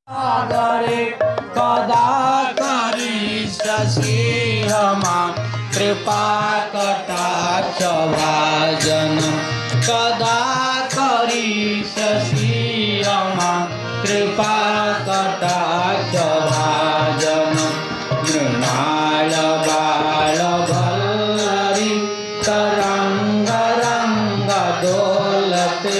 सागरे कदा करिष्यसि मां कृपा कटाक्ष भाजन कदा करिष्यसि मां कृपा कटाक्ष भाजन मृणाल बाल भल्लरी तरंग रंग दोलते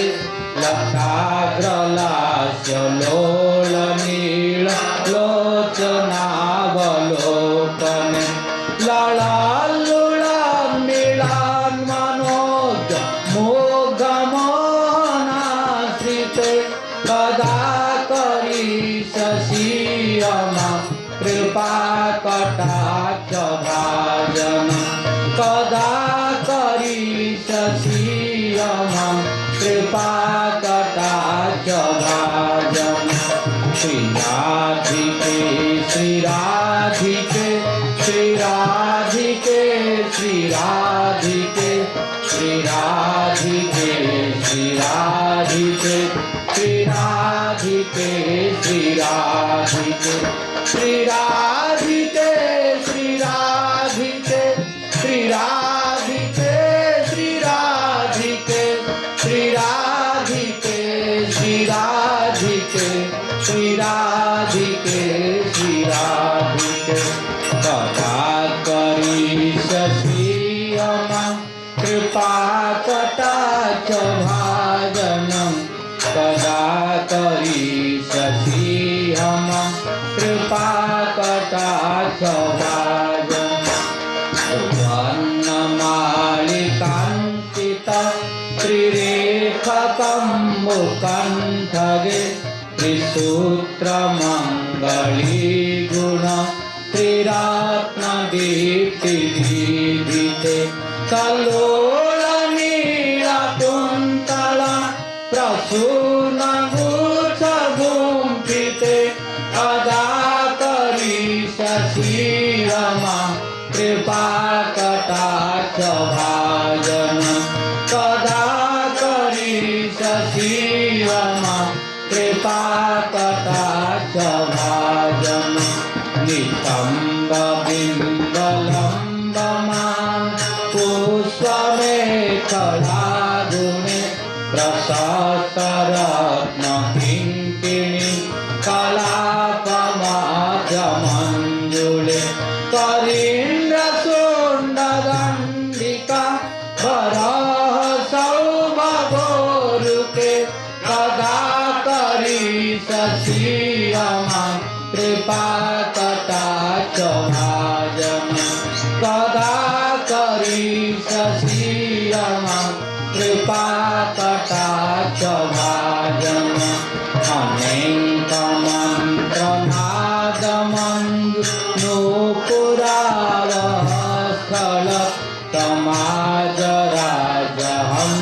लताग्रलास्य लोल नील लोचनावलोकने ललालुला मिलान मनोज मोगमनाश्रिते कदा करिष्यसि मां कृपा कटाक्ष भाजन कदा करिष्यसि मां कृपा कटाक्ष भाजन श्रीराधिके श्रीराधिके श्रीराधिके श्रीराधिके श्रीराधिके श्रीराधिके श्रीराधिके श्रीराधिके श्रीराधिके श्रीराधिके श्रीराधिके श्रीराधिके श्रीराधिके श्रीराधिके श्रीराधिके श्रीराधिके कदा करिष्यसि मां कृपा कटाक्ष भाजनं कदा करिष्यसि मां कृपा कटाक्ष भाजनं वर्णमालिकान्तिता त्रिरेखकं मुकण्ठगे त्रिसूत्रमङ्गली गुण त्रिरत्नदीप्तिदीधिते कल्लोलनीलकुन्तला प्रसूनगुच्छगुम्फिते कदा करिष्यसि मां कृपा कटाक्ष भाजन कदा करिष्यसि मां कृपा कटाक्ष भाजन नितम्ब बिम्बलम्बमां पुष्पमेखला गुणे प्रशस्तरत्नकिङ्किणी कलापमाजमञ्जुले करीन्द्रशूण्डदण्डिका वरसौभगोरुके कदा करिष्यसि मां कृपा कटाक्ष भाजन कदा करिष्यसि मां कृपा कटाक्ष भाजन अनेकमन्त्रनादमन्नुपुरावस्थल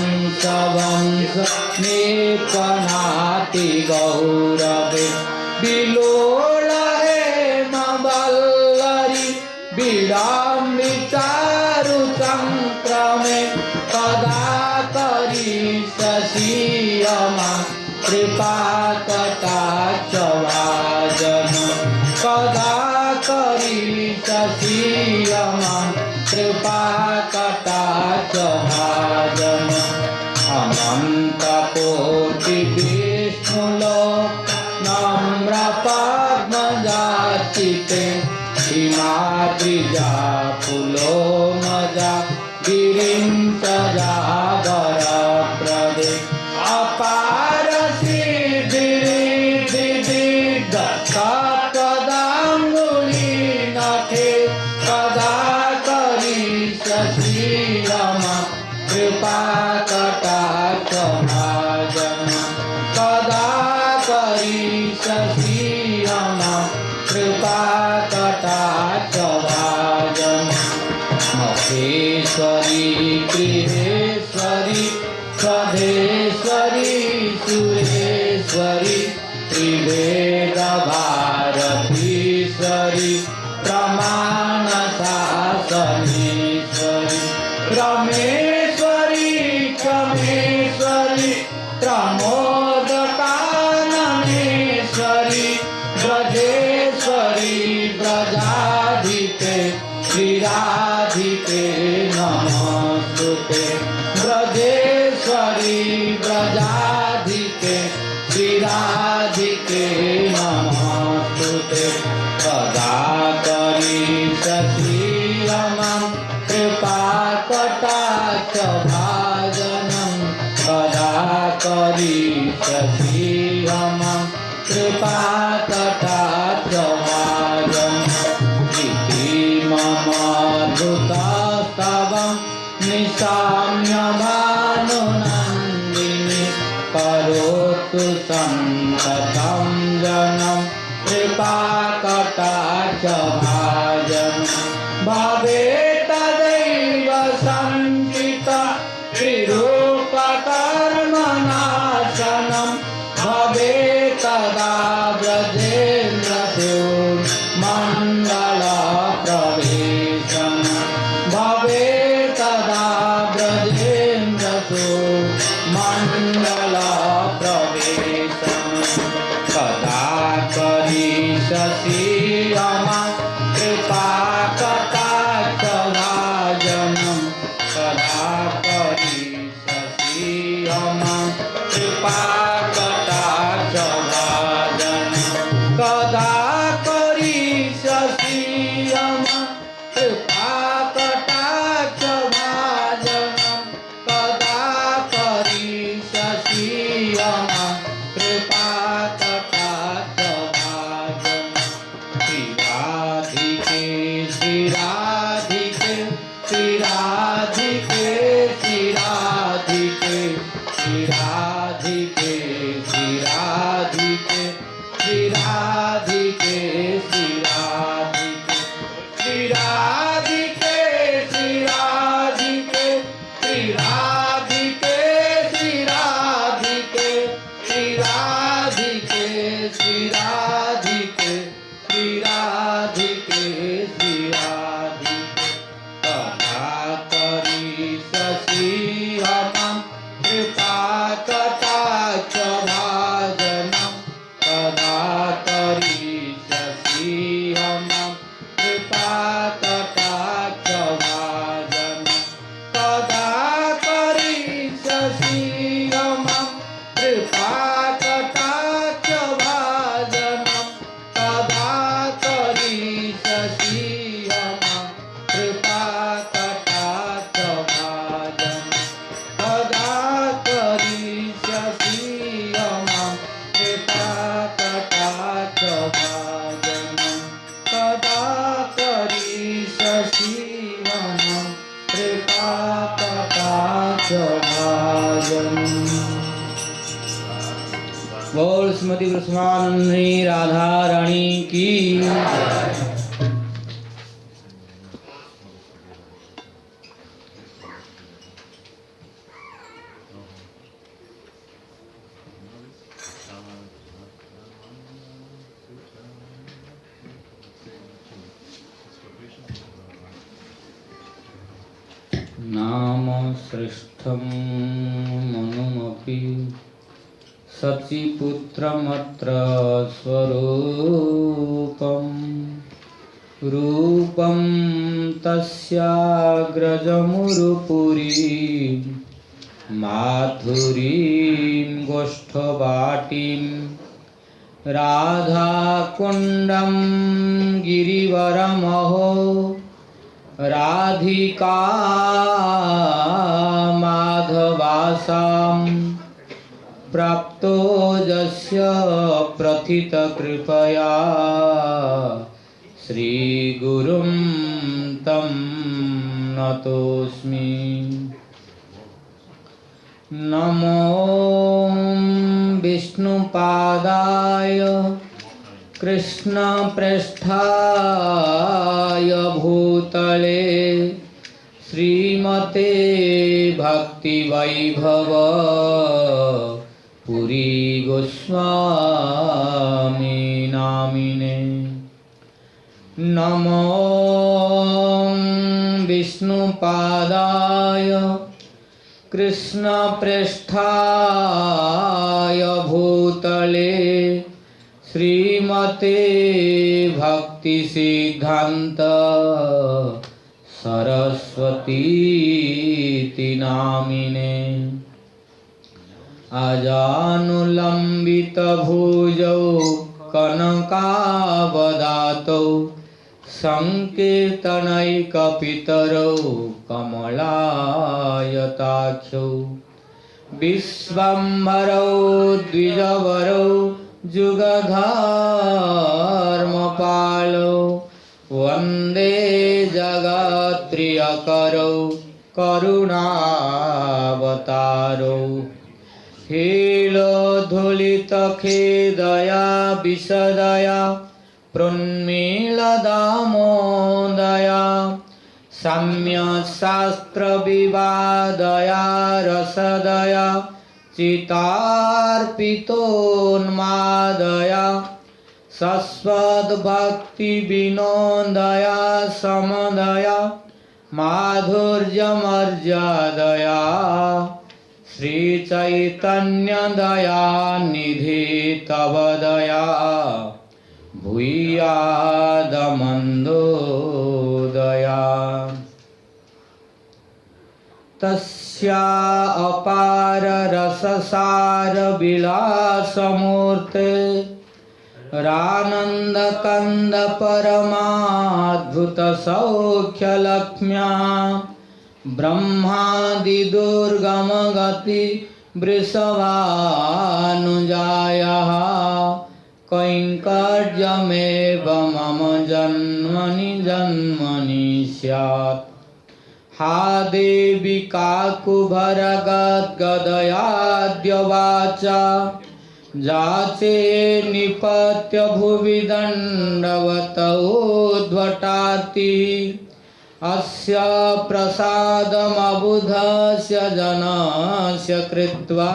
समाजराजहंसवंश निपनाति गौरवे बिलोल हेमवल्लरी विडाम्बिचारु संक्रमे कदा करिष्यसि मां कृपा कटाक्ष भाजन कदा करिष्यसि मां कृपा कटाक्ष भाजन अनंत कोटि विष्णुलोक नम्र पद्मजाचिते हिमाद्रिजा फुलो मजा गिरिंचजा वरप्रदे अपार सिद्धिरिद्धिदिग्ध सप्तदाङ्गुली नखे कदा करिष्यसि मां कृपा कटाक्ष भाजन कदा करिष्यसि मां कृपा कटाक्ष भाजन महेश्वरी गृहेश्वरी स्वधेश्वरी सुरेश्वरी त्रिवेद भारतीश्वरी प्रमाण शासनेश्वरी रमेश्वरी क्षमेश्वरी प्रमोदकाननेश्वरी श्रीराधिके नमस्तुते कदा करिष्यसि मां कृपाकटाक्ष भाजनं कदा करिष्यसि मां कृपाकटाक्ष भाजनं इति मम धृतस्तवं निशाम्य भानुनन्दिनी करोतु सन्ततं जनं कृपाकटाक्ष भाजनं भवेत् तदैव सञ्चिता त्रिरूपकर्मनाशनं भवेत् तदा व्रजेन्द्रस्य मण्डलप्रवेशनं भवेत् तदा व्रजेन्द्रस्य मण्डलप्रवेशनं कदा करिष्यसि मां कृपाकटाक्ष भाजनं कदा करिष्यसि मां कृपाकटाक्ष भाजनं कदा करिष्यसि मां कृपाकटाक्ष भाजनं कदा करिष्यसि मां कृपाकटाक्ष भाजनं श्रीराधिके श्रीराधिके श्रीराधिके श्रीराधिके श्रीराधिके श्रीराधिके श्रीराधिके श्रीराधिके श्रीराधिके श्रीराधिके श्रीराधिके श्रीराधिके श्रीराधिके श्रीराधिके श्रीराधिके कदा करिष्यसि मां कृपाकटाक्ष भाजनं कदा करिष्यसि मां कृपाकटाक्ष भाजनं कदा करिष्यसि मां कृपाकटाक्ष भाजनं कदा करिष्यसि मां कृपाकटाक्ष भाजनं कदा करिष्यसि मां कृपाकटाक्ष भाजनं कदा करिष्यसि मां कृपाकटाक्ष भाजनं। बोल स्मृति कृष्णानंदी राधा रानी की। नाम श्रेष्ठं मनुमपि सचिपुत्रमत्र स्वरूपं रूपं तस्याग्रजमुरुपुरी माधुरीं गोष्ठवाटीं राधाकुण्डं गिरिवरमहो राधिका माधवासां प्राप्तो यस्य प्रथितकृपया श्रीगुरुं तं नतोऽस्मि। नमो विष्णुपादाय कृष्णप्रेष्ठाय भूतले श्रीमते भक्तिवैभव पुरी गोस्वामी नामिने। नमो विष्णुपादाय कृष्णप्रेष्ठाय भूतले श्रीमते भक्तिसिद्धान्त सरस्वती नामिने। अजानुलम्बितभुजौ कनकावदातौ संकीर्तनैकपितरौ कमलायताक्षौ विश्वम्भरौ द्विजवरौ जुगधर्मपालौ वन्दे जगत्प्रियकरौ करुणावतारौ हीलोद्धुलितखेदया विशदया प्रोन्मीलदामोदया सम्यक्शास्त्रविवादया रसदया चितार्पितोन्मादया शश्वद्भक्तिविनोदया समदया माधुर्यमर्यादया श्रीचैतन्यदया निधि तव दया भूयादमन्दोदया तस्या अपार रससार विलासमूर्ते रानन्दकन्द परमाद्भुत सौख्यलक्ष्म्या ब्रह्मादिदुर्गम गति वृषभानुजायाः कैङ्कर्यमेव मम जन्मनि जन्मनि स्यात् हा देवी काकुभरगद्गदयाद्य वाचा जाचे निपत्य भुवि दण्डवतोद्भटाति अस्य प्रसादमबुधस्य जनस्य कृत्वा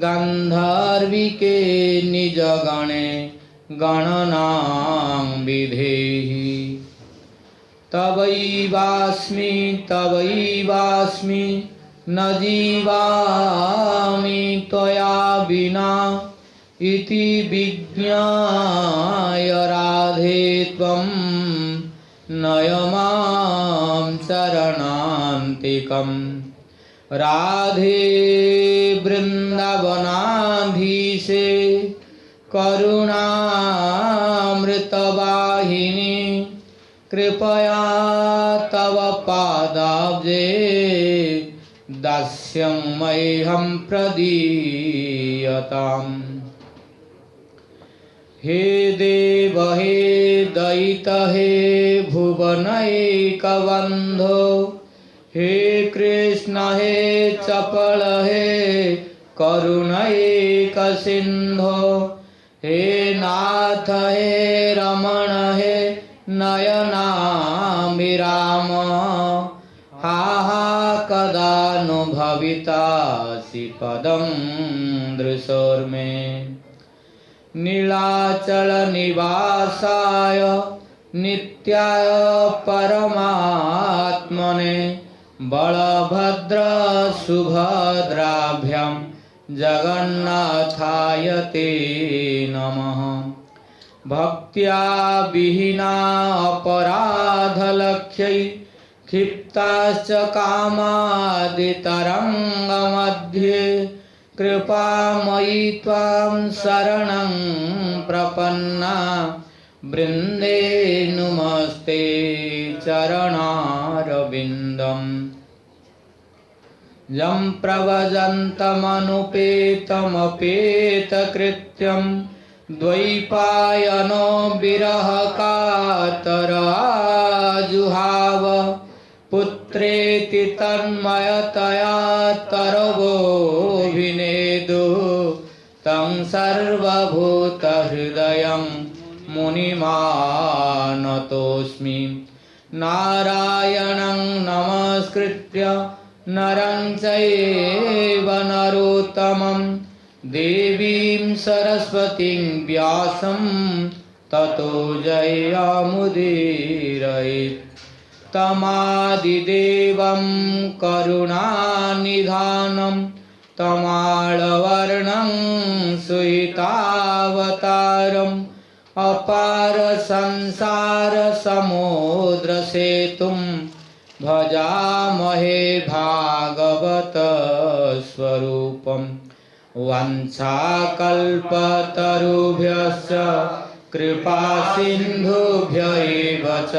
गन्धर्विके निजगणे गणनां विधेहि तवैवास्मि तवैवास्मि न जीवामि त्वया विना इति विज्ञाय राधे त्वं नय मां शरणान्तिकम् राधे वृन्दावनाधीशे करुणामृतवाहिनी कृपया तव पादाब्जे दास्यं मह्यं प्रदीयताम् हे देव हे दयित हे भुवनैकबन्धो हे कृष्ण हे चपल हे करुणैकसिन्धो हे नाथ हे रमण हे नयनाभिराम हा हा कदा नु भवितासि पदं दृशोर्मे नीलाचल निवासाय नित्याय परमात्मने बलभद्र सुभद्राभ्यां जगन्नाथाय ते नमः भक्त्या विहीना अपराधलक्ष्यै क्षिप्ताश्च कामादितरङ्गमध्ये कृपामयि त्वां शरणं प्रपन्ना वृन्दे नुमस्ते चरणारविन्दम् यं प्रव्रजन्तमनुपेतमपेतकृत्यं द्वैपायनो विरहकातराजुहाव पुत्रेति तन्मयतया तरवोऽभिनेदु तं सर्वभूतहृदयं मुनिमानतोऽस्मि नारायणं नमस्कृत्य नरं चैव नरोत्तमं देवीं सरस्वतीं व्यासं ततो जयमुदीरयेत् तमादिदेवं करुणानिधानं तमालवर्णं सुहितावतारम् अपार संसार समुद्र सेतुं भजामहे भागवत स्वरूपम् वाञ्छाकल्पतरुभ्यश्च कृपासिन्धुभ्य एव च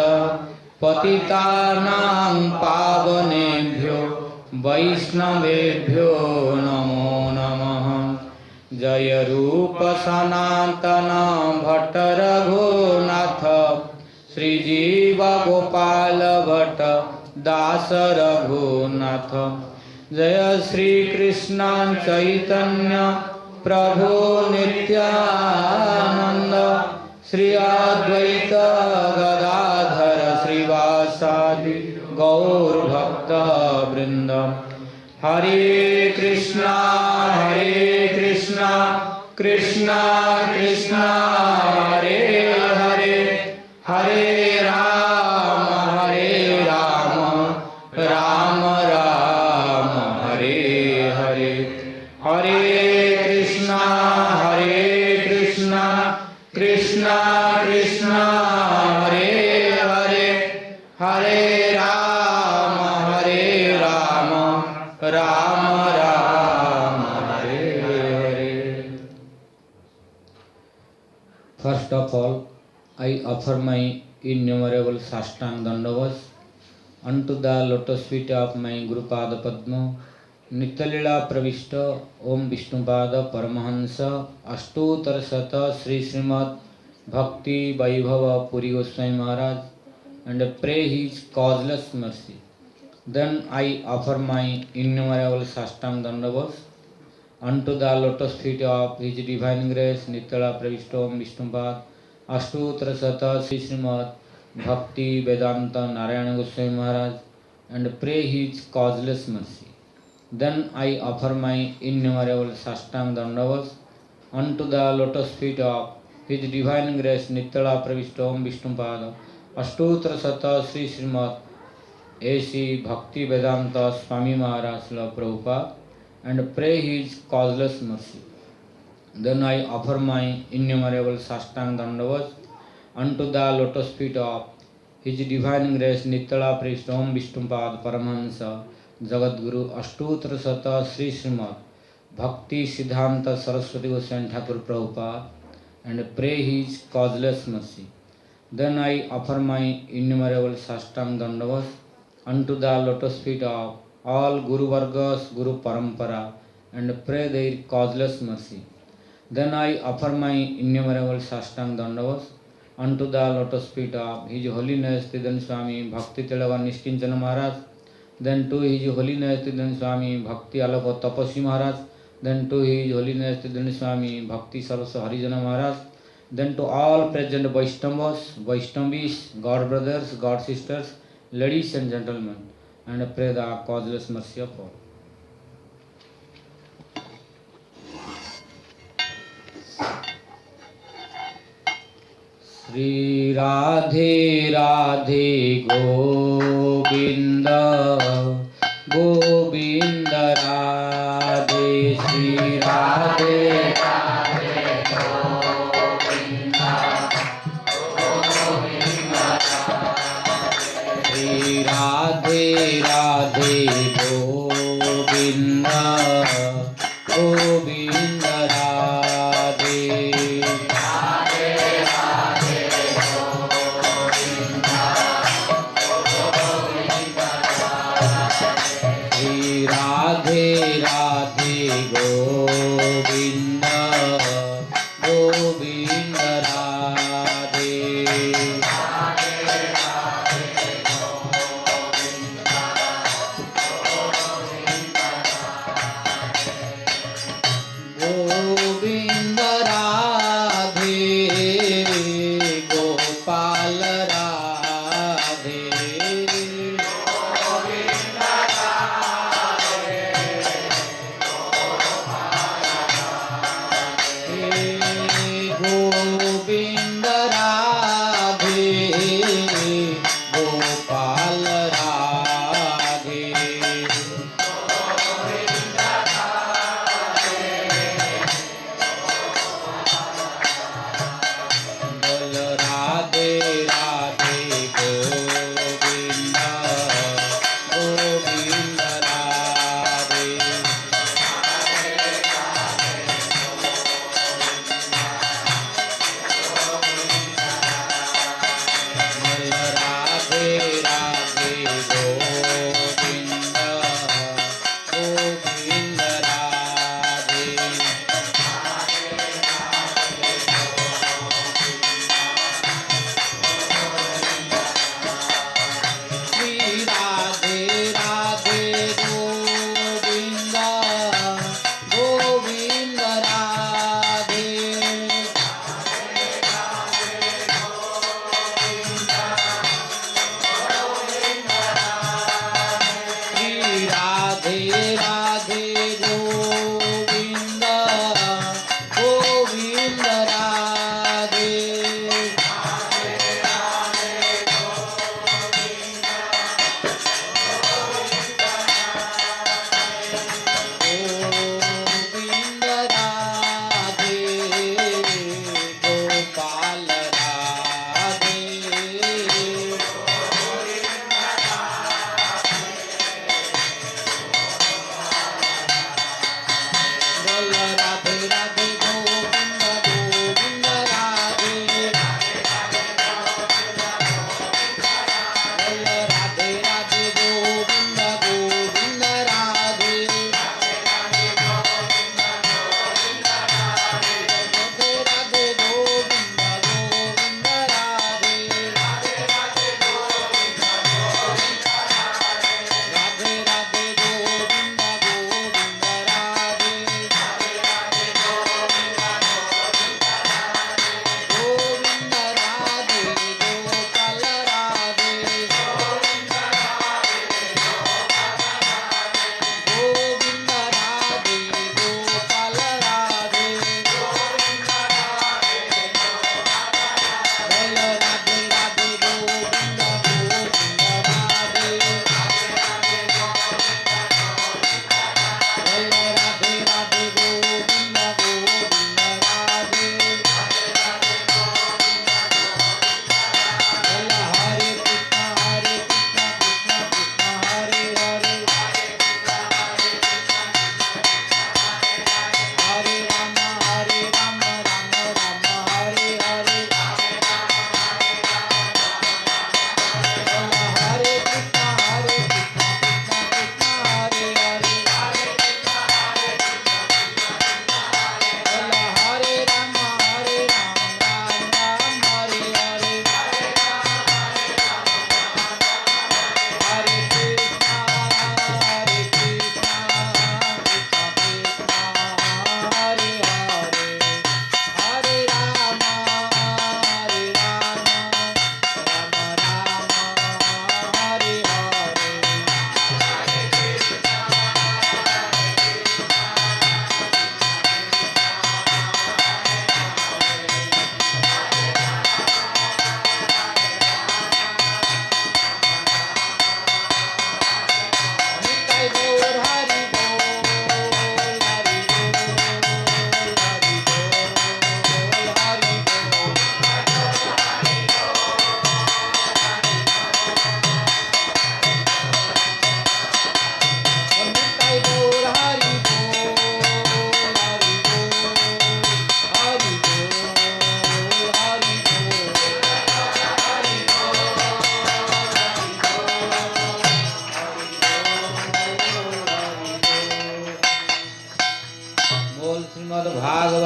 पतितानां पावनेभ्यो वैष्णवेभ्यो नमो नमः। जय रूप सनातन भट्ट रघुनाथ श्रीजीव गोपाल भट्ट दास रघुनाथ। जय श्री कृष्ण चैतन्य प्रभु नित्यानंद श्री अद्वैत गदाधर श्रीवासादि गौर भक्त वृंद। हरे कृष्णा कृष्णा कृष्णा हरे हरे, हरे राम राम राम हरे हरे। हरे कृष्णा कृष्णा कृष्णा हरे हरे, हरे Ram Ram Ram Hare Hare. First of all, I offer my innumerable sashtang dandavas unto the lotus feet of my Guru Pada Padma, Nityalila Pravishta Om Vishnupada Paramahansa Ashtotar Sata Sri Srimad Bhakti Vaibhava Puri Goswami Maharaj, and pray his causeless mercy. Then I offer my innumerable sashtang dandavas unto the lotus feet of His Divine Grace Nityala Pravishta Om Vishnupada Ashtotra Sata Sri Srimad Bhakti Vedanta Narayana Goswami Maharaj, and pray his causeless mercy. Then I offer my innumerable sashtang dandavas unto the lotus feet of His Divine Grace Nityala Pravishta Om Vishnupada Ashtotra Sata Sri Srimad A.C. Bhakti Vedanta Swami Maharaj Srila Prabhupada, and pray his causeless mercy. Then I offer my innumerable sashtang dandavas unto the lotus feet of His Divine Grace Nityala Pravishta Om Vishnupada Paramahansa Jagadguru Ashtotra Sata Sri Srimad Bhakti Siddhanta Saraswati Goswami Thakur Prabhupada, and pray his causeless mercy. Then I offer my innumerable sashtang dandavas unto the lotus feet of all Guru Vargas, Guru Parampara, and pray their causeless mercy. Then I offer my innumerable sashtang dandavas unto the lotus feet of His Holiness Tidan Swami Bhakti Tilaga Nishkinchana Maharaj, then to His Holiness Tidan Swami Bhakti Alapa Tapasvi Maharaj, then to His Holiness Tidan Swami Bhakti Sarasa Harijana Maharaj, then to all present Vaishnavas, Vaishnavis, God brothers, God sisters, ladies and gentlemen, and pray the causeless mercy of all. Shri Radhe Radhe Govinda Govinda Radhe, Shri Radhe Radhe Govinda Govinda Radhe, Shri Radhe Radhe Govinda Govinda Radhe, Radhe Radhe Govinda Govinda Radhe, Shri Radhe Radhe Govinda Govinda Radhe, Radhe Radhe Govinda Govinda Radhe, Gopal Radhe, Govinda Radhe, Govinda Radhe, Gopal Radhe, Govinda Bol Radhe Radhe Govinda Govinda Radhe, Radhe Radhe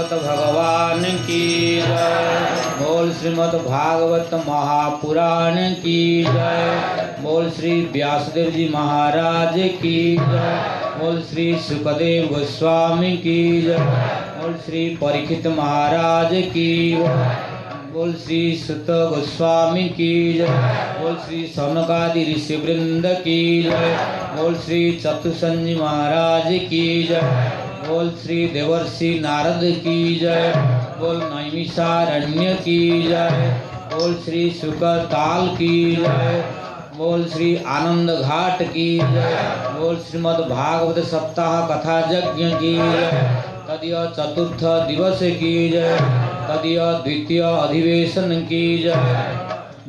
Bhagavat भगवान की जय। बोल श्रीमद् भागवत महापुराण की जय। बोल श्री व्यासदेव जी महाराज की जय। बोल श्री सुखदेव गोस्वामी की जय। बोल श्री परीक्षित महाराज की जय। बोल श्री सुत गोस्वामी की जय। बोल श्री सनकादि ऋषि वृंद की जय। बोल श्री चतुसंजी महाराज की जय। बोल श्री देवर्षि नारद की जय। बोल नैमिषारण्य की जय। बोल श्री सुकताल की जय। बोल श्री आनंद घाट की जय। बोल श्रीमद् भागवत सप्ताह कथा यज्ञ की जय। तदीय चतुर्थ दिवस की जय। तदीय द्वितीय अधिवेशन की जय।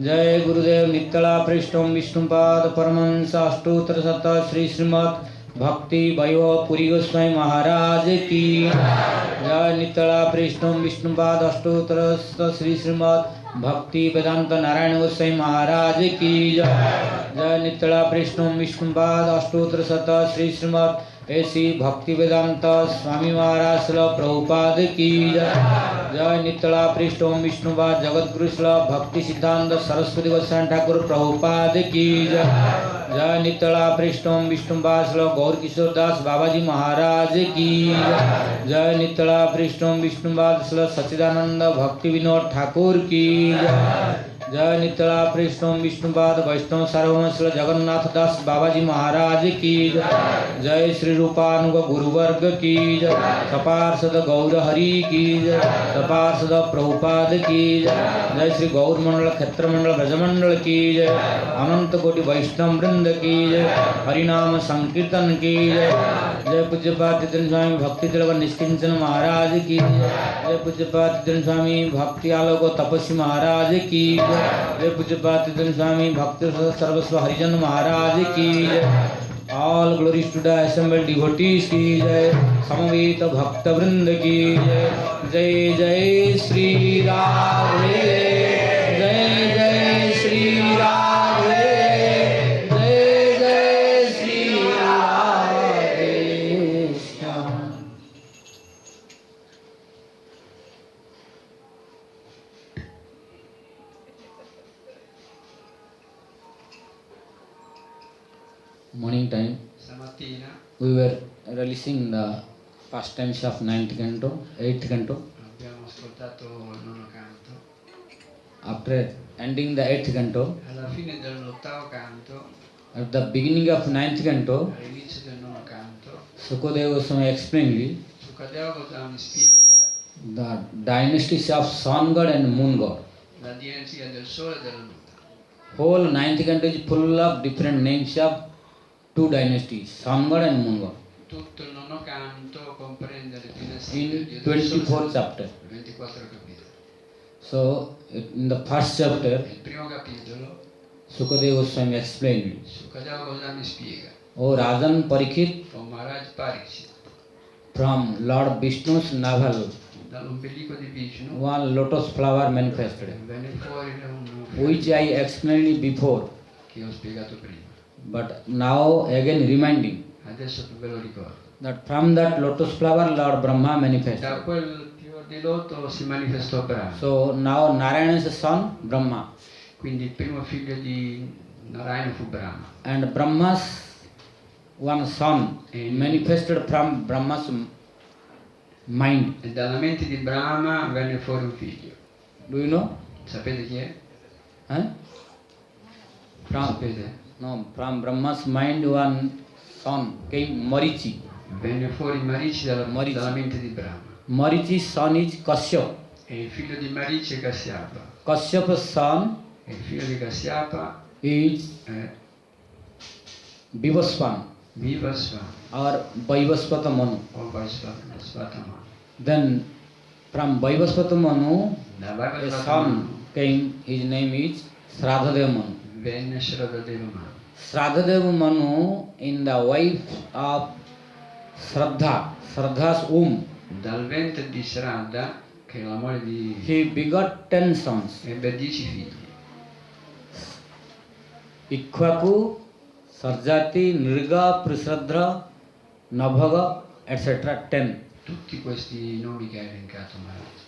जय गुरुदेव नित्तला पृष्ठम विष्णुपाद परमहंस अष्टोत्तर शत श्री श्रीमद् भक्ति वैभव पुरी गोस्वामी महाराज की जय। नित्तला पृष्ठम विष्णुपाद अष्टोत्तर शत श्री श्रीमद् भक्ति वेदांत नारायण गोस्वामी महाराज की जय। जय नित्तला पृष्ठम विष्णुपाद अष्टोत्तर शत श्री श्रीमद् ऐसी भक्ति वेदांत स्वामी महाराज श्रील प्रभुपाद की जय। जय नित्तला पृष्ठम विष्णुपाद जगतगुरु श्रील भक्ति सिद्धांत सरस्वती गोस्वामी ठाकुर प्रभुपाद की जय। जय नित्तला पृष्ठम विष्णुपाद श्रील गौर किशोर दास बाबाजी महाराज की जय। जय नित्तला पृष्ठम विष्णुपाद श्रील सच्चिदानंद भक्ति विनोद ठाकुर की जय। जय नित्तला पृष्ठम विष्णुपाद वैष्णव सार्वभौम श्री जगन्नाथ दास बाबाजी महाराज की जय। जय श्री रूपानुग गुरुवर्ग की जय। सपार्षद गौर हरि की जय। सपार्षद प्रभुपाद की जय। जय श्री गौर मंडल क्षेत्र मंडल ब्रजमंडल की जय। अनंत कोटि वैष्णव वृंद की जय। हरिनाम संकीर्तन की जय। जय पूज्यपाद तीर्थन स्वामी भक्ति तिलक निष्किंचन महाराज की जय। जय पूज्यपाद तीर्थन स्वामी भक्ति आलोक तपस्वी महाराज की जय। जय पूज्यपाद तीर्थन स्वामी भक्ति सर्वस्व हरिजन महाराज की जय। All glories to the assembled devotees की जय। समवेत भक्त वृंद की जय। जय जय श्री राधे। जय जय श्री राधे। जय जय Shri Radhe Shyam. Morning time, Stamattina we were releasing the pastimes of 9th canto, 8th canto. abbiamo ascoltato il nono canto. After ending the 8th canto, Alla fine dell'ottavo canto, at the beginning of 9th canto, all'inizio del nono canto, Sukadeva Goswami explained Sukadeva Goswami spiega the dynasties of Sun God and Moon God. la dinastia del Sole e della Luna. Whole 9th canto is full of different names of two dynasties, Sun God and Moon God. Tutto il nono canto comprende le dinastie del In Dio del Sole 24th chapter. 24 capitoli. So, in the first chapter, Nel primo capitolo, Sukadeva Goswami explained, Sukadeva Goswami spiega O Rajan Parikshit, o Maharaj Parikshit, from Lord Vishnu's navel, dall'ombelico di Vishnu, one lotus flower manifested, venne fuori un which I explained before, che ho spiegato prima. but now again reminding Adesso ve lo ricordo. that from that lotus flower Lord Brahma Da manifested. quel fior di loto si manifestò Brahma. So now Narayana's son Brahma, Quindi il primo figlio di Narayana fu Brahma. and Brahma's one son manifested from Brahma's mind. E dalla mente di Brahma venne fuori un figlio. Do you know? Sapete chi è? Huh? From, Sapete? no, from Brahma's mind one son came Marichi. Venne fuori Marici dalla Marici. mente di Brahma. Marichi's son is Kashyap. E il figlio di Marici è Kasyapa. Kashyap's son E il figlio di Kasyapa is è Vivasvan Vivasvana or Vaivasvata Manu. o Vaisvatama. Then from Vaivasvata Manu, Da a Vaivasvata son came, his name is Sradhadev Manu. venne Shradadeva Manu. Sradhadev Manu in the wife of Shraddha, Shraddha's womb, Dal ventre di Shraddha, che è la moglie di... he begot 10 sons. ebbe 10 figli. Ikshvaku, Sarjati, Nriga, Prisradra, Nabhaga, etc. 10. tutti questi nomi che ha elencato Maharaj.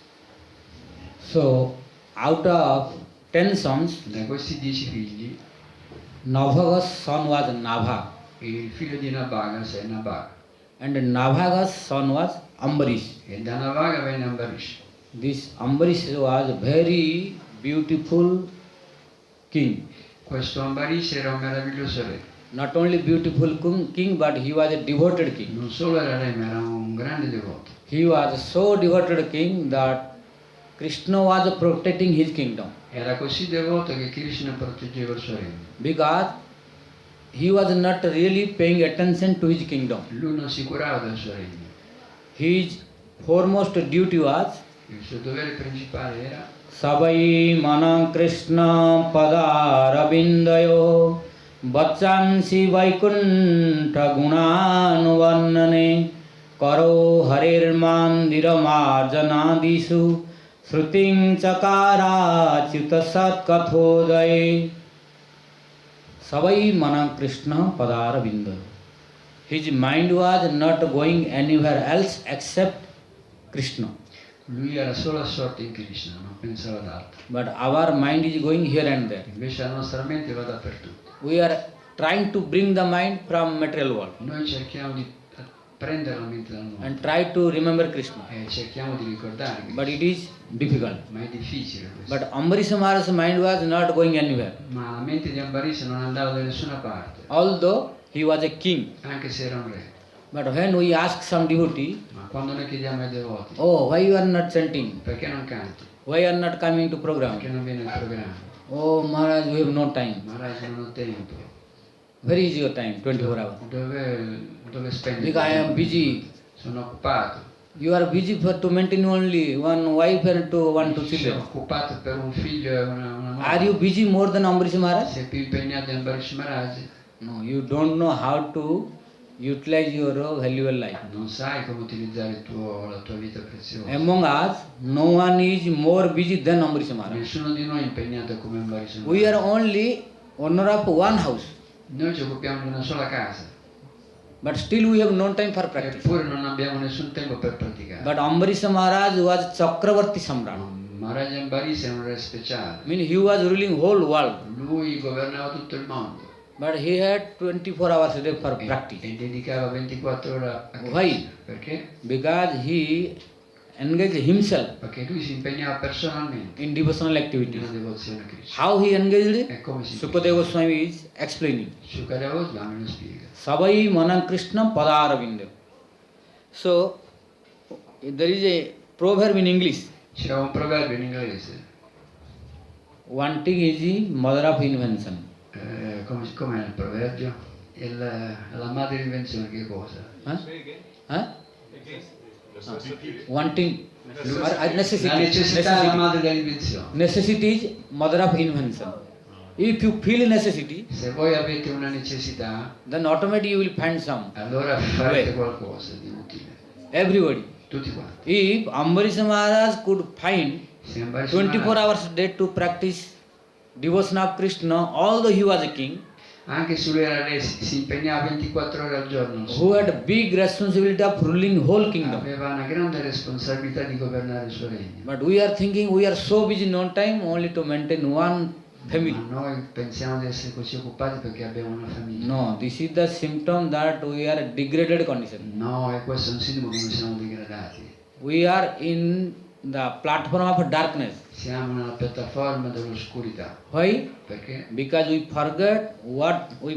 So, out of 10 sons, Da questi 10 figli, Nabhaga's son was Nabha, il figlio di Nabhaga è Nabhaga, and Nabhaga's son was Ambarish. e da Nabhaga venne Ambarish. This Ambarish was a very beautiful king. Questo Ambarish era un meraviglioso re. Not only beautiful king, but he was a devoted king. Non solo era re, ma era un grande devoto. He was so devoted king that Krishna was protecting his kingdom. Era così devoto che Krishna proteggeva il suo regno. Because he was not really paying attention to his kingdom. Lui non si curava del suo regno. His foremost duty was Il suo dovere principale era Sabai Manam Krishna Padaravindayo Vachansi Vaikuntha Gunanuvannane Karo Harir Mandira Marjanadisu Shrutim Chakara Chita Sat Kathodaye Sabai Manam Krishna Padaravindayo. His mind was not going anywhere else except Krishna. lui era solo assorto in Krishna, non pensava ad altro. But our mind is going here and there. Invece la nostra mente va dappertutto. We are trying to bring the mind from material world Noi cerchiamo di prendere la mente dal mondo and try to remember Krishna. e cerchiamo di ricordare But Krishna. it is difficult. Ma è difficile questo. But Ambarish Maharaj's mind was not going anywhere. Ma la mente di Ambarish non andava da nessuna parte, Although he was a king. anche se era un re. But when we ask some devotee, Ma quando noi chiediamo ai devoti, oh, why you are not chanting? perché non canti? Why you are not coming to program? Perché non viene il programma? Oh, Maharaj, we have no time. Maharaj, non ho tempo. Where is your time? 24 hours. Dove spendi? Because I am busy. Sono occupato. You are busy to maintain only one wife and to one to Sono children. occupato per un figlio e una moglie. Are you busy more than Ambarish Maharaj? Sei più impegnato di Ambarish Maharaj? No, you don't know how to utilize your valuable life. Non sai come utilizzare la tua vita preziosa. Among us, no one is more busy than Ambarish Maharaj. Nessuno di noi è impegnato come Ambarish Maharaj. We are only owner of one house, Noi ci occupiamo di una sola casa, but still we have no time for practice. eppure non abbiamo nessun tempo per praticare. But Ambarish Maharaj was Chakravarti Samrat. Maharaj Ambarish è un re speciale. I mean, he was ruling whole world, Lui governava tutto il mondo but he had 24 hours a day for e practice. dedicava 24 ore a Krishna. Why? Perché? Because he engaged himself Perché lui si impegnava personalmente in devotional in activities. una devozione a Krishna. How he engaged? E come si Sukadeva Goswami is explaining. Sukadeva Goswami lo spiega. Sabai Manam Krishna Padaravinda. So, there is a proverb in English. C'è un proverbio in inglese. Wanting is the mother of invention. Com'è il proverbio? La madre d'invenzione che cosa? Huh? Huh? Wanting. Necessity. La necessità è la madre dell'invenzione. Necessity is mother of invention. If you feel necessity, Se voi avete una necessità, then automatically you will find some. allora farete Way. qualcosa di utile. Everybody. Tutti quanti. If Ambarish Maharaj could find Se Ambarish 24 Maharaj- hours a day to practice devotion of Krishna, although he was a king, Anche se lui era re, si impegnava 24 ore al giorno. who had big responsibility of ruling whole kingdom. Aveva una grande responsabilità di governare il suo regno. But we are thinking we are so busy no time only to maintain one family. Ma noi pensiamo di essere così occupati perché abbiamo una famiglia. No, this is the symptom that we are a degraded condition. No, e questo è un sintomo che noi siamo degradati. We are in the platform of darkness. Siamo nella piattaforma dell'oscurità. Why? Perché? Because we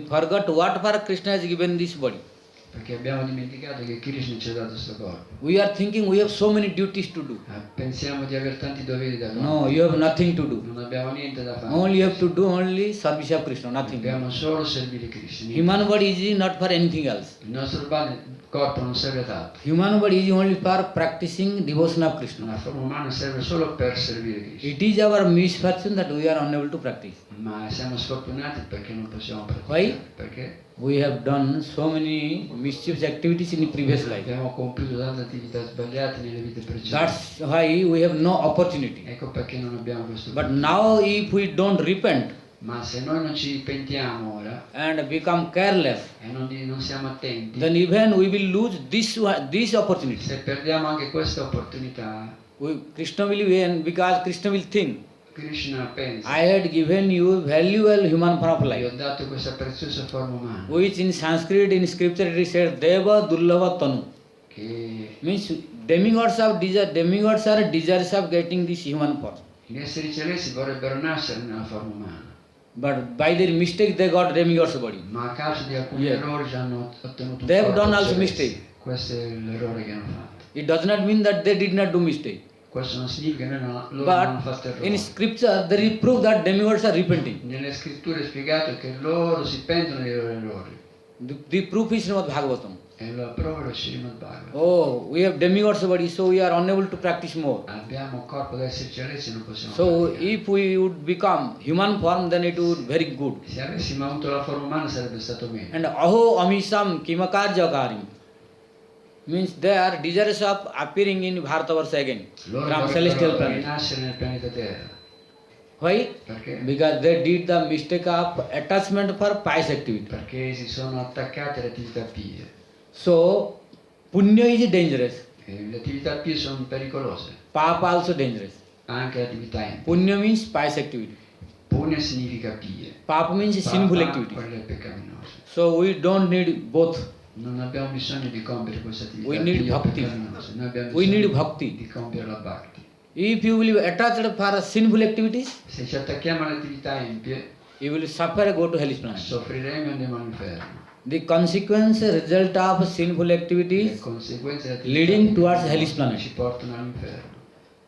forgot what for Krishna has given this body. Perché abbiamo dimenticato che Krishna ci ha dato questo corpo. We are thinking we have so many duties to do. Pensiamo di avere tanti doveri da fare. No, you have nothing to do. Non abbiamo niente da fare. Only you have to do only service of Krishna, nothing. Dobbiamo solo servire Krishna. Human body is not for anything else. Il nostro corpo non serve ad altro. Human body is only for practicing devotion of Krishna. La forma umana serve solo per servire Krishna. It is our misfortune that we are unable to practice. Ma siamo sfortunati perché non possiamo praticare. Why? Perché We have done so many mischievous activities in the previous life. abbiamo compiuto tante attività sbagliate nelle vite precedenti. That's why we have no opportunity. Ecco perché non abbiamo questo. But now if we don't repent, Ma se noi non ci pentiamo ora and become careless, e non siamo attenti, then even we will lose this opportunity. se perdiamo anche questa opportunità, Krishna will win because Krishna will think, Krishna pensa, I had given you valuable human form of vi ho life, dato questa preziosa forma umana, which in Sanskrit, in scripture it is said, Deva Durlava Tanu. che Means demigods are desirous of getting this human form. gli esseri celesti vorrebbero nascere nella forma umana, But by their mistake they got demigods body. ma a causa di alcuni Yeah. errori già hanno ottenuto un They have corpo done also celeste. mistake. Questo è l'errore che hanno fatto. It does not mean that they did not do mistake. Questo non significa che loro non hanno fatto But errori. in scripture there is proof that demigods are repenting. Nelle scritture è spiegato che loro si pentono dei loro errori. The proof is Srimad Bhagavatam. E lo approvano lo Srimad Bhagavat. Oh, we have demigods body, so we are unable to practice more. Abbiamo un corpo da esseri celesti e non possiamo So praticare. if we would become human form, then it would be very good. Se avessimo avuto la forma umana sarebbe stato meglio. And aho amisham kimakarjakarim means they are desirous of appearing in Bharatavarsa again, Loro from celestial vorrebbero planet. rinascere nel pianeta Terra. Why? Perché? Because they did the mistake of attachment for pious activity. Perché si sono attaccate alle attività pie. So punya is dangerous, E le attività pie sono pericolose, papa also dangerous. anche le attività impie. Punya means pious activity, Punya significa pie. papa means sinful Papa, activity. quelle peccaminose. So we don't need both. Non abbiamo bisogno di compiere queste attività We need pie o bhakti. peccaminose. Noi abbiamo We bisogno need bhakti. di compiere la bhakti. If you will be attached for sinful activities, Se ci attacchiamo alle attività impie, you will suffer, go to hellish planet. soffriremo e andiamo all'inferno. The consequence result of sinful Le activities, conseguenze delle attività leading impie towards hellish planet. ci portano all'inferno.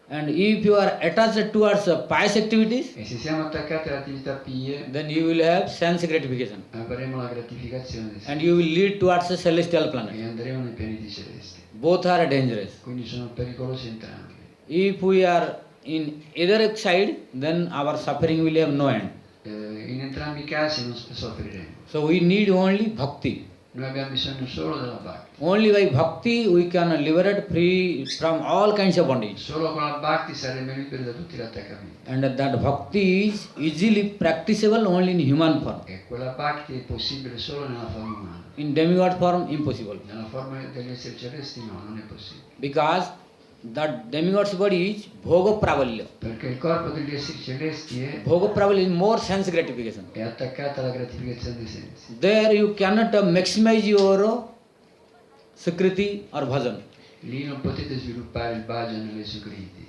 and if you are attached towards pious activities, E se siamo attaccati alle attività pie, then you will have sense gratification avremo la gratificazione dei and sensi you will lead towards a celestial planet. e andremo nei pianeti celesti. Both are dangerous. Quindi sono pericolosi entrambi. If we are in either side, then our suffering will have no end. In entrambi i casi non soffriremo. So we need only bhakti. Noi abbiamo bisogno solo della bhakti. Only by bhakti we can liberate free from all kinds of bondage. Solo con la bhakti saremo liberi da tutti gli attaccamenti. And that bhakti is easily practicable only in human form. E quella bhakti è possibile solo nella forma umana. In demigod form, impossible. Nella forma degli esseri celesti no, non è possibile. Because that demigod's body is bhoga pravalya. Perché il corpo degli esseri celesti Bhoga pravalya is more sense gratification. è attaccato alla gratificazione dei sensi. There you cannot maximize your sakriti or bhajan. Lì non potete sviluppare il bhajan e le sukriti.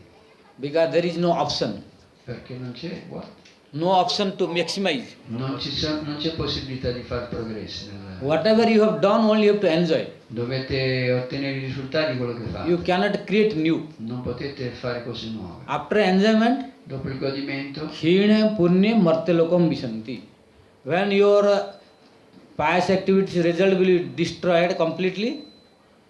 Because there is no option. Perché non c'è what? No option to maximize. Non c'è possibilità di fare progressi. Whatever you have done, only you have to enjoy. Dovete ottenere i risultati di quello che fate. You cannot create new. Non potete fare cose nuove. After enjoyment, Dopo il godimento, khine punya martelokam visanti. When your pious activities result will be destroyed completely,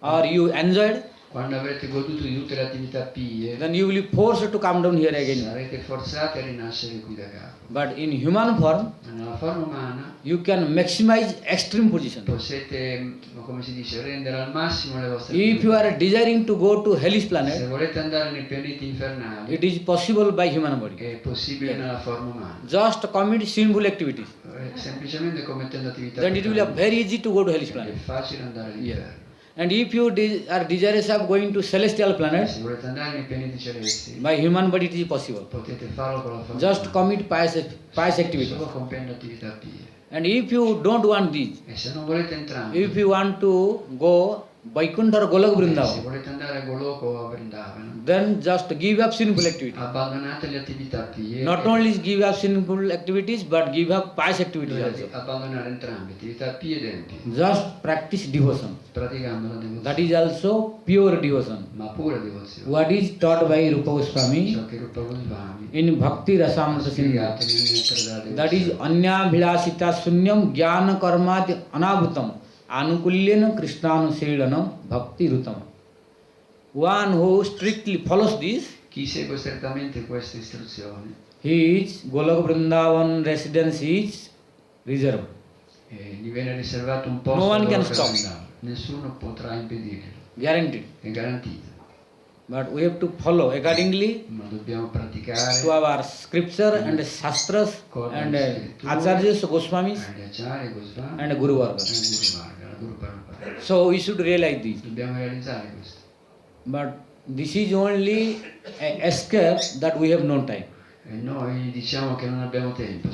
or you enjoyed, quando avrete goduto di tutte le attività pie, then you will be forced to come down here again. sarete forzati a rinascere qui da capo. But in human form, Nella forma umana you can maximize extreme position. potete, come si dice, rendere al massimo le vostre If you attività. are desiring to go to hellish Se planet, volete andare nei pianeti infernali, it is possible by human body. è possibile nella forma umana. Just commit sinful activities. Semplicemente commettendo attività Then it will be peccaminose. very easy to go to hellish È planet. facile andare all'inferno. And if you are desirous of going to celestial planets, Se volete andare nei pianeti celesti, by human body it is possible. potete farlo con la forma Just umana. commit pious activities. Solo compiendo attività pie. And if you don't want these, E se non volete entrambi, if you want to go Vaikuntha or Golok se Vrindavan, volete andare a Goloco o a Vrindavana, then just give up sinful activities. abbandonate le attività pie. Not only give up sinful activities, but give up pious activities Dovete also. abbandonare entrambi, attività pie ed empie, Just practice devotion. praticando la devozione, That is also pure devotion. ma pura devozione. What is taught by Rupa Goswami Ciò che Rupa Goswami in Bhakti ha Rasamrita Sindhu. spiegato nel mettere della That is devozione. anya bhilasita sunyam jnana karmati anabhutam anukulyena krishnanushelanam bhakti rutam. One who strictly follows this, Chi segue strettamente queste istruzioni, his Golok Vrindavan residence is reserved. gli viene riservato un posto No one dove can per stop. andare. Nessuno potrà impedirlo, Guaranteed. è garantito. But we have to follow accordingly ma dobbiamo to praticare our scripture and shastras con and le scritture, acharyas, Goswamis agli acciari, Goswami and Guru e Varga. al Guru Varga, la Guru Parampara. So we should realize this. Dobbiamo realizzare questo. But this is only an escape that we have no time. E noi diciamo che non abbiamo tempo.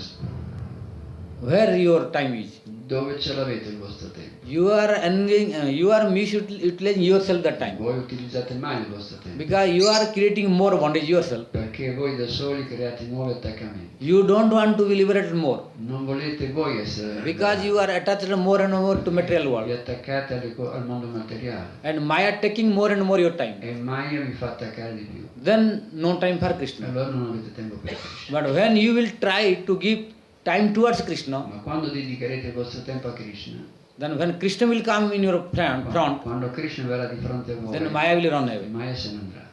Where your time is? Dove ce l'avete il vostro tempo? You are misutilizing yourself that time. Voi utilizzate mai il vostro tempo. Because you are creating more bondage yourself. Perché voi da soli create nuovi attaccamenti. You don't want to be liberated more. Non volete voi essere Because you are attached more and more to material vi world. attaccate al mondo materiale. And Maya taking more and more your time. E Maya vi fa attaccare di più. Then no time for Krishna. Allora non avete tempo per Krishna. But when you will try to give time towards Krishna, Ma quando dedicherete il vostro tempo a Krishna, then when Krishna will come in your front, quando Krishna verrà di fronte a voi, then Maya will run away. Maya se ne andrà.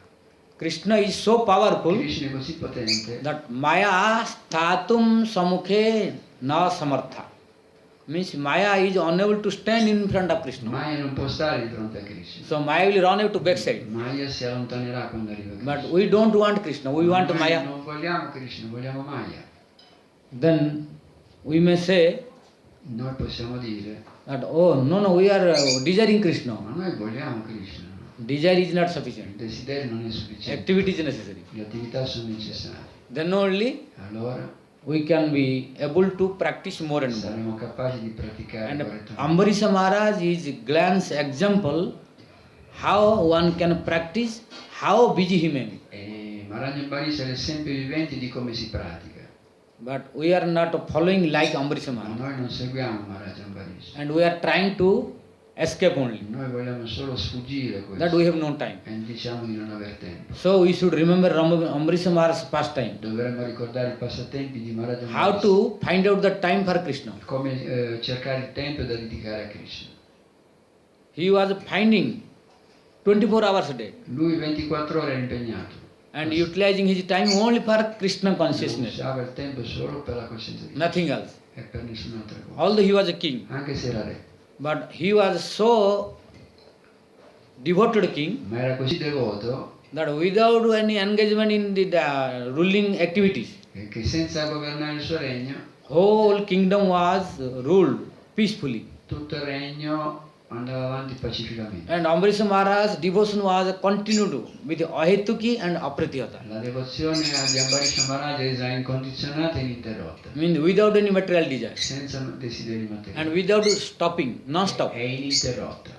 Krishna is so powerful Krishna è così potente that Maya sthatum samukhe na samartha. Means Maya is unable to stand in front of Krishna. Maya non può stare di fronte a Krishna. So Maya will run away to backside. Maya si allontanerà quando arriva Krishna. But we don't want Krishna, we want Noi Maya. non vogliamo Krishna, vogliamo Maya. Then we may say Noi possiamo dire, that, oh, no, we are desiring Krishna. ma noi vogliamo Krishna. Desire is not Il sufficient. desiderio non è sufficiente. Activity is necessary. Le attività sono necessarie. Then only Allora we can be able to practice more and more. saremo capaci di praticare And correttamente. Ambarisha Maharaj is glance example how one can practice, how busy he may be. E Maharaj Ambarisha è l'esempio vivente di come si pratica. But we are not following like Ambarisha Ma Maharaj. noi non seguiamo Maharaj Ambarisha. And we are trying to escape only. Noi vogliamo solo sfuggire That questo. we have no time. E diciamo di non aver tempo. So we should remember Ambarisha Maharaj's pastime. Dovremmo ricordare i passatempi di Maharaj How Ambarisha. to find out the time for Krishna. Come cercare il tempo da dedicare a Krishna. He was finding 24 hours a day Lui 24 ore era impegnato. and utilizing his time only for Krishna consciousness, Usava il tempo solo per la coscienza di Krishna nothing else. e per nessun'altra cosa. Although he was a king, Anche se era re. but he was so devoted king Ma era così devoto that without any engagement in the ruling activities, che senza governare il suo regno, whole kingdom was ruled peacefully. tutto il regno andava avanti pacificamente. And Ambarisha Maharaj's devotion was continued with ahetuki and apratihata, La devozione agli Ambarisha Maharaj era incondizionata e ininterrotta, means without any material desire senza desideri and materiali. without stopping, non-stop. È ininterrotta.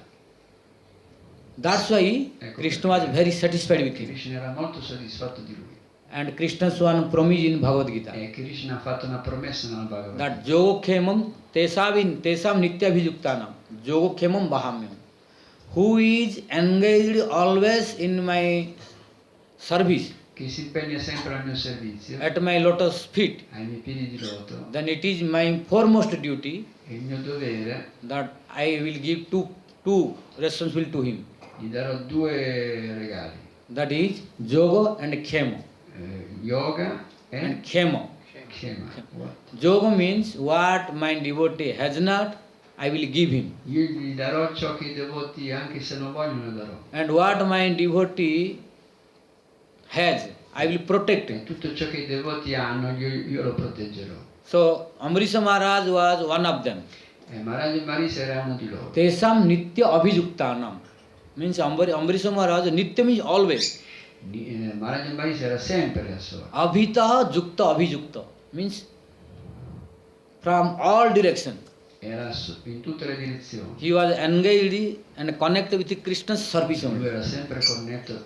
That's why Krishna was very satisfied with him. Krishna era molto soddisfatto di lui. And Krishna's one promise in Bhagavad Gita E Krishna ha fatto una promessa nella Bhagavat. that Yogokhemam tesam nityabhijuktanam Yogokhemam bahamyam. Who is engaged always in my service, Chi si impegna sempre al mio servizio, at my lotus feet, ai miei piedi di loto, then it is my foremost duty è il mio dovere, that I will give two responsibility to him. gli darò due regali, That is Yoga and Khema. yoga e And Khema. Khema. What? Yoga means what my devotee has not, I will give him. Io gli darò ciò che i devoti, anche se non vogliono, darò. And what my devotee has, I will protect E him. tutto ciò che i devoti hanno, io lo proteggerò. So Ambarisha Maharaj was one of them. E Maharaj Ambarisha era uno di loro. Tesam nitya abhijuktanam. Means Ambarisha Maharaj, nitya means always. Maharaj Ambarisha era sempre a solo. Abhita jukta abhijukta. Means from all direction. Era in tutte le direzioni. He was engaged and connected with Krishna's service Lui only. era sempre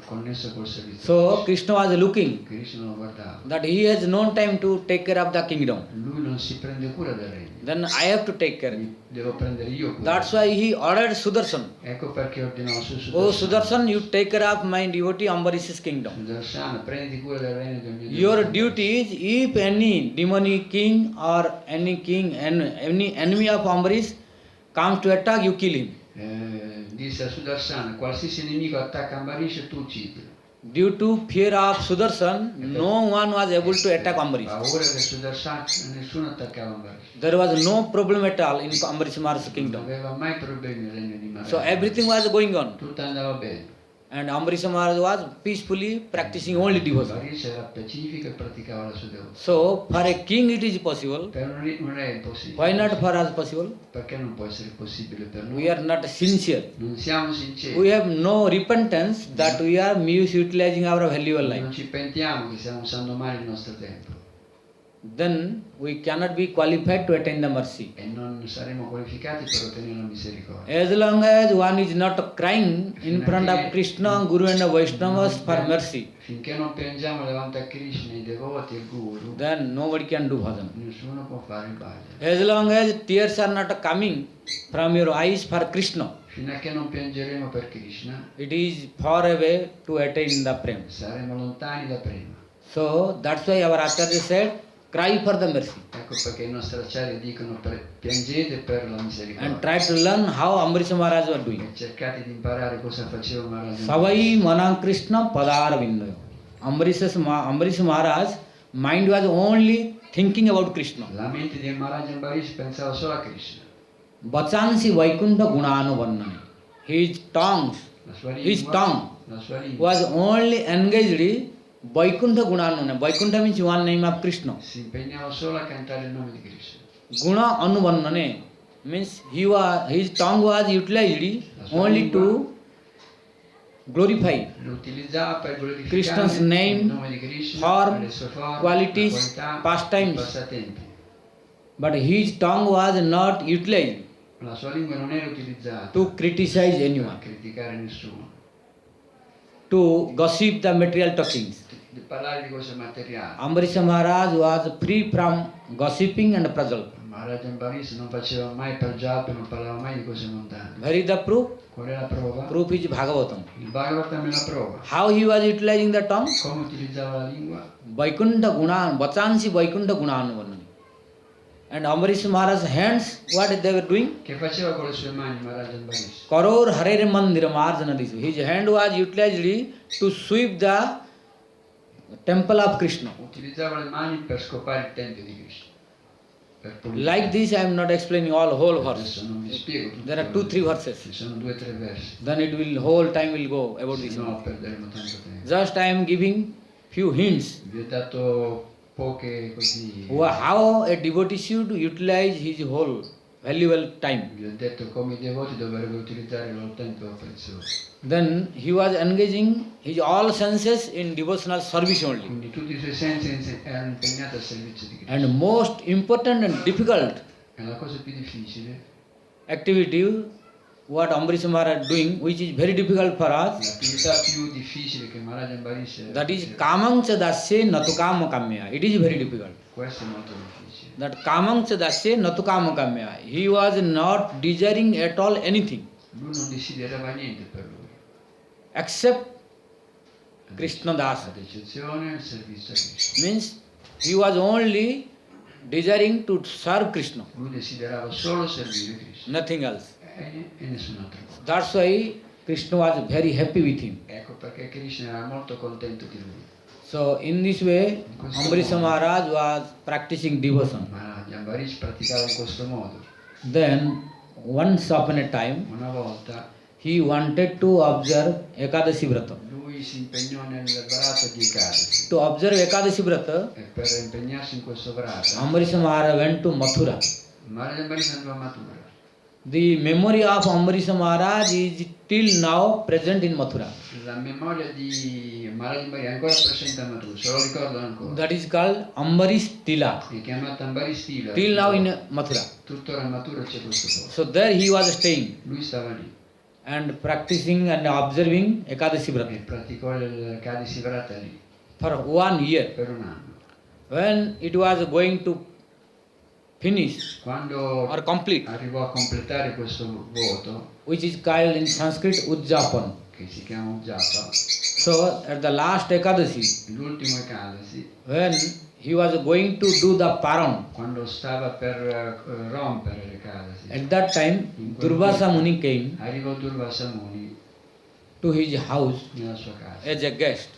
connesso col servizio. So Krishna was looking Krishna lo guardava. that he has no time to take care of the kingdom. Lui non si prende cura del regno. Then I have to take care. Devo prendere io cura. That's why he ordered Sudarshan. Ecco perché ordinò su Oh Sudarsana. Sudarshan, you take care of my devotee Ambarisha's kingdom. Sudarsana, prendi cura del regno del mio Your Dio. duty is, if any demonic king or any king and any enemy of Ambarish comes to attack, you kill him. Disse a Sudarsana, qualsiasi nemico attacca Ambarisha, tu uccidilo. Due to fear of Sudarshan, no one was able to attack Ambarish. Paura che Sudarsana, nessuno attaccava Ambarisha. There was no problem at all in Ambarish Maharaj's Non kingdom. aveva mai problemi nel regno di Maharaj. So everything was going on. Tutto andava bene. And Ambarisha Maharaj was peacefully practicing only devotion. Ambarish era pacifico e praticava la sua devozione. So for a king it is possible. Per non è impossibile. Why not for us possible? Perché non può essere possibile per noi? We are not sincere. Non siamo sinceri. We have no repentance that we are misutilizing our valuable Non life. ci pentiamo che stiamo usando male il nostro tempo. Then we cannot be qualified to attain the mercy. E non saremo qualificati per ottenere la misericordia. As long as one is not crying in front of Krishna, Guru and Vaishnavas for mercy, Finché non piangiamo davanti a Krishna, i devoti e il Guru, then nobody can do bhajan. nessuno può fare il bhajan. As long as tears are not coming from your eyes for Krishna, Fino a che non piangeremo per Krishna, it is far away to attain the prem. saremo lontani da prima. So that's why our Acharya said, cry for the mercy. Ecco perché i nostri acciari dicono piangete per la And misericordia. try to learn how Ambarisha Maharaj was doing. E cercate di imparare cosa faceva Maharaj. Savai Manam Krishna Padar Vindayo. Ambarisha Maharaj mind was only thinking about Krishna. La mente di Maharaj Ambarish pensava solo a Krishna. Vachansi Vaikuntha Gunanu Varnani. His tongue La sua lingua was only engaged Vaikuntha Gunanu. Vaikuntha means one name of Krishna. si impegnava solo a cantare il nome di Krishna. Guna Anuvarnane means his tongue was utilized only to glorify Lo utilizzava per glorificare Krishna's il name, nome di Krishna, form, le sue forme, qualities, le qualità, pastimes. i passatempi. But his tongue was not utilized La sua lingua non era utilizzata to criticize per anyone, criticare nessuno, to gossip the material talkings. di parlare di cose materiali. Ambarisha Maharaj was free from gossiping and prajalpa. Maharaj Ambarish non faceva mai pargiape, non parlava mai di cose mondane. Where is the proof? Qual è la prova? Proof is Bhagavatam. Il Bhagavat è la prova. How he was utilizing the tongue? Come utilizzava la lingua? Vaikuntha Gunan, Vachansi Vaikuntha Gunanu Varnani. And Ambarisha Maharaj's hands, what they were doing? Che faceva con le sue mani Maharaj Ambarish? Karor Harere Mandira Marjana Disu. His hand was utilized to sweep the temple of Krishna. Utilizzava le mani per scopare il tempio di Krishna. Per pulire. Like this, I am not explaining all whole verse. Adesso non vi spiego tutto. There are 2-3 verses. Ci sono 2 o 3 versi. Then it will whole time will go about this. Se no perderemo tanto tempo. Just I am giving few hints. Vi ho dato poche così. How a devotee should utilize his whole valuable time. Vi ho detto come i devoti dovrebbero utilizzare il loro tempo prezioso. Then he was engaging his all senses in devotional service only. Quindi tutti i suoi sensi erano impegnati al servizio di Krishna. And most important and difficult E la cosa più difficile, activity what Ambarisha Maharaj doing, which is very difficult for us, l'attività più difficile che Maharaj Ambarish that is kamam cha dasya natukama kamya. It is very difficult. questo è molto difficile. That kamam cha dasya natukama kamya. He was not desiring at all anything Lui non desiderava niente per lui, except Krishna Das. ad eccezione il servizio a Krishna. Means he was only desiring to serve Krishna, Lui desiderava solo servire Krishna nothing else. e nessun altro. That's why Krishna was very happy with him. Ecco perché Krishna era molto contento di lui. So in this way, Ambarisha Maharaj was practicing devotion. Maharaj Ambarish praticava in questo modo. Then once upon a time, Una volta he wanted to observe Ekadashi Vrata. lui si impegnò nel vrato di Ekadasi To observe Ekadashi Vrata, e per impegnarsi in questo vrato Ambarisha Maharaj went to Mathura. Maharaj Ambarish andò a Mathura. The memory of Ambarisha Maharaj is till now present in Mathura. La memoria di Maharaj Ambarish è ancora presente a Mathura, se lo ricordano ancora. That is called Ambarish Tila. È chiamata Ambarish Tila. Till now in Mathura. Tuttora a Mathura c'è questo posto. So there he was staying Lui stava lì and practicing and observing Ekadashi e Vrata praticò il Kadasi Vrata lì for 1 year. per un anno. When it was going to finish Quando or complete, arrivò a completare questo voto, which is called in Sanskrit Ujjapan. che si chiama Ujjapa, So at the last Ekadashi, l'ultimo Ekadasi, when he was going to do the param, quando stava per rompere l'Ekadasi, at that time Durvasa Muni came arrivò Durvasa Muni to his house nella sua casa as a guest.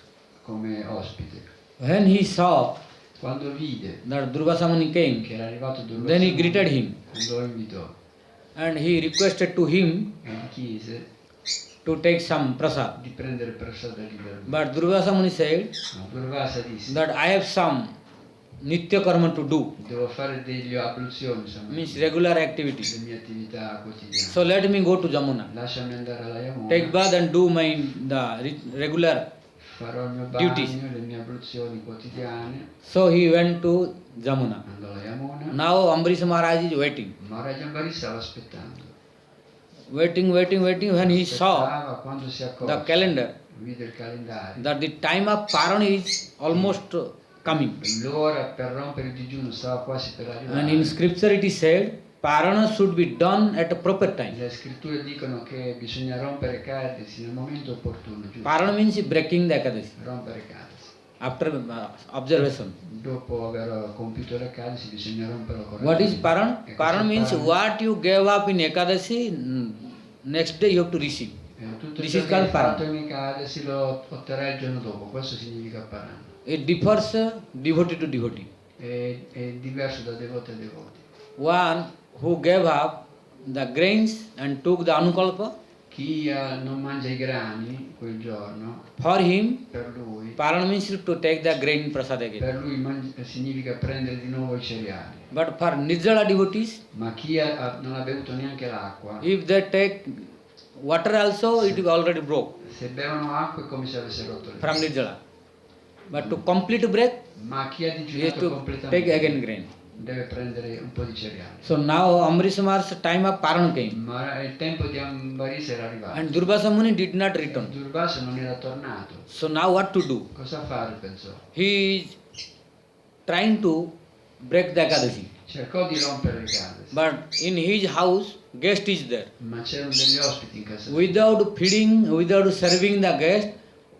come ospite. When he saw Quando vide that Durvasa Muni came, che era arrivato Durvasa then he Muni, greeted him lo invitò and he requested to him e gli chiese to take some prasad. di prendere prasada libero. But Durvasa Muni said Durvasa disse that I have some nitya karma to do, devo fare delle abluzioni, insomma, means regular le activities. mie attività quotidiane. So let me go to Jamuna, Lasciami andare alla Yamuna, take bath and do my regular farò il mio duties. bagno, le mie abluzioni quotidiane. So he went to Jamuna. Andò alla Yamuna. Now Ambrish Maharaj is waiting. Maharaj Ambari stava aspettando. Waiting. When he saw Aspettava, quando si the accorse, calendar vide il calendario, that the time of Paran is almost coming. l'ora per rompere il digiuno stava quasi per arrivare. And in scripture it is said, Parana should be done at a proper time. Le scritture dicono che bisogna rompere Ekadasi nel momento opportuno, giusto? Parana means breaking the Ekadasi. Rompere Ekadasi. After observation. Dopo aver compiuto l'Ekadasi bisogna romperlo correttamente. What is Paran? E Paran cos'è means Paran? what you gave up in Ekadasi, next day you have to receive. Tutto This ciò is che hai called Paran. fatto in Ekadasi lo otterrai il giorno dopo, questo significa Paran. It differs devotee to devotee. È diverso da devoto a devoto. One who gave up the grains and took the anukalpa, Chi non mangia i grani quel giorno, for him, per lui Paran means to take the grain prasad again. per lui significa prendere di nuovo i cereali. But for Nirjala devotees, Ma chi non ha bevuto neanche l'acqua, if they take water also, it is already broke se bevono acqua è come se avesse rotto le from gambe. Nirjala. But to complete break, Ma chi ha he has digiunato to take again completamente grain. deve prendere un po' di cereali. So now Ambrish Maharaj's time of Paran came. Ma il tempo di Ambarisa era arrivato. And Durvasa Muni did not return. Durvasa non era tornato. So now what to do? Cosa fare, pensò? He is trying to break the Ekadasi. Cercò di rompere le case, But in his house, guest is there. ma c'erano degli ospiti in casa. Without feeding, without serving the guest,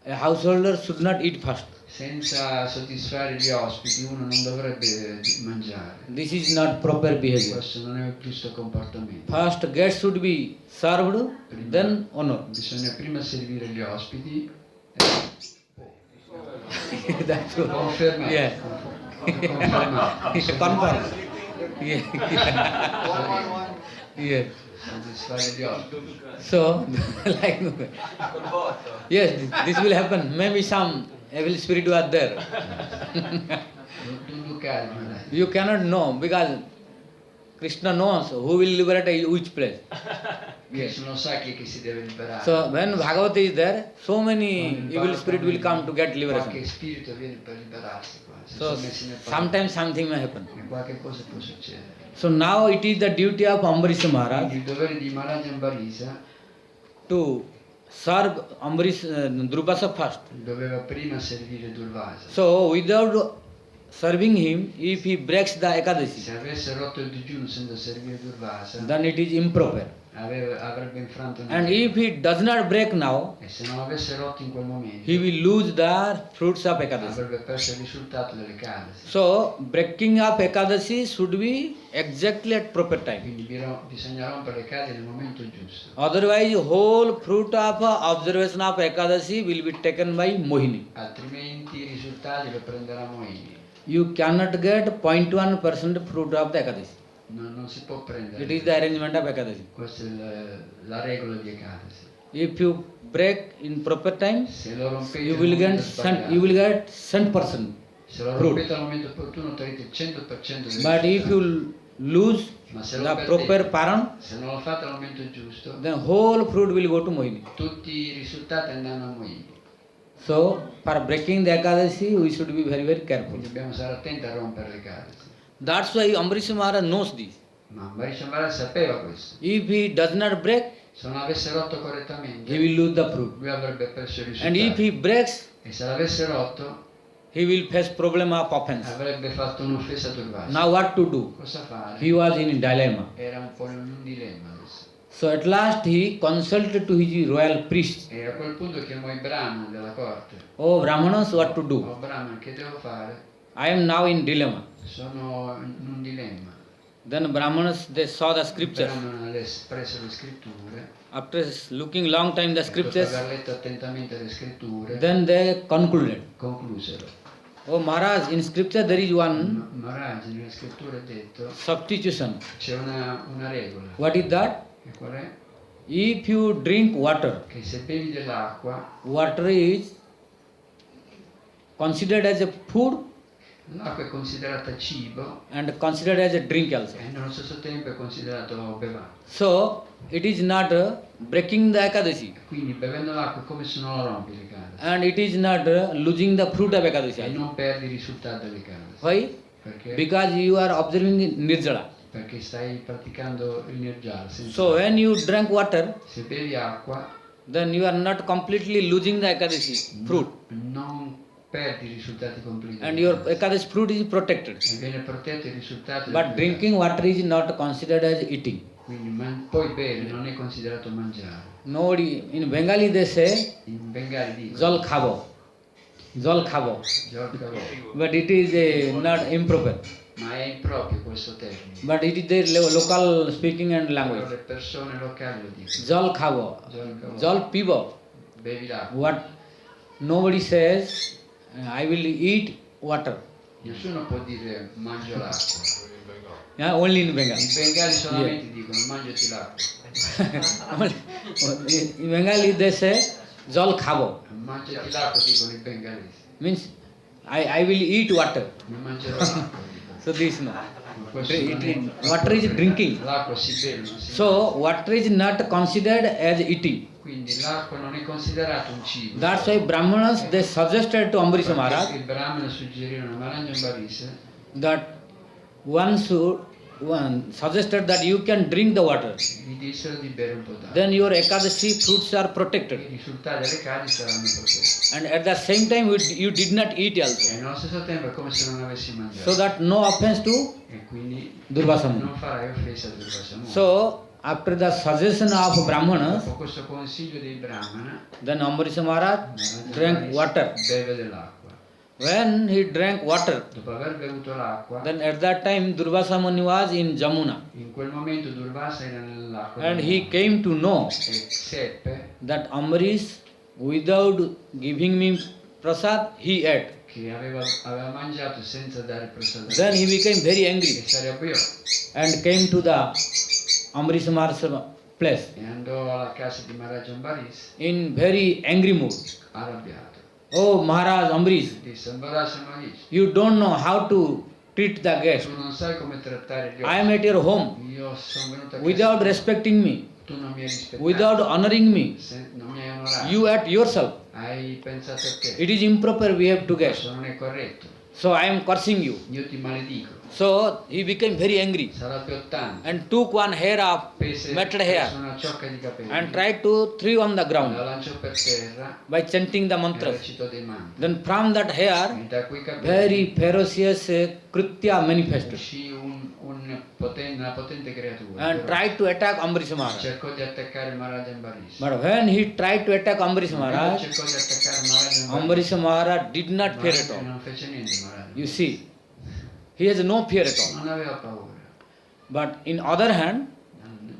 a householder should not eat first. Senza soddisfare gli ospiti uno non dovrebbe mangiare. This is not proper behavior. Questo non è il giusto comportamento. First guest should be served, then honor. Bisogna prima servire gli ospiti. That's true. Confermato. Yeah. Confermato. Confirm. Yeah. Yeah. Soddisfare gli ospiti. So, like, yes, this will happen. Maybe some evil spirit was there. Non ducare, Maharaj. You cannot know because Krishna knows who will liberate which place. Yes. Non sa chi è che si deve liberare. So when Bhagavat is there, so many evil spirit will come to get Qualche liberation. spirito viene per liberarsi qua. Se So sono messi nel sometimes something may happen. e qualche cosa può succedere. So now it is the duty of Ambrish Maharaj Quindi il dovere di Maharaj Ambarisa to serve Ambrish Durvasa first. doveva prima servire Durvasa. So without serving him, if he breaks the Ekadasi, Se avesse rotto il digiuno senza servire Durvasa, then it is improper. avrebbe infranto il And digiuno. if he does not break now, E se non avesse rotto in quel momento, he will lose the fruits of Ekadasi. avrebbe perso il risultato delle case. So breaking of Ekadasi should be exactly at proper time. Quindi bisogna rompere le case nel momento giusto. Otherwise, whole fruit of observation of Ekadasi will be taken by Mohini. Altrimenti i risultati lo prenderà Mohini. You cannot get 0.1% fruit of the Ekadasi. Non si può prendere. It is the arrangement of Ekadasi. Questa è la regola di Ekadasi. If you break in proper time, Se lo rompete you al will momento get sbagliato, you will get 100%. se lo fruit. rompete al momento opportuno otterrete il 100% del But if risultato. you lose Ma se lo the perdete, proper paran, se non lo fate al momento giusto, then whole fruit will go to Mohini. tutti i risultati andranno a Mohini. So for breaking the Ekadasi, we should be very very careful. Quindi dobbiamo stare attenti a rompere le case. That's why Ambrish Maharaj knows this. Ma Maharaj Maharaj sapeva questo. If he does not break, Se non avesse rotto correttamente, he will lose the fruit. lui avrebbe perso il And if risultato. he breaks, E se l'avesse rotto, he will face problem of offense. avrebbe fatto un'offesa a Durvasa. Now what to do? Cosa fare? He was in dilemma. Era un po' in un dilemma adesso. So at last he consulted to his royal priests. E a quel punto chiamò i Brahman della corte. Oh Brahmanas, what to do? Oh Brahman, che devo fare? I am now in dilemma. Sono in un dilemma. Then Brahmanas, they saw the scriptures. Brahman presero le scritture. After looking long time the E dopo scriptures, aver letto attentamente le scritture, then they concluded. conclusero. Oh Maharaj, in scripture there is one Maharaj nelle scritture ha detto substitution. c'è una regola. What is that? E qual è? if you drink water, che se bevi dell'acqua, water is considered as a food l'acqua è considerata cibo and considered as a drink also. e nello stesso tempo è considerato bevato. So it is not breaking the Ekadashi, Quindi bevendo l'acqua è come se non la rompi le case and it is not losing the fruit of Ekadashi e also. non perdi i risultati delle case. Why? Perché? Because you are observing Nirjala. Perché stai praticando il nirjala. So when you drink water, Se bevi acqua then you are not completely losing the Ekadashi fruit, non perdi i risultati completi. and your Ekadashi fruit is protected. E viene protetto i risultati. But drinking water is not considered as eating. Quindi poi bere non è considerato mangiare. Nobody, in Bengali they say, In Bengali dicono Jal khabo. Jal khabo. Giorgio, But it is not improper. ma è improprio questo termine. But it is their local speaking and Però language. le persone locali lo dicono. Jal khabo. Giorgio, Jal pibo. bevi l'acqua. What? Nobody says, I will eat water. Nessuno può dire mangio l'acqua. Yeah, only in Bengal. I bengali solamente dicono mangiati l'acqua. In Bengali they say, Jal khabo. Mangiati l'acqua dicono i bengalesi. Means, I will eat water. Mi mangerò l'acqua. dicono. So this no. Ma questo non è- Water is drinking. L'acqua si beve, non si So water is not considered as eating. Quindi l'acqua non è considerato un cibo. That's why Brahmanas they suggested to Ambarisha Perché Maharaj il Brahmana suggerirono a Maharaj Ambarisha that one suggested that you can drink the water. gli dissero di bere un po' d'acqua. Then your Ekadashi fruits are protected. I risultati delle case saranno protetti. And at the same time you did not eat E also. nello stesso tempo è come se non avessi mangiato. So that no offense to E quindi Durvasa Muni. non farai offesa a Durvasa Muni. So after the suggestion of Brahmanas, Dopo questo consiglio dei Brahmana, then Ambarisha Maharaj Maharaj drank Ambarisha water. beve dell'acqua. When he drank water, Dopo aver bevuto l'acqua, then at that time Durvasa Muni was in Jamuna. in quel momento Durvasa era nell'acqua And del he mare. came to know E seppe that Ambarish, without giving me prasad, he ate. che aveva mangiato senza dare prasada. Then he became very angry E si arrabbiò and came to the Ambarish Maharaj's place e andò alla casa di Maharaj Ambaris in very angry mood. arrabbiato. Oh Maharaj Ambarish, Disse Ambaras Ambaris, you don't know how to treat the guest. tu non sai come trattare gli I am ospiti. at your home Io sono venuto a casa without tua. respecting me, Tu non mi hai rispettato. without honoring me. Non mi hai onorato. You at yourself. Hai pensato a te. It is improper behave to guests. Questo non è corretto. So I am cursing you. Io ti maledico. So he became very angry Sarà tanto. and took one hair of matted hair una ciocca di capelli. and tried to throw on the La ground lanciò per terra by chanting the e mantras. recitò dei mantra. Then from that hair, E da quei capelli very ferocious Kritya manifested uscì una potente creatura. and tried to attack Ambarish Maharaj. Cercò di attaccare Maharaj Ambaris. But when he tried to attack Ambarish Quando Maharaj, cercò di attaccare Maharaj Ambarish Maharaj did not fear at all. non fece niente Maharaj. You see, he has no fear at all. Non aveva paura. But in other hand,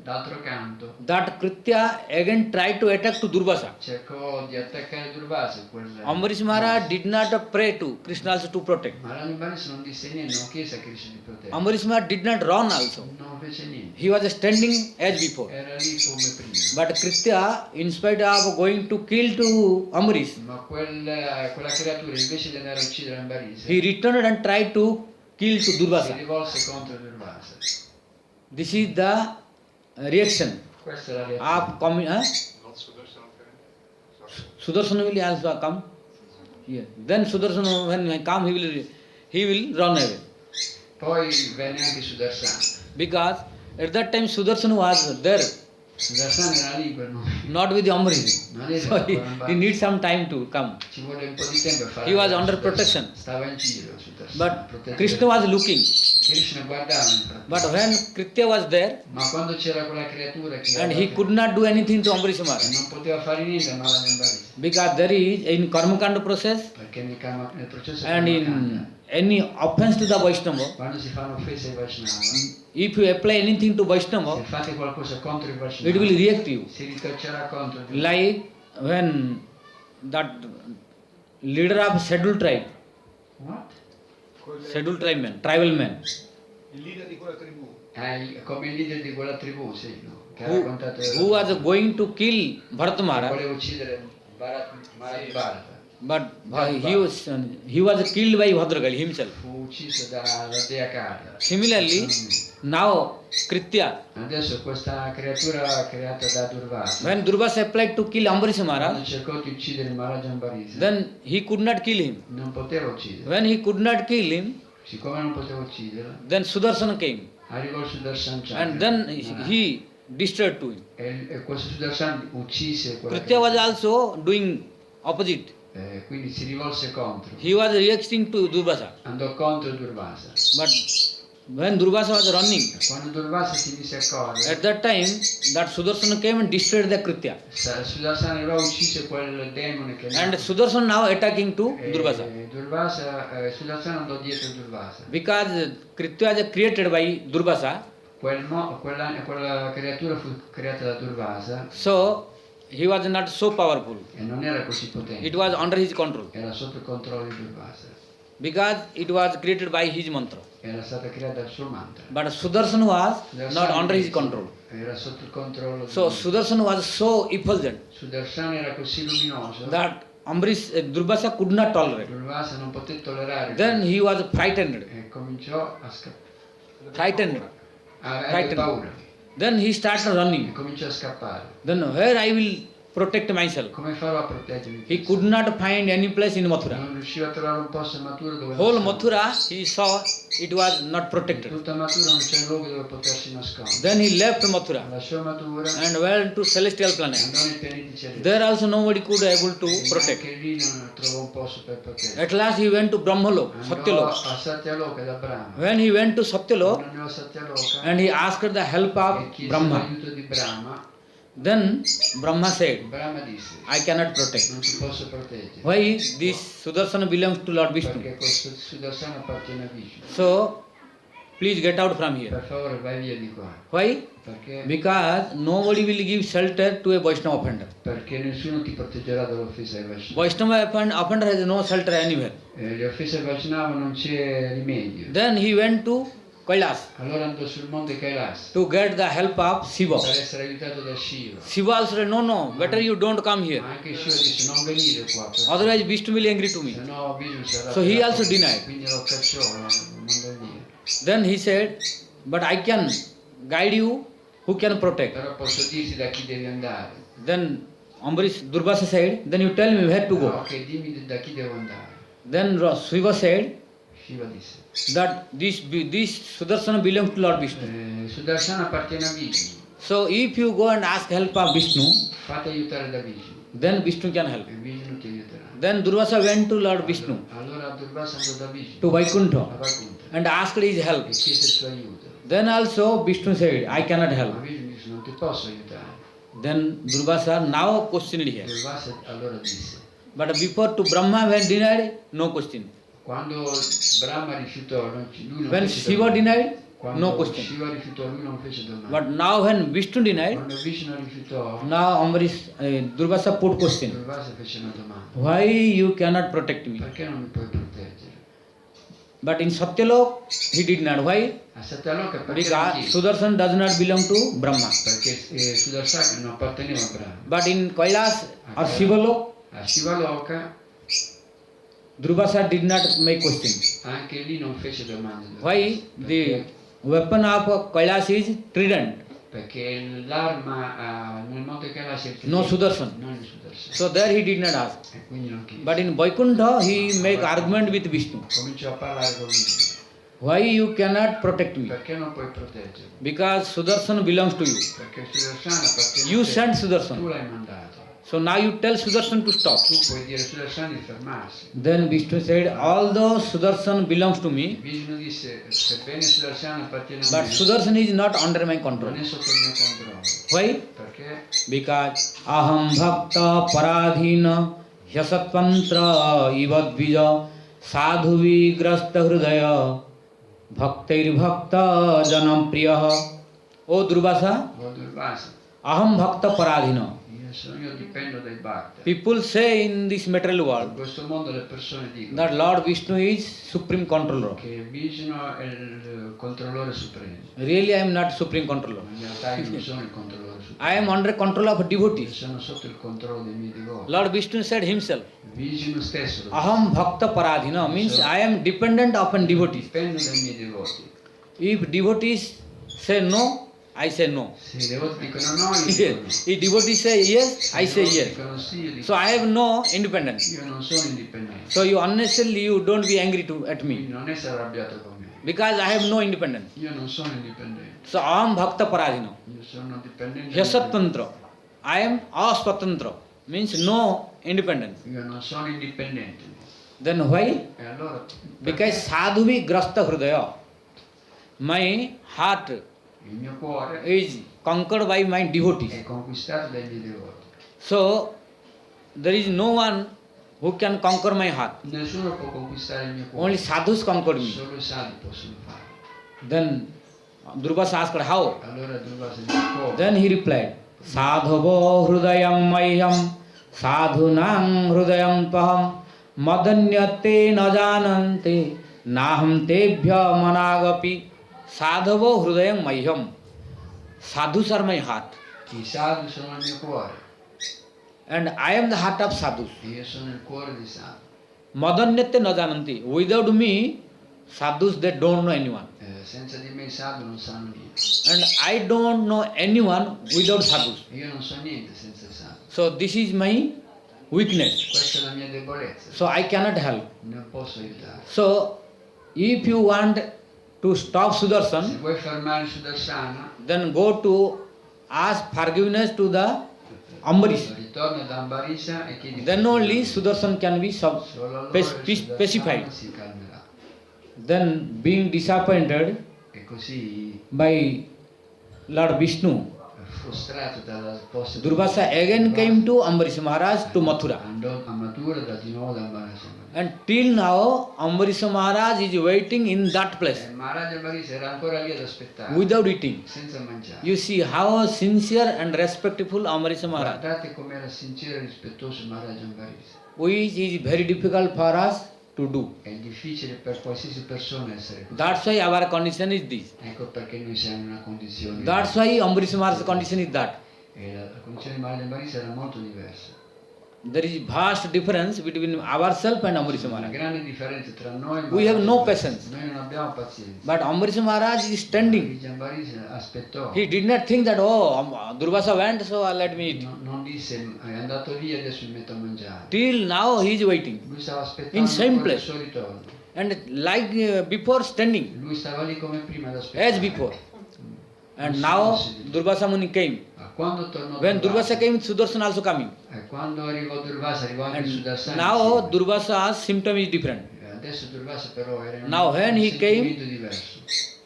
D'altro canto that Kritya again tried to attack to Durvasa. cercò di attaccare Durvasa. Ambarish Maharaj did not pray to Krishna also to protect. Maharaj Ambaris non disse niente, non chiese a Krishna di proteggere. Ambarish Maharaj did not run also. Non fece niente. He was standing as before. Era lì come prima. But Kritya, in spite of going to kill to Ambarish, Ma quella creatura invece di andare a uccidere Ambaris he returned and tried to kill to si Durvasa. rivolse contro Durvasa. This is the reaction Questa è la reazione. of coming. Sudarsana will also come. Yes. Then Sudarsana, when he come, he will run away. Poi venne anche Sudarsana. Because at that time Sudarsana was there, Sudarsana era lì quel momento. not with Ambarish. Non era So he ancora needs some time to come. Ci vuole un po' di tempo per fare. He was la under Sudarsana. protection. Stava in giro Sudarsana. But protetto Krishna da- was looking. Krishna guardava nel frattempo. But when Kritya was there, Ma quando c'era quella creatura che and he could not do anything to Ambarish Maharaj. non poteva fare niente a Maharaj Ambaris. Because there is, in Karmakanda process, Perché nel processo and Karmakanda, in any offense to the Vaishnava, quando si fanno offese ai Vaishnava, if you apply anything to se Vaishnava, fate qualcosa contro i Vaishnava, it will react you. si ritorcerà contro di voi. Like when that leader of scheduled tribe, What? scheduled tribe man, tribal man, Il leader di quella tribù. come il leader di quella tribù, sì, no? Che ha who, raccontato who was going to kill Bharata Maharaj, voleva uccidere Maharaj Bharata. but he was killed by Bhadragali himself. Fu ucciso dalla dea Kali. Similarly, now Kritya, Adesso questa creatura creata da Durvasa, when Durvasa applied to kill Ambarish quando Maharaj, cercò di uccidere Maharaj Ambarisa, then he could not kill him. non poteva uccidere. When he could not kill him, Siccome non poteva uccidere, then Sudarsana came, arrivò il Sudarshan and then he destroyed to him. e questo Sudarshan uccise quella Kritya was creatura. also doing opposite. Quindi si rivolse contro, He was reacting to Durvasa. andò contro Durvasa. But when Durvasa was running, Quando Durvasa si mise a correre, at that time, that Sudarsana came and destroyed the Kritya. Sudarshan arrivò, uccise quel demone che And Sudarsana now attacking to Durvasa. Sudarshan andò dietro Durvasa. Because Kritya was created by Durvasa, Quella creatura fu creata da Durvasa so he was not so powerful. e non era così potente. It was under his control. Era sotto il controllo di Durvasa. Because it was created by his mantra. Era stata creata dal suo mantra. But Sudarsana was not under his control. Era sotto il controllo di So Sudarsana was so effulgent Sudarshan era così luminoso that Durvasa could not tolerate. Durvasa non poté tollerare. Then he was frightened. E cominciò a scappare. Frightened. Aveva paura. Then he started E running. cominciò a scappare. Then where I will protect myself? Come farò a proteggermi? He could not find any place in Mathura. Non riusciva a trovare un posto maturo dove Whole nascondere. Mathura he saw it was not protected. Tutta Mathura non c'è luogo dove potersi nascondere. Then he left Mathura Lasciò Mathura, and went to celestial planet. andò nei pianeti celesti. There also nobody could able to protect. Anche lì non trovò un posto per proteggere. At last he went to Brahmalok, Andò Satyalok. a Satyaloka da Brahma. When he went to Satyalok Quando andò a Satyaloka and he asked the help e of chiese Brahma, l'aiuto di Brahma, then Brahma said, Brahma disse: I cannot protect. non ti posso proteggere. Why? This Sudarsana belongs to Lord Vishnu. Perché questo Sudarsana appartiene a Vishnu. So, please get out from here. Per favore vai via di qua. Why? Perché? Because nobody will give shelter to a Vaishnava offender. Perché nessuno ti proteggerà dall'offesa ai Vaishnava. Vaishnava offender has no shelter anywhere. Le offese ai Vaishnava non c'è rimedio. Then he went to Kailas Allora andò sul monte Kailas to get the help of Shiva. per essere aiutato da Shiva. Shiva also said, no, better you don't come here. Ma anche Shiva disse: non venire qua, perché Otherwise Vishnu will angry to me. se no Vishnu sarà. So he also arrabbiato. denied. Quindi lo cacciò, non venire. Then he said, but I can guide you, who can protect? Però posso dirti da chi devi andare. Then Ambarish Durvasa said, then you tell me where to go. Ok, dimmi da chi devo andare. Then Shiva said Shiva disse: that this Sudarsana belongs to Lord Vishnu. Sudarsana appartiene a Vishnu. So if you go and ask help of Vishnu, Fate aiutare da Vishnu. then Vishnu can help. E Vishnu ti aiuterà. Then Durvasa went to Lord Vishnu, Allora Durvasa andò da Vishnu to a Vaikuntha, Vaikuntha and asked his help. e chiese il suo aiuto. Then also Vishnu said, I cannot Ma help. Vishnu disse: non ti posso aiutare. Then Durvasa now questioned here. Durvasa allora disse: But before to Brahma when denied, no question. quando Brahma rifiutò, lui non When fece Shiva domande. denied, Quando no question. Shiva rifiutò, lui non fece domande. But now when Vishnu denied, Quando Vishnu rifiutò, now Durvasa put question. Durvasa fece una domanda: Why you cannot protect me? perché non mi puoi proteggere? But in Satyalok, he did not. Why? A Satyaloka perché non Because chiese? Sudarshan does not belong to Brahma. Perché Sudarsana non apparteneva a Brahma. But in Kailas or Shivalok, A Shivaloka Durvasa did not make question. anche lì non fece domande. Why? The weapon of Kailas is trident. Perché l'arma nel monte Kailash è il No Sudarshan. non il Sudarsana. So there he did not ask. E quindi non chiese. But in Vaikuntha, he make argument with Vishnu. Cominciò a parlare con Vishnu. Why you cannot protect me? Perché non puoi proteggermi? Because Sudarshan belongs to you. Perché Sudarsana appartiene You a te. sent Tu Sudarshan. l'hai mandato. So now you tell Sudarshan to stop. Tu puoi dire a Sudarsana di fermarsi. Then Vishnu said, although Sudarshan belongs to me, Vishnu disse: sebbene Sudarsana appartiene a but me, Sudarshan is not under my control. non è sotto il mio controllo. Why? Perché? Because aham bhakta paradhina hyasatpantra ivadvija sadhu vigrasta hridaya bhaktair bhakta janam priyaha. O Durvasa, O Durvasa, aham bhakta paradhina. io Io dipendo dai bhakta. People say in this material In world questo mondo le persone dicono that Lord Vishnu is supreme controller. che Vishnu è il controllore supremo. Really, I am not supreme controller. Ma in realtà io non sono il controllore supremo. I am under control of Io devotees. sono sotto il controllo dei miei devoti. Lord Vishnu said himself, Vishnu stesso lo Aham Bhakta Paradhina, means I am dependent upon devotees. dipendo dai miei devoti. If devotees say no, I say no. Se i devoti dicono no, io dico no. If devotees say yes, I say Se i devoti yes. dicono sì, io dico So I have no independence. io non sono indipendente. So you unnecessarily you don't be angry at Quindi me non essere arrabbiato con me. because I have no independence. Io non sono indipendente. So Aham Bhakta Paradhina. Io sono dipendente. Yasatantra. I am aswatantra. Means no independence. Io non sono indipendente. Then why? E allora Because sadhuvi grasta hridaya. My heart il mio cuore is conquered by my devotees. è conquistato dai miei devoti. So there is no one who can conquer my heart. Nessuno può conquistare il mio cuore. Only sadhus conquer me. Solo i sadhu possono farlo. Then Durvasa asked how? Allora Durvasa dice come? Then he replied, Sadhavo hrudayam mayam sadhunam hrudayam paham madanyate na janante naham tebhya managapi. Sadhavo hrudayam mayam. Sadhus are my heart. I sadhu sono il mio cuore. And I am the heart of sadhus. E io sono il cuore dei sadhu. Madanyate na jananti. Without me, sadhus they don't know anyone. Senza di me i sadhu non sanno niente. And I don't know anyone without sadhus. E io non so niente senza i sadhu. So this is my weakness. Questa è la mia debolezza. So I cannot help. Non posso aiutare. So if you want to stop Se Sudarshan, vuoi fermare Sudarsana, then go to ask forgiveness to the Ambarish. ritorna da Ambarisha e chiedi Then only Sudarshan can be solo allora il Sudarsana specified. si calmerà. Then being disappointed E così by Lord Vishnu, frustrato dalla risposta Durvasa again came to Ambarish Maharaj to Mathura. andò a Mathura da di nuovo da Ambarisha. And till now Ambarish Maharaj is waiting in that place E Maharaj Ambarisha era ancora lì ad aspettare, without eating. senza mangiare. You see how sincere and respectful Ambarish Maharaj, Guardate come era sincero e rispettoso Maharaj Ambarisha. which is very difficult for us to do. È difficile per qualsiasi persona essere così. That's why our condition is this. Ecco perché noi siamo in una condizione. That's why Ambarish Maharaj's condition is that. E la condizione di Maharaj Ambarisha era molto diversa. There is vast difference between ourselves and Ambarish Una Maharaj. grande differenza tra noi e We have Maharaj no Ambarisha. patience. Noi non abbiamo pazienza. But Ambarish Maharaj is standing. Maharaj Ambarisha aspettò. He did not think that, oh, Durvasa went, so let me eat. Non disse è andato via, adesso mi metto a mangiare. Till now he is waiting. Lui stava aspettando In same ancora il place. suo ritorno. And like before standing, Lui stava lì come prima ad aspettare. as before. And now Durvasa Muni came. Ma quando tornò When Durvasa came, Sudarshan also coming. quando arrivò Durvasa, arrivò anche And Sudarsana. now Durvasa's symptom is different. Adesso Durvasa però era in Now when un he came, sentimento diverso.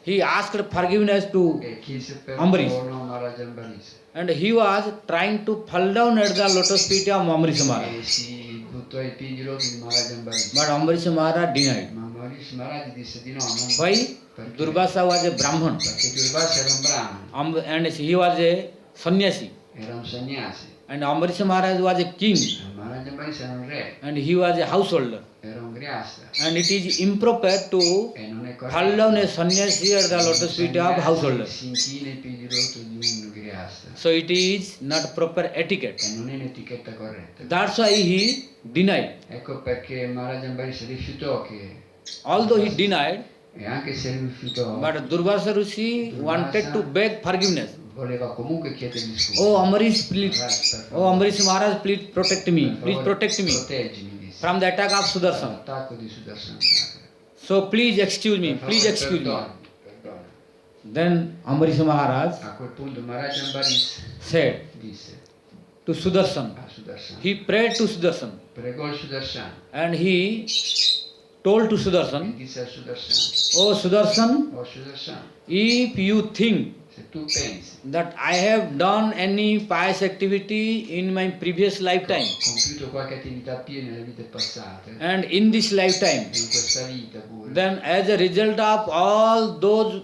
He asked forgiveness to E chiese Ambarish. perdono a Maharaj Ambarisha. and he was trying to fall down at the lotus feet of Ambarish Maharaj. E si buttò ai piedi roti di Maharaj Ambarisha. But Ambarish Maharaj denied. Ma Maharaj disse di no. Non Why? perché? Durvasa was a Brahman Perché Durvasa era un brahman, and he was a sannyasi. era un sannyasi. And Ambarish Maharaj was a king Maharaj Ambarisha era un re, and he was a householder. era un griasta. And it is improper to E non è fall down a sannyasi at the lotus feet of householder. Si inchina ai piedi roti di un griasta. So it is not proper etiquette. E non è un'etichetta corretta. That's why he denied. Ecco perché Maharaj Ambarisha rifiutò che, Although he denied, e anche se rifiutò, but Durvasa Rishi wanted to beg forgiveness. voleva comunque chiedere scusa. Oh Ambarish, please. Maharaj, per favore, Oh Ambarish Maharaj, please protect me. per Please favore, protect me proteggimi, disse, from the attack of Sudarshan. dall'attacco di Sudarsana. So please excuse me. Per Please favore, excuse me. perdona. Then Ambarish Maharaj A quel punto Maharaj Ambarisha said disse to Sudarshan. a Sudarsana, He prayed to Sudarshan pregò il Sudarsana and he told to e Sudarshan, disse al Sudarsana, Oh Sudarshan, oh Sudarsana, if you think se tu pensi that I have done any pious activity in my previous lifetime compiuto qualche attività pia nelle vite passate e and in this lifetime, in questa vita pure, then as a result of all those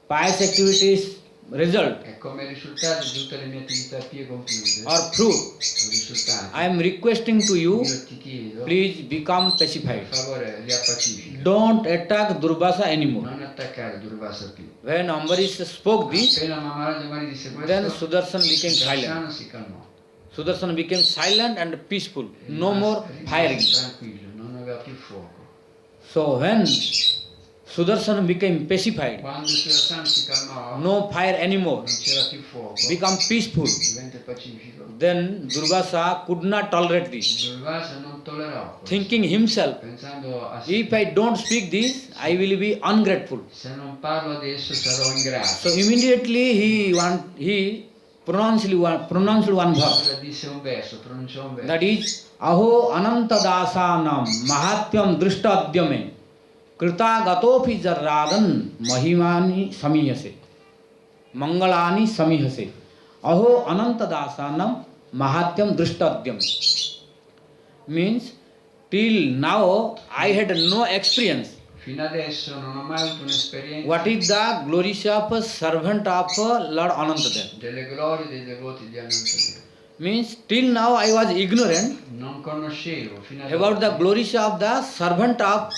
pious activities result E come risultato di tutte le mie attività pie compiute, or fruit, o risultati, I am requesting to you, io ti chiedo, please become per pacified. favore, riappacifica. Don't attack Durvasa anymore. Non attaccare Durvasa più. When Ambarish spoke this, Appena Maharaj Mari disse then questo, Sudarshan became silent. Darshan si calmò. Sudarshan became silent and peaceful. No Rimase- more rimase firing. tranquillo, non aveva più fuoco. So when Sudarshan became pacified, Quando Sudarshan si calmò, no fire anymore, non c'era più fuoco, become peaceful, diventa pacifico. then Durvasa could not tolerate this. Durvasa non tollerò questo. Thinking himself, Pensando a if I don't speak this, I will be ungrateful. se non parlo adesso sarò ingrato. So immediately he pronounced one verse. Allora disse un verso, pronunciò un verso. That is, Aho Ananta Dasanam Mahatyam Drishtadyame Krita Gatopi Jarradan Mahimani Samihase Mangalani Samihase Aho Ananta Dasanam Mahatyam Drishtadyame. Means, till now I had no experience. Fino adesso non ho mai avuto un'esperienza What is the glories of servant of Lord Anantadev? delle glorie dei devoti di Anantadeva. Means, till now I was ignorant Non conoscevo fino ad about the oggi glories of the servant of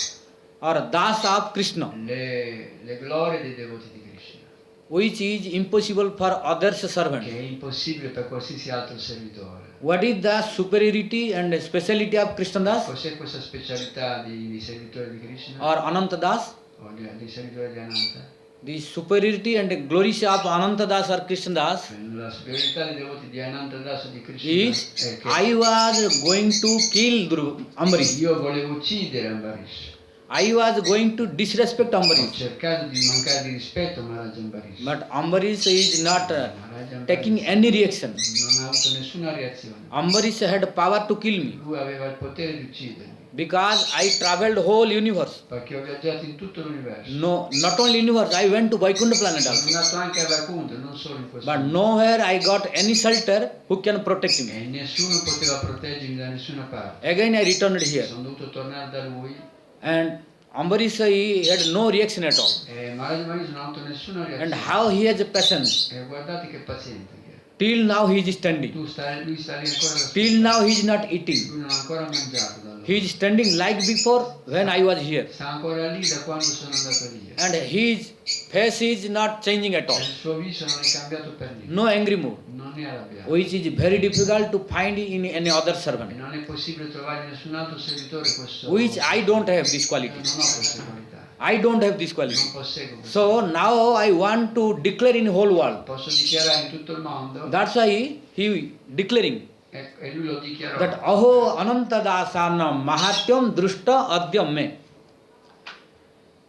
or das of Krishna, le glorie dei devoti di Krishna, which is impossible for others servant. che è impossibile per qualsiasi altro servitore. What is the superiority and speciality of Krishna Das Cos'è questa specialità dei servitori di Krishna or Ananta Das? o dei servitori di Ananta? The superiority and glories of Ananta Das or Krishna Das La superiorità dei devoti di Anantadasa e di Krishna is è che I was going to kill Ambarish. io volevo uccidere Ambarish. I was going to disrespect Ho Ambarish. cercato di mancare di rispetto a Maharaj Ambarish. But Ambarish is not Maharaj Ambarish taking any reaction. non ha avuto nessuna reazione. Ambarish had power to kill me Lui aveva il potere di uccidermi, because I traveled whole universe. perché ho viaggiato in tutto l'universo. No, not only universe, I went to Vaikuntha planet Sono also. andato anche a Vaikuntha, non solo in questo But mondo. nowhere I got any shelter who can protect me. E nessuno poteva proteggermi da nessuna parte. Again I returned here. Sono dovuto tornare da lui And Ambarish he had no reaction at all. e Maharaj Ambarish non ha avuto nessuna And reazione. how he has patience. E guardate che paziente che è. Till now he is standing. Lui sta lì ancora da solo. Till now he is not eating. Lui non ha ancora mangiato da allora. He is standing like before when I was here. Sta ancora lì da quando sono andato lì. And his face is not changing at all. Il suo viso non è cambiato per niente. No angry mood. Non è arrabbiato. Which is very difficult to find in any other E servant. non è possibile trovare nessun altro servitore questo. Which I don't have this Non ho quality. queste qualità. I don't have this quality. Non posseggo queste. So now I want to declare in whole world. Posso dichiarare in tutto il mondo. That's why he declaring E lui lo dichiarò. that Aho Ananta Dasanam Mahatyam Drushta Adyam Me.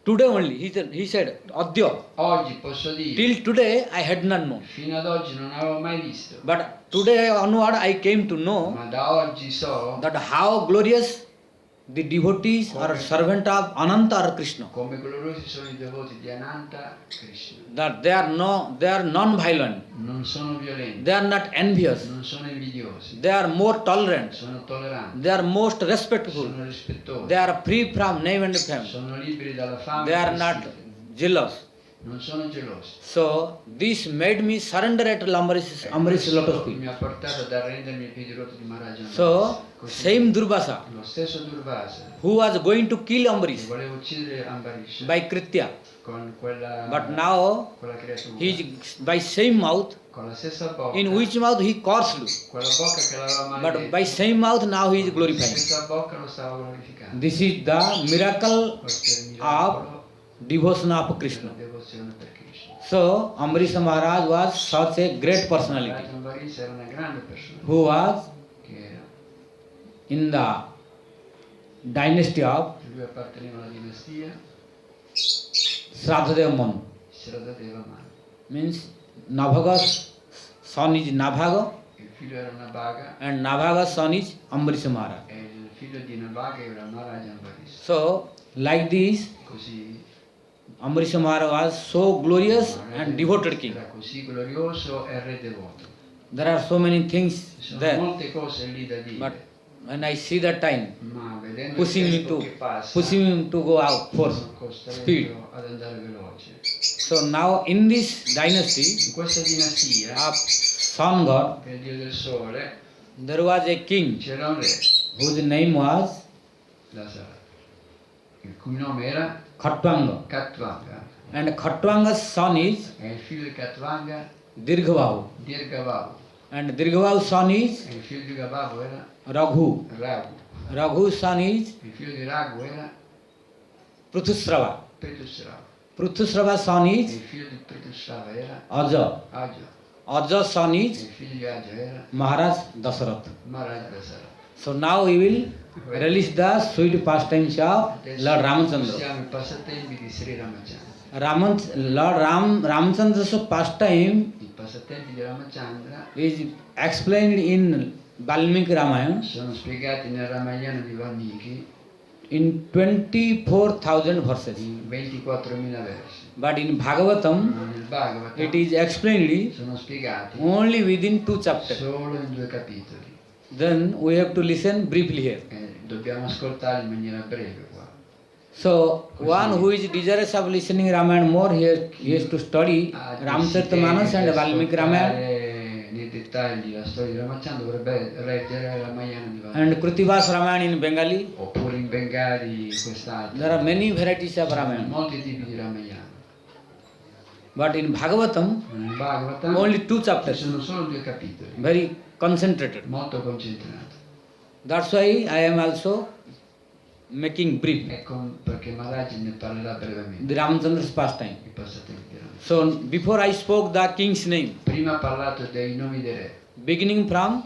Today only, he said, Adya. Oggi posso dire. Till today I had not known. Fino ad oggi non avevo mai visto. But today onward I came to know Ma da oggi so that how glorious the devotees or servant of Ananta or Krishna. come gloriosi sono i devoti di Ananta Krishna. That they are non-violent. Non sono violenti. They are not envious. Non sono invidiosi. They are more tolerant. Sono tolleranti. They are most respectful. Sono rispettosi. They are free from name and fame. Sono liberi dalla fame. They e are dal not stile. jealous. Non sono gelosi. So this made me surrender at Ambarish Questo lotus feet. mi ha portato ad arrendermi ai piedi rotti di Maharaj. So same Durvasa Lo stesso Durvasa who was going to kill che Ambarish voleva uccidere Ambarish by Kritya, con quella creatura, he is by same mouth, con la stessa bocca, in which mouth he cursed, quella bocca che l'aveva but maledetto, by same mouth now he is la glorifying. stessa bocca lo stava glorificando. This is the miracle Questo è il of miracolo devotion of della Krishna. devozione per Krishna. So Ambarish Maharaj was such a great personality Maharaj Ambarish era una grande persona who was che era, in the dynasty of lui apparteneva alla dinastia Sradhadev Manu. Sridhar Manu. Means Nabhaga's son is Nabhaga Il figlio era Nabhaga and Nabhaga's son is Ambarish Maharaj. e il figlio di Nabhaga era Maharaj Ambarish. So like this, Così Ambarish Maharaj was so glorious and devoted king. era così glorioso e re devoto. There are so many things Ci sono there, molte cose lì da dire, but when I see that time, ma vedendo pushing il me tempo to che passa, pushing me to go out for sono speed. costretto ad andare veloce. So now in this dynasty In questa dinastia of sun god, del dio del sole there was a king c'era un re, whose name was Lasara, il cui nome era Khatwanga, Katvanga, and Khatwanga's son is e il figlio di Katvanga Dirghavahu, Dirgavavu, and Dirghavahu's son is e il figlio di Gavavu era Raghu. Ragu, Raghu's son is il figlio di Ragu era Pruthusrava. Petusrava, Pruthusrava's son e is il figlio di Petusrava era Aja. Aja, Aja's son e is il figlio di Aja era Maharaj Dasarath. Maharaj Dasara. So now we will relish the sweet pastimes of Lord Ramachandra. Siamo i passatempi di Sri Ramachandra. Lord Ramachandra's pastime I passatempi di Ramachandra is explained in Valmiki Ramayana sono spiegati nel Ramayana di Valmiki in 24,000 verses. in 24.000 versi. But in Bhagavatam, Ma nel Bhagavat it is explained sono spiegati only within 2 chapters. solo in 2 capitoli. Then we have to listen briefly here. Dobbiamo ascoltarli in maniera breve qua. So, one who is desirous of listening Ramayana more, he has to study Ramacharita-manas and Valmiki Ramayana Nei dettagli la storia di Ramachandra dovrebbe leggere Ramayana di Valmiki. and Krittivas Ramayana in Bengali. Oppure in Bengali quest'altro. There are many varieties of Ramayana. Molti tipi di Ramayana. But in Bhagavatam, Nel Bhagavatam only 2 ci chapters, sono solo 2 capitoli, very concentrated. molto concentrati. That's why I am also making brief Ecco perché Maharaj ne parlerà brevemente. the Ramachandra's pastime. I passatempi di Ramachandra. So, before I spoke the king's name, Prima ha parlato dei nomi dei re. beginning from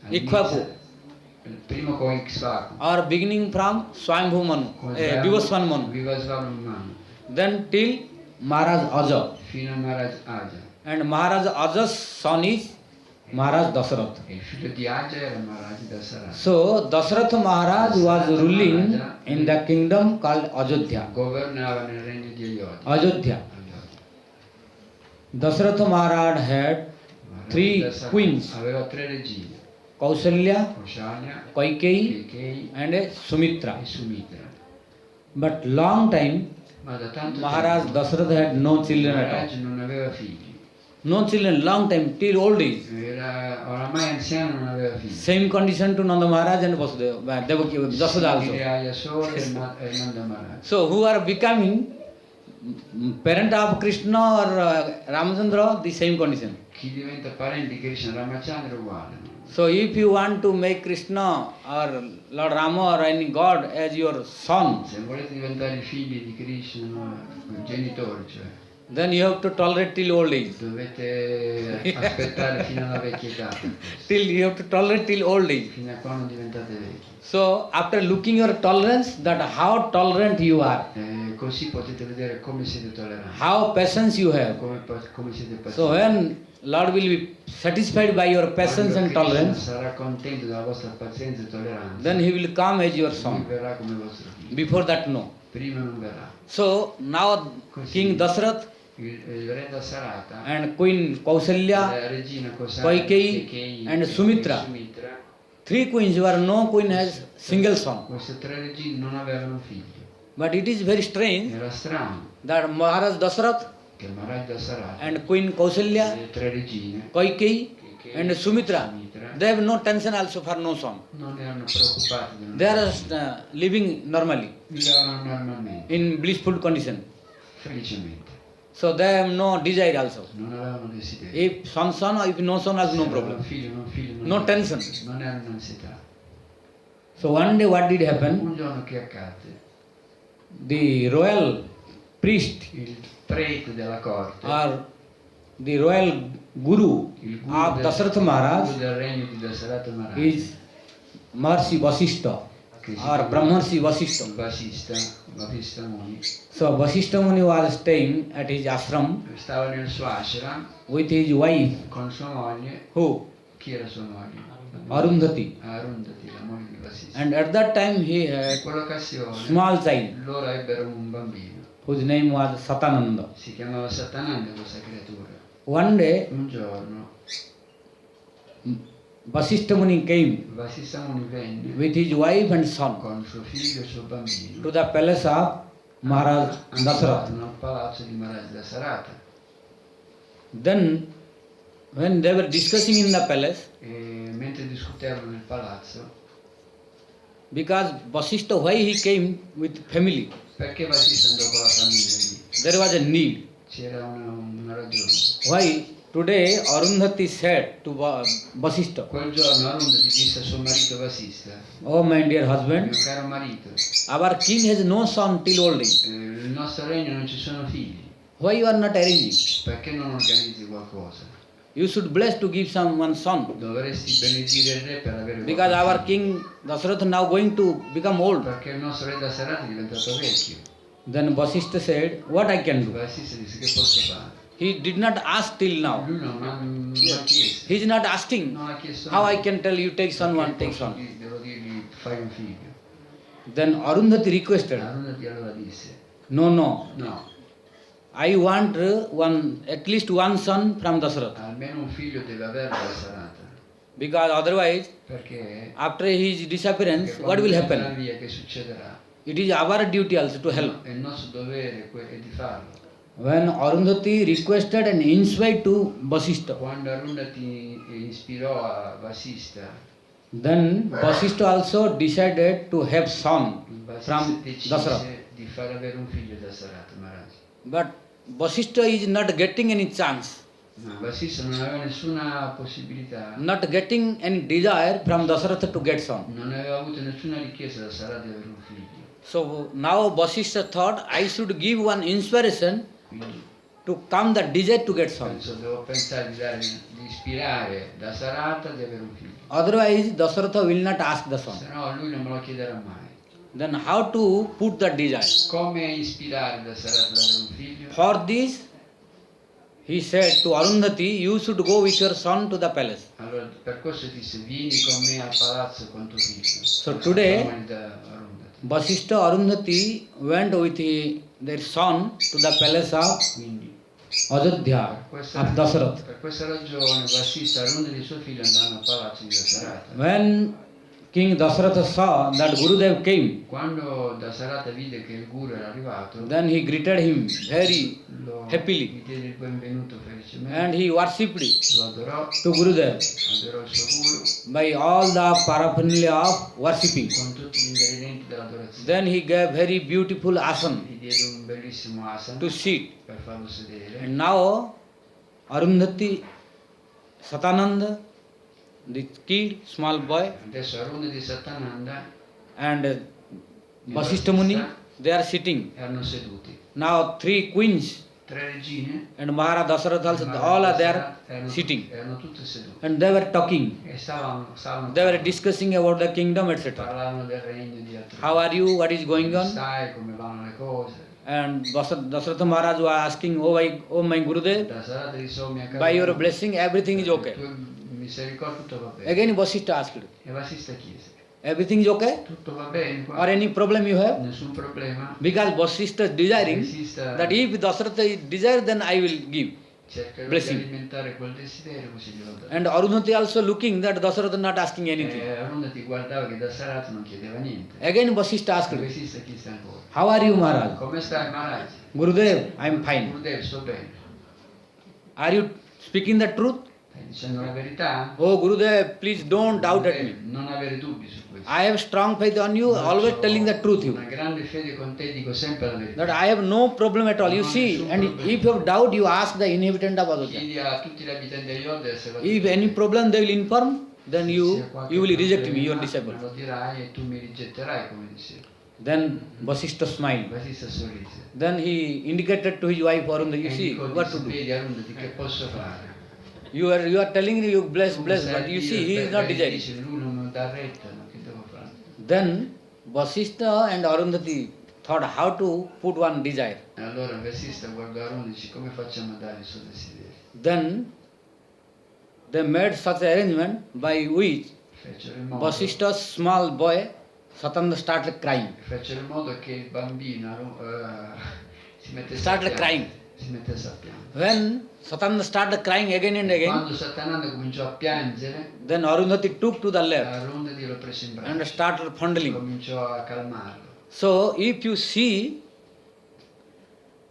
Ikshvaku, Il primo con Ikshvaku. or beginning from Swayambhu Manu, Vivasvan Manu, Vivasvan Manu. then till Maharaj Aja. Fino a Maharaj Aja. And Maharaj Aja's son is Maharaj Dasarath. E il figlio di Aja era Maharaj Dasara. So, Dasarath Maharaj was ruling in the kingdom called Ajodhya. Governava nel regno di Ayodhya. Ajodhya. Dasarath Maharaj had 3 Dasara queens, aveva 3 regine. Kausalya, Koshalya, Kaikeyi, Keikei and Sumitra. e Sumitra. But long time, Ma da tanto Maharaj tempo Dasarath had no children at Maharaj all. non aveva figli. No children, long time, till old age. Era oramai anziano, non aveva figli. Same condition to Nanda Maharaj and Vasudeva, Devaki, Jasoda also. Simile Sole e Nanda Maharaj. So, who are becoming parent of Krishna or Ramachandra, the same condition. Chi diventa parente di Krishna Ramachandra è uguale. No? So, if you want to make Krishna or Lord Rama or any god as your son, Se volete diventare figli di Krishna, no? Genitori, cioè, then you have to tolerate till old age. dovete aspettare fino alla vecchia età, per questo. You have to tolerate till old age. Fino a quando diventate vecchi. So, after looking your tolerance, that how tolerant you are, Così potete vedere come siete tolleranti, how patience you have. come siete pazienti. So, when Lord will be satisfied by your patience and Quando Krishna tolerance, sarà contento della vostra pazienza e tolleranza, then He will come as your lui son. verrà come vostro figlio. Before that, no. Prima non verrà. So, now King Dasarath Il re da Sarata, and Queen Kausalya, la regina Kosala, Kaikeyi and Sumitra, 3 queens were no queen has single son. Queste 3 regine non avevano figli. But it is very strange Era strano that Maharaj Dasarath che Maharaj da Sarata and Queen Kausalya, le 3 regine Kaikeyi and Sumitra, they have no tension also for no son. non erano preoccupate di non They avere are figli. living normally Vivevano normalmente, in blissful condition. felicemente. So they have no desire also. Non avevano desiderio. If son, or if no son, has no Se problem. avevano figlio, non figlio, non No avevano- tension. Non erano ansietà. So one day what did happen? Un giorno che accadde? The royal priest Il prete della corte, or the royal guru il guru of Dasarath Maharaj del regno di Dasarata Maharaj, is Maharshi Vasishta che si or chiama Brahmarshi Vasishta. Vasista Muni, So Vasishta Muni was staying at his ashram stava nel suo ashram with his wife, con sua moglie. who? Chi era sua moglie? Arundhati. Arundhati, la moglie di Vasista. And at that time he In had quell'occasione small child loro ebbero un bambino, whose name was Satananda. si chiamava Satananda questa creatura. One day Un giorno Vasishtha Muni came Vasishtha Muni venne with his wife and son con suo figlio e suo bambino to the palace of Maharaj Dasarath. andarono al palazzo di Maharaj Dasarata. Then, when they were discussing in the palace, E mentre discutevano nel palazzo, because Vasishtha, why he came with family, perché Vasishtha andò con la famiglia lì? there was a need. C'era una ragione. Why today Arundhati said to Vasishtha, Quel giorno Arundhati disse a suo marito Vasishtha: "Oh my dear mio husband, caro marito, our king has no son till old age. nel nostro regno non ci sono figli, Why you are not arranging? perché non organizzi qualcosa? You should bless to give someone son. Dovresti benedire il re per avere Because qualche our figlio. king Dasarath now going to become old." Perché il nostro re Dasarata è diventato vecchio. Then Vasishtha said, "What I can do?" Vasishtha disse: che posso fare? He did not ask till now. Lui non ha chiesto. He is not asking. Non ha chiesto How I nulla. can tell you take son one, take Posso son. devo dirgli fai un figlio. Then Arundhati requested, Arundhati allora disse: "No, no. no, I want at least one son from Dasarath. almeno un figlio deve avere Dasarata. Because otherwise, Perché after his disappearance, perché what quando will andrà happen? via che succederà? It is our duty also to help." È il nostro dovere è di farlo. When Arundhati requested and inspired to Vasishtha, Quando Arundhati ispirò a Vasishtha, then Vasishtha also decided to have son Vasishtha from Dasarath. decise di far avere un figlio da Dasarata Maharaj. But Vasishtha is not getting any chance, Ma Vasishtha non aveva nessuna possibilità, not getting any desire from Dasarath to get son. non aveva avuto nessuna richiesta da Dasarata di avere un figlio. So now Vasishtha thought, I should give one inspiration Quindi to come the desire to get son. devo pensare di ispirare Dasarata di avere un figlio. Otherwise, Dasaratha will not ask the son. Se no lui non me lo chiederà mai. Then how to put the desire? Come ispirare Dasarata ad avere un figlio? For this, he said to Arundhati, you should go with your son to the palace. Allora per questo disse: vieni con me al palazzo con tuo figlio. So today, Arundhati. Vasishtha Arundhati went with their son to the palace of Quindi Ajodhya of Dasaratha. per questa ragione Vasishtha, Arundhati e suo figlio andavano al palazzo di Dasarata. When King Dasaratha saw that Gurudev came, Quando Dasarata vide che il guru era arrivato, then he greeted him very lo happily gli diede il benvenuto felicemente, and he worshipped lo adorò, to Gurudev adorò il suo guru by all the paraphernalia of worshipping. con tutti gli ingredienti dell'adorazione. Then he gave very beautiful asana Gli diede un bellissimo asana to sit. per farlo sedere. And now Arundhati Satananda, the kid, small boy, Adesso Arundhati e Satananda and Vasishtha Muni, they are sitting. erano seduti. Now three queens Tre regine and Maharaj Dasaratha also, all are there sitting. erano tutte sedute And they were talking. e stavano They were discussing about the kingdom, etc. parlavano del regno di Atro. How are you? What is going Come on? stai, come vanno le cose. And Dasaratha Maharaj was asking, oh my Gurudev, Dasarata disse: oh mia cara, by your blessing everything is okay. tu misericordia, tutto va bene. Again Vasishtha asked, E Vasishtha chiese: everything is okay? tutto va bene qua? Or any problem you have? Nessun problema? Because Vasishtha is desiring Vasishtha that if Dasaratha is desire, then I will give. cercherò di blessing. alimentare quel desiderio, così glielo do. And Arundhati also looking that Dasaratha not asking anything. Arundhati guardava che Dasarata non chiedeva niente. Again Vasishtha asked, Vasishtha chiese ancora: how are you Maharaj? come stai Maharaj? Gurudev, I am fine. Gurudev, sto bene. Are you speaking the truth? Stai dicendo la verità? Oh Gurudev, please don't doubt at me. Non avere dubbi su questo. I have strong faith on you, always telling the truth you. Una grande fede con te, dico sempre la verità. That I have no problem at all. You see, and if you have doubt, you ask the inhabitant of Ajodhya. Chiedi a tutti gli abitanti di Ayodhya se la If any problem they will inform, then you will reject me, you are Me disciple. lo dirai e tu mi rigetterai come discepolo. Then Vasishtha smiled. Vasishtha sorrise. Then he indicated to his wife Arundhati, you E see dico, what to do. vedi Arundhati, che posso fare? You are telling you bless, bless, but you see he is not desiring. Dice, lui non mi dà retta, ma che devo fare? Then Vasishtha and Arundhati thought how to put one desire. E allora Vasishtha guardò Arundhati e dice: come facciamo a dare il suo desiderio? Then they made such arrangement by which Fecero in modo, Vasishtha's small boy Satananda started crying. fecero in modo che il bambino si mettesse Started a piangere. crying. si mette a piangere. When Satananda started crying again and again, Quando Satananda cominciò a piangere, then Arundhati took to the left Arundhati lo prese in and braccio, started fondling. cominciò a calmarlo. So if you see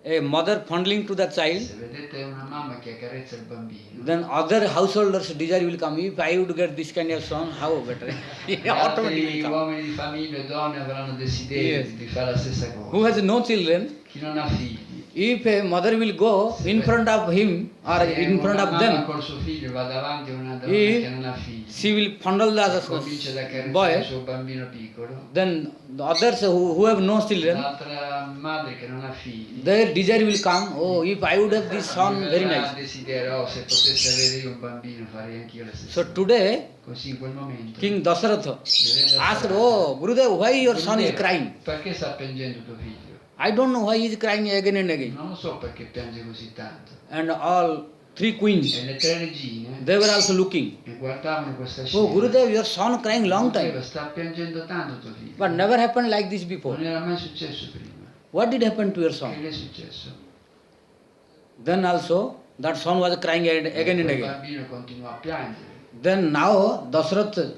a mother fondling to the child, Se vedete una mamma che accarezza il bambino, then other householders' desire will come. If I would get this kind of son, how better? gli Automatically altri come. uomini di famiglia e donne avranno desiderio Yes. di fare la stessa Who cosa. has no children, Chi non ha figli, if a mother will go in front of him or se in front una of mamma them, col suo figlio va davanti a una donna If che non ha figli, she will fondle comincia ad the accarezzare il boy, suo bambino piccolo, then the others who have no children, l'altra madre che non ha figli, their desire will come. Oh, if I would have this son, very nice. desiderio, se potessi avere io un bambino farei anch'io la stessa So cosa. today, Così in quel momento King Dasharatha Devendra asked, Sarada, "Oh, Gurudev, why your son is Gurudev, crying? perché sta piangendo tuo figlio? I don't know why he is crying again and again." Non lo so perché piange così tanto. And all three queens, E le tre regine they were also looking. che guardavano questa scena. Oh, Gurudev, your son crying long Gurudev, time. sta piangendo tanto tuo figlio. But never happened like this before. Non era mai successo prima. What did happen to your Che son? le è successo? Then also, that son was crying again and Il again. bambino continuò a piangere. Then now, Dasharatha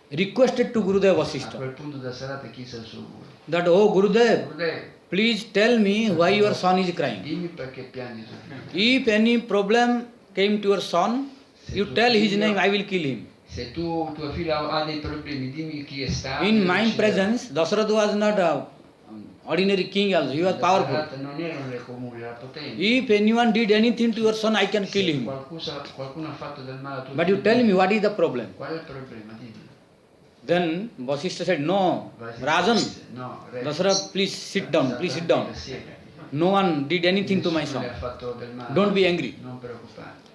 requested to Gurudev A Vasishtha quel punto da Sarata chiese al suo guru. that, "Oh, Gurudev, Gurudev, please tell me why your son is crying. dimmi perché piangi tuo figlio. If any problem came to your son, you tell his name, I will kill him." Se tuo figlio ha dei problemi, dimmi chi è stato. In io my ucciderò. presence, Dasharatha was not a ordinary king also, he was powerful. Sarata non era un re comune, era potente. If anyone did anything to your son, I can kill Se him. qualcuno ha fatto del male a tuo But you figlio, tell me what is the problem. qual è il problema? Dimmi. Then Vasishtha said, "No, Rajan, No, re. Dasharatha, please sit down, please sit down. Siediti. No one did anything to my Nessuno son. le ha fatto del male. Don't be angry. Non preoccuparti.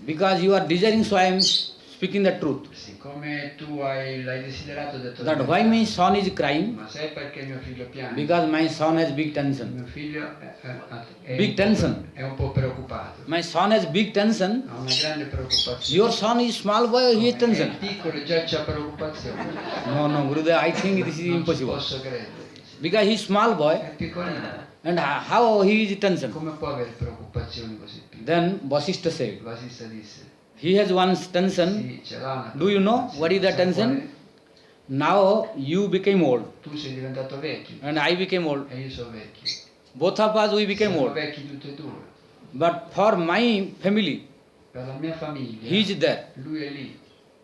Because you are desiring, so I am speaking the truth. Siccome tu l'hai desiderato, ho detto la That why verità. my son is crying? Ma sai perché mio figlio piange? Because my son has big tension. Mio figlio Big tension. è un po' preoccupato. My son has big tension. Ha una grande preoccupazione. Your son is small boy, he has È tension. piccolo e già c'ha preoccupazione. No, no, Gurudev, I think this is Non ci impossible. posso credere. Because he is small boy, È piccolino. and how he is tension? Come può avere preoccupazioni così piccole? Then Vasishtha said, Vasista disse. he has one tension. Sì, ce l'ha una Do you know what is the Sai tension? qual è? Now you became old, Tu sei diventato vecchio and I became old. e io sono vecchio. Both of us we became Siamo old. vecchi tutti e due. But for my family, Per la mia famiglia, he is there. lui è lì,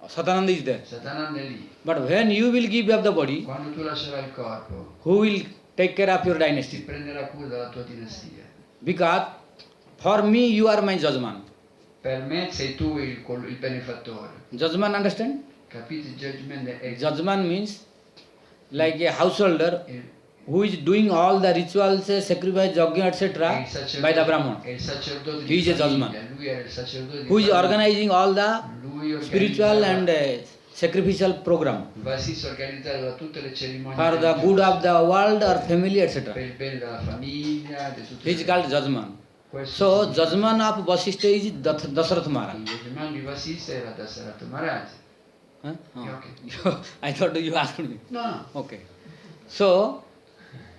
Satananda is there. Satananda è lì. But when you will give up the body, Quando tu lascerai il corpo, who will take care of your si dynasty? prenderà cura della tua dinastia. Because for me, you are my judgment. Per me sei tu il benefattore. Judgment, understand? Capite? Il judgment è Judgment means like a householder il, who is doing all the rituals, sacrifice, yajna, è etc. il sacerdote, by the Brahman. è il sacerdote He is di a judgment. famiglia. Lui era il sacerdote di Who is famiglia. organizing all the Lui spiritual and sacrificial program va si organizzare tutte le cerimonie for the good of the world or family, per etc. il bene della famiglia, di tutte He is called judgment. Questo So, significa- judgment of Vasishtha is Dasharatha Maharaj. Il judgment di Vasista era Dasharatha Maharaj. Huh? Oh. Okay. I thought you asked me. No. Okay. So,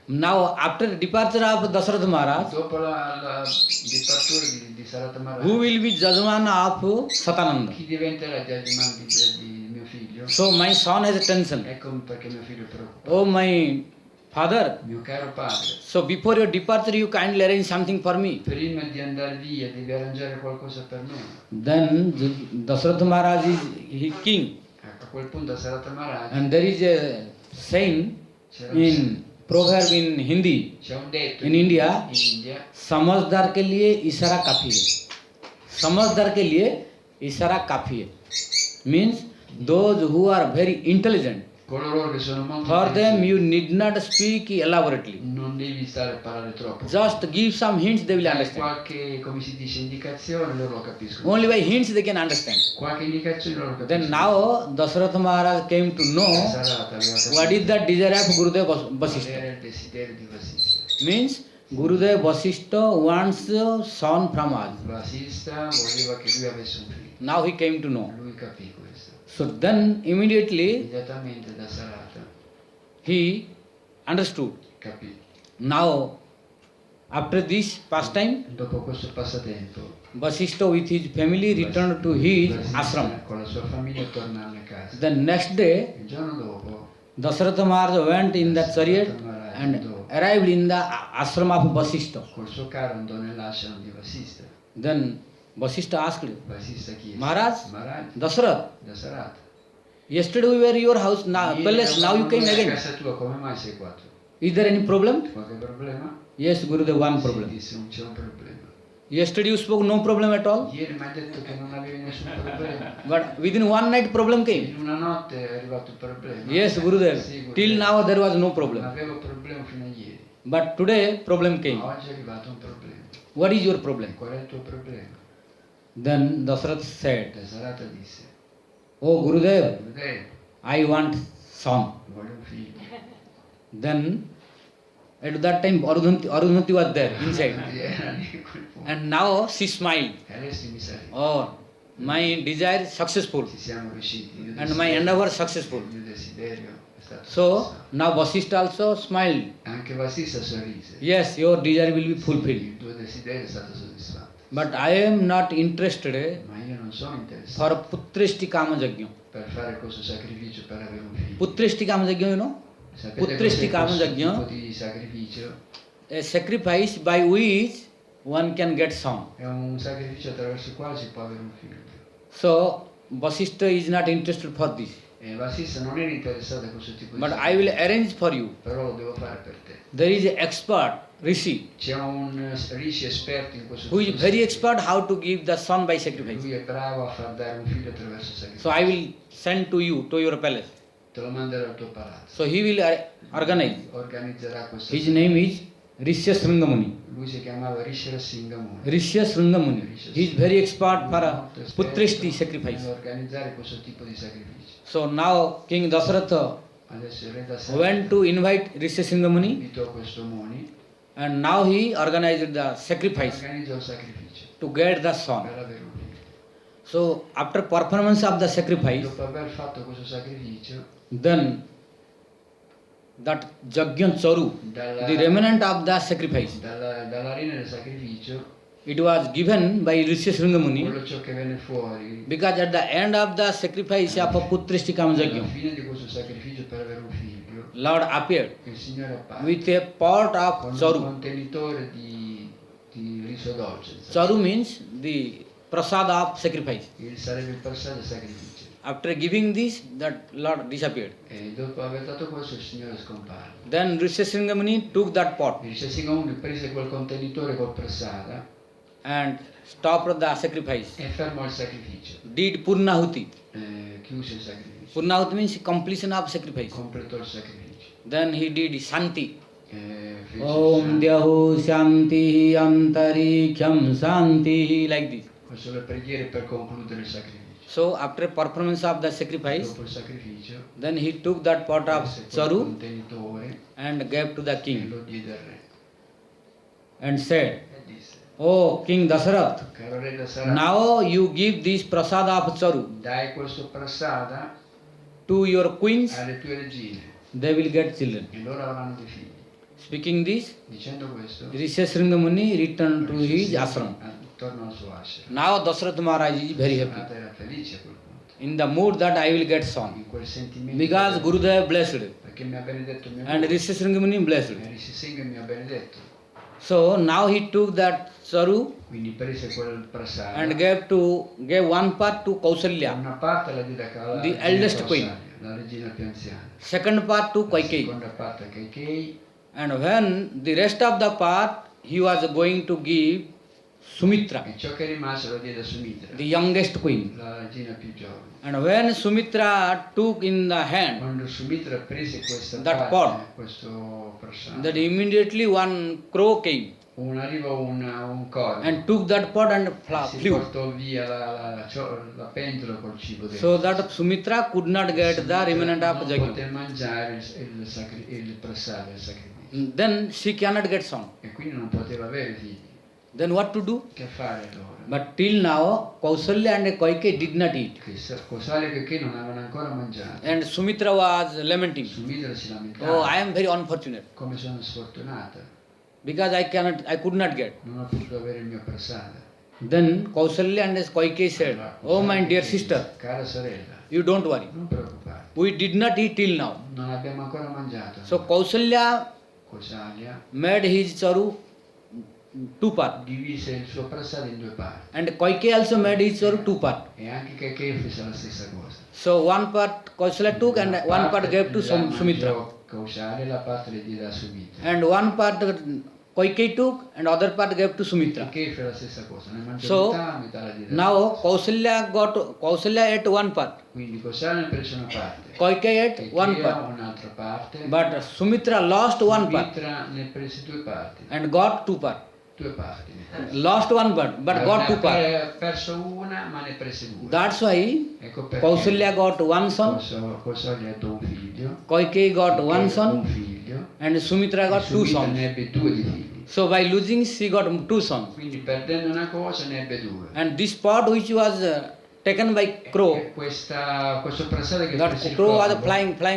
now after departure of Dasharatha Maharaj, Dopo la dipartura di Sarata Maharaj, who will be judgment of Satananda? chi diventerà il judgment di mio figlio? So, my son has a tension. Ecco perché mio figlio è preoccupato. Oh, my father. Mio caro padre, So, before your departure, you kindly arrange something for me. prima di andare via devi arrangiare qualcosa per me. Then, Dasharatha Maharaj is king. Ecco, a quel punto Sarata Maharaj And there is a saying in proverb in Hindi, c'è un detto in India, in India, समझदार के लिए इशारा काफी है. समझदार के लिए इशारा काफी है. Means those who are very intelligent, coloro che sono molto for them intelligenti, you need not speak elaborately. non devi stare a parlare troppo. Just give some hints, they will Dai understand. qualche, come si dice, indicazione, loro lo capiscono. Only by hints they can understand. Qualche indicazione loro capiscono. Then now Dasharatha Maharaj came to know Sarata aveva capito what is the desire of Gurudev qual Vasishtha. era il desiderio di Vasista. Means Gurudev Vasishtha wants a son from us. Vasista voleva che lui avesse un figlio. Now he came to know. Lui capì questo. So then immediately Immediatamente da Sarata he understood. capì. Now After this pastime, Dopo questo passatempo, Vasishta with his family returned to his ashram. con la sua famiglia torna a casa. The next day, Il giorno dopo, Dasharatha Maharaj went in the chariot and arrived in the ashram of Vasishta. col suo carro andò nell'ashram di Vasista. Then Vasishta asked, Vasista chiese: Maharaj, Maharaj, Dasharatha, Dasharatha, yesterday we were at your house, now, ieri palace, now you came a again. casa tua, come mai sei qua tu? Is there any problem? Qualche problema? Yes, Gurudev, one Sì, problem. disse: non c'è un problema. Yesterday you spoke no problem at all, Ieri mi hai detto che non avevi nessun problema. but within one night problem came. In una notte è arrivato il problema. Yes, Gurudev, Sì, Gurudev. till now there was no Non problem. avevo problema fino a ieri. But today problem came. Ma oggi è arrivato un problema. What is your problem? Qual è il tuo problema? Then Dasharatha said, Dasharatha disse: Oh Gurudev, Gurudev, I want son. voglio un figlio. Then at that time Arundhati was there inside. Era lì quel punto. And now she smiled. E adesso mi sa: Oh, my desire successful ci siamo riusciti. Il and my endeavor successful. Il mio desiderio è stato So soddisfatto. now Vasishta also smiled. Anche Vasista sorrise. Yes, your desire will be fulfilled. Il tuo desiderio è stato soddisfatto. But I am not interested Ma io non sono interessato for putrishti kama yajna. per fare questo sacrificio per avere un figlio. Putrishti kama yajna, you know? Sapete Putrishti cos'è questo kama yajna? tipo di sacrificio? A sacrifice by which one can get son. È un sacrificio attraverso il quale si può avere un figlio. So Vasishta is not interested for this. E Vasista non era interessato a questo tipo di But I will sacrificio, arrange for you. però lo devo fare per te. There is an expert, Rishi, C'è un rishi esperto in questo who tipo is di very sacrificio. expert how to give the son by sacrifice. Lui è bravo a far dare un figlio attraverso il sacrificio. So I will send to you, to your palace. Te lo manderò al tuo palazzo. So he will organize. Organizzerà questo. His name is Rishya Sringamuni. Lui si chiamava Rishya Singamuni. Rishya Sringamuni. He is very expert for a putrishti sacrifice. Nell'organizzare questo tipo di sacrificio. So now King Dasharatha Adesso il re Dasharatha went to invite Rishya Sringamuni, invitò questo Muni, and now he organized the sacrifice organizzò il sacrificio to get the son. per avere un figlio. So after performance of the sacrifice, Dopo aver fatto questo sacrificio, then that Jagyan Charu, the remnant of the sacrifice, dall'arena del sacrificio, it was given by Rishya Sringamuni, quello ciò che venne fuori, because at the end of the sacrifice of a putrishtikam alla Jagyan, fine di questo sacrificio per avere un figlio, Lord appeared il Signore apparve with a pot of con un charu. contenitore di riso dolce. Charu means the prasada of sacrifice. Sarebbe il passaggio del sacrificio. After giving this, that Lord disappeared. E dopo aver dato questo il Signore scomparve. Then Rishya Sringamuni took that pot Il Singamuni prese quel contenitore col pressata and stopped the sacrifice. e fermò il sacrificio. Did Purnahuti. Chiuse il sacrificio. Purnahuti means completion of sacrifice. Completò il sacrificio. Then he did Shanti. Fece Om Dyahu Shanti Antarikhyam Shanti, like this. queste sono le preghiere per concludere il sacrificio. So after performance of the sacrifice, Dopo il sacrificio, then he took that pot of prese quel charu contenitore and gave to the e king lo diede al re. and said, E disse: Oh King Dasharatha, Caro re Dasharatha, now you give this prasada of charu dai questo prasada to your queens, alle tue regine they will get children. e loro avranno dei figli. Speaking this, Dicendo questo, Rishya Sringamuni returned to his ashram. torna al suo ashram. Now Dasharatha Maharaj is very happy, Dasharatha era felice a quel punto, in the mood that I will get son, in quel sentimento, because Gurudev blessed perché mi ha benedetto mio and Guru, Rishya Sringamuni blessed. e Rishi Singh mi ha benedetto. So now he took that charu Quindi prese quel prasada and gave one part to Kausalya, una parte la diede a the eldest queen, la regina più anziana, second part to la Kaikeyi, seconda parte a Kaikeyi, and when the rest of the part he was going to give Sumitra, e ciò che rimase lo diede a Sumitra, the youngest queen. la regina più giovane. And when Sumitra took in the hand, Quando Sumitra prese questa That parte, pot. questo prasada, that immediately one crow came arrivò un corvo and took that pot and si flew, portò via la pentola col cibo dentro. so that Sumitra could not get the remnant of Non Jagyu. poté mangiare il prasada, il sacrificio, Then she cannot get son. e quindi non poteva avere figli. Then what to do? Che fare allora? But till now, Kausalya and Kaikeyi did not eat. Kosale che non avevano ancora mangiato. And Sumitra was lamenting, Sumitra si lamentava. Oh, I am very unfortunate. Come sono sfortunata. because I could not get. non ho potuto avere il mio prasada. Then Kausalya and Kaikeyi said, "Oh my dear sister, Cara sorella, you don't worry. non preoccuparti, We did not eat till now." non abbiamo ancora mangiato. So Kausalya Kausalya made his charu two part, divise il suo prasada in due parti. and Kaikeyi also made his charu two part. E anche Kaikeyi fece la stessa cosa. So one part Kausalya took and one part gave to Sumitra, Kausalya la parte le diede a Sumitra. and one part Kaikeyi took and other part gave to Sumitra. Kaikeyi fece la stessa cosa, ne mangiò So metà la diede. now Kausalya ate one part, Quindi Kausalya ne prese una parte. Kaikeyi ate one Kaikeyi part, un'altra parte. but Sumitra lost one part Sumitra ne prese due parti. and got two part. Due parti. Lost one part but got two part. Ha perso una ma ne prese due. That's why Ecco perché Kausalya got one son, Kausalya ebbe un figlio. Kaikeyi got one Un son, figlio. and Sumitra got two Sumitra sons. ne ebbe due di figli. So by losing she got two sons. Quindi perdendo una cosa ne ebbe due. And this pot which was taken by crow, E questo prasada che that prese il crow was corvo,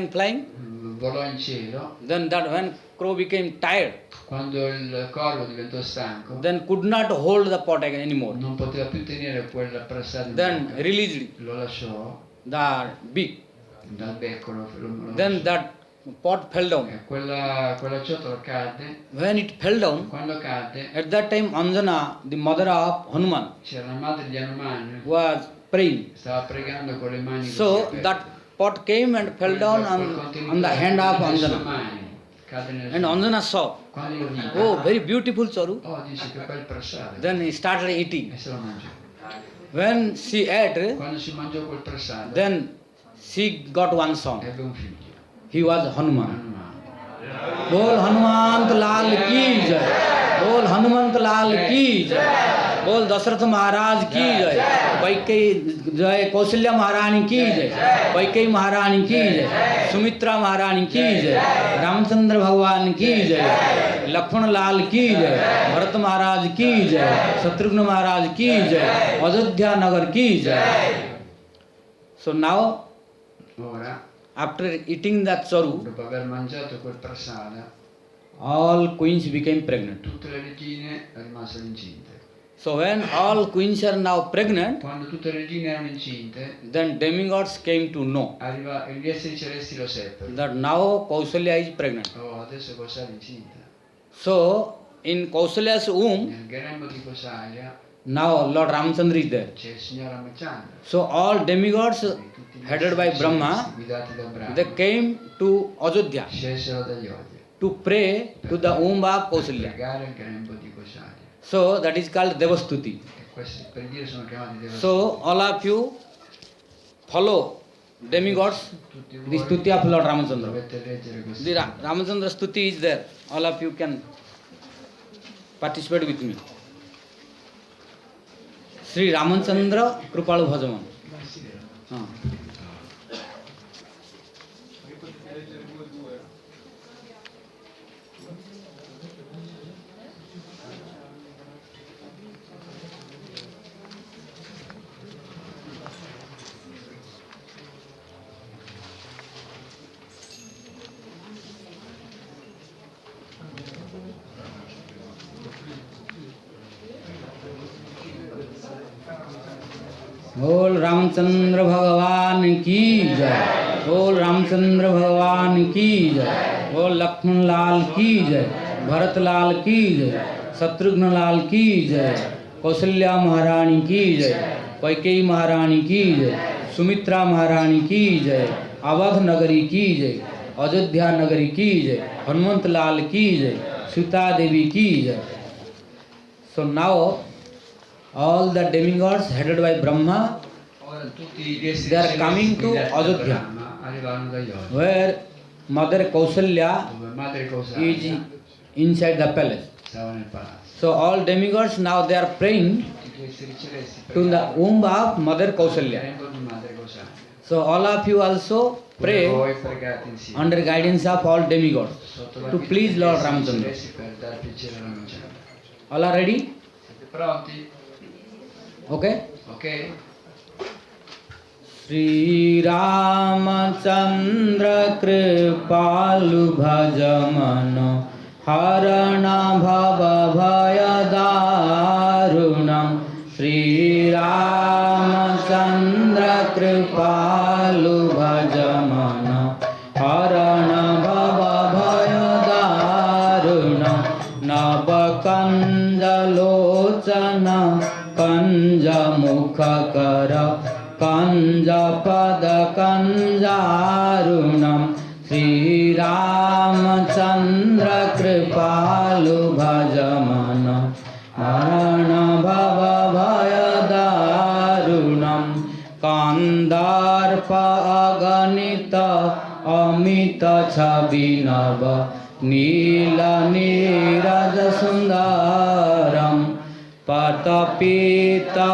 flying. volò in cielo. Then that when crow became tired, Quando il corvo diventò stanco, then could not hold the pot anymore. non poteva più tenere quel prasada in Then bocca. released it, Lo lasciò the beak. dal becco, lo Then lasciò. that pot fell down. E quella ciotola cadde. When it fell down, Quando cadde at that time Anjana, the mother of Hanuman, c'era la madre di Hanuman, was praying. stava pregando con le mani So così aperte. that pot came and fell down on the hand of nelle sue Anjana. mani, cadde nelle And sue mani. Anjana saw, Quando lo vide, oh, very beautiful charu. dice che bel prasada. Then he started eating. E se lo mangiò. When she ate, Quando si mangiò quel prasada, then she got one son. ebbe un figlio, He was Hanuman. Hanuman. Bol Hanumant Lal ki jai. Bol Hanumant Lal ki jai. Bol Dasrath Maharaj ki jai. Kaikeyi jai. Kausalya Maharani ki jai. Kaikeyi Maharani ki jai. Sumitra Maharani ki jai. Ramchandra Bhagwan ki jai. Lakshman Lal ki jai. Bharat Maharaj ki jai. Shatrugna Maharaj ki jai. Ajodhya Nagar ki jai. So now, Ora, after eating that charu, dopo aver mangiato quel prasada, all queens became pregnant. tutte le regine rimasero incinte. So when all queens are now pregnant, Quando tutte le regine erano incinte, then demigods came to know gli esseri celesti lo seppero. that now Kausalya is pregnant. Oh, adesso Kausalya è incinta. So in Kausalya's womb, Nel grembo di Kausalya now Lord Ramchandra is there. c'è il signor Ramachandra. So all demigods Tutti gli headed by esseri Brahma, celesti guidati da Brahma, they came to Ajodhya scelsero dagli odi to pray to the womb of per Kausalya. pregare il grembo di Kausalya. So that is called Devastuti. E questi preghiere sono chiamati devastati. So all of you follow demigods, Tutti the voi stuti of Lord Ramachandra. dovete leggere questi. The Ramachandra stuti is there. All of you can participate with me. Sri Ramachandra Kripalu Bhajaman. बोल रामचंद्र भगवान की जय। बोल रामचंद्र भगवान की जय। बोल लक्ष्मण लाल की जय। भरत लाल की जय। शत्रुघ्न लाल की जय। कौशल्या महारानी की जय। कैकेयी महारानी की जय। सुमित्रा महारानी की जय। अवध नगरी की जय। अयोध्या नगरी की जय। हनुमंत लाल की जय। सीता देवी की जय। So now all the demigods headed by Brahma, Ora tutti gli esseri they are coming celesti to guidati da Ajodhya, Brahma arrivarono dagli odi, where Mother Kausalya dove madre is Kausalya inside the palace. stava nel palazzo. So all demigods now they are praying Tutti gli esseri celesti to the pregavano womb of Mother nel Kausalya. grembo di madre Kausalya. So all of you also Pure pray voi pregate insieme under guidance of all demigods sotto la to guida please degli Lord esseri Ramchandra. celesti per dare piacere a Ramachandra. All are ready? Siete pronti? Okay? Ok? Sri Ramachandra Kripalu Bhajamano हरण भव भय दारुणं श्रीरामचन्द्र कृपालु भज मन हरण भव भय दारुणं नवकञ्जलोचन कञ्जमुखकर कञ्जपदकञ्जारुणं श्रीरामचन्द्र कृपालु भज मन हरण भव भय दारुणं कान्दार्प अगणित अमित छविनव नील नीरज सुन्दरं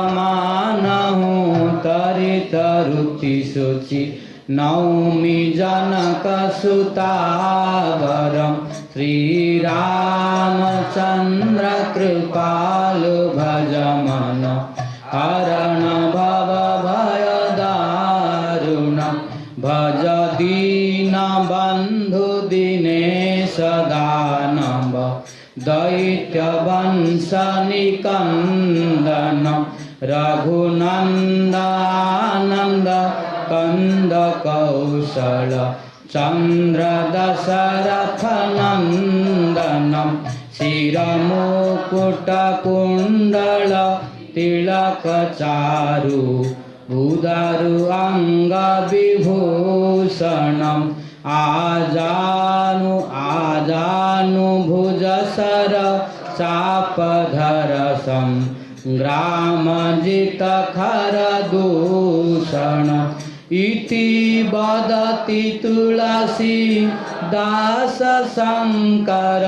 पतपीतमानहु तरित रुचि शुचि नौमि जनकसुतावरं श्रीरामचन्द्र कृपालु भज मन हरण भव भय दारुणं भज दीनबन्धु दिनेश दानव दैत्यवंशनिकन्दनं रघुनन्दानन्द कंद कौशल चंद्र दशरथ नंदनम शिरमुकुटकुण्डल तिलक चारु भूधरु अंग विभूषणम आजानु आजानु भुजसर चापधर संग्रामजित खर दूषण इति वदति तुलसी दास शंकर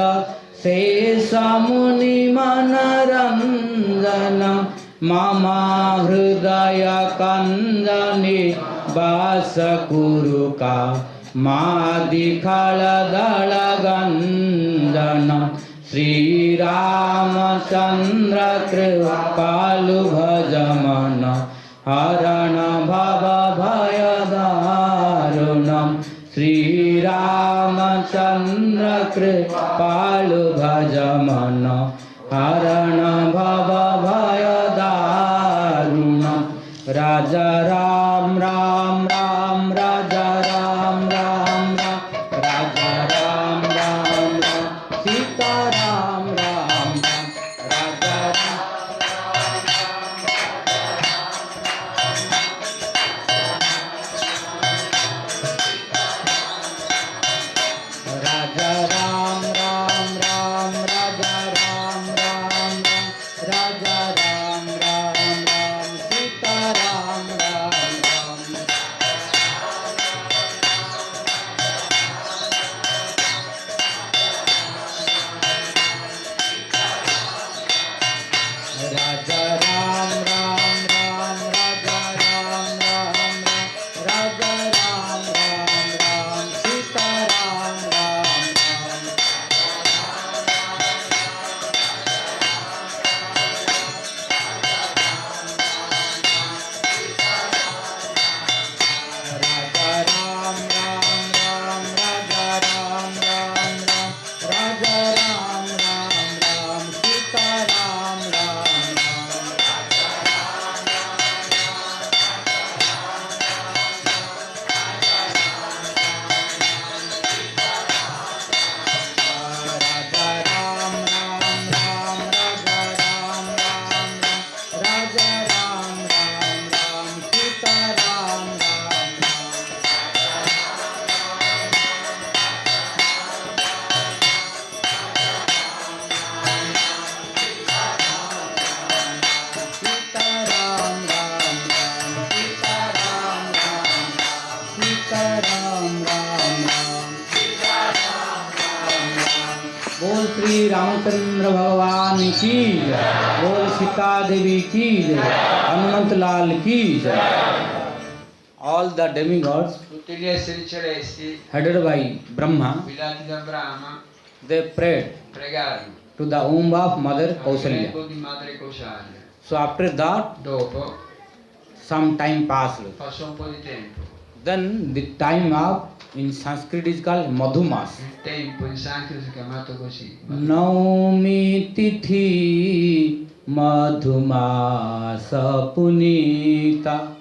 शेषमुनि मनरंजन मम हृदय कंजनि वास कुरुका मादिखलदल गंजन श्रीरामचन्द्र कृपालु भज मन हरण भव भय दारुणं श्रीरामचन्द्र कृपालु भज मन हरण भव भय दारुणं राजा राम राम राम राजा राम राम राम राजा राम राम राम सीता राम राम राम राजा राम राजा राम राम राम राजा राम राम राम राजा राम राम राम सीता राम राम राम राजा राम राम राम राजा राम राम राम राजा राम राम राम सीता राम राम राम राजा राम राम राम राजा राम राम राम राजा राम राम राम सीता राम राम राम राजा राम राम राम राजा राम राम राम राजा राम राम राम सीता राम राम राम सीता राम राम राम सीता राम राम सीता राम राम राम बोल श्री रामचंद्र भगवान की जय बोल सीता देवी की जय हनुमंत लाल की जय all the demigods Tutti gli esseri celesti, headed by Brahma guidati da Brahma, they prayed pregarono to the womb of mother al Kausalya. grembo di madre Kausalya. So after that Dopo some time passed. passò un po' di tempo. Then the time of In Sanskrit is called Madhumas. Il tempo in sanscrito è chiamato così. Naumi Tithi Madhumasa Punita.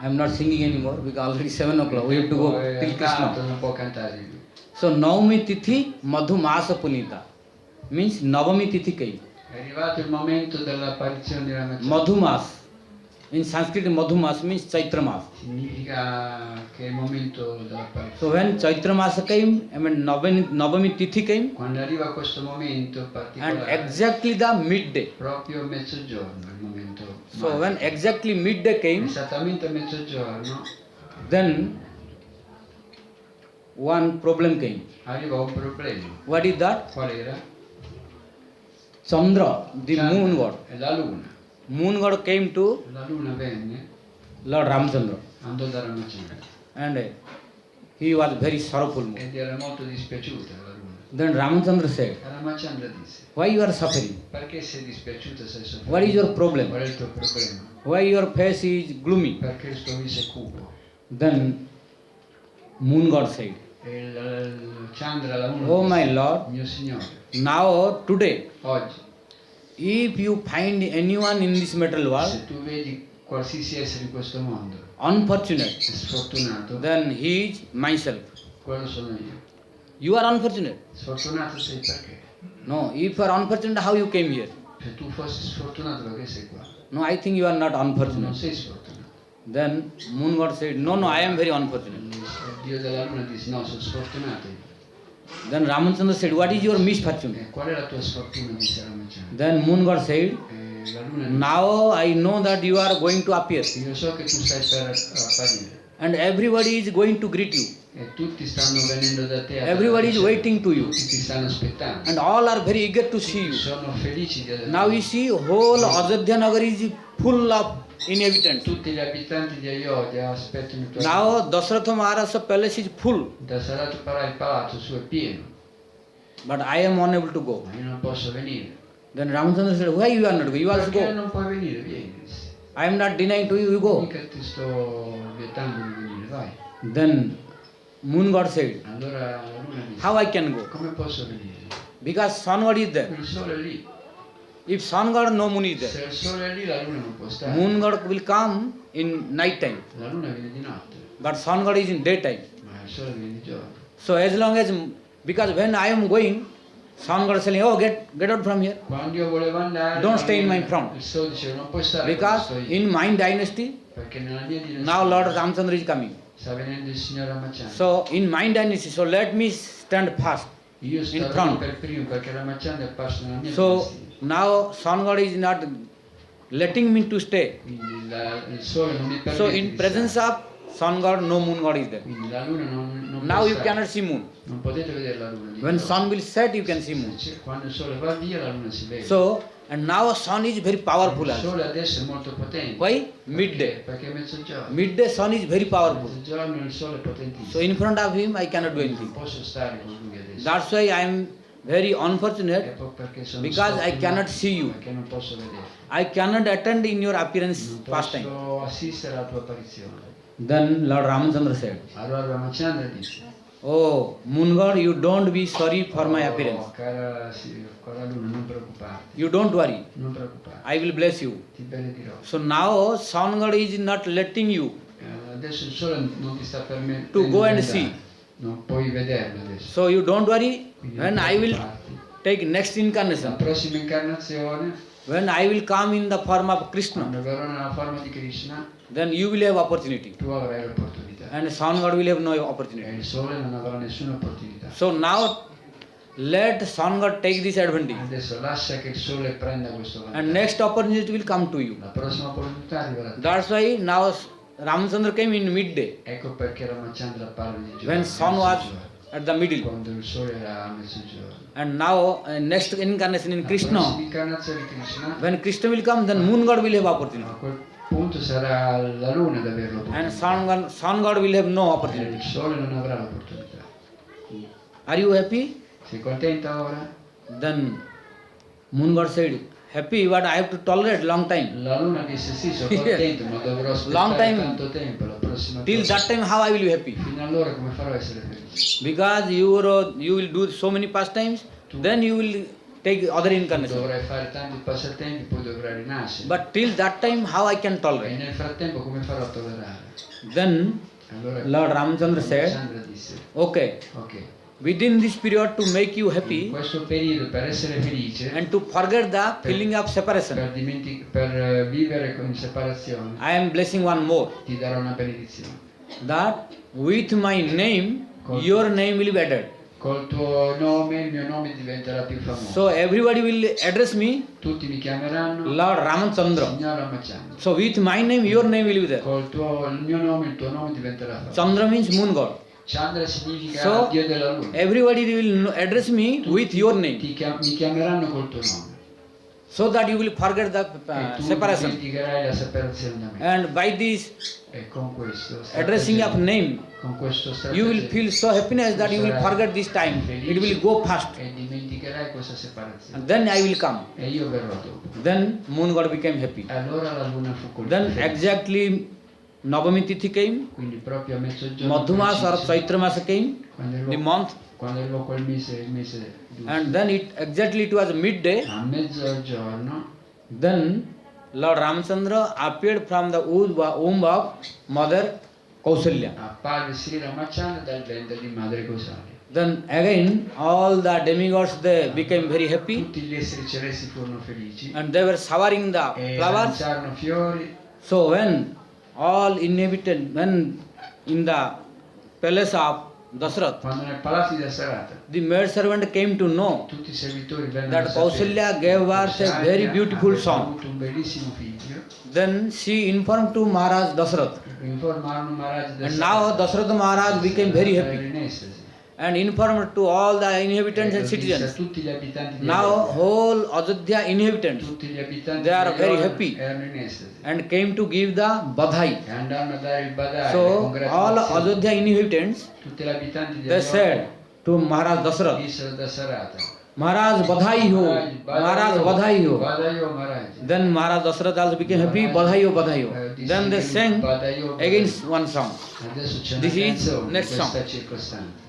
I am not singing anymore because already 7 o'clock. We have to go till Krishna. Non può cantare lui. So Naumi Tithi Madhumasa Punita means Navami Tithi came. È arrivato il momento dell'apparizione di Ramachandra. Madhumas. In Sanskrit, Madhumas means Chaitra Mas. Significa che è il momento dell'apparizione. So when Chaitra Mas came, I mean Navami Tithi came, Quando arriva questo momento and particolare, exactly the midday. proprio mezzogiorno il momento. So when exactly midday came, Esattamente a mezzogiorno then one problem came. arrivò un problema. What is that? Qual era? Chandra, the Chandra, moon god. è la luna. Moon god came to La luna venne, Lord Ramchandra, andò da Ramachandra and he was very sorrowful mood. ed era molto dispiaciuta la luna. Then Ramchandra said, E Ramachandra disse: why you are suffering? perché sei dispiaciuta, sei soffrendo? What is your problem? Qual è il tuo problema? Why your face is gloomy? Perché il tuo viso è cupo. Then moon god said, E il Chandra, la luna, oh disse: my Lord, mio Signore, now today, oggi if you find anyone in this material world se tu vedi qualsiasi essere in questo mondo unfortunate, è sfortunato, then he is myself. quello sono io. You are unfortunate. Sfortunato sei perché? No, if you are unfortunate, how you came here? Se tu fossi sfortunato perché sei qua? No, I think you are not Non unfortunate. sei sfortunato. Then moon god said, no, no, I am very unfortunate. Il Dio della luna disse: no, sono sfortunato io. Then Ramachandra said, what is your misfortune? E qual è la tua sfortuna? Disse Ramachandra. Then moon god said, E la luna disse: now I know that you are going to appear io so che tu stai per apparire and everybody is going to greet you. e tutti stanno venendo da te. Everybody is waiting to you Tutti ti stanno aspettando. and all are very eager to see you. Sono felici di averti. Now you see whole Ajodhya Nagar is full of inhabitants. Tutti gli abitanti di Ayodhya aspettano il tuo Now Dasharatha Maharaj's palace is full, Da Sarato Parà il palazzo suo è pieno, but I am unable to go. ma io non posso venire. Then Ramachandra said, why you are not going? You also Perché go. non puoi venire? Vieni. Disse. I am not denying to you, you go. Mica ti sto vietando di venire, vai. Then moon god said, Allora la luna disse: how I can go? come posso venire? Because sun god is there. Il sole è lì. If sun god, no moon is there. Se il sole è lì, la luna non può stare. Moon god will come in night time, La luna viene di notte, but sun god is in daytime. ma il sole viene di giorno. So as long as, because when I am going, sun god is saying, oh get out from here. Quando io volevo andare, Don't stay in my front. il sole diceva: non puoi stare Because dove sto io. in my dynasty, Perché nella mia dinastia now Lord Ramchandra is coming. sta venendo il signor Ramachandra. So in my dynasty, so let me stand fast. Io in stavo lì front. per primo perché Ramachandra è apparso nella mia So dinastia. now sun god is not letting me to stay. Quindi il sole non mi permette So di in presence stare. of sun god, no moon god is there. Quindi la luna non Now può you stare. cannot see moon. Non potete vedere la luna. di When giorno. sun will set, you can see moon. Quando il sole va via, la luna si vede. So, and now sun is very powerful il also. sole adesso è molto potente. Why? Midday. Perché è mezzogiorno. Midday sun is very powerful. Mezzogiorno il sole è potentissimo. So in front of him I cannot do Non anything. posso stare con lui adesso. That's why I am very unfortunate Perché sono because I sfortunato, cannot see you. Perché non posso vedere. I cannot attend in your appearance Non pastime. posso assistere alla tua apparizione. Then Lord Ramachandra said, Allora Ramachandra disse: oh moon god, you don't be sorry for my appearance. cara luna, non preoccuparti. You don't worry. Non preoccuparti. I will bless you. Ti benedirò. So now sun god is not letting you Adesso il sole non ti sta permettendo to go and di andare. see. Non puoi vederlo adesso. So you don't worry. Quindi When non I will preoccuparti. take next La incarnation, prossima incarnazione, when I will come in the form of Krishna, quando verrò nella forma di Krishna, then you will have opportunity. tu avrai l'opportunità. And sun god will have no E opportunity. il sole non avrà nessuna opportunità. So now let sun god take this advantage. Adesso lascia che il sole prenda questo vantaggio. And next opportunity will come to you. La prossima opportunità arriverà a te. That's why now Ramchandra came in midday Ecco perché Ramachandra parla di giorno. when sun was at the middle. Quando il sole era a mezzogiorno. And now next incarnation in La Krishna, prossima incarnazione di Krishna, when Krishna will come, then moon god will have opportunity. a quel punto sarà la luna ad avere And l'opportunità. sun god will have no E opportunity. il sole non avrà l'opportunità. Are you happy? Sei contenta ora? Then moon god said, happy, but I have to tolerate long time. La luna disse sì, sono contento, ma dovrò Long aspettare time. tanto tempo, la prossima Till volta. that time, how I will be happy? Fino allora come farò a essere felice? Because you will do so many pastimes, then you will take other incarnation. Dovrai fare tanti passatempi, poi dovrai rinascere. But till that time, how I can E tolerate? nel frattempo come farò a tollerare? Then Allora Lord Ramchandra said, Ramachandra disse, okay, ok, within this period to make you in happy questo periodo per essere felice, and to forget the feeling of separation, per vivere in separazione, I am blessing one more, ti darò una benedizione. that with my name, your name will be added. Col tuo nome, il mio nome diventerà più famoso. So everybody will address me, Tutti mi chiameranno Lord Ramachandra. Signor Ramachandra. So with my name, your name will be there. Il mio nome, il tuo nome diventerà famoso. Chandra means moon god. Chandra significa So Dio della luna. everybody will address me with your name, Mi chiameranno col tuo nome. so that you will forget the E tu separation. dimenticherai la separazione da me. And by this E con questo addressing of name, con questo you will feel so happiness that you will forget this time. It will go fast. E dimenticherai questa separazione. And then I will come. E io verrò dopo. Then moon god became happy. E allora la luna fu Then colpita. exactly Navami Tithi came, Quindi proprio a mezzogiorno Madhumas or preciso, Chaitra Masa came, the month, quando arrivò quel mese, il mese giusto, and then it was midday. a mezzogiorno Then Lord Ramchandra appeared from the womb of Mother Kausalya. apparve Sri Ramachandra dal ventre di madre Kausalya. Then again all the demigods they became very happy Tutti gli esseri celesti furono felici and they were showering the e flowers. lanciarono fiori. So when all inhabitants, when in the palace of Dasrath, Quando nel palazzo di Dasarata the maid servant came to know tutti i servitori vennero that a sapere Kausalya gave birth a very beautiful aveva son. avuto un bellissimo figlio. Then she informed to Maharaj Dasrath. Informarono Maharaj And now Dasrath Maharaj became very happy in estasi. and informed to all the inhabitants and Lo disse a citizens. tutti gli abitanti di Now Ayodhya. whole Ajodhya inhabitants Tutti gli abitanti they are di very Ayodhya happy erano in estasi and came to give the badhai. e andarono a dare il badai, le So all congratulazioni. Ajodhya inhabitants Tutti gli abitanti di they Ayodhya said to Maharaj Dasrath, dissero da Sarata, Maharaj badhai ho, Maharaj badhai ho. Badaio Maharaj. Then Maharaj Dasrath also became happy, badhai ho, badhai ho. Then they sang Badaio, again one song. Adesso c'è una This is canzone di next questa song. circostanza.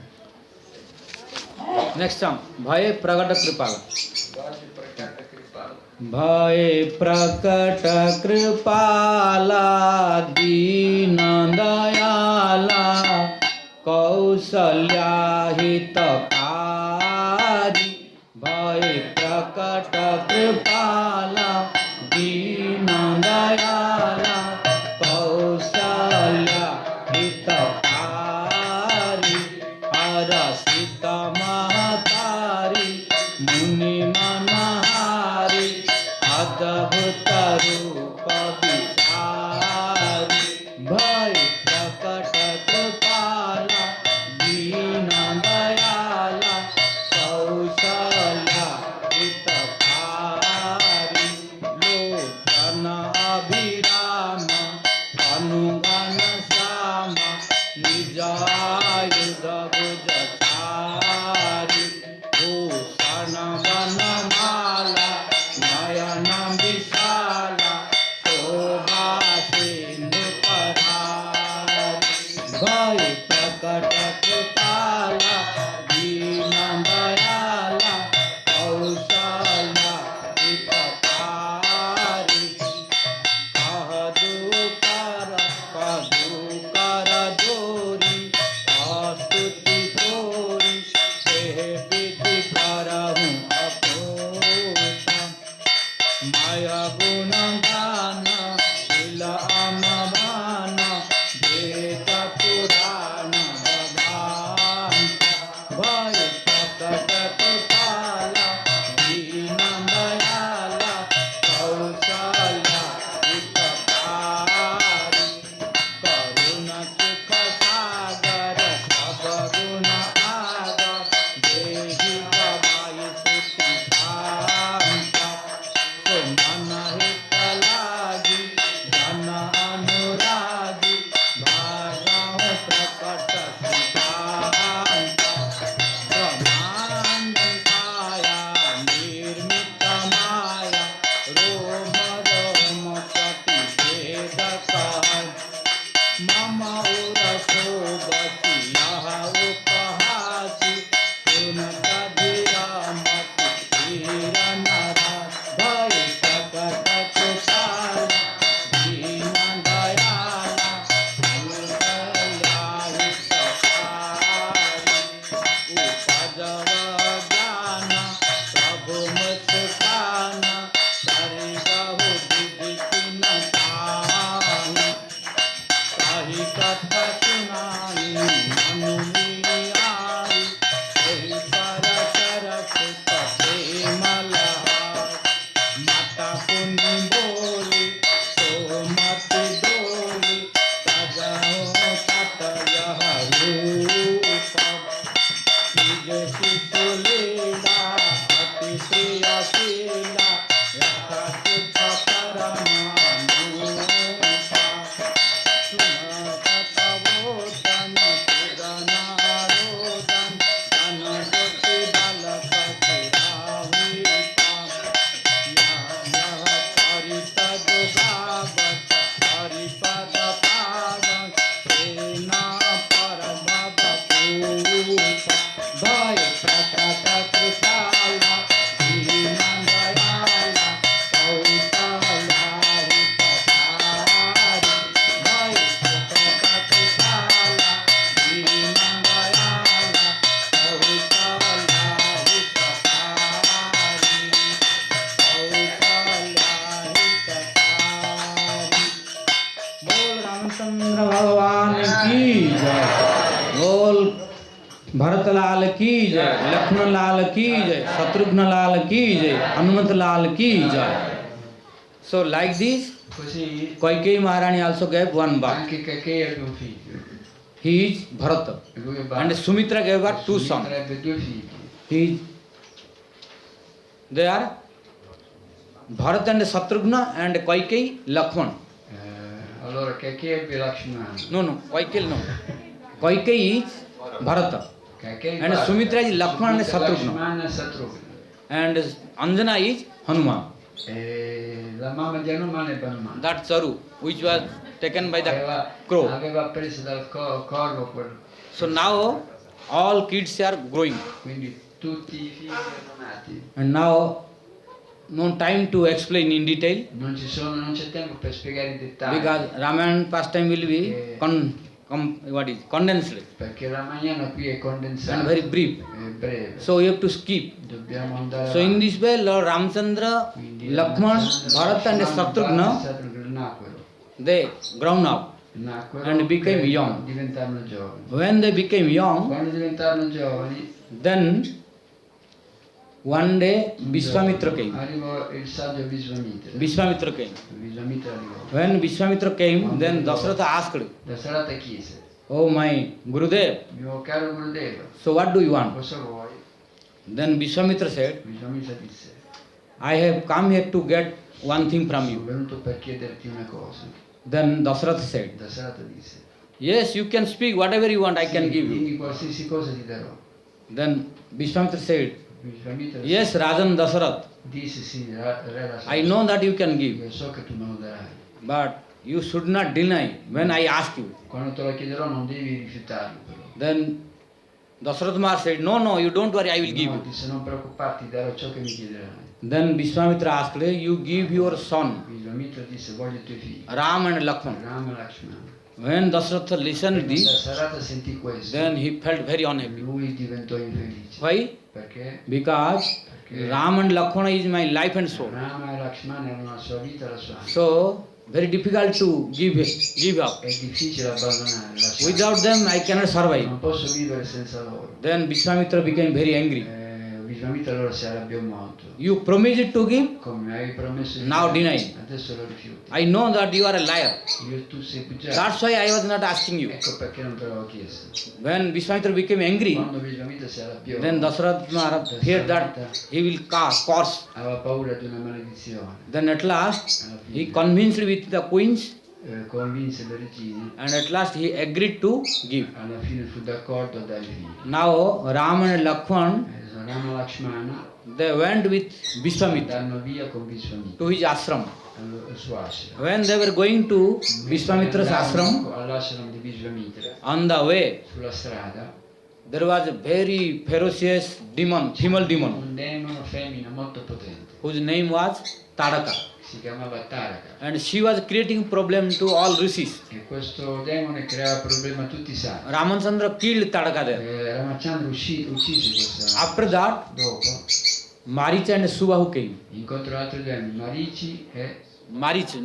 Next song, Bhaye Pragata Kripala. Badaio Prakata Kripala. भय प्रकट कृपाला दीन दयाला कौसल्या हितकारी भय प्रकट कृपाला दीन दयाला कौसल्या हितकारी हरसित महतारी मुनि मनहारी अद्भुत रूप विचारी भय प्रकट कृपाला दीन दयाला कौशल्या हितकारी लोचन अभिराम अनुगण श्याम निज आयुध भुजचारी भूषण वनमाला नयन विशाला शोभा सिंधुपधारी भय प्रकट कृपाला दीन दयाला कौशल्या हितकारी कदुकर जोरी अस्तुति तोरी सेह विधि करहूँ अपोषण माय गुण गान शील अमवान वेद पुराण बभांत भय प्रकट कृपाला दीन दयाला कौशल्या हितकारी करुण सुख सागर सब गुण आगर देहि गवाई सुति शांत सुमन हित भरत लाल की जय, लक्ष्मण लाल की जय, शत्रुघ्न लाल की जय, हनुमत लाल की jai. So like this, Così Kaikeyi Maharani also gave one bar. anche Kakei ebbe un figlio. He is Bharata. E lui è And Bharata. Sumitra gave her two Sumitra sons. ebbe due figli. He is, they are Bharata and Shatrugna and Kaikeyi Lakshman. Allora Kakei ebbe Lakshmana. No, Kaikeyi no. Kaikeyi is Bharata. Kakei And Bharata. Sumitra is Lakshman and Sumitra, Shatrugna. Lakshmana e Shatrugna. And Anjana is Hanuman. La mamma di Hanuman è Hanuman. That Charu, which was taken by the Aveva crow. preso dal corvo quel. So now all kids are growing. Quindi tutti I figli erano nati. And now no time to explain in detail. Non c'è tempo per spiegare i dettagli. Because Ramayana pastime will be condensed Perché Ramayana qui è condensato. and very brief. È breve. So you have to skip. Dobbiamo andare So in this way Lord Ramchandra, Quindi Lakshman, Bharata and Shatrugna, nacquero. they grown up. Nacquero And became e young. diventarono giovani. When they became young, Quando diventarono giovani, then one day Vishwamitra came. arrivò il saggio Vishwamitra. Vishwamitra came. Vishwamitra arrivò. When Vishwamitra came, then Dasharatha asked, Dasarata chiese: "Oh my Gurudev, mio caro Gurudeva, so what do you want?" cosa vuoi? Then Vishwamitra said, Vishwamitra disse: "I have come here to get one thing from sono you." venuto per chiederti una cosa. Then Dasharatha said, Dasarata disse: "Yes, you can speak whatever you want, I can give you." dimmi qualsiasi cosa ti darò. Then Vishwamitra said, Vishwamitra "Yes, Rajan Dasarath, disse: sì, re Dasarata, I know that you can give, io so che tu me lo darai. but you should not deny when I ask you." Quando te lo chiederò non devi rifiutarlo però. Then Dasarath Maharaj said, "No, you don't worry, I will give No, you." disse: non preoccuparti, darò ciò che mi chiederai. Then Vishwamitra asked, "You give your son, Vishwamitra disse: voglio i tuoi figli, Ram and Lakshman." Rama e Lakshmana. When Dasharatha listened this, Dasarata sentì questo, then he felt very unhappy. lui diventò infelice. Why? Perché? Because Perché Ram and Lakshmana is my life and soul. Rama e Lakshmana erano la sua vita e la sua anima. So, very difficult to give up. È difficile abbandonare, lasciare. Without them, I cannot survive. Non posso vivere senza loro. Then Vishwamitra became very angry. Vishwamitra allora si arrabbiò molto. You promised to give, Come mi avevi promesso di now dare, deny. adesso lo rifiuti. I know that you are a liar. Tu sei bugiardo. That's why I was not asking you. Ecco perché non te l'avevo chiesto. When Vishwamitra became angry, Quando Vishwamitra si arrabbiò, then Dasarath Maharaj feared that he will curse. aveva paura di una maledizione. Then at last, Alla he fine convinced with the queens, convinse le regine, and at last he agreed to give. alla fine fu d'accordo a dare i figli. Now Ram and Lakshman, Rama e Lakshmana they went with Vishwamitra andarono via con Vishwamitra to his ashram. al suo ashram. When they were going to Vishwamitra's ashram, All'ashram di Vishwamitra, on the way, sulla strada, there was a very ferocious demon, female demon, un demone femmina molto potente, whose name was Tadaka. si chiamava Taraka. And she was creating problem to all rishis. E questo demone creava problemi a tutti i santi. Ramachandra killed Tadaka there. Ramachandra uccise questa. After that, Dopo Maricha and Subahu came. incontrò altri due, Marici e Maricha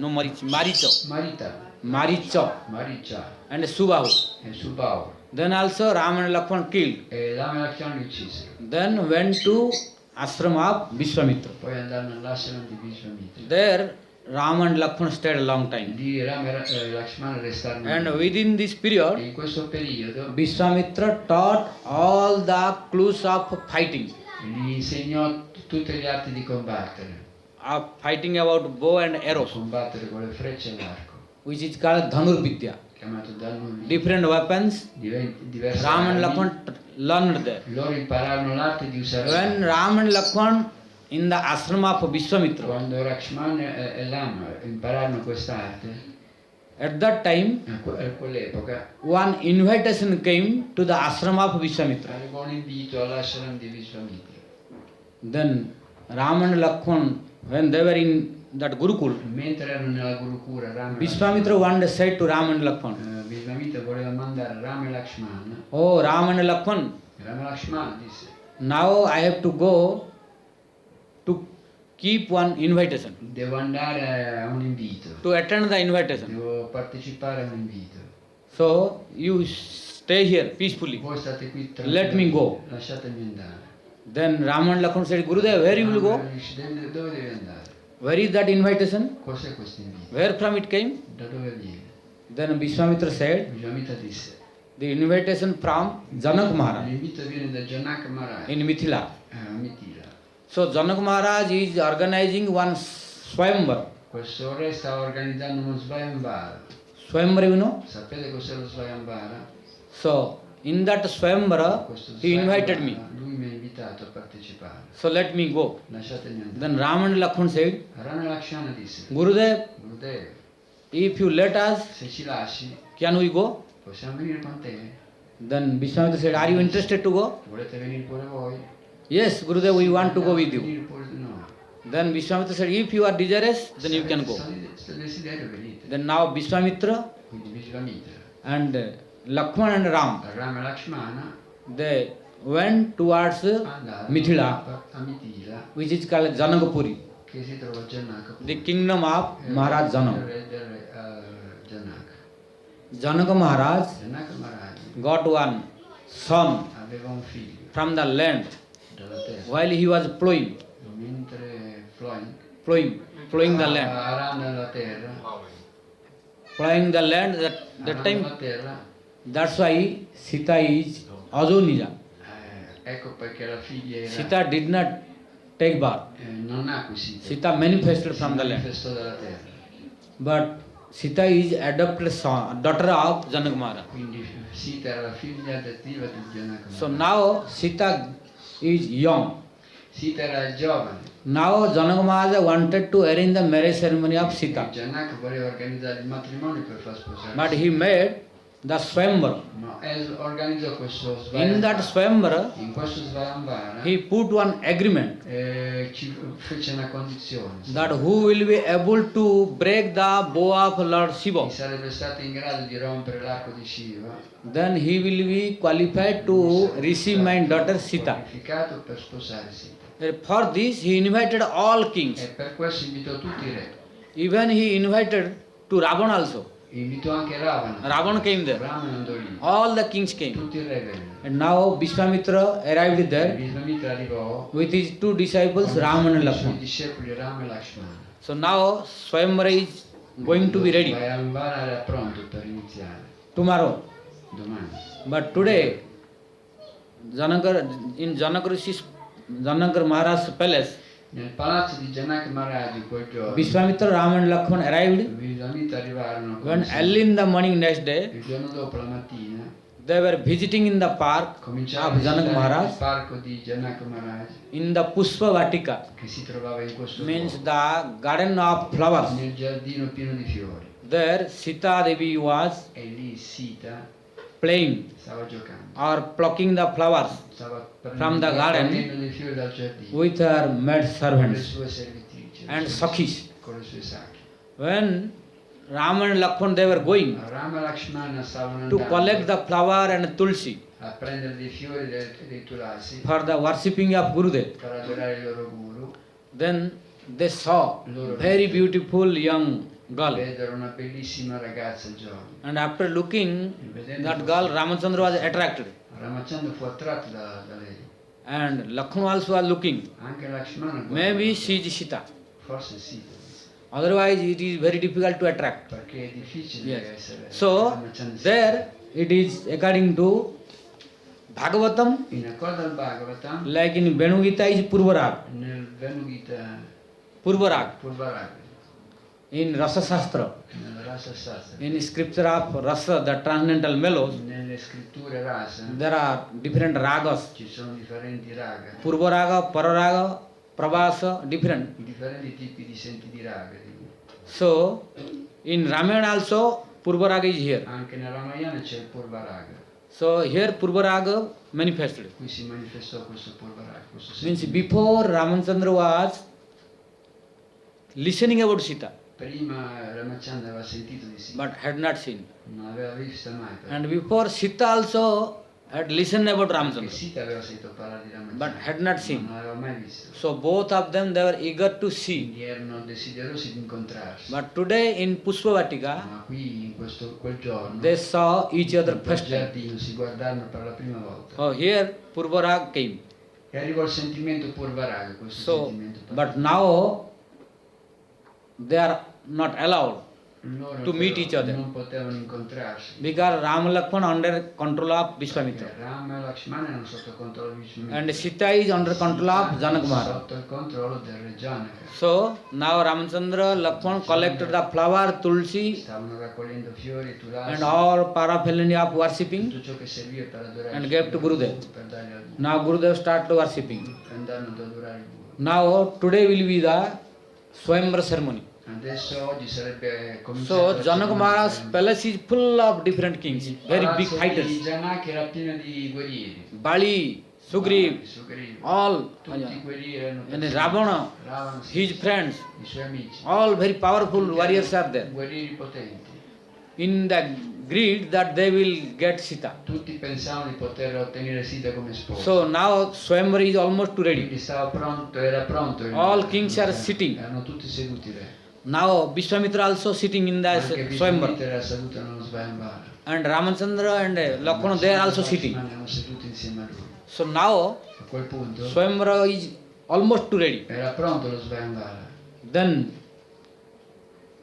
Maricia and Subahu. e Subao. Then also Ram and Lakshman killed. E Rama e Lakshmana li uccisero. Then went to ashram of Vishwamitra. Poi andarono all'ashram di Vishwamitra. There Ram and Lakshman stayed a long time. Lì Rama e Lakshmana restarono. And lì. within this E period, in questo periodo Vishwamitra taught all the clues of fighting. gli insegnò tutte le arti di combattere. Of fighting about bow and arrows, Combattere con le frecce e l'arco, which is called Dhanur Vidya. chiamato Dhanurvi. Different weapons, Diverse Ram and armi. Lakshman learned there. Loro impararono l'arte di usare When l'arco. Ram and Lakshman in the ashram of Vishwamitra, Quando Lakshmana e Rama impararono quest'arte, at that time, a quell'epoca one invitation came to the ashram of Vishwamitra. arrivò un invito all'ashram di Vishwamitra. Then Ram and Lakshman, when they were in that Gurukul, Mentre erano nella Gurukura, Rama e Vishwamitra one day said to Ram and Lakshman, Vishwamitra voleva mandare Rama e Lakshmana. "Oh Ram and Lakshman, Rama e Lakshmana disse: now I have to go to keep one invitation, devo andare a un invito, to attend the invitation. devo partecipare a un invito. So you stay here peacefully. Voi state qui Let me go. lasciatemi andare. Then Rama and Lakshmana said, Gurudev, where you will go? Dice, dove devi andare? Where is that invitation? Cos'è questo invito? Where from it came? Da dove viene? Then Vishwamitra said, Vishwamitra disse, the invitation from Janak Maharaj l'invito viene da Janak Maharaj in Mithila. a Mithila. So Janak Maharaj is organizing one Swayamvar. Questo re sta organizzando uno Svayambara. Swayamvar, you know? Sapete cos'è lo Svayambara? So in that Swayamvara, Questo he invited Svayambara, me. lui mi ha invitato a partecipare. So let me go. Lasciatemi andare. Then Rama and Lakshmana said, Rama Lakshmana disse, Gurudev, Gurudev, if you let us, se ci lasci, can we go? possiamo venire con te? Then Vishwamitra said, are you interested to go? Volete venire pure voi? Yes, Gurudev, we want to go with you. Venire pure noi. Then Vishwamitra said, if you are desirous, then you can go. Se desiderio venite. Then now Vishwamitra Quindi Vishwamitra, and Lakshmana and Ram, Rama Lakshmana they went towards andarono Mithila, a Mithila, which is called Janakpuri, che si trova a Janaka. the kingdom of Maharaj Janak. Janaka. Janaka Maharaj Janaka Maharaj got one son aveva un figlio from the land dalla terra. while he was plowing Mentre plowing the land. arando la terra, Plowing the land, that arando time, la terra, that's why Sita is Ajonija. ecco perché la figlia era, Sita did not take birth. non ha acquisito, Sita manifested si from the land. manifestò dalla terra. But Sita is adopted son, daughter of Janak Maharaj. Quindi Sita era la figlia adottiva di Janaka Maharaj. So now Sita is young. Sita era giovane. Now Janak Maharaj wanted to arrange the marriage ceremony of Sita. Janaka voleva organizzare il matrimonio per far sposare. But he made the Swayamvar. No, organizzò questo In that Svayambara. Swayamvara, In questo Svayambara he put one agreement ci fece una condizione. that who will be able to break the bow of Lord Shiva, Chi sarebbe stato in grado di rompere l'arco di Shiva, then he will be qualified to receive my daughter Sita. qualificato per sposare Sita. For this he invited all kings. E per questo invitò tutti i re. Even he invited to Ravana also. Invitò anche Ravana. Ravana came there. Ravana andò lì. All the kings came. Tutti i re vennero. And now Vishwamitra arrived there Vishwamitra arrivò with his two disciples Ram and con i suoi Lakshmana. discepoli Rama e Lakshmana. So now Swayamvara is going to be ready Svayambara era pronto per iniziare tomorrow. domani. But today, in Janakar Maharaj's palace, Nel palazzo di Janaka Maharaj quel giorno Vishwamitra, Ram and Lakshmana arrived. Vishwamitra arrivarono When early in the morning next day, il giorno dopo la mattina they were visiting in the park cominciarono of a Janak visitare il Maharaj parco di Janaka Maharaj in the Pushpa Vatika, che si trovava in questo means luogo, the garden of flowers. nel giardino pieno di fiori. There Sita Devi was E lì Sita playing stava giocando, or plucking the flowers stava From the garden prendendo dei fiori dal giardino with her maid con le servants sue servitrici and Sakhis. con le sue sacche. When Ram and Lakshmana they were going Rama e Lakshmana stavano to andando collect the flower and tulsi a prendere dei fiori dei tulasi for the worshipping of Gurudev, per adorare il loro guru. then they saw very beautiful young girl. Vedono una bellissima ragazza giovane. And after looking that girl, Ramachandra was attracted. Ramachandra fu attratto da lei. And Lakshmana also was looking. Anche Lakshmana Maybe she is Sita. forse sì, Otherwise it is very difficult to attract. perché è difficile Yes. essere So Ramachandra. there it is according to Bhagavatam, In accordo al Bhagavatam, like in Venugita is Purvarag. nel Venugita Purvarag. Purvarag, In Rasa Shastra, nel Rasa Sastra, in scripture of Rasa, the transcendental mellows, nelle scritture rasa there are different ragas. ci sono differenti raga, Purvaraga, Pararaga, Prabhasa, different. differenti tipi di senti di raga. So, in Ramayana also, Purvaraga is here. Anche nel Ramayana c'è il Purvaraga. So, here Purvaraga manifested. Qui si manifestò questo Purvaraga, questo Means sentimento. before Ramachandra was listening about Sita, Prima Ramachandra aveva sentito di sì, but had not seen. non l'aveva vista mai. And before Sita also had listened about Che Ramchandra, Sita aveva sentito parlare di but Ramachandra, had not seen. non l'aveva mai visto. So both of them, they were eager to see. Quindi erano desiderosi di incontrarsi. But today in Pushpavatika, Ma qui in quel giorno they saw each other in quel first time. giardino si guardarono per la prima volta. So here Purvarag came. E arrivò il sentimento Purvaraga, questo sentimento. But now they are not allowed Loro to meet each other non potevano incontrarsi. because Ram Lakshman under control of Vishwamitra Rama e Lakshmana erano sotto il controllo di Vishwamitra. and Sita is under control of Janak Maharaj. Sotto il controllo del re Janaka. So now Ramchandra Lakshman collected the flower, tulsi Stavano raccogliendo fiori, tulasi, and all paraphernalia of worshipping tutto ciò che serviva per adorare and il gave to Gurudev. per dargli al Guru. Now Gurudev started worshipping. Andarono ad adorare il Guru. Now today will be the Swayamvara ceremony. Adesso oggi sarebbe cominciato. So Janak Maharaj's palace is full of different kings, very big Il fighters. Janaka era pieno di guerrieri. Bali, Sugriv, Sugriv, all, tutti i guerrieri erano and Ravana, Ravana, his friends, i suoi amici. all very powerful warriors are there. Guerrieri potenti. In the greed that they will get Sita. Tutti pensavano di poter ottenere Sita come sposa. So now Swayamvara is almost ready. Quindi stava pronto, era pronto. All kings are sitting. Erano tutti seduti re. Now Vishwamitra also sitting in the Anche Swayamvara. Vishwamitra era seduto nello Svayambara. And Ramachandra and Lakshmana, they are also sitting. Erano seduti insieme a lui. So now A quel punto Swayamvara is almost ready. era pronto lo Svayambara. Then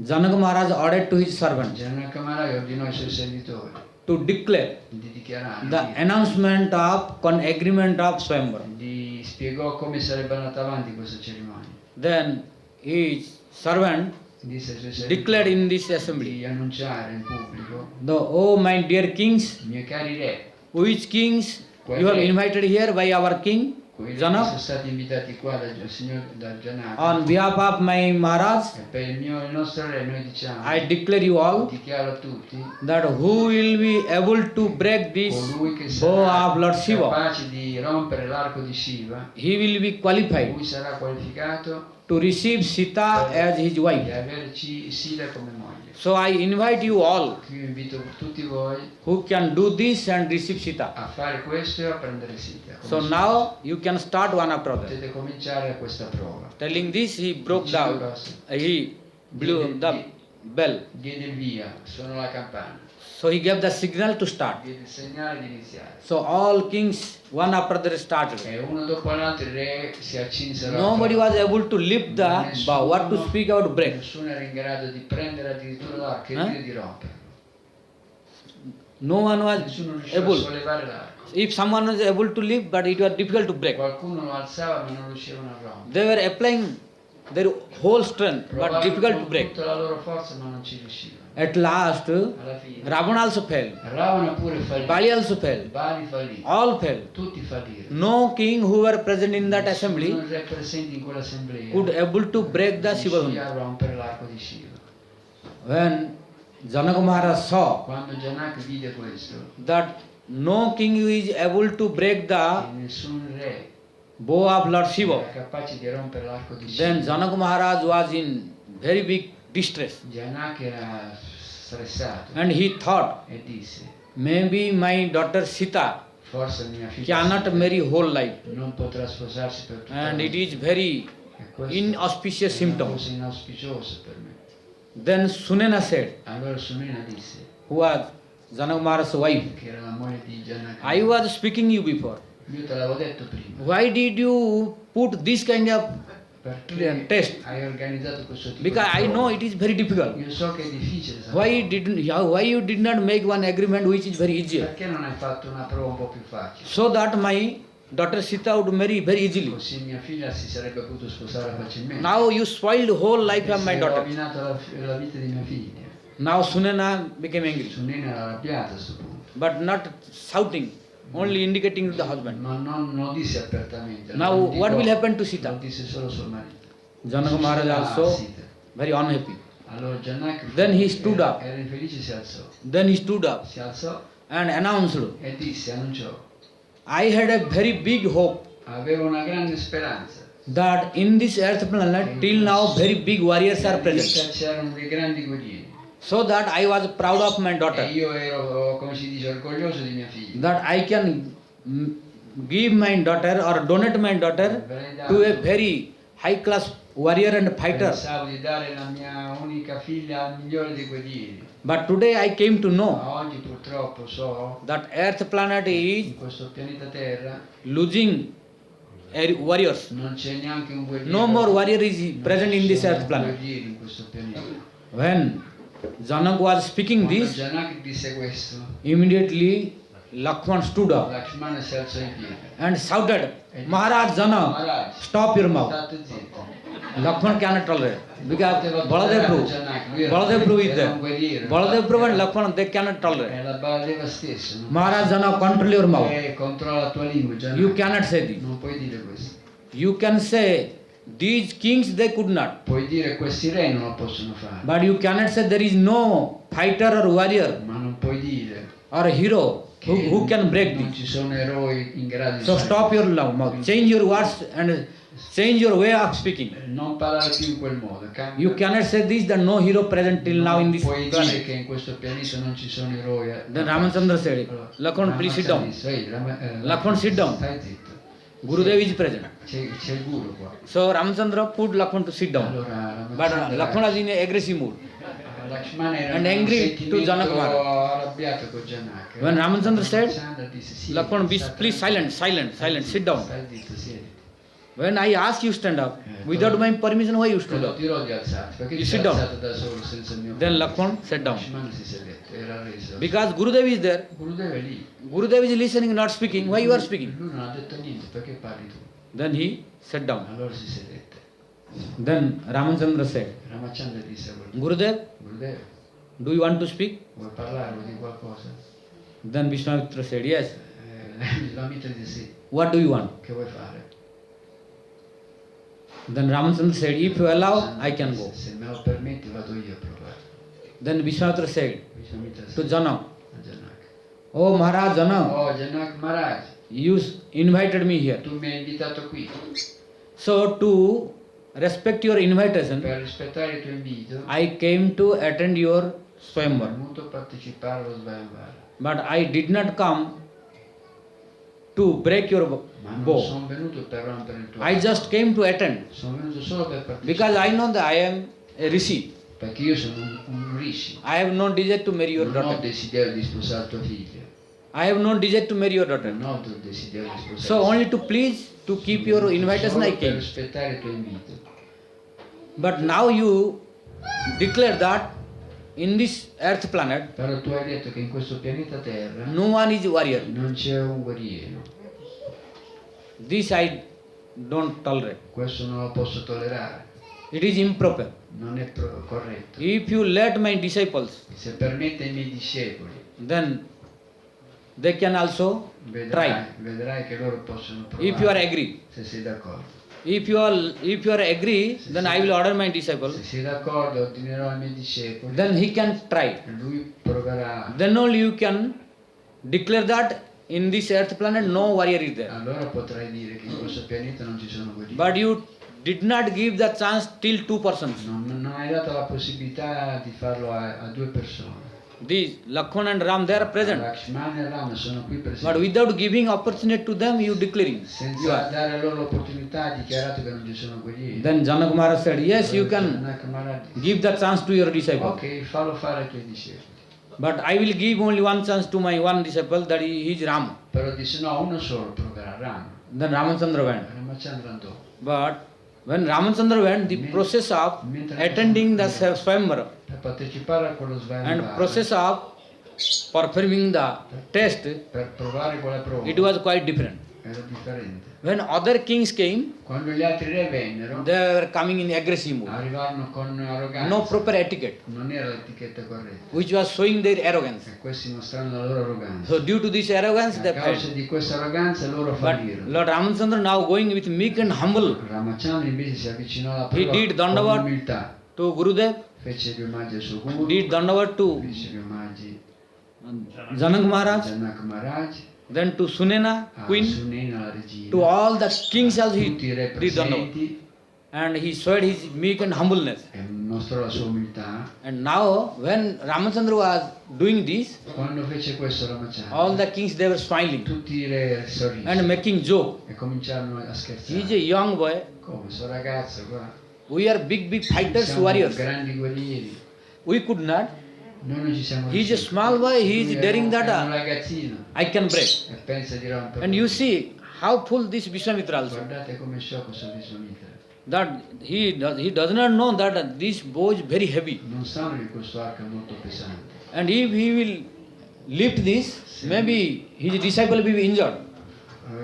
Janak Maharaj ordered to his servant Janaka Maharaj ordinò ai suoi servitori to declare di dichiarare, the announcement of agreement of Swayamvara. gli spiegò come sarebbe andata avanti questa cerimonia. Then his servant Disse ai suoi servitori declared in this assembly, di annunciare in pubblico: oh my dear kings, miei cari re, which kings you have invited here by our king quelli che sono Janak stati invitati qua dal Janaka, on behalf of my Maharaj, e per il nostro re noi diciamo, I declare you all dichiaro a tutti, that who will be able to break this colui che bow sarà of Lord Shiva, capace di rompere l'arco di Shiva, he will be qualified lui sarà qualificato to receive Sita as his di wife. averci Sita come moglie. So I invite you all Qui invito tutti voi who can do this and receive Sita. a fare questo e a prendere Sita. So now you can start one after other. Potete cominciare questa prova. Telling this, he broke down, he blew the bell. Diede il via, suonò la campana, So he gave the signal to start. diede il segnale di iniziare. So all kings, one after the other, started. E uno dopo l'altro i re si accinsero. Nobody was able to lift the bow. What to speak about break? Nessuno era in grado di prendere addirittura l'arco e dire di rompere. No one was Nessuno riusciva a able. sollevare l'arco. If someone was able to lift, but it was difficult to break. Qualcuno lo alzava ma non riuscivano a rompere. They were applying their whole strength, but Provavano difficult to con break. tutta la loro forza ma non ci riuscivano. At last, Alla fine Ravana also fell. Ravana pure fallì. Bali also fell. Bali fallì. All fell. Tutti fallirono. No king who were present in that assembly Nessuno re presenti in quell'assemblea could able to break the Shiva riuscì Dhamma. a rompere l'arco di Shiva. When Janak Maharaj saw Quando Janaka vide questo, that no king is able to break che the nessun re bow of Lord era Shiva, capace di rompere l'arco di then Shiva, Janak Maharaj was in very big distress. Janaka era stressato And he thought, e disse: maybe my daughter Sita forse mia figlia cannot Sita marry whole life. non potrà sposarsi per tutta la And it vita. is very E questo inauspicious è una symptom. cosa inauspiciosa per me. Then Sunena said, Allora Sunena disse, who was Janak Maharaj's wife, che era la moglie di Janaka: I was speaking you before. io te l'avevo detto prima, Why did you put this kind of perché test? hai organizzato questo tipo Because di I know prova? it is very difficult. Io so che è difficile, Why you did not make one agreement which is very easy, perché non hai fatto una prova un po' più facile? so that my daughter Sita would marry very easily? Così mia figlia si sarebbe potuta sposare facilmente. Now you spoiled the whole life of my Hai daughter. rovinato la vita di mia figlia. Now Sunena became angry, Sunena era arrabbiata a questo punto, but not shouting, only indicating to the husband. ma non lo disse apertamente. Now non dico- what will happen to Lo Sita? disse solo suo marito. Janak Maharaj also Sita. very unhappy. Allora Janaka Then he stood up. era infelice, si alzò. Then he stood up Si alzò and announced, e disse, annunciò: I had a very big hope avevo una grande speranza. that in this earth planet till now very big warriors are In vita present. c'erano dei grandi guerrieri. So that I was proud of my E daughter, io ero, come si dice, orgoglioso di mia figlia. that I can give my daughter or donate my daughter to a very high class warrior and fighter. Pensavo di dare la mia unica figlia al migliore dei guerrieri. But today I came to know Ma oggi purtroppo so that Earth planet is in questo pianeta Terra losing warriors. non c'è neanche un guerriero. No more warrior is Non present ci in this sono Earth planet. guerrieri in questo pianeta. When Janak was speaking Quando this, Janak disse questo, immediately Lakshman stood up Lakshmana si alzò in piedi. and shouted, Maharaj Janak, Maharaj, stop your mouth. state zitto. Lakshman cannot tolerate because Poteva Baladev tollerare Prabhu, Janak, lui era Baladev Prabhu is un there. guerriero. Baladev Prabhu and Lakshman, they cannot tolerate. È la Baladeva stesso. No? Maharaj Janak, control your mouth. Controlla la tua lingua, Janak. You cannot say this. Non puoi dire questo. You can say these kings they could not. Puoi dire questi re non lo possono fare. But you cannot say there is no fighter or warrior Ma non puoi dire or hero who can break non this. ci sono eroi in grado di So fare stop your questo. mouth. Change your words and change your way of speaking. Non parlare più in quel modo. Cambia. You cannot say this that no hero present till now in Non this puoi dire planet. che in questo pianeta non ci sono eroi. Then Ramachandra said it. Allora, Lakshman, please sit down. Lakshman, Lakshman, sit down. Stai zitto. Gurudev is present. C'è il guru qua. So Ramachandra put Lakshman to sit down. Allora, But Lakshman was in an aggressive mood. Lakshman era and in un angry to sentimento Janak Maharaj. arrabbiato con Janak. When Ramachandra said, Ramachandra disse, sì, Lakshman, state- please silent, sit down. Stai zitto, siediti. When I ask you stand up, without my permission, why you stood Non up? ti dirò di alzarti, perché You ti sit sei down. alzato da solo senza il mio Then permesso. Lakshman sat down. Lakshman si sedette, era reso. Because Gurudev is there. Gurudev è lì. Gurudev is listening, not speaking. Why you are speaking? Lui non ha detto niente, perché parli tu? Then he sat down. Allora si sedette. Then Ramachandra said, Ramachandra disse a Gurudev, Gurudev, Gurudev, do you want to speak? vuoi parlare, vuoi dire qualcosa? Then Vishwamitra said, yes. L'amita disse sì, What do you want? che vuoi fare? Then Ramachandra said, if you allow, I can go. Se me lo permetti vado io a provare. Then Vishwamitra said Vishwamitra to disse Janak, a Janak, oh Maharaj Janak, oh Janak Maharaj, you invited me here. tu mi hai invitato qui. So to respect your invitation, Per rispettare il tuo invito, I came to attend your sono swayamvar. venuto a partecipare allo Svayamvara. But I did not come to break your Ma non bow. sono venuto per rompere il tuo I just came to attend sono venuto solo per partecipare. because I know that I am a rishi. Perché io sono un rishi. I have no desire to marry your Non ho daughter. desiderio di sposare tua figlia. I have no desire to marry your daughter. Non ho desiderio di sposare. So only to please, to keep your invitation I Solo per came. rispettare il tuo invito. But now you declare that in this earth planet, Però tu hai detto che in questo pianeta Terra no one is warrior. non c'è un guerriero. This I don't tolerate. Questo non lo posso tollerare. It is improper. Non è corretto. If you let my disciples, Se permette ai miei discepoli, then they can also try. vedrai che loro possono provare. If you are agree. Se sei d'accordo. If you are agree, then I will order my disciple. Se sei d'accordo, ordinerò ai miei discepoli. Then he can try. Lui proverà. Then only you can declare that in this earth planet no warrior is there. Allora potrai dire che in questo pianeta non ci sono guerrieri. But you did not give the chance till two persons. Non hai dato la possibilità di farlo a due persone. These Lakshman and Ram, they are present. Lakshman e Ram sono qui But presenti. without giving opportunity to them, you declaring. You Senza are. dare loro l'opportunità, ha dichiarato che non ci sono guerrieri. Then Janak Maharaj said, yes, you can Janak Maharaj disse, give the chance to your disciple. ok, fallo fare ai tuoi discepoli. But I will give only one chance to my one disciple, that he is Ram. Però disse no, uno solo proverà, Ram. Then Ramachandra went. Ramachandra andò. But when Ramachandra went, the process of attending the Swayamvara Per partecipare a quello and Svayamvara, process of performing the test, per provare quella prova, it was quite different. era differente. When other kings came, Quando gli altri re vennero, they were coming in aggressive mood. arrivarono con arroganza. No proper etiquette, Non era l'etichetta corretta. which was showing their arrogance. E questi mostrano la loro arroganza. So due to this arrogance, A they causa failed. di questa arroganza loro But fallirono. Lord Ramachandra, now going with meek and humble Ramachandra invece si avvicinò alla He prova did con Dandavat. umiltà. to Gurudev, Fece gli omaggi al suo guru, did Dandavat to fece gli omaggi Janak a Maharaj, Janak Maharaj, then to Sunena, a queen, Sunena la regina, to all the kings also he tutti i re did Dandavat. presenti, and he showed his meek and humbleness. e mostrò la sua umiltà. And now, when Ramachandra was doing this, Quando fece questo Ramachandra, all the kings they were smiling tutti i re sorrisero and making joke. e cominciarono a He is scherzare. a young boy. Come, questo ragazzo qua? We are big fighters, Siamo warriors. grandi guerrieri. We could not. Noi non ci siamo He is a riusciti. small boy. He is Lui daring è un that ragazzino I can break. e pensa di rompere. And you see how full this Vishwamitra also. Guardate come sciocco sono Vishwamitra. That he does not know that this bow is very heavy. Non sanno che questo arco è molto pesante. And if he will lift this, maybe his disciple will be injured.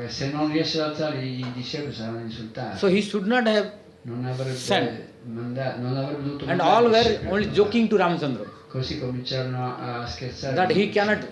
Se non riesce ad alzare i discepoli saranno insultati. So he should not have. Non avrebbe Sent. non avrebbe dovuto And mandare all i were discepoli. only joking to Ramchandra Così cominciarono a scherzare. that he cannot.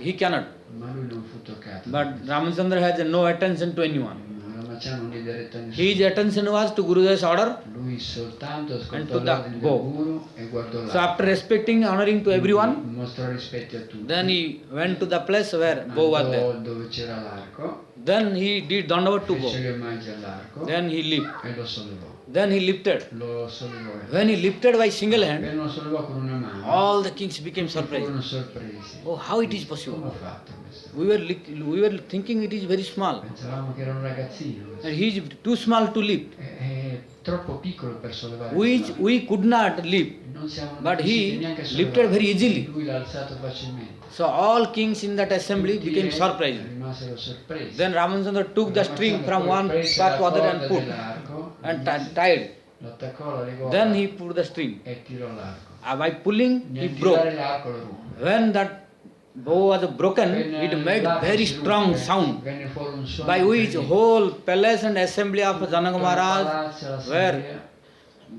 Ma lui non fu toccato. But Ramchandra has no attention to anyone. Ramachandra non diede retta a nessuno. His attention was to Gurudeva's order. Lui soltanto And ascoltò to the l'ordine del bow. guru e guardò So là. after respecting, honoring to everyone, Mostrò rispetto a tutti. then he went to the place where bow was there. Andò dove c'era l'arco, Then he did dandavat to bow. fece le mani all'arco Then he leaped. e lo sollevò. Then he lifted. Lo sollevò. When he lifted by single hand, Appena lo sollevò con una mano, all the kings became surprised. furono sorpresi. Oh, how it is Come possible? ha fatto questo? We were thinking it is very small. Pensavamo che era un ragazzino. questo. And he is too small to lift. È troppo piccolo per sollevare. We could not lift. Non siamo But riusciti he neanche a lifted sollevare. very easily. Lui l'ha alzato facilmente. So all kings in that assembly Tutti became re surprised. rimasero sorpresi. Then Ramachandra took the string from one Prese part to la other and corda put dell'arco, and tied. lo attaccò alla legò Then he put the string. e tirò l'arco. By pulling, he Nel broke. tirare l'arco lo ruppe. When that bow was broken, it made very strong sound, Venne fuori un suono by which incredibile. whole palace and assembly of Janaka Tutto il Maharaj, palazzo, l'assemblea, where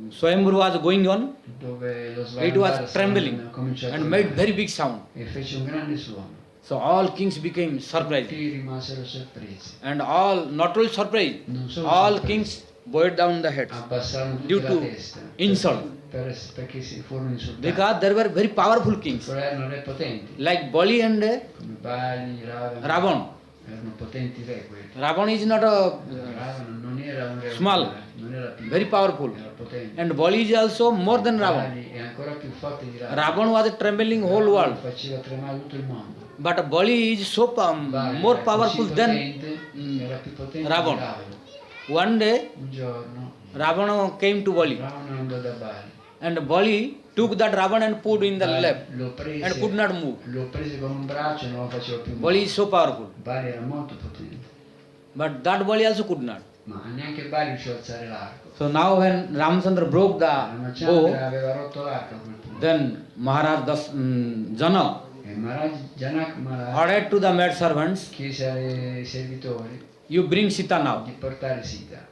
Swayambhur was going on, dove lo it Swarupa was trembling cominciò a and made tremare very big sound. e fece un grande suono. So all kings became surprised. Tutti rimasero sorpresi. And all, not only surprised, Non solo all sorpresi, kings bowed down the heads abbassarono tutti due la to testa insult. perché si furono insultati. Because there were very powerful kings Però erano re potenti, like Bali and come Bali, Ravana. Ravan. Erano potenti re quelli. Ravan is not a Ravana non era un re Small. ordinario, non era piccolo, very powerful. era potente. And Bali is also more than Ravan. Bali è ancora più forte di Ravana. Ravan was trembling whole world. Faceva tremare tutto il mondo. But Bali is so Bali more era powerful così than potente, era più potente Ravana. di Ravana. one day Un giorno Ravana came to Bali. Ravana andò da Bali. And Bali took that Ravan and put in the Bali lap lo prese, and could not move. lo prese con un braccio e non lo faceva più Bali muovere. is so powerful. Bali era molto potente, But that Bali also could not. ma neanche Bali riuscì a alzare l'arco. So now when Ramchandra broke the Ramachandra bow, aveva rotto l'arco a quel punto. then Maharaj Janak E Maharaj, Janak Maharaj ordered to the maid servants, chiese ai servitori you bring Sita now. di portare Sita.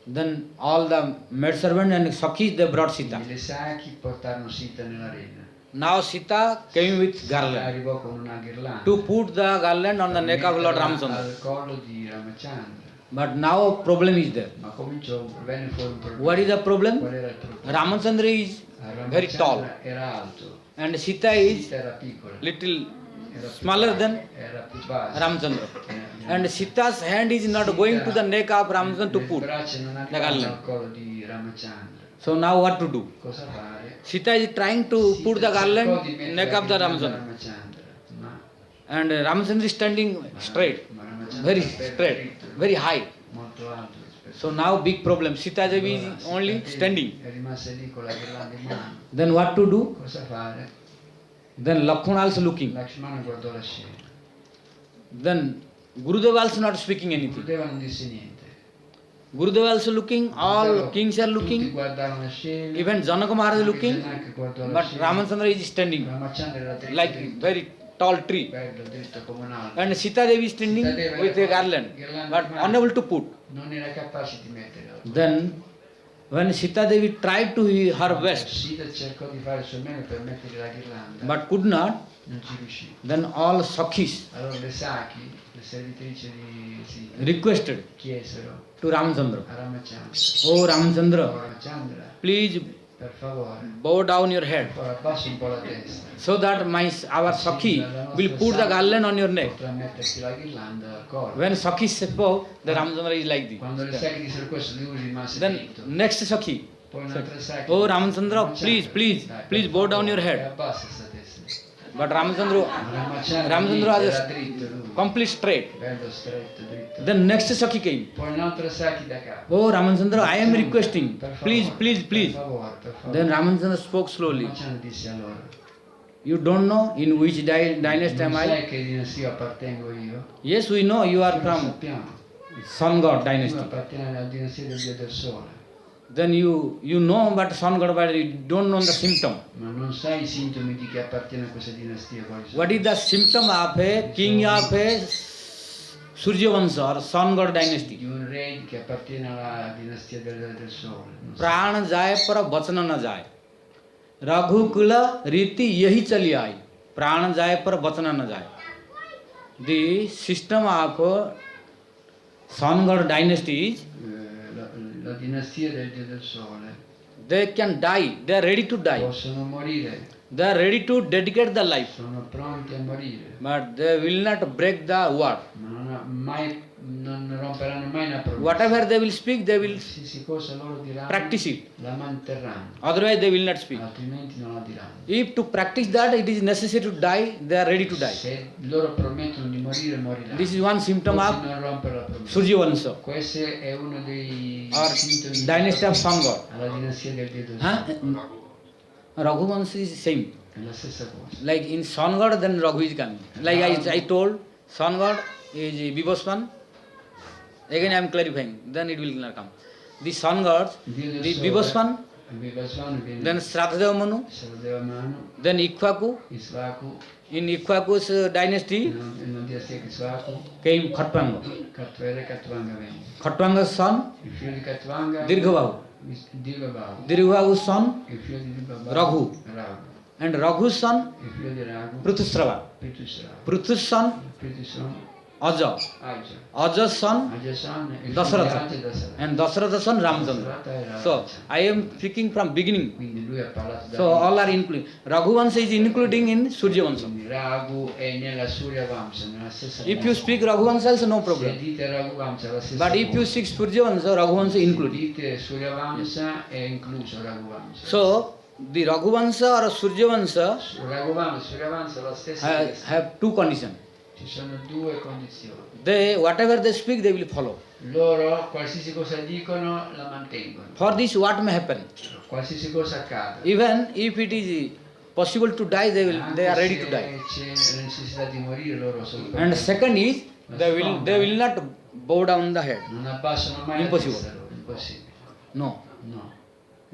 Then all the maid servants and Sakhis they brought Sita. Le sacchi portarono Sita nell'arena. Now Sita came with garland Arrivò con una ghirlanda to put the garland on the neck of Lord Ramchandra. al collo di Ramachandra. But now problem is there. Ma venne fuori un problema. What is the problem? Qual era il problema? Ramchandra is very tall Era alto, and Sita is Sita era piccola, little era più smaller bassa, than era più bassa. Ramchandra. And Sita's hand is not going to the neck of Ramchandra to Le put. braccia non the arrivavano garland. al collo di Ramachandra. So now what to do? Cosa fare? Sita is trying to Sita put the cercò garland di mettere neck la of the ghirlanda a Ramchandra. Ramachandra, ma And Ramchandra is standing straight, Ramachandra very era straight, dritto, very high. molto alto rispetto. So now big problem. Sita Devi Allora, is only Sita standing. è rimasta lì con la ghirlanda in mano. Then what to do? Cosa fare? Then Lakshmana also looking. Lakshmana guardò la scena. Then Gurudeva also not speaking anything. Gurudeva non disse niente. Gurudeva also looking, all kings are Tutti looking, guardavano la scena. even Janaka Maharaj is Anche looking, Janak guardò la but scena. Ramachandra is standing Ramachandra era dritto, like dritto, very tall tree. bello, dritto come un albero. And Sita Devi is standing Sita Devi with a garland, but unable to put. Non era capace di metterla. Then when Sita Devi tried to her best, Sita cercò di fare il suo meglio per mettere la ghirlanda, but could not, non ci riuscì. then all Sakhis Allora le Saki, le servitrici di Sita, requested chiesero to Ramchandra, a Ramachandra, Oh Ramchandra, "Oh, Ramachandra, please Per favore. bow down your head, Per favore, abbassa un po' la testa. so that our Sakhi La will nostra put the Sakhi garland on your neck. potrà metterti la ghirlanda al collo. When Sakhi spoke, the Ramchandra is like Quando le this. Sakhi dissero questo, lui rimase Then dritto. next Sakhi, Poi un'altra Sakhi. oh Ramchandra, please, Dai, please, per please bow down your favore, head. abbassa sta testa. But Ramchandra Ramachandra was era dritto lui. complete straight. Bello stretto, dritto. Then next Sakhi came. Poi un'altra Sakhi da capo. Oh Ramchandra, I am requesting, Per favore, please, please, please. Per favore, per favore. Then Ramchandra spoke slowly. Ramachandra disse allora. You don't know in which dynasty am Non I? sai che dinastia appartengo io? Yes, we know you are Lo from sappiamo. Sun God Tu dynasty. appartieni alla dinastia del dio del sole. Then you know about Sun God, but you don't know the symptom. Ma non sai i sintomi di chi appartiene a questa dinastia quali sono? What is the symptom of a king of a Suryavansa or Sun God dynasty? Di un re che appartiene alla dinastia del sole. Non sai. प्राण जाए पर वचन न जाए, रघुकुल रीति यही चली आई, प्राण जाए पर वचन न जाए. The system of Sun God dynasty is La dinastia del dio del sole. they can die, they are ready to die, Possono morire, they are ready to dedicate their life, sono pronti a morire, but they will not break the word. ma non romperanno mai una promessa. Whatever they will speak, they will Qualsiasi cosa loro diranno, practice it. la manterranno, Otherwise, they will not speak. altrimenti non la diranno. If to practice that it is necessary to die, they are ready to die. Se loro promettono di morire, moriranno. This is one symptom Così of non rompere la promessa. Suryavansa Questo è uno dei or sintomi dynasty of Sun God. alla dinastia del dio del Huh? sole. Raghuvansa is same. È la stessa cosa. Like in Sun God, then Raghu is coming. Like I told, Sun God is Vibhaswan. Again I am clarifying, then it will not come. The Sun God, Dio del the sole, Vibhaswan, Vivaswan viene then Sradhadeva Manu, Saradeva Manu, then Ikshvaku. Isvaku, In Ikshvaku's dynasty nella dinastia di Isvaku, came Khatwanga. Katvere Katvanga venne. Khatwanga's son, Il figlio di Katvanga, Dirghabahu. Dirghabahu. Dirghabahu's son, Il figlio di Dirghabahu, Raghu. Raghu. and Raghu's son, Il figlio di Raghu, Prithusrava. Prithusrava. Prithu's son, Prithusrava, Aja. Aja. Aja's son, Ajasan, il figlio di Dasaratha. Aja Dasaratha. And Dasaratha's son, Ramchandra. Dasaratha era So, Aja. I am speaking from beginning. Quindi lui ha parlato da So, all are including. Raghuvansa is including in Suryavansa. Quindi Raghu è nella Surya Vamsa, nella stessa If you dinastia. speak Raghuvansa, also no Se problem. dite Raghu Vamsa è la stessa But if you cosa. speak Suryavansa, Raghuvansa Se included. dite Surya Vamsa è incluso Raghu Vamsa. So, the Raghuvansa or Suryavansa Raghu Vamsa, Surya Vamsa è la stessa dinastia. have two conditions. Ci sono due condizioni. They, whatever they speak, they will follow. Loro qualsiasi cosa dicono la mantengono. For this, what may happen? Qualsiasi cosa accada. Even if it is possible to die, they are ready to die. Anche se c'è la necessità di morire, loro sono And pronti. second is, they will not bow down the head. Non abbassano mai Impossible. la testa loro, impossibile. No. No.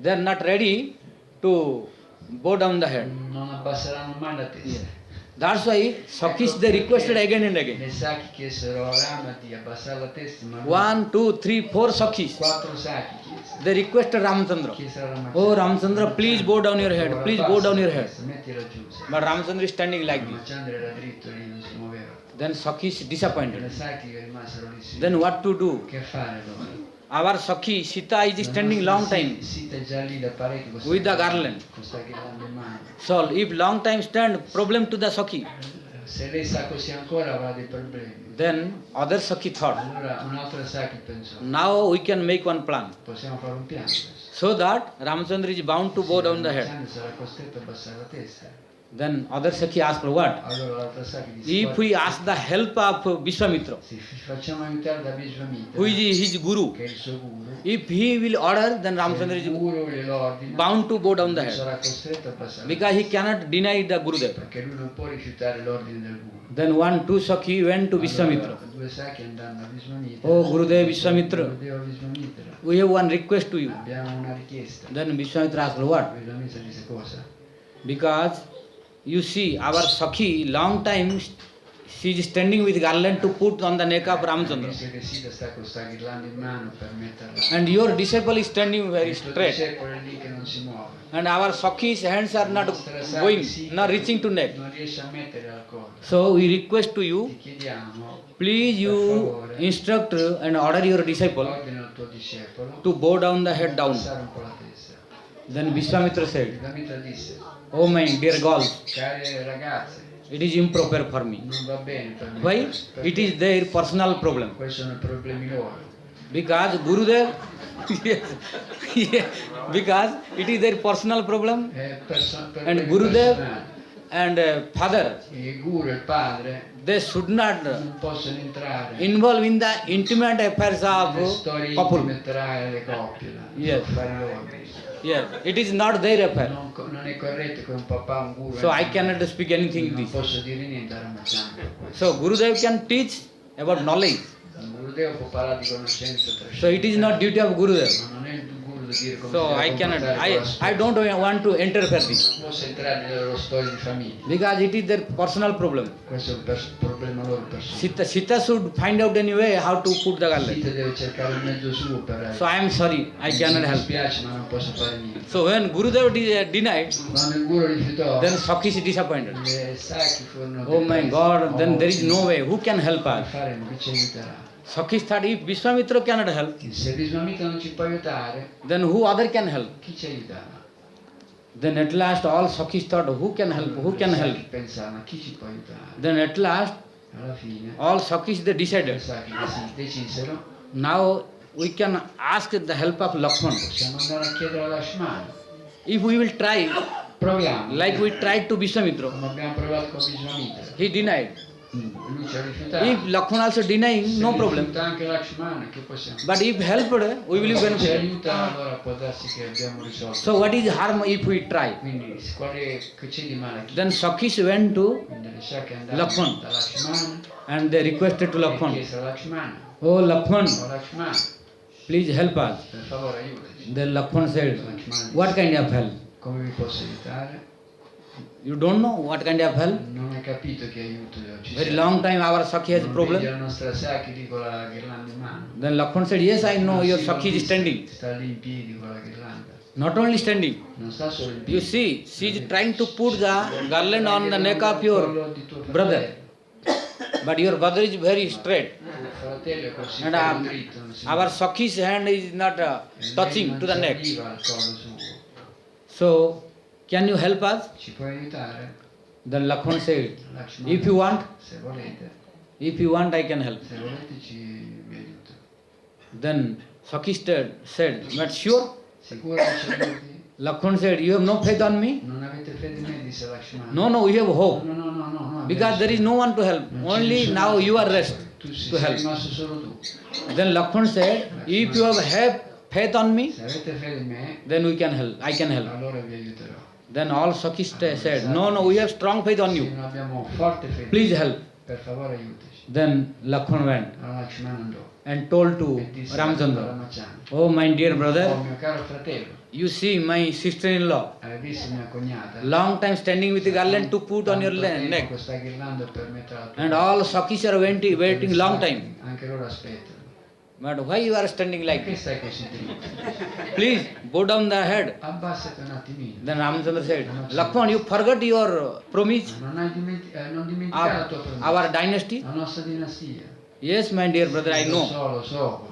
They are not ready to bow down the head. Non abbasseranno mai la testa. That's why Sakhis they requested again and again. Le Sakhi chiesero a Rama di abbassare la testa, ma lui- 1, 2, 3, 4 Sakhis. 4 Sakhi chiesero. They requested Ramchandra. Chiesero a Ramachandra. Oh Ramchandra, please bow down your head. Please bow down your head. Mettila giù. But Ramchandra is standing like this. Ramachandra era dritto lì, non si muoveva. Then Sakhis E le disappointed. Sakhi che rimasero lì. Then what to do? Che fare loro? Our Sakhi Sita is standing long time Sita è già lì da parecchio con with the garland. sta ghirlanda in mano. So if long time stand, problem to the Sakhi. Se lei sa così ancora avrà dei problemi. Then other Sakhi thought, Allora un'altra Sakhi pensò, now we can make one plan. possiamo fare un piano adesso. So that Ramchandra is bound to bow down the head. Ramachandra sarà costretto a abbassare la testa. Then other Sakhi asked what? Allora l'altra Sakhi disse, If we ask the help of Vishwamitra, se ci facciamo aiutare da Vishwamitra, who is his guru, che è il suo guru, if he will order, then se Ramchandra il is guru glielo ordina, bound to bow down the head. sarà costretto a abbassare la Because he cannot deny the Gurudev. testa, perché lui non può rifiutare l'ordine del guru. Then 1, 2 Sakhi went to Vishwamitra. Allora, due Sakhi andranno a Vishwamitra. Oh Gurudev Vishwamitra, Gurudeva Vishwamitra, we have one request to you. abbiamo una richiesta. Then Vishwamitra asked what? Vishwamitra disse cosa? Because you see, our Sakhi, long time, she is standing with garland to put on the neck of Ramchandra. Dice che Sita sta con sta ghirlanda in mano per metterla. And your disciple is standing very Il tuo straight. discepolo è lì che non si muove. And our Sakhi's hands are not Nostra Sakhi going, Sita not reaching to neck. non riesce a mettere al collo. So we request to you, Ti chiediamo, please you instruct and order your disciple ordina al tuo discepolo to bow down the head down. abbassare un po' la testa. Then Vishwamitra said, Vishwamitra disse, "Oh my dear girls, care ragazze, it is improper for me. non va bene per me. Why? Perché It is their personal problem. questi sono i problemi loro. Because Gurudev, yes, yes, because it is their personal problem. È And problemi Gurudev personali. and father, Il guru e il padre they should not non possono entrare involve in the intimate affairs nelle of storie couple. intime tra le coppie. Yes. Sono affari loro. Yes, it is not their affair. Non è corretto che un papà, un guru, So I cannot speak anything non this. posso dire niente a Ramachandra per questo. So Gurudev can teach about knowledge. Il Gurudev può parlare di conoscenza tra So it is not duty of Gurudev. ma non è il guru da dire come So si I deve cannot. comportare con la I sposa. don't want to interfere this Non posso entrare nelle loro storie di famiglia. because it is their personal problem. Questo è un problema loro personale. Sita should find out any way how to put the garland. Sita deve cercare un mezzo suo per So I am sorry, I mi cannot help. dispiace ma non posso fare niente. So when Gurudev denied, Quando il guru rifiutò, then Sakhi is disappointed. le sacchi furono Oh my depresse. God, then there is sì, no way. Who can help che us? faremo? Chi ci aiuterà? Sakhi thought if Vishwamitra cannot help, Se Vishwamitra non ci può aiutare, then who other can help? chi ci aiuterà? Then at last all Sakhis thought, who can help? Who can help? Pensavano, chi ci può aiutare? Then at last Alla fine, all Sakhis they decided. i sacchi decisero, Now we can ask the help of Lakshman. possiamo andare a chiedere a Lakshmana. If we will try, Proviamo, like we tried to Vishwamitra, come abbiamo provato con Vishwamitra. he denied. Lui ci ha rifiutato. If Lakshman also denying, Se no problem. rifiuta anche Lakshmana, che possiamo? But if helped, we will Se ci benefit. aiuta, allora può darsi che abbiamo risolto. So what is harm if we try? Quindi, che c'è di male? Then Sakhis went to Quindi le sacche andavano Lakshman. da Lakshmana and they requested to e Lakshman, chiesero a Lakshmana, "Oh Lakshman, "Oh, Lakshmana, please help us." per favore aiutaci. Then Lakshman said, Lakshmana "What disse, kind of help? come vi posso aiutare? You don't know what kind of help? Non hai capito che aiuto ci Very serve. long time our Sakhi has Non problem." vedi la nostra sacchi lì con la ghirlanda in mano. Then Lakshman said, "Yes, I know your Sì, Sakhi l'ho is vista, standing." sta lì in piedi con la ghirlanda. Not only standing, Non sta solo in you piedi. see, she is trying to put the garland on the neck of your brother. But your brother is very straight. Il fratello è così And bello dritto, non si our Sakhi's hand is not touching non to the ci neck. arriva al collo suo. So, can you help us? Ci puoi aiutare? Then Lakshman said, Lakshmana, "If you want, se volete, I can help." se volete vi aiuto. Then Sakhi said, "But sure?" Sicuro che ci aiuti? Lakshman said, "You have no faith on me?" Non avete fede in me, disse Lakshmana. No, we have hope. No. Because there is no one to help. Only now you are rest Tu to sei help. rimasto solo tu. Then Lakshman said, "If you have faith on me, Se avete fede in me, then we can help. I can help." allora vi aiuterò. Then all Sakhis said, "No, we have strong faith on Se you. non abbiamo forte fede, Please help." per favore aiutaci. Then Lakshman went Allora Lakshmana andò and told to e disse a Ramchandra, Ramachandra, "Oh my dear "Oh brother, mio caro fratello, you see my sister-in-law, hai visto mia cognata? long time standing with the garland to put on your Tanto tempo neck. questa ghirlanda per mettere alla tua And testa. all Sakhis are waiting long time. Anche loro aspettano. But why you are standing like Perché this? stai così dritto? Please bow down the head." Abbassati un attimino. Then Ramchandra said, "Lakshman, you forgot your promise, Non dimenticare la tua promessa. our dynasty?" La nostra dinastia. "Yes, my dear brother, I know. Lo so.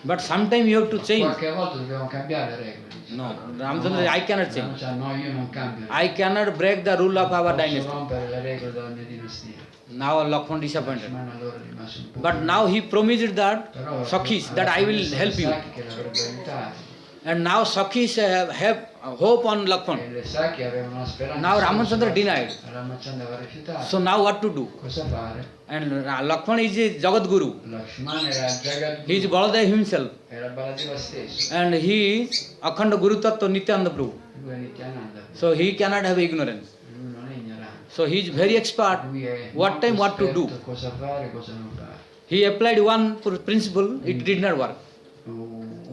But sometime you have to change." Qualche volta dobbiamo cambiare le regole. dice. No, Ramchandra, I cannot change. No, io non cambio. I cannot break the rule of our Posso dynasty. rompere le regole della mia dinastia. Now Lakshman disappointed. Lakshmana allora è rimasto un po'. But now he promised that Però Sakhis that I will help you. Sacchi che l'avrebbe aiutato. And now Sakhis have hope on Lakshman. E le Sacchi avevano una speranza. Now Ramachandra denied. Ramachandra aveva rifiutato. So now what to do? Cosa fare? And Lakshman is a Jagat Guru. Lakshmana era il Jagat He is Guru, Baladev himself. era Baladeva stesso. And he is Akhanda Guru Tattva Nityananda Prabhu. Lui è Nityananda. So he cannot have ignorance. Lui non è ignorante. So he is very expert. Lui è What time, what to do. esperto cosa fare, cosa non fare. He applied one principle, it did not work.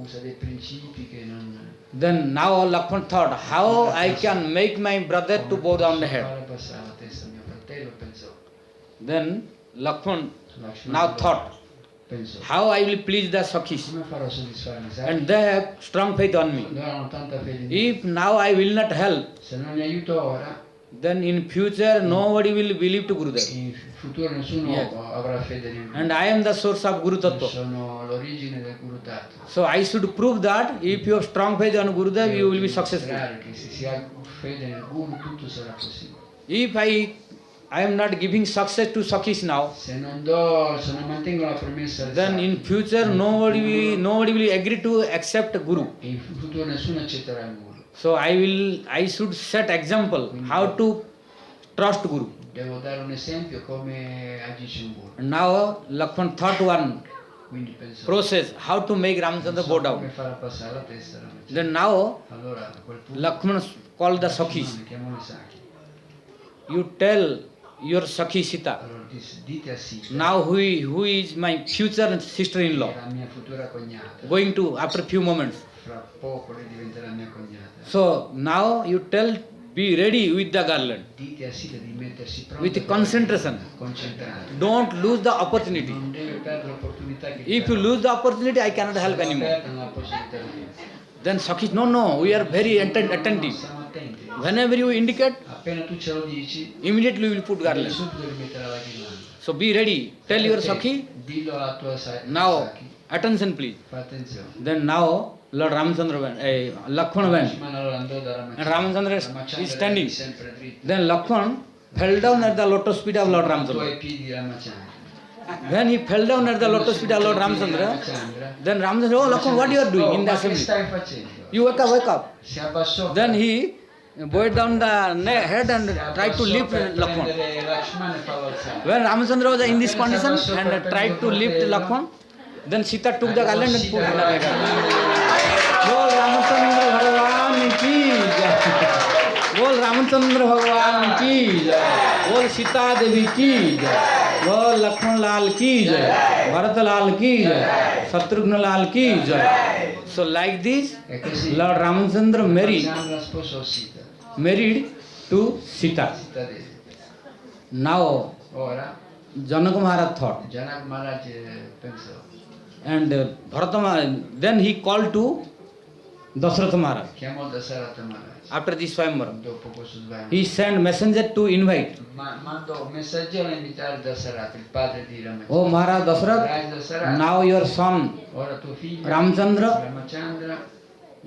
Usa dei principi che non. Then now Lakshman thought, how I can make my brother to bow down the head. Fare passare la testa a mio fratello, pensò. Then Lakshman Lakshmana now thought, pensò. how I will please the Sakhis. Come farò a soddisfare i Sacchi? And they have strong faith on me. Loro hanno tanta fede in me. If now I will not help, Se non li aiuto ora, then in future nobody will believe to Gurudev. In futuro nessuno Yes. avrà fede nel And Guru. I am the source of Guru Io Tattva. sono l'origine del Guru Tattva. So I should prove that if you have strong faith on Gurudev, you will be successful. Dimostrare che se si ha fede nel Guru tutto sarà possibile. If I am not giving success to Sakhis now, Se non mantengo la promessa del then in future nobody will agree to accept Guru. in futuro nessuno accetterà il Guru. So I should set example how to trust Guru. Devo dare un esempio come agisce un Guru. And now Lakshman thought one Quindi penso process how to make Ramchandra so go come down. farà passare la testa alla mancia. Then now Allora a quel punto Lakshman called the Sakhis. chiamo i Sacchi. You tell your Sakhi Sita, Allora dite a Sita, now who is my future sister-in-law, la mia futura cognata. going to after few moments. Fra poco lei diventerà mia cognata. So now you tell, be ready with the garland, Dite a Sita di mettersi pronta with per- concentration. concentrata. Don't lose the opportunity. Non deve perdere l'opportunità che If you lose the opportunity, I cannot help anymore. perdono la possibilità di Then Sakhis, no, we are very attentive. Siamo attenti. Whenever you indicate, Appena tu ce lo dici, immediately we will put garland. subito rimetterà la ghirlanda. So be ready. Tell your Sakhi, Dillo alla tua now, Sacchi. attention please. Fa attenzione. Then now Lord Ramchandra went, Lakshman went. Lakshmana allora andò da And Ramchandra is Ramachandra standing. era sempre dritto. Then Lakshman fell down at the lotus feet of Lord Tu Ramchandra. ai piedi di Ramachandra. When he fell down at the lotus feet of Lord Ramchandra, then Ramchandra, oh Lakshman, what you are doing in the Ma che assembly? stai facendo? You wake up. Si abbassò. Then he bowed down the head and tried to lift Lakshman. Prendere Lakshmana e farlo alzare. When Ramchandra was in this condition and tried to lift Lakshman, then Sita took the garland and put it in the bag. Bol Ramchandra Bhagavan ki jai. Bol Ramchandra Bhagavan ki jai. Bol Sita Devi ki jai. Bol Lakshman Lal ki jai. Bharat Lal ki jai. Shatrugna Lal ki jai. So like this, E così Lord Ramchandra Ramachandra sposò Sita. married to Sita. Sita Devi. Now Ora Janaka Maharaj thought, Janak Maharaj pensò. and Bharata Maharaj, then he called to Dasharatha Maharaj Chiamò Dasarata Maharaj. after this Swayamvara. Dopo questo sbaglio. He sent messenger to invite. Mandò un messaggero a invitare Dasarata, il padre di Ramachandra. Oh Maharaj Dasharatha, Maharaj Dasarata, now your son ora tuo figlio Ramchandra Ramachandra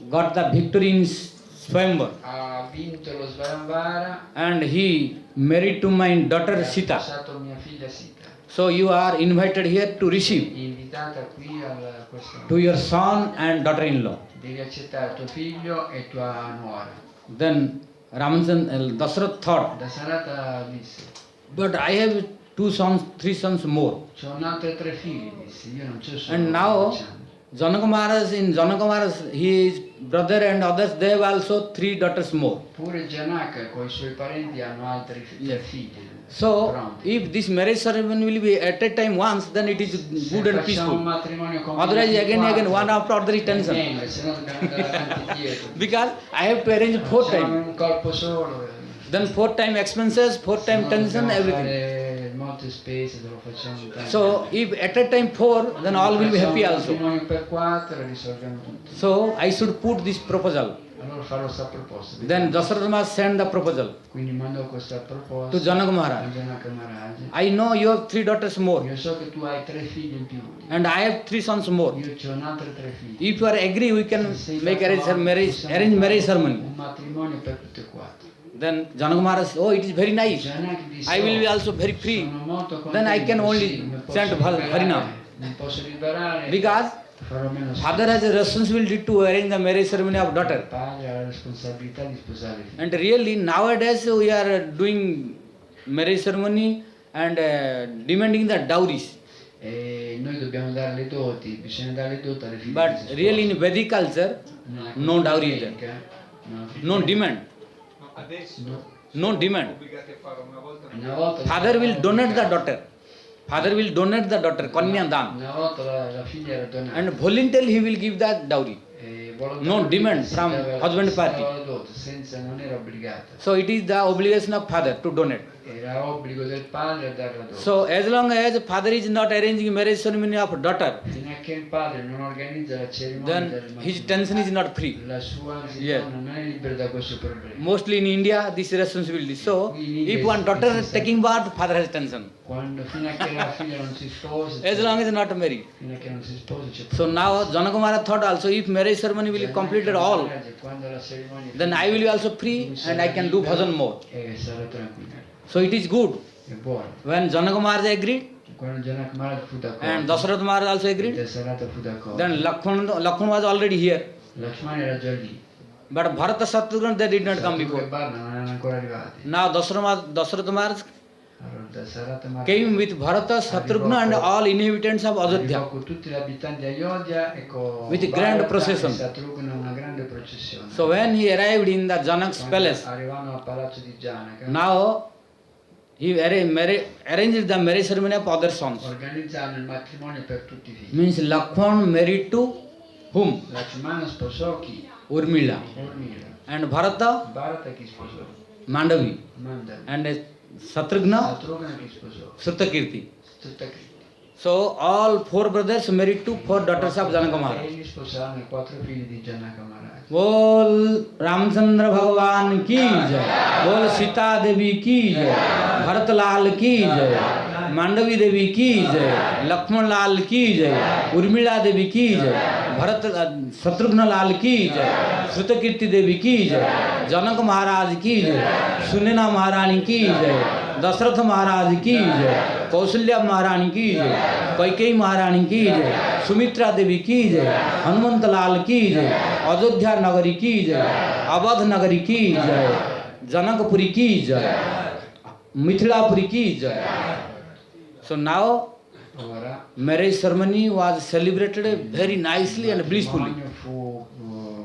got the victory in Swayamvara, ha vinto lo Svayamvara, and he married to my daughter ha Sita. sposato mia figlia Sita. So you are invited here to receive Invitata qui questo. to your son and daughter-in-law. Devi accettare tuo figlio e tua nuora. Then Dasharatha thought, Dasarata disse, but I have 2 sons, 3 sons more. c'ho un altro 3 figli, disse, io non c'ho solo And now Ramachandra. Janaka Maharaj, in Janaka Maharaj, his brother and others, they have also 3 daughters more. Pure Janaka con i suoi parenti hanno altri 3 figli. So, Pronti. if this marriage ceremony will be at a time once, then it is Se good and facciamo un peaceful. matrimonio con Otherwise, again, one after other is tension. Se no dobbiamo andare avanti dietro. Because I have to arrange 4 Siamo times. un corpo solo. Then 4 time expenses, 4 time tension, everything. Fare molte spese, lo facciamo tanto. So, if at a time 4, then all will be happy Facciamo un also. matrimonio per 4 e risolviamo tutto. So, I should put this proposal. Allora farò questa proposta. Then Dasharatha Maharaj sent the proposal Quindi mandò questa proposta to Janaka a Maharaj. Janaka Maharaj. I know you have 3 daughters more, Io so che tu hai 3 figli in più. and I have 3 sons more. Io ho un altro 3 figli. If you are agree, we can Se sei make d'accordo, arrange possiamo marriage fare ceremony. Un matrimonio per tutte e 4. Then Janaka Maharaj, oh, it is very nice. Janak disse, I will be also very free. sono molto contento, Then I can only sì, mi posso chant liberare, Harinam. mi posso liberare, Because farò meno father has a responsibility to arrange the marriage ceremony of Il daughter. padre ha la responsabilità di sposare i figli. And really, nowadays we are doing marriage ceremony and demanding the dowries. E noi dobbiamo dare le doti, bisogna dare le doti alle figlie. But really, in Vedic culture, Nella no cultura dowry is there. vedica, No demand. no. No demand. Una volta Father will donate the daughter. Father will donate the daughter, Kanya Dan. Una volta la figlia era donata. And voluntarily he will give the dowry. E No demand si from dava- husband si party. dava la dote, senza, non era obbligata. So it is the obligation of father to donate. Era obbligo del padre a darla dopo. So as long as father is not arranging marriage ceremony of daughter, Fino a che il padre non organizza la cerimonia del then his matrimonio, tension is not free. la sua ansietà Yeah. non è libera da questo problema. Mostly in India, this responsibility. So if one daughter is taking birth, father has tension. Quando fino a che la figlia non si sposa, As long as not married. fino a che non si sposa c'è So now Janaka Maharaj thought also, if marriage ceremony will be completed all, quando la cerimonia then I will be also free and I can do bhajan more. E sarà tranquilla. So it is good. È buono. When Janaka Maharaj agreed Quando Janaka Maharaj fu d'accordo, and Dasarath Maharaj also agreed, Dasarata fu d'accordo, then Lakshman was already here. Lakshmana era già lì. But Bharata Shatrughan, they did not come Shatrugna before. e Bharata non erano ancora arrivati. Now Dasarath Maharaj Allora Dasarata Maharaj came with Bharata, Shatrugna and all inhabitants of arrivò Ajodhya. con tutti gli abitanti di Ayodhya e con With a grand Bharata procession. e Shatrugna, una grande processione. So when he arrived in the Janak's Quando palace, arrivano al palazzo di Janaka, now he arranged the marriage ceremony of other sons. organizzarono il matrimonio per tutti i figli. Means Lakshman married to whom? Lakshmana sposò chi? Urmila. Urmila. And Bharata, Bharata chi sposò? Mandavi. Mandali. And Shatrugna, Shatrugna chi sposò? Shrutakirti. Shrutakirti. So all four brothers married to four daughters of Janaka Maharaj. Egli sposarono i 4 figli di Janaka Maharaj. बोल रामचंद्र भगवान की जय, बोल सीता देवी की जय, भरत लाल की जय, मांडवी देवी की जय, लक्ष्मण लाल की जय, उर्मिला देवी की जय, भरत शत्रुघ्न लाल की जय, श्रुतकीर्ति देवी की जय, जनक महाराज की जय, सुनैना महारानी की जय, दशरथ महाराज की जय, कौशल्या महारानी की जय, कैकेयी महारानी की जय, सुमित्रा देवी की जय, हनुमंत लाल की जय, अयोध्या नगरी की जय, अवध नगरी की जय, जनकपुरी की जय, मिथिलापुरी की जय. So now Ora marriage ceremony was celebrated very nicely and il blissfully. matrimonio fu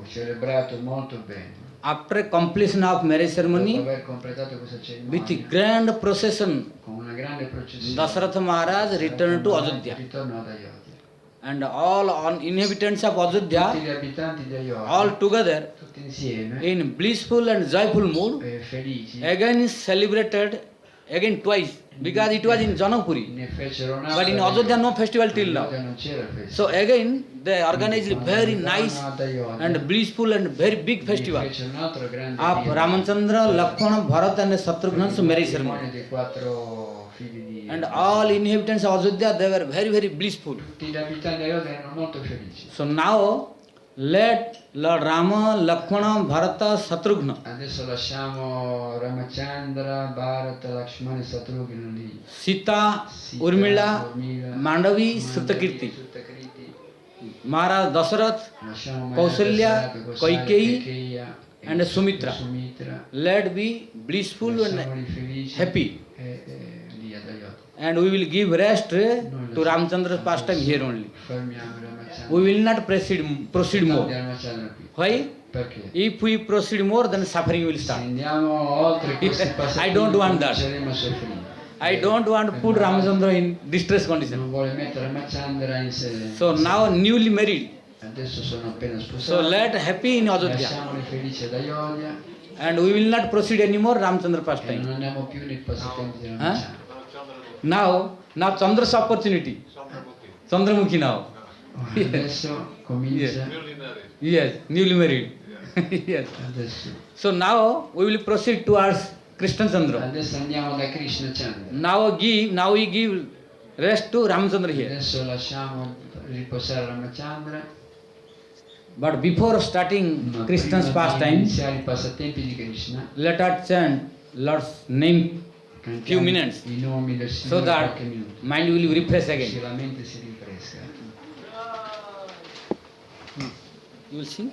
celebrato molto bene. After completion of marriage Dopo ceremony, aver completato questa with a cerimonia, grand procession, con una grande processione, Dasharatha Maharaj returned to Ajodhya. ritornò ad Ayodhya. And all inhabitants of Tutti Ajodhya, gli abitanti di Ayodhya, all together, tutti insieme, in blissful and joyful mood, felici, again celebrated again twice, because it was in Janakpuri. ne fecero un'altra. But in Ajodhya no festival till now. Ayodhya non c'era il festival. So again they organized a very nice Ad Ayodhya, and blissful and very big festival ne fecero un altro grande of evento. Ramachandra, Lakshmana, Bharata and Shatrughn's marriage ceremony. Matrimonio dei 4 figli di And all inhabitants of Ajodhya, they were very, very blissful. tutti gli abitanti di Ayodhya erano molto felici. So now let Lord Rama, Lakshmana, Bharata, Shatrugna, Adesso lasciamo Ramachandra, Bharata, Lakshmana e Shatrugna lì. Sita, Sita, Urmila, Urmila, Mandavi, Mandavi, Shrutakirti, Shrutakirti. Maharaj Dasarath, Lasciamo Kausalya, Dasarata, Kaikeyi, Kaikeya and Sumitra. Sumitra. Let be blissful and Lasciamoli felici happy. lì ad Ayodhya. And we will give rest to Ramachandra's pastime here only. Fermiamo Ramachandra. We will not proceed more. Ramachandra qui. Why? Perché? If we proceed more, then suffering will Se start. andiamo oltre questi passaggi, I don't want that. cominceremo a soffrire. I don't want to put Ramachandra in distress condition. Non vuole mettere Ramachandra in sé. So now newly married. Adesso sono appena sposato. So let happy in Ajodhya. Lasciamoli felici ad Ayodhya And we will not proceed anymore Ramachandra e pastime. non andiamo più nei passatempi di Ramachandra. Now Chandra's opportunity. Chandramukhi now. Adesso comincia. Yes, newly married. Yes. Adesso. So now we will proceed towards Krishna Chandra. Adesso andiamo da Krishna Chandra. Now we give rest to Ramachandra here. Adesso lasciamo riposare Ramachandra. But before starting Ma Krishna's prima di pastime, iniziare i passatempi di Krishna, let us chant Lord's name few cantiamo minutes i nomi del so Signore that qualche minuto. mind will refresh Così again. la mente si rinfresca. You will sing?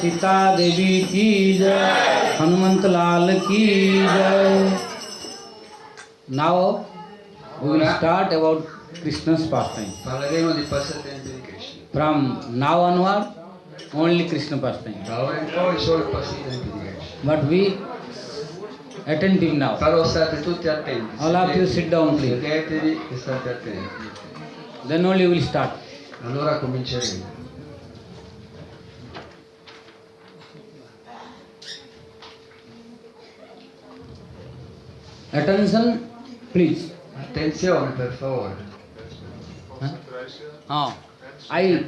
Sita Devi की जय, हनुमंत लाल की जय. Now we will start about Krishna's pastime. Parleremo di passatempi di Krishna. From now onward, only Krishna pastime. Da ora in poi solo i passatempi di Krishna. But we attentive now. Però state tutti attenti. All of you sit down, please. Sedetevi e state attenti. Then only we will start. Allora cominceremo. Attention, please. Attenzione per favore.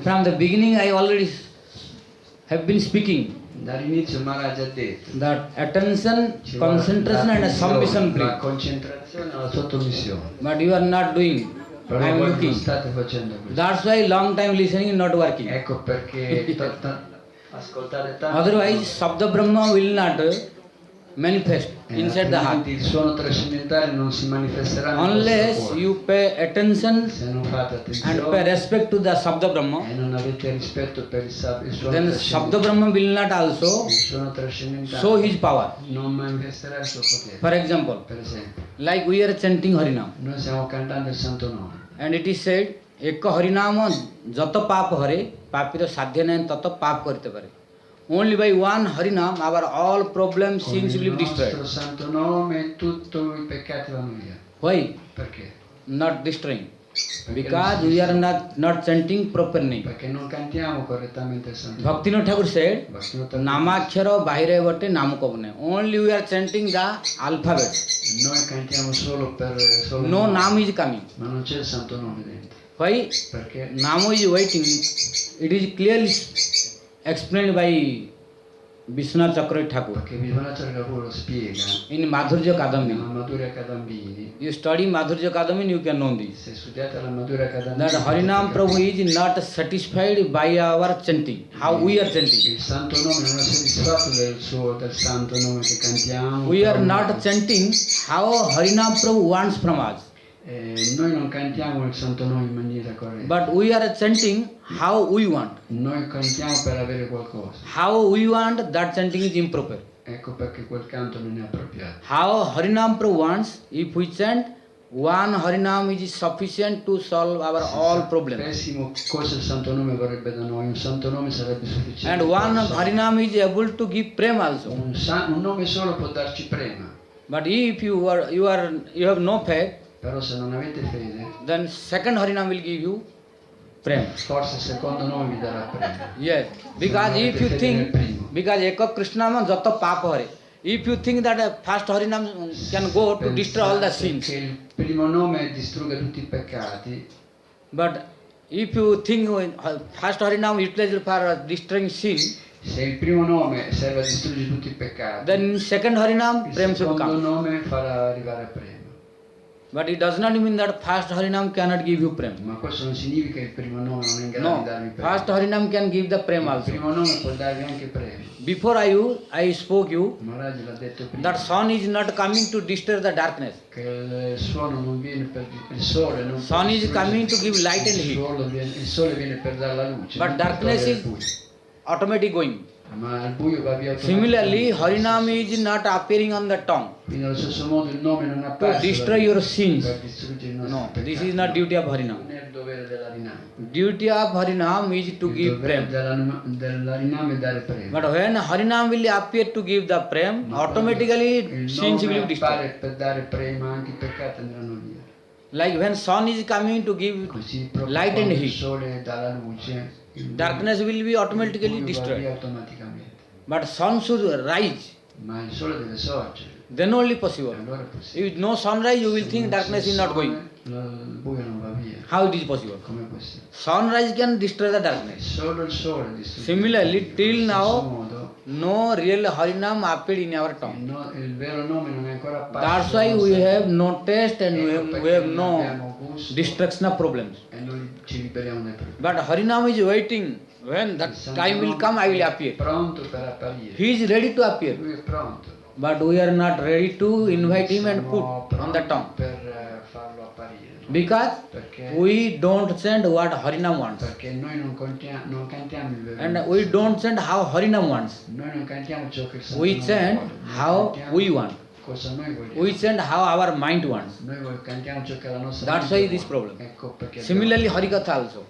From the beginning I already have been speaking Dall'inizio Maharaj ha detto that attention, ci vuole concentration and submission, la please. concentrazione e la sottomissione. But you are not doing. Però I am voi looking. non state facendo questo. That's why long time listening is not working. Ecco perché ascoltare tanto. Otherwise, Sabda Brahma will not manifest inside the heart. Il suono trascendentale non si manifesterà nel Unless vostro cuore. you pay attention Se non fate and pay attenzione respect to the Sabda Brahma, e non avete rispetto per il suono then Sabda Brahma will not also il suono trascendentale show his power. non manifesterà il suo potere. For example, Per esempio, like we are chanting Harinam, noi stiamo cantando il Santo Nome and it is said, Ek Harinam Jata Pap Hare, Papira Sadhya Nayan Tata Pap Karite Pare. Only by one Harinam our all problems con sins il will be destroyed. nostro Santo Nome tutti i peccati vanno via. Why? Perché? Not destroying. Perché Because non we si are not chanting proper name. Perché non cantiamo correttamente il Santo Nome. Bhakti Thakur said, Bhakti Namakshara Bahire Vate Namakavane. Only we are chanting the alphabet. Noi cantiamo solo per solo No nome, Nam is coming. ma non c'è il Santo Nome dentro. Why? Perché? Namo is waiting. It is clearly explained by Vishwanath Chakravarti Thakur Perché Vishwanath lo spiega in Madhurya Kadambini. nella Madhurya Kadambini. You study Madhurya Kadambini, you can know this. Se studiate la Madhurya Kadambini That Harinam Prabhu is not satisfied by our chanting. How we are chanting. il Santo Nome non è soddisfatto del Santo Nome che cantiamo. We are not chanting how Harinam Prabhu wants from us. Noi non cantiamo il Santo Nome in maniera corretta. But we are chanting how we want. Noi cantiamo per avere qualcosa. How we want, that chanting is improper. Ecco perché quel canto non è appropriato. How Harinam Prabhu wants, if we chant, one Harinam is sufficient to solve our all problems. Sapessimo cosa il Santo Nome vorrebbe da noi, un Santo Nome sarebbe sufficiente. And one Harinam is able to give prema also. Un nome solo può darci prema. But if you have no faith, Però se non avete fede, then second Harinam will give you prema. forse il secondo nome vi darà prema. Yes, because if you think, because Eka Krishnama Jata Papa Hare, if you think that a first Harinam can go to destroy all the sins, Che il primo nome distrugga tutti i peccati, but if you think first Harinam utilized for destroying sin, se il primo nome serve a distruggere tutti i peccati, then second Harinam il prem should secondo come. nome farà arrivare a prema. But it does not mean that first Harinam cannot give you prem. Ma questo non significa che il primo nome non è in grado No, di darvi prema. first Harinam can give the prem Il also. primo nome può darvi anche prema. Before I spoke you Maharaj l'ha detto prima. that sun is not coming to destroy the darkness. Che il suono non viene per il sole non Sun is coming to give light and heat. il sole viene per dare la luce, But non per darkness togliere is il buio. automatic going. Ma il buio va via Similarly, automaticamente. Harinam is not appearing on the tongue Quindi allo stesso modo il nome non to appare destroy your sins. per distruggere i nostri No, peccati. this is not duty of Harinam. Non è il dovere dell'Harinam. Duty of Harinam is to Il give dovere prem. dell'Harinam è dare prema. But when Harinam will appear to give the prem, automatically il sins will nome be destroyed. appare per dare prema, anche i peccati andranno via. Like when sun is coming to give Così proprio light and quando il heat, sole dà la luce, il darkness will be automatically buio va via destroyed. automaticamente. But sun should rise, Ma il sole deve sorgere. then only E possible. allora è possibile. If no sunrise, you will think darkness is not going. Il buio non va via. How it is possible? Come è possibile? Sunrise can destroy the darkness. Solo il sole distrugge. Similarly, till Allo stesso now, modo, no real Harinam appeared in our tongue. il vero nome non è ancora apparso. That's why we have no taste and Ecco we have perché non no abbiamo gusto destruction of problems. e noi ci liberiamo dai problemi. But Harinam is waiting. When that Il Santo time will Nome come, I will è appear. pronto per apparire. He is ready to appear. Lui è pronto. But we are not ready to invite him and put Siamo on the pronti tongue. per farlo apparire. Because Perché, we don't send what Harinam wants. perché noi non cantiamo il vero And nome. we don't send how Harinam wants. Noi non cantiamo ciò che il Santo We Nome send vuole. Noi how cantiamo we want. cosa noi vogliamo. We send how our mind wants. Noi cantiamo ciò che la nostra That's mente why this vuole. problem. Ecco perché Similarly, abbiamo- Harikatha also.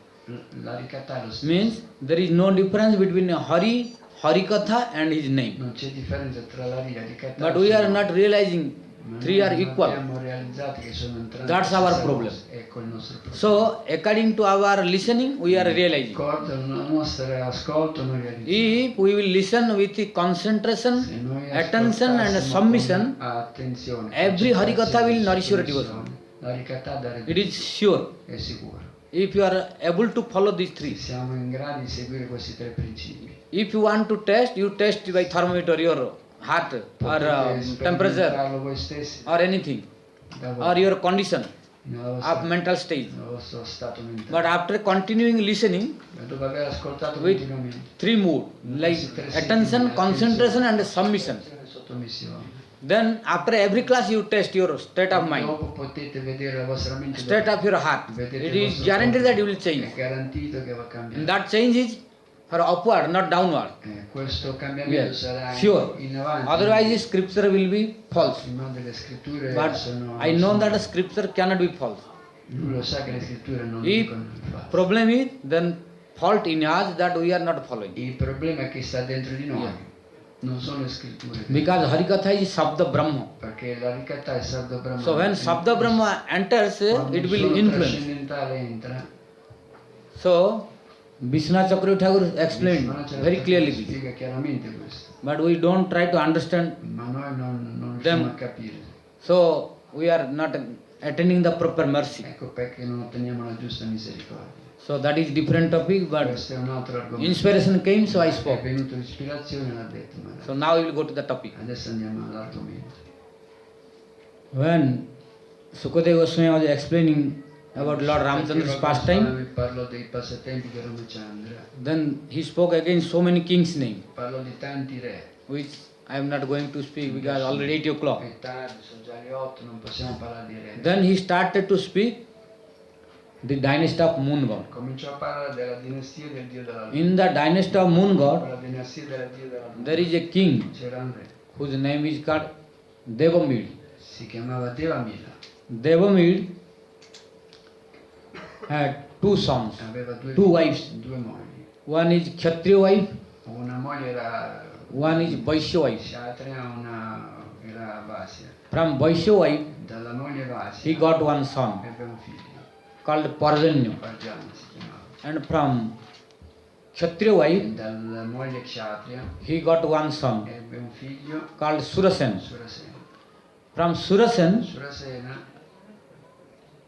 la ricatà è lo stesso. Means there is no difference between Hari, Harikatha and his name. Non c'è differenza tra la ricatà But we are not realizing three are equal. Abbiamo realizzato che sono entrambi That's la our stessa problem. cosa. Ecco il nostro problema. So, according to our listening, we are realizing. Accordo, il nostro ascolto noi realizziamo. If we will listen with the concentration, Se noi attention and ascoltassimo submission, con attenzione, every Harikatha will concentrazione, nourish your submissione, devotion. la ricatà dà It is sure. è sicuro. If you are able to follow these Se three. siamo in grado di seguire questi tre principi. If you want to test, you test by thermometer your heart or Potete temperature sperimentarlo voi stessi or anything da voi, or your condition nella of vostra- mental state. nel vostro stato mentale. But after continuing listening Ma dopo aver ascoltato with continuamente three mood like attention, concentration and submission, e sottomissione. then after every class you test your state of mind, Dopo potete vedere la vostra mente, state of your heart. vedete It il is vostro guaranteed corpo. that you will change. È garantito che va a cambiare. And that change is for upward, not downward. Questo cambiamento Yes, sarà sure. in avanti. Otherwise, the scripture will be false. Il mondo delle scritture But sono. I know sono- that the scripture cannot be false. Lui lo sa che le scritture non If dicono il fatto. problem is, then fault in us that we are not following. Il problema è che sta dentro di noi, Yeah. non sono le scritture. Because Harikatha is Sabda Brahma. Perché la ricatà è Sabda Brahma. So when Sabda Brahma enters, Quando it il will suono influence. trascendentale entra, So, Vishnu Chakra Thakur explained Maharaj very clearly this. spiega chiaramente questo. But we don't try to understand. Ma noi non Them. riusciamo a capire. So, we are not attending the proper mercy. Ecco perché non otteniamo la giusta misericordia. So that is different topic, but Questo è un altro argomento. inspiration came, so I È spoke. venuto l'ispirazione e l'ha detto. Maharaj. So now we will go to the topic. Adesso andiamo all'argomento. When Sukadeva Goswami was explaining about Lord Ramchandra's pastime, Parlò dei passatempi di Ramachandra, then he spoke again so many kings' names, parlò di tanti re. which I am not going to speak because already 8 o'clock. È tardi, sono già le 8, non possiamo parlare di re. Then he started to speak the dynasty of Moon God. Cominciò a parlare della dinastia del dio della luna. In the dynasty of Moon God, La dinastia del dio della luna. there is a king C'era un re, whose name is called Devamid. si chiamava Devamila, Devamid had two sons, aveva two wives. due mogli. One is Kshatriya wife, Una moglie era one is Vaishya wife. Kshatriya, una era Vasya. From Vaishya wife, Dalla moglie Vasya he got one son ebbe un figlio, called Parjanya. Parjanya si chiamava. And from Kshatriya wife, Dalla moglie Kshatriya he got one son ebbe un figlio, called Surasen. Surasena. From Surasen, Surasena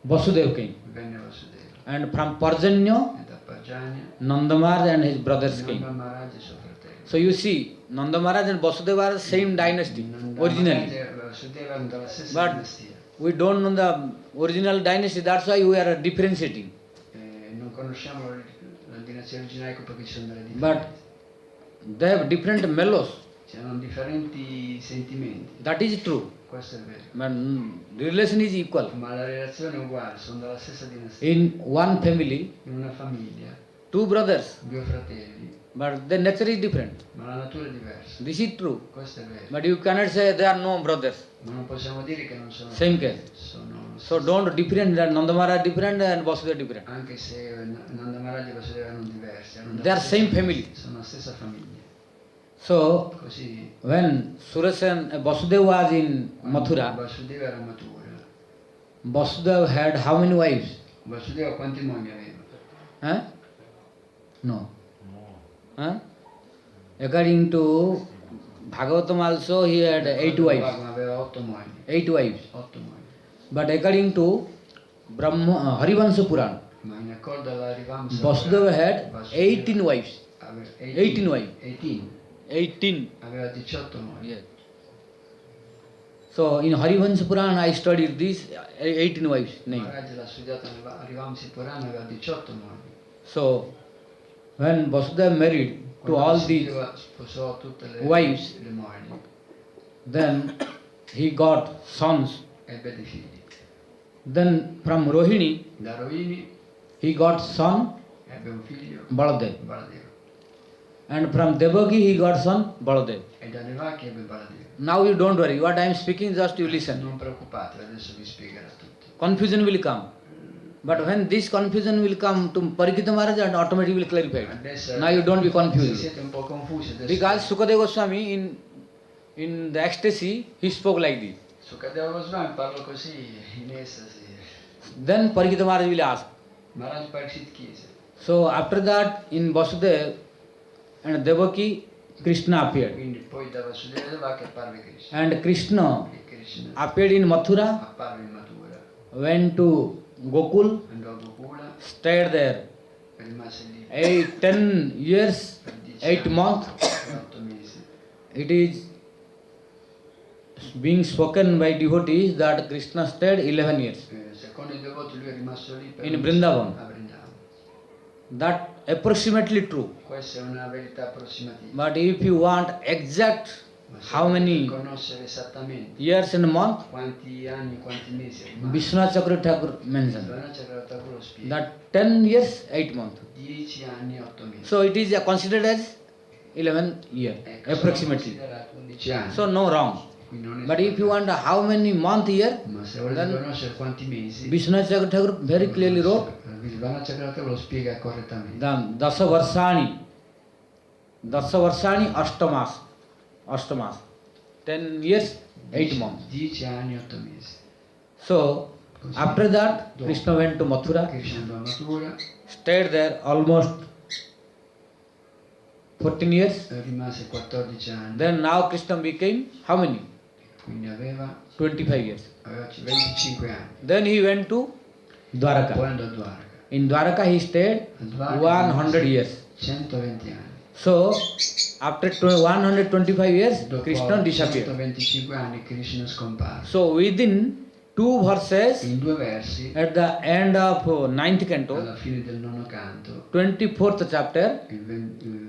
Vasudev came. venne Vasudeva. And from Parjanya, E da Parjanya Nandamaraj and his brothers Nanda came. Maharaj e suo fratello. So you see, Nandamaraj and Vasudeva are same dynasty originally. Vasudeva erano dalla stessa But dinastia. we don't know the original dynasty, that's why we are differentiating. Non conosciamo la dinastia originaria ecco perché ci sono delle But differenze. they have different mellows. C'erano differenti sentimenti, That is true. questo è vero. But the relation is equal. Ma la relazione è uguale, sono dalla stessa dinastia. In one family, In una famiglia, two brothers, due fratelli, but the nature is different. ma la natura è diversa. This is true. Questo è vero. But you cannot say there are no brothers. Ma non possiamo dire che non sono Same case. sono So don't different that Nandamaraj different and Vasudeva different. anche se Nanda Maharaj e Vasudeva erano diversi, erano They are dalla same stessa- family. sono la stessa famiglia. So Così when Surasen Vasudeva was in quando Mathura, Vasudeva era matura. Vasudeva had how many wives? Vasudeva quante mogli aveva? Huh? No. Huh? According to Bhagavatam also he had 8 wives. Aveva 8 mogli. 8 wives. 8 mogli. But according to Harivansa Puran, Ma in accordo alla Rivamsa Vasudeva had 18 wives. aveva 18 wives. 18. 18. Aveva 18 mogli. Yes. So in Harivansa Puran I studied this 18 wives name. Maharaj l'ha studiato a Rivamsi Purana, aveva 18 mogli. So when Vasudeva married to all these, Sposò tutte le wives. le mogli. then he got sons Ebbe dei figli. Then from Rohini, Da Rohini he got son ebbe un figlio, Baladev. Baladev. And from Devaki, he got son Baladev. E da Devaki ebbe Baladev. Now you don't worry. What I am speaking, just you listen. Non preoccupatevi, adesso vi spiegherà tutto. Confusion will come. But when this confusion will come to Parikita Maharaj, and automatically will clarify. Adesso, Now you don't be se confused. siete un po' confusi adesso. Because Sukadeva Goswami in the ecstasy, he spoke like this. Sukadeva Goswami parlò così in estasi. Then Parikita Maharaj will ask. Maharaj Pariksit chiese. So after that, in Vasudev and Devaki, Krishna appeared. Quindi poi da Vasudeva Devaki apparve Krishna. And Krishna E Krishna appeared in Mathura, apparve in Mathura. went to Gokul, Andò a Gokula, stayed there rimase lì 10 years, per 10 8 anni, months. per 8 mesi. It is being spoken by devotees that Krishna stayed 11 years. Secondo i devoti lui è rimasto lì per In 11 Vrindavan. a Vrindavan. That approximately true. Questa è una verità approssimativa. But if you want exact Ma se how volete many conoscere esattamente years and month, quanti anni, quanti mesi è rimasto, Vishwanath Chakravarti Thakur mentioned Srivanacha Thakur spiega that 10 years, 8 months. 10 anni, 8 mesi. So it is considered as 11 year, Ecco, sono approximately. considerati 11 anni. So no wrong. Quindi non è But if you want how many month year, ma se volete then conoscere quanti mesi, Vishwanath Chakravarti Thakur very clearly wrote Srivanacha Thakur lo spiega correttamente. Dasa Varshani Ashtamas. 10 years, 8 months. 10 anni, 8 mesi. So after that, Krishna went to Mathura, Krishna andò a Mathura, stayed there almost 14 years. rimase 14 anni, Then now Krishna became how many? quindi aveva 25 years. 25 anni. Then he went to Poi Dwaraka. andò a Dwaraka. In Dwaraka he stayed A Dwaraka 100 years. 120 anni. So after 125 years, Dopo Krishna disappeared. 125 anni Krishna scomparve. So within 2 verses, In 2 versi, at the end of 9th canto, alla fine del 9º canto, 24th chapter, il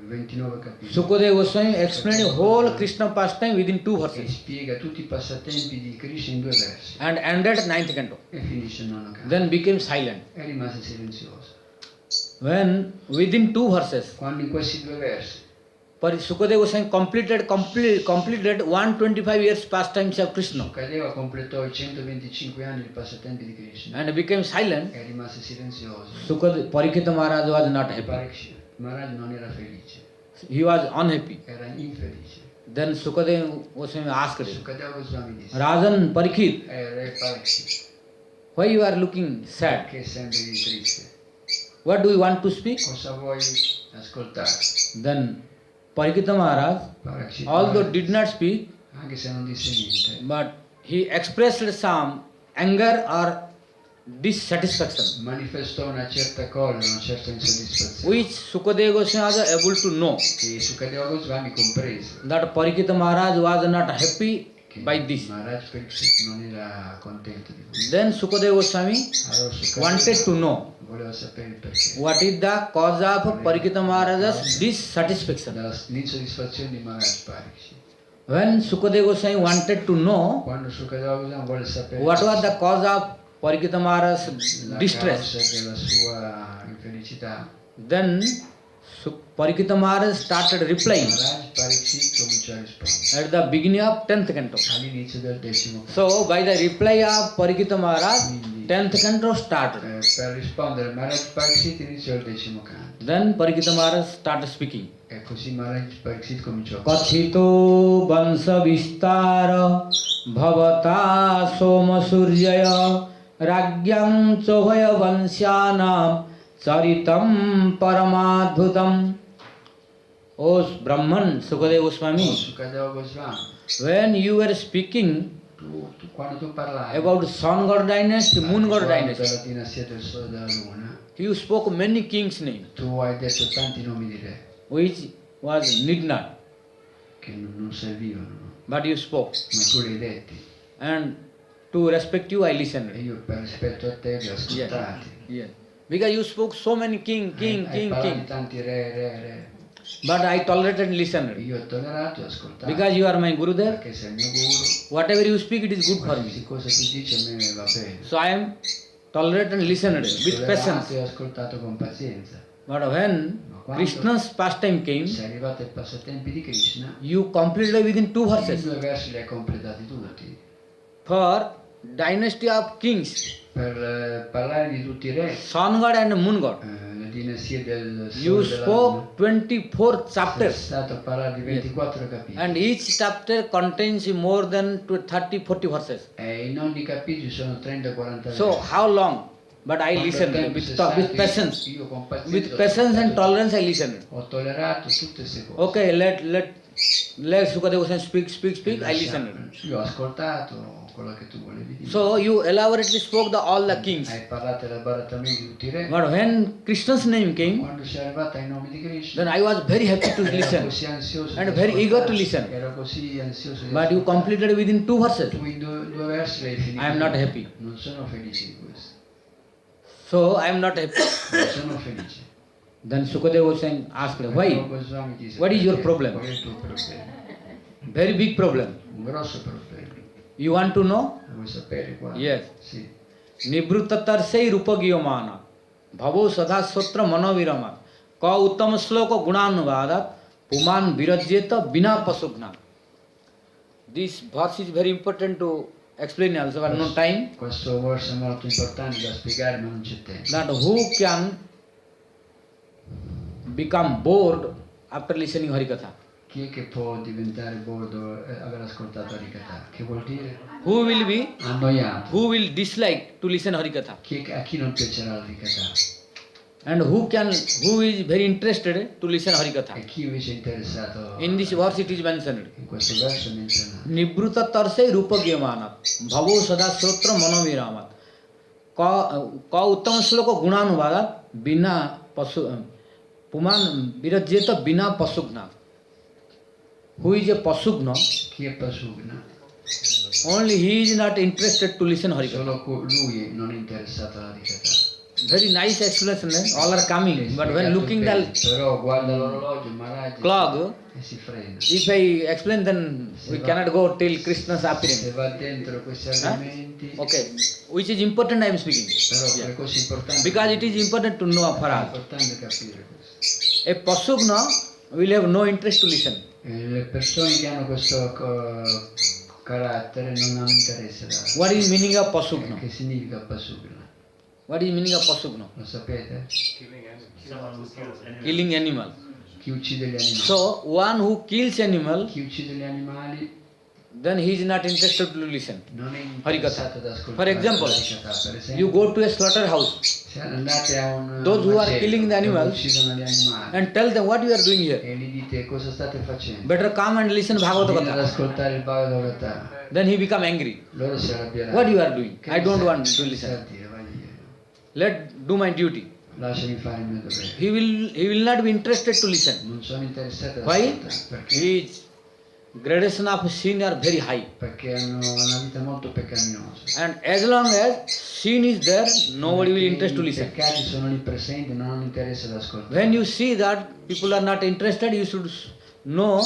29 capitolo, Sukadeva Goswami explained whole Krishna pastime within 2 e verses spiega tutti i passatempi di Krishna in 2 versi and ended 9th canto. e finisce il 9º canto. Then became silent. E rimase silenzioso. When within 2 verses, Quando in questi 2 versi Sukadeva Goswami completed 125 years pastimes of Krishna Sukadeva completò i 125 anni di passatempi di Krishna and became silent, e rimase silenzioso. Parikita Maharaj was not happy. Parikshit Maharaj non era felice, He was unhappy. era infelice. Then Sukadeva Goswami asked him, Sukadeva Goswami disse: Rajan Parikit, Re Parikshit, why you are looking sad? perché sembri triste? What do you want to speak? Cosa vuoi ascoltare? Then Parikita Maharaj, Parikshit although Maharaj, did not speak, anche se non disse niente, but he expressed some anger or dissatisfaction, manifestò una certa collera, una certa insoddisfazione, which Sukadeva Goswami was able to know che Sukadeva Goswami comprese that Parikita Maharaj was not happy che by this. Maharaj Parikshit non era contento di questo. Then Sukadeva Goswami Allora Sukadeva wanted to know voleva sapere il perché what is the cause of Parikita Maharaj's dissatisfaction. l'insoddisfazione di Maharaj Parikshit. When Sukadeva Goswami wanted to know Quando Sukadeva Goswami vuole sapere what was the cause of Parikita Maharaj's la distress, causa della sua infelicità, then Parikita Maharaj started replying Maharaj Parikshit cominciò a rispondere at the beginning of 10th canto. all'inizio del 10º canto. So by the reply of Parikita Maharaj, Quindi 10th canto started. per rispondere Maharaj Parikshit iniziò il 10º canto Then Parikita Maharaj started speaking. e così Maharaj Parikshit cominciò a Kathito vansha vistara bhavata soma suryaya ragyam chovaya vansyanam charitam paramadhutam. O Brahman, Sukadeva Goswami, Sukadeva Goswami, when you were speaking quando tu parlavi about Sun God dynasty, Moon God dynasty, della dinastia del Sole e della Luna, you spoke many kings' names, tu hai detto tanti nomi di re which was need not, che non servivano, no? but you spoke. Ma tu li hai detti And to respect you, I e listened. io per rispetto a te li ho ascoltati. Yeah. Because you spoke so many king. Hai parlato di tanti re. But I tolerated and listened. Io ho tollerato e ascoltato. Because you are my Gurudev, Perché sei il mio guru. whatever you speak, it is good for me. Qualsiasi cosa tu dici a me va bene. So I am tolerated and listened with patience. E ho ascoltato con pazienza. But when Krishna's pastime came, se è arrivato ai passatempi di Krishna, you completed within 2 in verses. 2 versi li hai completati tutti. For dynasty of kings, Per parlare di tutti i re, sun god and moon god, le dinastie del you sole e della spoke luna, 24 è chapters, stato a parlare di 24 capitoli. and each chapter contains more than 30-40 verses. E in ogni capitolo sono 30-40 So versi. how long? But I Quanto listened tempo with, sei stato? with patience. Io con pazienza With ho patience and ascoltato. tolerance I listened. Ho tollerato tutte queste cose. Okay, let Sukadeva speak. I listened. Io ho ascoltato quello che tu volevi dire. So you elaborately spoke all the kings. Hai parlato elaboratamente di tutti i re. But when Krishna's name came, Quando sei arrivato ai nomi di Krishna, then I was very happy to ero listen così ansioso and di very eager to ascoltare. listen. Ero così ansioso di But you ascoltare. completed within 2 verses. Tu in due versi l'hai finito. I am not happy. Non sono felice di questo. So I am not happy. Non sono felice. Then Sukadeva was saying, asked, why? Goswami dice, What is your perché? problem? Qual è il tuo problema? Very big problem. Un grosso problema. You want to know? Vuoi sapere quale? Yes. Sì. Nivruttatar sei rupagiyamana bhavo sada sotra manovirama ka uttam sloka gunanuvadat puman virajyeta bina pasugna. This verse is very important to explain also, but no time. Questo verso è molto importante da spiegare, ma non c'è tempo. That who can become bored after listening Harikatha? Chi è che può diventare bordo aver ascoltato Harikatha? Che vuol dire? Who will be? Annoiato. Who will dislike to listen Harikatha? A chi non piacerà Harikatha? And who is very interested to listen Harikatha? E chi invece è interessato? In this verse it is mentioned. In questo verso è menzionato. Nivruta tarsai rupagyamanat bhavo sada srotra manoviramat ka uttam sloka gunanuvadat bina pasu puman virajyeta bina pasugna. Who is a pasugna? Chi è Pasugna? Only he is not interested to listen Harikatha. Solo lui non è interessato alla Harikatha. Very nice explanation, all are coming, but when looking the Però guarda l'orologio, Maharaj, clock, e si frena. if I explain then we cannot go till Krishna's Se appearance. va dentro questi argomenti, Okay, which is important I am speaking. però è così importante. Because it is important to know for È us. importante capire questo. A pasugna will have no interest to listen. Le persone che hanno questo carattere non hanno interesse da... What is meaning of pasugna? Che significa Pasugna? What is meaning of pasugna? Lo sapete? Killing animal. Chi uccide gli animali. So one who kills animal, Chi uccide gli animali then he is not interested to listen. non è Harikatha. interessato ad ascoltare. For example, Harikatha. Per esempio, you go to a slaughterhouse se andate a un those who are macello killing the dove animals uccidono gli animali and tell them what you are doing here. e gli dite cosa state facendo, Better come and listen Bhagavad vieni ad Gita. ascoltare il Bhagavat, Then he become angry. loro si arrabbieranno. What you are doing? Che I mi don't stai- want to che mi listen. stai a dire? Vai via. Let do my duty. Lasciami fare il mio dovere. He will not be interested to listen. Non sono interessato ad Why? ascoltare perché, His gradation of sin are very high. perché hanno una vita molto peccaminosa. And as long as sin is there, nobody will interest to I listen. peccati sono lì presenti, non hanno interesse ad ascoltare. When you see that people are not interested, you should know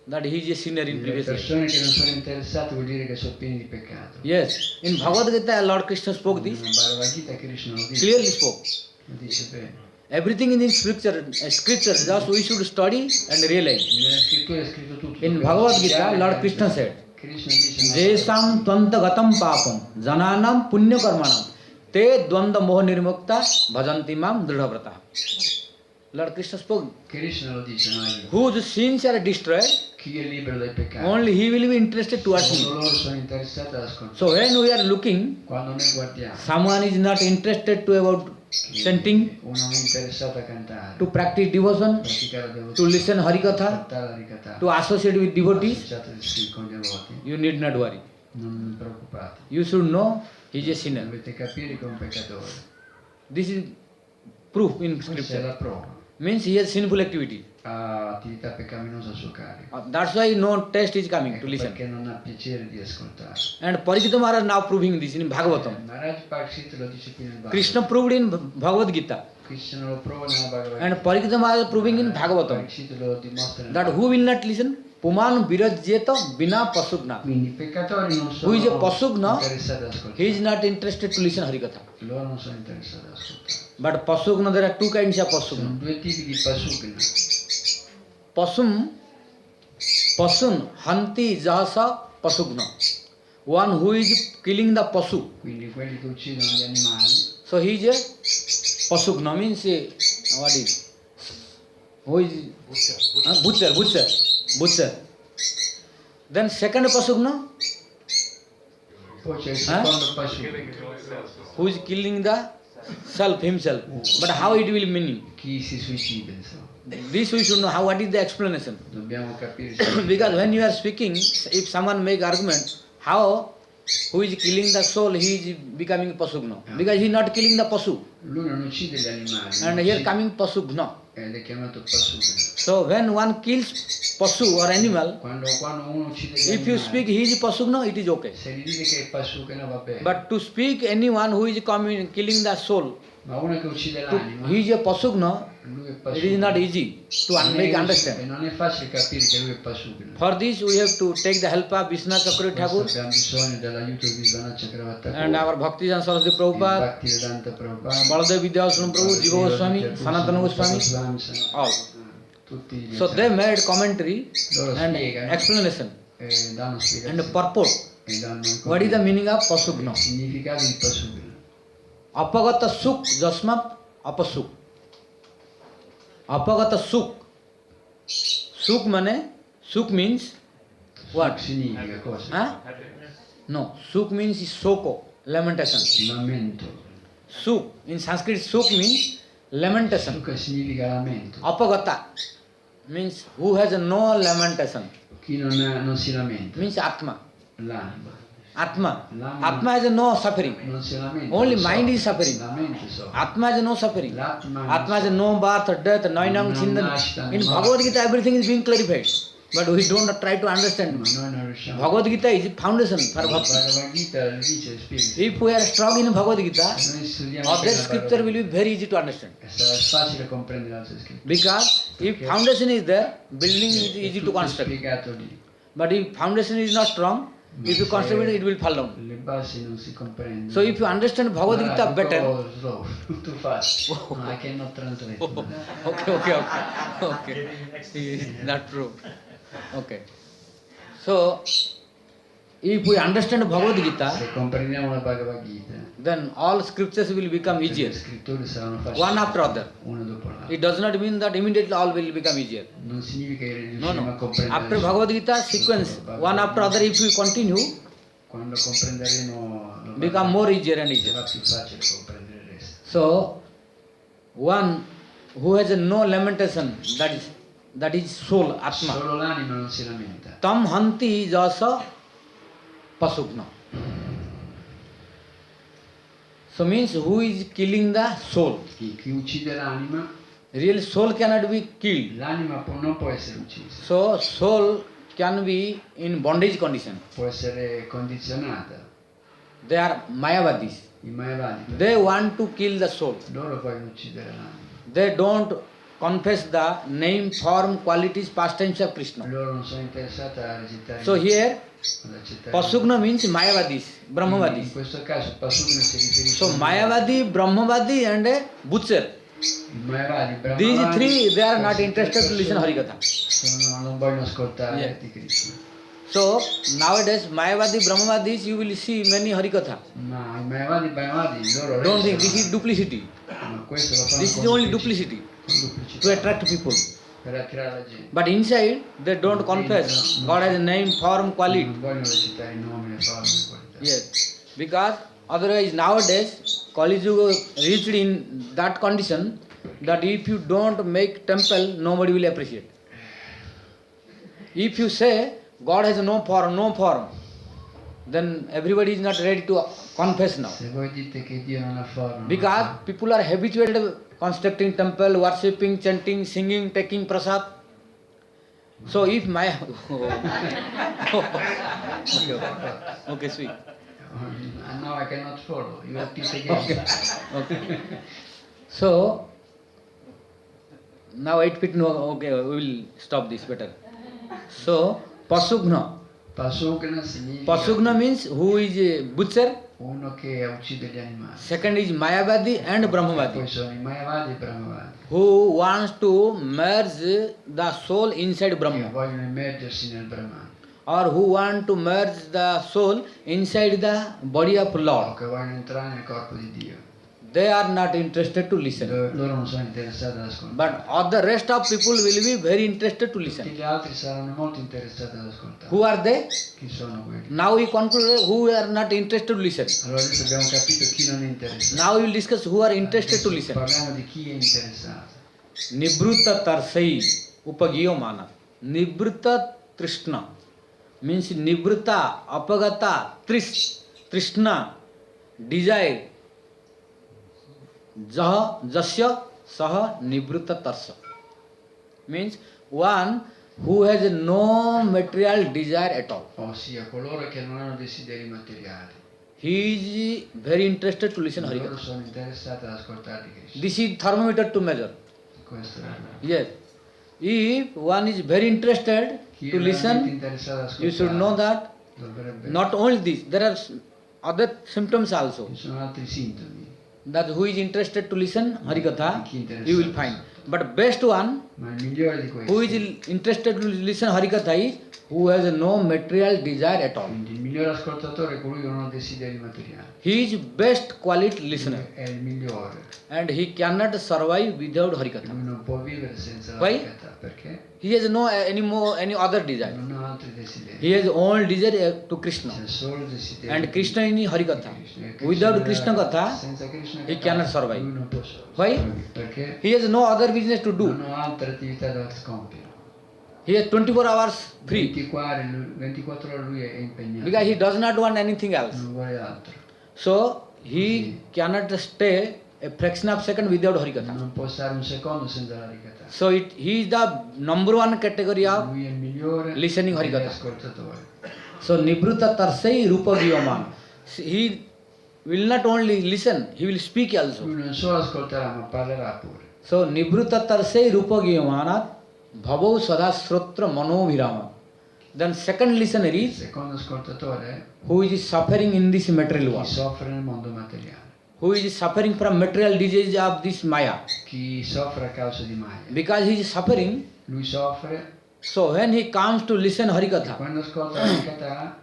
that he is a sinner in Le previous life. persone che non sono interessate vuol dire che sono pieni di peccato. Yes, in Bhagavad Gita, Lord Krishna spoke Nella this, Bhagavad Gita Krishna lo dice. clearly spoke. Lo dice bene. Everything in the scripture, just we should study and realize. Nella scrittura è scritto tutto. In Dobbiamo Bhagavad Gita, studiare Lord e Krishna capire. said, Krishna dice Jesam twantagatam papam jananam punya karmanam te dvanda moha nirmukta bhajanti mam dridhavrata. Lord Krishna spoke, Krishna lo dice, no? whose sins are destroyed, Chi è libero dai peccati? only he will be interested towards Solo me. loro sono interessati ad ascoltare. So when we are looking, Quando noi guardiamo, someone is not interested to about chanting, uno non è interessato a cantare, to practice devotion, praticare la to devozione, listen Harikatha, ascoltare la Harikatha, to associate with devotees, associatevi con gli devoti, you need not worry. non preoccupate. You should know he is a sinner. Dovete capire che è un peccatore. This is proof in Questa è scripture. la prova. Means he has sinful activity. Ha attività peccaminosa a suo carico. That's why no test is coming to Ecco listen. perché non ha piacere di ascoltare. And Parikshita Maharaj now proving this in Bhagavatam. Maharaj Parikshit lo dice qui nel Bhagavad. Krishna proved in Bhagavad Gita Krishna lo prova nella Bhagavad And Parikshita Maharaj is proving in Bhagavatam Parikshita lo dimostra nella that who will not listen? Puman virajyeta bina pasugna. Quindi i peccatori non Who is a sono pasugna? interessati ad ascoltare. He is not interested to listen Harikatha. Loro non sono interessati ad ascoltare. But pasugna, there are two kinds of Sono pasugna. due tipi di pasugna. Pasun hanti jasa pasugna. One who is killing the pasu. Quindi quelli che uccidono gli animali. So he is a pasugna, means what is? Who is butcher. Then second pasugna, Poi c'è il secondo pasugna. who is killing the himself. But how it will meaning? Chi si suicida, insomma. This we should know how. What is the explanation? Dobbiamo capire se Because when you are speaking, if someone make argument, how who is killing the soul, he is becoming pasugna. Because he is not killing the pasu. lui non uccide gli animali. And non here uccide- coming pasugna. ed è chiamato pasugna. So when one kills pasu or animal, Quando uno uccide gli if you animali, speak he is pasugna, it is okay. se gli dice che è pasugna va bene. But to speak anyone who is coming killing the soul, Ma uno che uccide l'anima, he is a pasugna, lui è it pasugna. is not easy to make understand. Non è facile capire che lui è pasugna. For this we have to take the help of Vishnu Chakravarti Thakur Abbiamo bisogno dell'aiuto di Vishnu Chakravarti and our Bhakti and Saraswati il Prabhupada, Bhakti Vedanta Prabhupada, Baladev Vidyasaram Prabhu, Jiva Goswami, Sanatana Goswami, all. tutti gli So they made commentary loro and spiegano explanation e danno and spiegazioni purport. e danno ancora What is the meaning of il pasugna? significato di pasugna. Apagata suk jasmat apasuk. Apagata suk. Suk means what? Significa cosa? Huh? No, suk means soko, lamentation. Lamento. Suk, in Sanskrit suk means lamentation. Sukha significa lamento. Apagata means who has no lamentation, Chi non si lamenta, means Atma. l'anima. Atma. L'anima Atma has no suffering. non si lamenta. Only lo mind so. is suffering. La mente so. Atma has no suffering. L'atma Atma has no birth, death, noinam, chindan. In Bhagavad Gita everything is being clarified. But we don't try to Ma understand. noi non riusciamo. Bhagavad Gita is foundation for La bhakti. Bhagavad Gita lo dice, spiega. If we are strong in Bhagavad Gita, Noi studiamo other bene la scripture Bhagavad will be very easy to understand. Gita. Sarà facile comprendere altre scritture. Because if foundation is there, building is easy to Tutto construct. spiegato lì. But if foundation is not strong, if you construct it, it will fall down. Le basi non si comprendono. So if you understand Bhagavad Gita better, Slow, too fast. No, I cannot translate. okay. Not true. Okay. So, if we understand Bhagavad Gita, Se comprendiamo la Bhagavad Gita, then all scriptures will become le easier, scritture saranno facili. one after other. Una dopo l'altra. It does not mean that immediately all will become easier. Non significa che No, riusciremo a no. comprendere. After Bhagavad Gita sequence, one after other, if we continue, Quando comprenderemo become more easier and easier. sarà più facile comprendere il resto. So, one who has no lamentation, that is soul, Atma. Solo l'anima non si lamenta. Tam hanti jasa pasugna. So means who is killing the soul? Chi uccide l'anima, Real soul cannot be killed. l'anima non può essere uccisa, So soul can be in bondage condition. può essere condizionata. They are Mayavadis. I Mayavadi, They want to kill the soul. loro vogliono uccidere l'anima. They don't confess the name, form, qualities, pastimes of Krishna. Loro non sono interessati a recitare. So here ad accettare. Pasugna means Mayavadis, In Brahmavadis. questo caso Pasugna si riferisce So Mayavadi, Brahmavadi and a butcher. I Mayavadi, Brahmavadi, These three, they are not queste tre interested to listen persone Harikatha. non vogliono ascoltare Yeah. di Krishna. So nowadays Mayavadi, Brahmavadis, you will see many Harikatha. Ma i Mayavadi, loro Don't think restano. this is duplicity. Ma questo lo fanno This is con only duplicità. duplicity Con duplicità. to attract people. Per attirare la gente. But inside they don't confess. God has a name, form, quality. Non vogliono recitare i nomi, le forme, le qualità. Yes, because otherwise nowadays Kali Yuga reached in that condition that if you don't make temple, nobody will appreciate. If you say God has no form, then everybody is not ready to confess now. Se voi dite che Dio non ha forma, Because people are habituated constructing temple, worshipping, chanting, singing, taking prasad. So if my okay, sweet. now I cannot follow. You have to say again. Okay. So Now 8 feet, no, okay, we will stop this better. So, Pasugna. Pasugna significa Pasugna means who is a butcher. uno che uccide gli animali. Second is Mayavadi and E poi Brahmavadi, sono i Mayavadi e i Brahmavadi who wants to merge the soul inside che Brahma, vogliono immergersi nel Brahman or who want to merge the soul inside the body of o Lord. che vogliono entrare nel corpo di Dio. They are not interested to listen. Loro non sono interessati ad ascoltare. But all the rest of people will be very interested to Tutti listen. gli altri saranno molto interessati ad ascoltare. Who are they? Chi sono quelli? Now we conclude who are not interested to listen. Allora adesso abbiamo capito chi non è interessato. Now we will discuss who are interested to Adesso listen. parliamo di chi è interessato. Nibruta tarsai upagiyo mana. Nibruta trishna means nibruta, apagata, trishna, desire. Jaha, jasya, saha, nibruta tarsa. Means one who has no material desire at all. Ossia coloro che non hanno desideri materiali. He is very interested to listen Loro Harikatha. sono interessati ad ascoltare di Krishna. This is thermometer to measure. Questo è Yes. If one is very interested chi to è veramente listen, interessato ad you should know ascoltare that dovrebbe. not only this, there are other symptoms also. Ci sono altri sintomi. That who is interested to listen Harikatha, Chi è interessato you will find. But best one, Ma il migliore di who questi, is interested to listen Harikatha is who has no material desire at all. quindi il migliore ascoltatore è colui che non ha desideri materiali. He is best quality listener È il migliore. and he cannot survive without Harikatha. Lui non può vivere senza la Why? Harikatha perché He has no any other desire. non ha altri desideri. He has only desire to Krishna. C'è solo desideri. And Krishna in Harikatha. Krishna Without Krishna Katha, senza Krishna he Katha, cannot survive. Lui non può Why? sopravvivere perché he has no other business to do. non ha altre attività da compiere. He has 24 hours free 24 ore lui è impegnato. because he does not want anything else. Non vuole altro. So he cannot stay a fraction of second without Harikatha. Non può stare un secondo senza la Harikatha. So he is the number one category of Lui è il migliore listening degli Harikatha. ascoltatori. So Nibruta Tarsai Rupa Giyaman. He will not only listen, he will speak also. Lui non solo ascolterà ma parlerà pure. So Nibruta Tarsai Rupa Giyamanat Bhavau Sada Srotra Manobhirama. Then second listener Il is secondo ascoltatore è who is suffering in this material chi world. soffre nel mondo materiale. Who is suffering from material disease of this Maya. Chi soffre a causa di Maya. Because he is suffering, Lui soffre so when he comes to listen e Harikatha, quando ascolta la Harikatha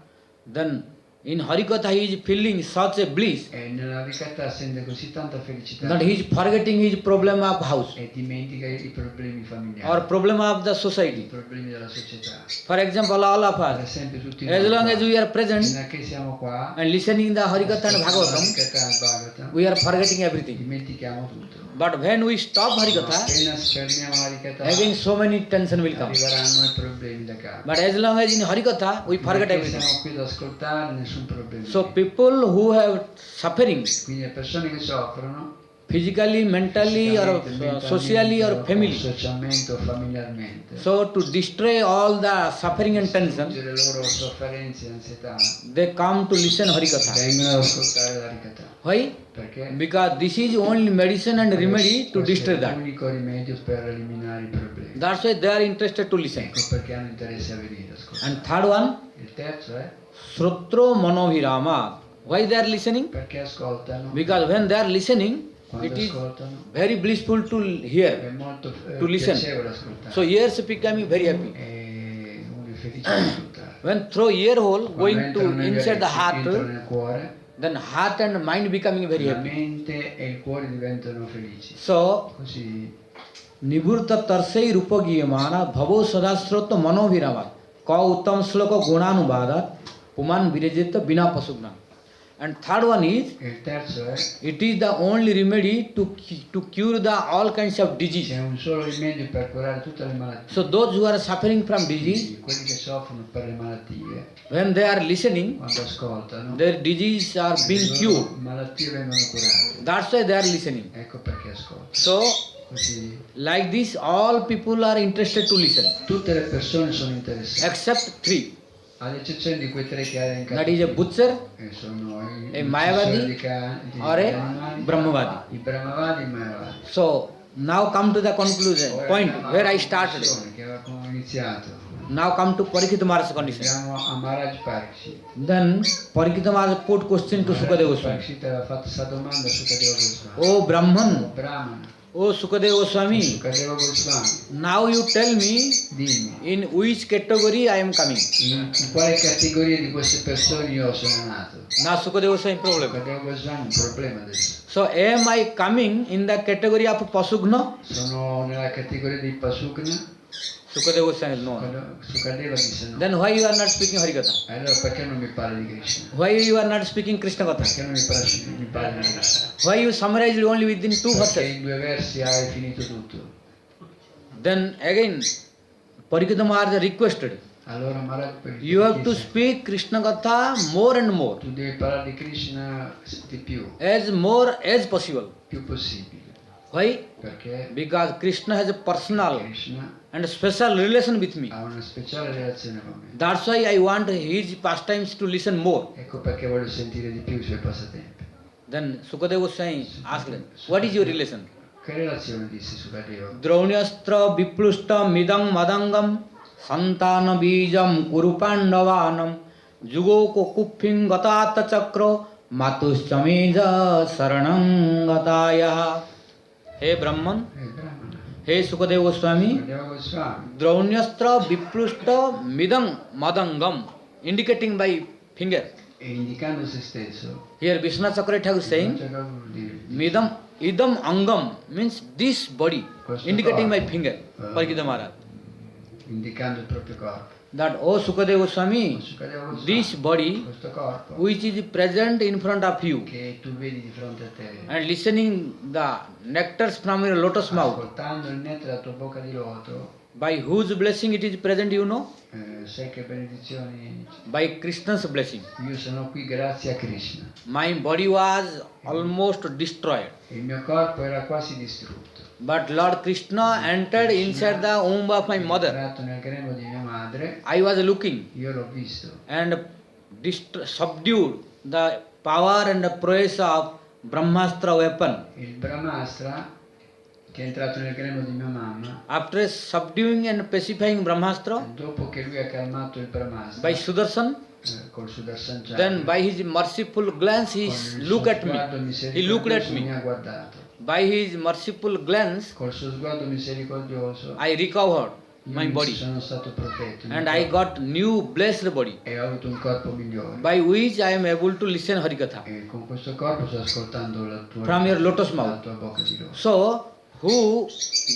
then in Harikatha he is feeling such a bliss e nella Harikatha sente così tanta felicità that he is forgetting his problem of house e dimentica i problemi familiari, or problem of the i society. problemi della società. For example, all of Per us, esempio tutti as noi long qua, as we are present fino a che siamo qua, and listening the Harikatha and ascoltiamo la Bhagavatam, Harikatha e il Bhagavatam, we are forgetting everything. dimentichiamo tutto. But when we stop Ma Harikatha, appena fermiamo la Harikatha again so many tension will come. arriveranno i problemi da capo. But as long as in Harikatha, we forget Perché everything. siamo qui ad ascoltare, nessun problema. So people who have suffering Quindi le persone che soffrono physically, mentally, or socially, or family. socialmente o familiarmente, So to destroy all the suffering and tension, tutte le loro sofferenze e ansietà, they come to listen Harikatha. vengono ad ascoltare la Harikatha. Why? Perché? Because this is only medicine and remedy to Questo destroy è that. l'unico rimedio per eliminare i problemi. That's why they are interested to listen. Ecco perché hanno interesse a venire ad ascoltare. And third one, Il terzo è Srotro Manovirama. Why they are listening? perché ascoltano. Because when they are listening, Quando it is ascoltano very blissful to è hear, molto to listen. piacevole ascoltare. So ears becoming very happy. E uno è felice di ascoltare. When through ear hole Quando going to entrano negli inside the orecchi, entrano heart, nel cuore, then heart and mind becoming very la happy. mente e il cuore diventano felici. So Così Nivurta Tarsai Rupa Giyamana Bhavo Sadasrota Manovirama Ka Uttam Sloka Gunanubada Puman Virajeta Bina Pasugna. And third one is, e il terzo è it is the only remedy to cure the all kinds of disease. c'è un solo rimedio per curare tutte le malattie. So those who are suffering from disease, Quindi quelli che soffrono per le malattie, when they are listening, quando ascoltano, their disease are being le cured. loro malattie vengono curate. That's why they are listening. Ecco perché ascoltano. So Così like this, all people are interested to listen, tutte le persone sono interessate, except three. ad eccezione di quei tre che hai elencato. That is a butcher, Sono a Mayavadi di or a animali, Brahmavadi. i Brahmavadi e i Mayavadi. So Now come to the conclusion, point where I started. Che avevamo iniziato. Now come to Parikshit Maharaj's condition. Andiamo a Maharaj Parikshit. Then Parikshit Maharaj put question to Sukadeva Goswami. Parikshit aveva fatto questa domanda a Sukadeva Goswami. Oh Brahman, Brahmana, oh Sukadeva Goswami, Sukadeva Goswami, now you tell me dimmi, in which category I am coming. in quale categoria di queste persone io sono nato? Now Sukadeva Goswami problem. Sukadeva Goswami un problema adesso. So am I coming in the category of Pasugna? Sono nella categoria dei Pasukna? Sukadeva Goswami no. Sukadeva disse no. Then why you are not speaking Harikatha? Allora perché non mi parli di Krishna? Why you are not speaking Krishna Katha? Perché non mi parli di Krishna? Why you summarized only within two Perché verses? in 2 versi hai finito tutto. Then again, Parikshit Maharaj requested, Allora Maharaj you have to disse, speak Krishna Katha more and more, tu devi parlare di Krishna di più, as more as possible. più possibile. Why? Perché Because Krishna has a personal Krishna and special relation with me. ha una speciale relazione con me. That's why I want his pastimes to listen more. Ecco perché voglio sentire di più i suoi passatempi. Then Sukadeva Goswami asked, what is your relation? Che relazione disse Sukadeva? Draunastra viplusta midang madangam santana bijam kuru pandavanam jugoko kupping gatata chakro matushchameja saranam gataya. Hey Brahman, Brahmana. hey Sukadeva Goswami, Sukadeva Goswami. Draunastra viplusta midang madangam, indicating by finger. E indicando se stesso, Here Vishnu Chakra Thakur saying, cosa vuol dire? midam idam angam means this body, indicating by finger. Parikshit Maharaj. Indicando il proprio corpo. That oh Sukadeva Goswami, Sukadeva Goswami, this body questo corpo which is present in front of you che tu vedi di fronte a te, and listening the nectars from your lotus mouth, ascoltando il netto della tua bocca di loto, by whose blessing it is present, you know? sai che benedizioni? By Krishna's blessing. Io sono qui grazie a Krishna. My body was almost destroyed, Il mio corpo era quasi distrutto. but Lord Krishna entered inside the womb of my È mother. entrato nel grembo di mia madre, I was looking io l'ho visto and subdued the power and the prowess of Brahmastra weapon. il Brahmastra che è entrato nel grembo di mia mamma. After subduing and pacifying Brahmastra Dopo che lui ha calmato il Brahmastra by Sudarshan, col Sudarshan Chakra, then by his merciful glance he con il looked suo at sguardo me. He looked at misericordioso mi me. ha guardato. By his merciful glance, Col suo sguardo misericordioso I recovered io my body sono stato protetto il and mio I corpo, got new blessed body e ho avuto un corpo migliore. by which I am able to listen Harikatha E con questo corpo sto ascoltando la tua, from your lotus la mouth. tua bocca di loto. So, who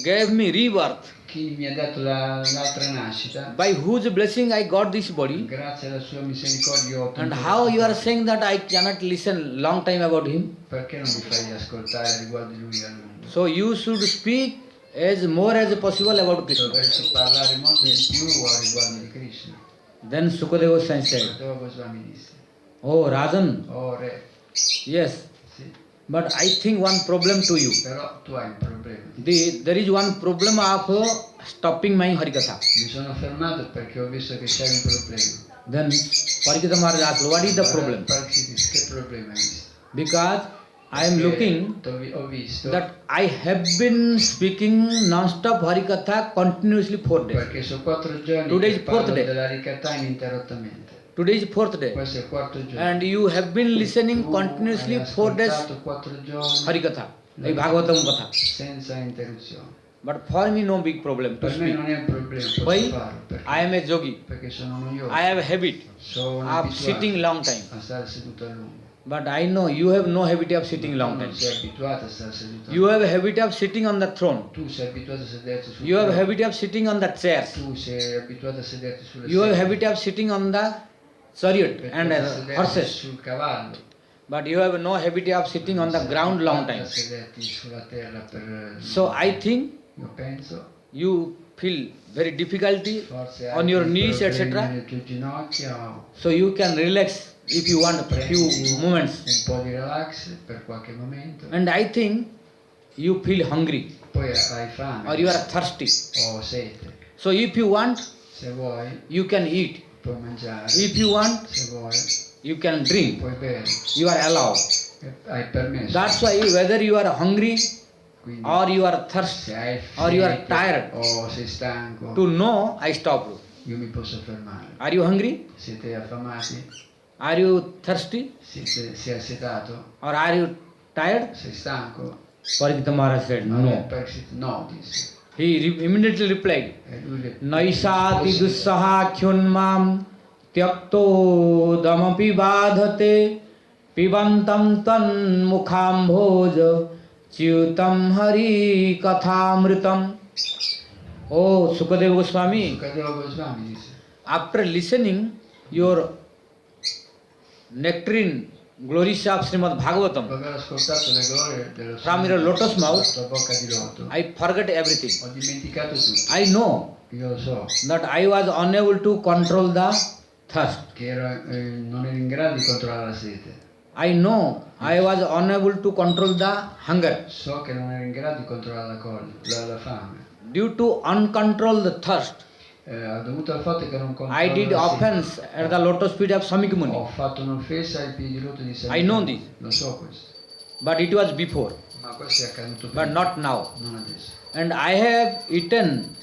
gave me rebirth, Chi mi ha dato l'altra nascita, by whose blessing I got this body, grazie alla sua misericordia ho and ottenuto how you are questo. saying that I cannot listen long time about him? Perché non mi fai ascoltare riguardo di lui a lungo? So you should speak as more as possible about Krishna. Dovresti parlare molto di più a riguardo di Krishna. Then Sukadeva Goswami said, Sukadeva Goswami disse, oh Rajan, oh re, yes, sì, but I think one problem to you. però tu hai un problema. There is one problem of stopping my Harikatha. Mi sono fermato perché ho visto che c'è un problema. Then Parikshit Maharaj asked, what is the problem? Parikshit disse, che problema hai visto? Because I am looking Ho visto that I have been speaking non-stop Harikatha continuously 4 days. perché sono 4 giorni Today che is fourth parlo day. della ricatà ininterrottamente. Today is 4th day. Questo è il 4º giorno. And you have been listening Tu continuously hai 4 days ascoltato 4 giorni Harikatha, like Bhagavatam Katha. senza interruzione. But for me no big problem to Per me speak. non è un problema, posso Why? farlo perché, I am a yogi. perché sono uno yogi. I have a habit Sono of abituato sitting long time. a stare seduto a lungo. But I know you have no habit of sitting long Tu time. non sei abituato a stare seduto a You lungo. have a habit of sitting on the throne. Tu sei abituato a sederti sul You have a trono. habit of sitting on the chairs. Tu sei abituato a sederti sulle You have a sedie. habit of sitting on the chariot Perché and sederti horses. sul cavallo. But you have no habit of sitting on the ground long time. A sederti sulla terra per So I think io penso you feel very difficulty forse on hai your dei knees, problemi etc. nelle tue ginocchia o So you can relax if you want a few prendi moments. un po' di relax per qualche momento. And I think you feel hungry Poi hai fame or you are thirsty. o sete. So if you want, Se vuoi you can eat. puoi mangiare. If you want, Se vuoi you can drink. puoi bere. You are allowed. Hai permesso. That's why whether you are hungry Quindi or you are thirsty, se hai or you are fame tired, o sei stanco, to know, I stop you. io mi posso fermare. Are you hungry? Siete affamati? Are you thirsty? Sei assetato? Or are you tired? Sei stanco? Parikshita Maharaj said, no. Parikshit no, disse. He immediately replied, E lui Naisati rispose, dussaha kyunmam tyakto damapi badhate pibantam tan mukham bhoj chiutam hari kathamritam. Oh, Sukadeva Goswami, Sukadeva Goswami disse, after listening your nectarine glories of Srimad Bhagavatam dopo aver ascoltato le glorie dello from your lotus mouth, dalla tua bocca di loto, I forgot everything. ho dimenticato tutto. I know Io lo so that I was unable to control the thirst. che non ero in grado di controllare la sete. I know I was unable to control the hunger. So che non ero in grado di controllare la fame. Due to uncontrolled thirst, Dovuto al fatto che non I controllo did la offense sete, at the lotus feet of Samik Muni. ho fatto un'offesa ai piedi di loto di San I know this. Lo so questo. But it was before, Ma questo è accaduto but prima, not now. non adesso. And I have eaten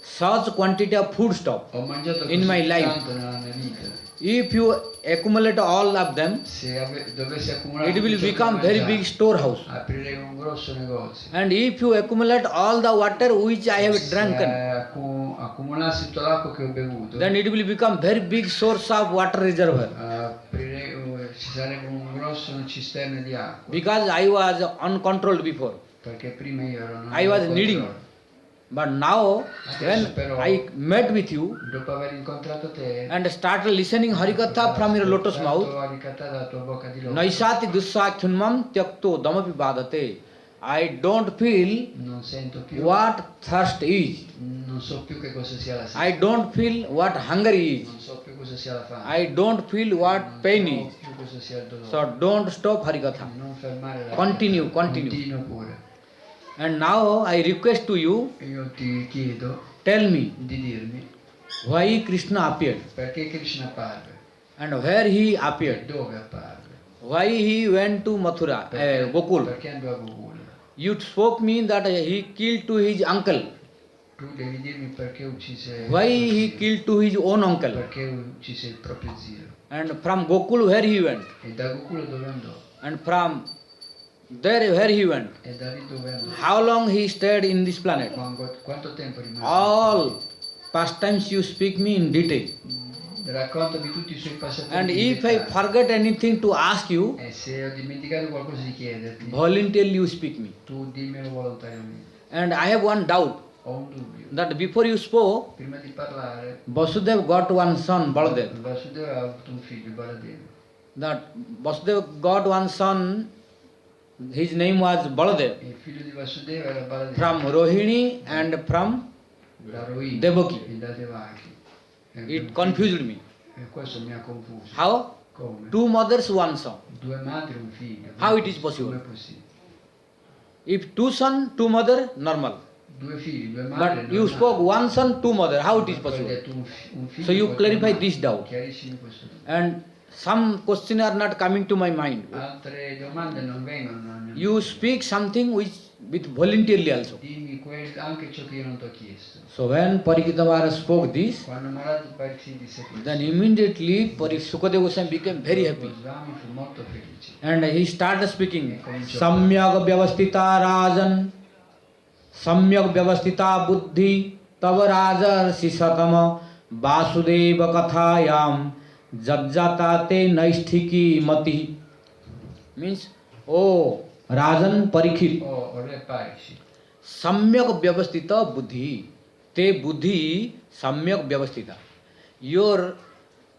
such quantity of food stuff. Ho mangiato In così my life. tanto nella mia vita. If you accumulate all of them, Se dovessi accumulare it will tutto ciò che become ho very mangiato, big storehouse. aprirei un grosso negozio. And if you accumulate all the water which I have drunken, Accumulassi tutta l'acqua che ho bevuto, then it will become very big source of water reservoir. ci sarebbe un grosso cisterna di acqua. Because I was uncontrolled before. Perché prima io ero non I was avevo needing. controllo. But now, when I met with you Dopo aver incontrato te, and started listening Harikatha from your lotus mouth, Harikatha dalla tua bocca di loto, Naisati dussakhyunmam tyakto damapi badate, I don't feel non sento più, what thirst is. non so più che cosa sia la sete, I don't feel what hunger is. non so più cosa sia la fame, I don't feel what pain non is. so più cosa sia il dolore. So don't stop Harikatha. Non fermare la Continue, vita. continue. Continua pure. And now I request to you, Io ti chiedo tell me di dirmi why Krishna appeared perché Krishna apparve and where he e appeared. dove apparve. Why he went to Mathura, Gokul. Perché andò a Gokul. You spoke me that he killed to his uncle. Tu devi dirmi perché uccise Why il tuo he zio. killed to his own uncle. Perché uccise il proprio zio. And from Gokul where he went. E da Gokul dove andò? And from there where he went. E da lì dove andò? How long he stayed in this planet. Quanto tempo rimase? All pastimes you speak me in detail. Raccontami tutti i suoi passatempi. And in if I dettaglio. forget anything to ask you, E se ho dimenticato qualcosa di chiederti, voluntarily you speak me. tu dimmelo volontariamente. And I have one doubt Ho un dubbio. that before you spoke, Prima di parlare, Vasudev got one son, Baladev. Vasudeva ha avuto un figlio, Baladeva. That Vasudev got one son, his name was Baladev, Il figlio di Vasudeva era Baladeva. from Rohini and from Da Rohini Devaki. e da Devaki. It confused me. E questo mi ha confuso. How? Come? Two mothers, one son. Due madri e un figlio. How it is possible? Come è possibile? If two son, two mother, normal. Due figli, due madri. But you spoke one son, two mother. How it is Poi hai possible? detto un figlio, So you poi clarify due this madri. doubt. Chiariscimi questo dubbio. And some questions are not coming to my mind. Altre domande non vengono nella mia mente. You speak something which with voluntarily also. Dimmi anche ciò che io non ti ho chiesto. So when Parikshita Maharaj spoke this, Quando Maharaj Parikshit disse questo, then immediately Sukadeva Goswami became very happy. Goswami fu molto felice. And he started speaking, Samyak Vyavastita Rajan, Samyak Vyavastita Buddhi, Tava Rajarsi Satama, Vasudeva Kathayam, Jajjata Te Naisthiki Mati. Means, oh, Rajan Parikshit, Oh, re Parikshit. Samyak Vyavastita Buddhi, Te Buddhi Samyak Vyavastita. Your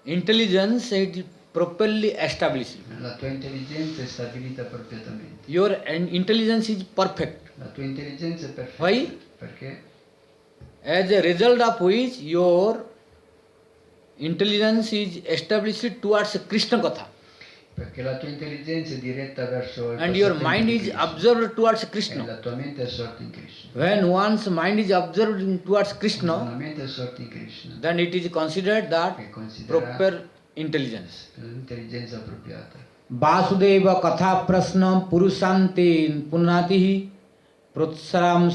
intelligence is properly established. La tua intelligenza è stabilita appropriatamente. Your intelligence is perfect. La tua intelligenza è perfetta. Why? Perché? As a result of which your intelligence is established towards Krishna Katha. Perché la tua intelligenza è diretta verso il And your passatempo mind di is Krishna. observed towards E Krishna. la tua mente è assorta in Krishna. When one's mind is observed towards La Krishna, mente è assorta in Krishna. then it is considered that È considerata proper intelligence. l'intelligenza appropriata. Vasudeva Katha Prasna Purusante Punatihi Prutsaram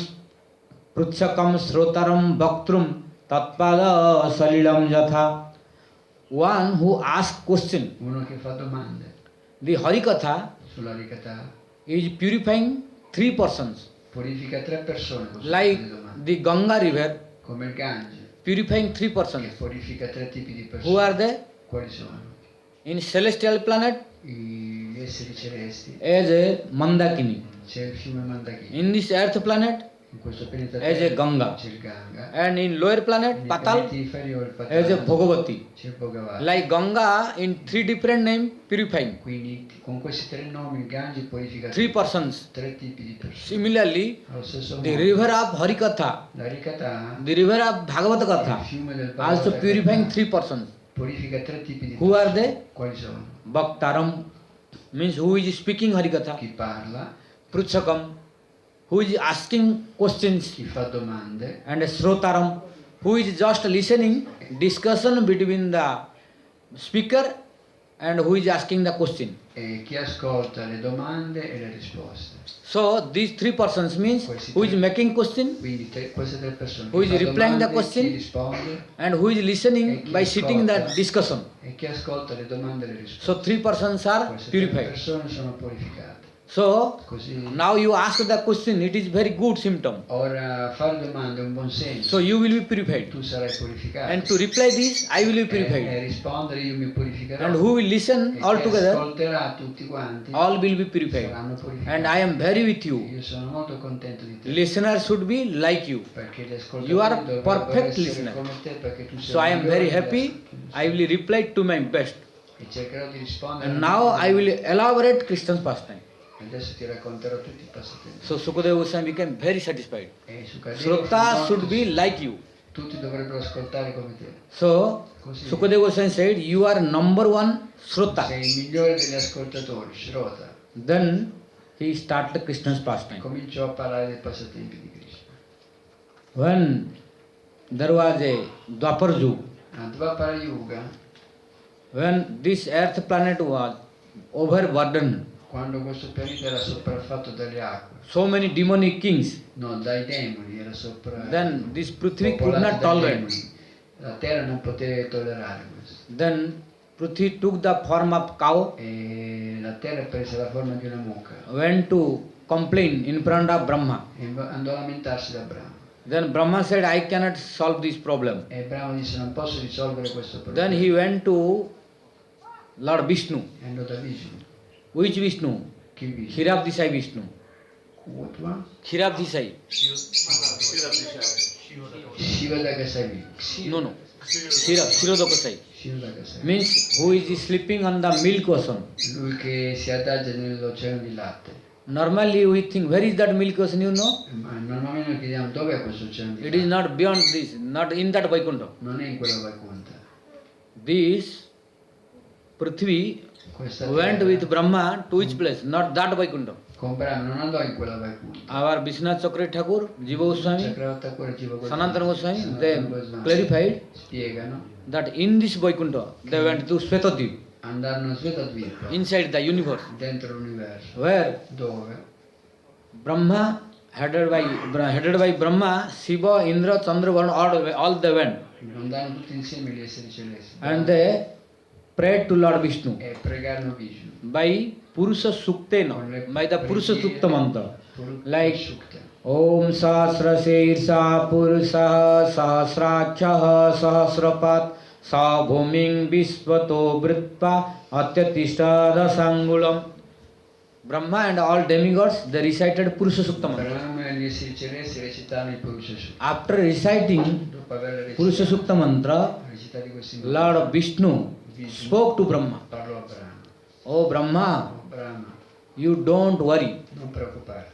Prutsakam Srotaram Bhaktrum Tatpada Salilam Jatha. One who asks question. Uno che fa domande The Harikatha sulla ricatà is purifying three persons. purifica tre persone con Like le domande. the Ganga river Come il Gange purifying three che persons. purifica tre tipi di Who are persone. they? Quali sono? In celestial planet Gli esseri celesti. as a Mandakini. C'è il fiume Mandakini. In this earth planet In questo pianeta as a Terra Ganga. c'è il Ganga. And in lower planet Nei Patal pianeti inferiori il as a Patala Bhagavati. c'è il Bhagavat. Like Ganga in three different names purifying Quindi con questi tre nomi il Gange purifica three persons. tre tipi di persone. Similarly, Allo stesso the modo, river of Harikatha, la ricatà, the river of Bhagavata il Katha, fiume del also Bhagavat, purifying three persons. purifica tre tipi di Who are persone. they? Quali sono? Bhaktaram means who is speaking Harikatha. Chi parla, Prutsakam, who is asking questions. chi fa domande, And Srotaram, who is just listening discussion between the speaker and who is asking the question. e chi ascolta le domande e le risposte. So these three persons means who is making question Quindi queste tre persone, Who chi is fa replying the domande, question? chi risponde and who is listening by sitting the discussion. e chi ascolta le domande e le risposte. So three persons are Queste tre purified. persone sono purificate. So Così now you ask the question, it is very good symptom. ora fare domande è un buon senso. So you will be purified. Tu sarai purificato. And to reply this, I will be E purified. rispondere io mi purificherò. And who will listen E all chi together, ascolterà tutti quanti all will be purified. saranno purificati. And I am very with you. Io sono molto contento di te. Listener should be like you. Perché gli ascoltatori You are dovrebbero perfect essere listener. come te, perché tu sei So I am very migliore happy. degli I will reply to my best. altri. E cercherò di rispondere. And now I will elaborate Christian's pastime. Adesso ti racconterò tutti i passatempi. So Sukadeva Goswami became very satisfied. E su Kadeva Shrota should be like you. tutti dovrebbero ascoltare come te. So Così Sukadeva Goswami said, you are number one Shrota. sei il migliore degli ascoltatori, Shrota. Then he started Krishna's pastime. Cominciò a parlare dei passatempi di Krishna. When there was a Dwapar Yuga, A Dvapara Yuga, when this earth planet was overburdened, quando questo pianeta era sopraffatto dalle acque, so many demonic kings, no, dai demoni, era then this Prithvi could popolato not dai tolerate. demoni. La terra non poteva tollerare questo. Then Prithvi took the form of cow, E la terra prese la forma di una mucca went to complain in front of Brahma. e andò a lamentarsi da Brahma. Then Brahma said, I cannot solve this problem. E Brahma disse non posso risolvere questo Then problema. he went to Lord Vishnu. E andò da Vishnu. Which Vishnu? Chi Vishnu? Hirabdisai Vishnu. What one? Hirabdisai. Shivadagasavi. No, no. Shirodokasai. Shivadagasavi. Means who is sleeping on the milk ocean. Lui che si adagia nell'oceano di latte. Normally we think, where is that milk ocean, you know? Ma normalmente noi chiediamo dove è questo oceano di It is latte. not beyond this, not in that Vaikuntha. Non è in quella Vaikuntha. This Prithvi Questa went terra with Brahma to which place? Not that Vaikuntha. con Brahma non andò in quella Vaikuntha. Our Vishnath Chakra Thakur, Jiva Goswami, Chakravarta Kura Jiva Goswami, Sanatana Goswami, they Sanatana Goswami clarified spiegano, that in this Vaikuntha they went to Svetadvip, andarono a Svetadvipa, inside the universe, dentro l'universo, where dove Brahma, headed by Brahma, Shiva, Indra, Chandra, Varuna, all they went. andarono tutti insieme gli esseri celesti. And they prayed to Lord Vishnu E pregarono Vishnu. by Purusha Suktena, by the Purusha Sukta mantra. Like Sukta. Om Sahasra Sirsa Purusha Sahasraksha Sahasrapat Sa Bhuming Vishvato Vritpa Atyatishta Dasangulam. Brahma and all demigods, they recited Purusha Sukta mantra. Brahma e gli esseri celesti recitarono il Purusha Sukta. After reciting Dopo aver Purusha Sukta mantra, recitato questi Lord Vishnu spoke to Brahma. parlò a Brahma. Oh Brahma, Oh Brahma, you don't worry. non preoccuparti.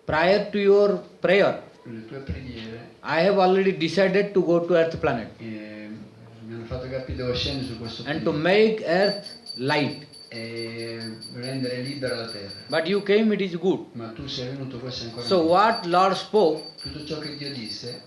Prior to your prayer, Le tue preghiere I have already decided to go to Earth planet mi hanno fatto capire dove scendere su questo and to pianeta make Earth light. e rendere libera la terra. But you came, it is good. Ma tu sei venuto, questo è ancora So meglio. what Lord spoke, Tutto ciò che Dio disse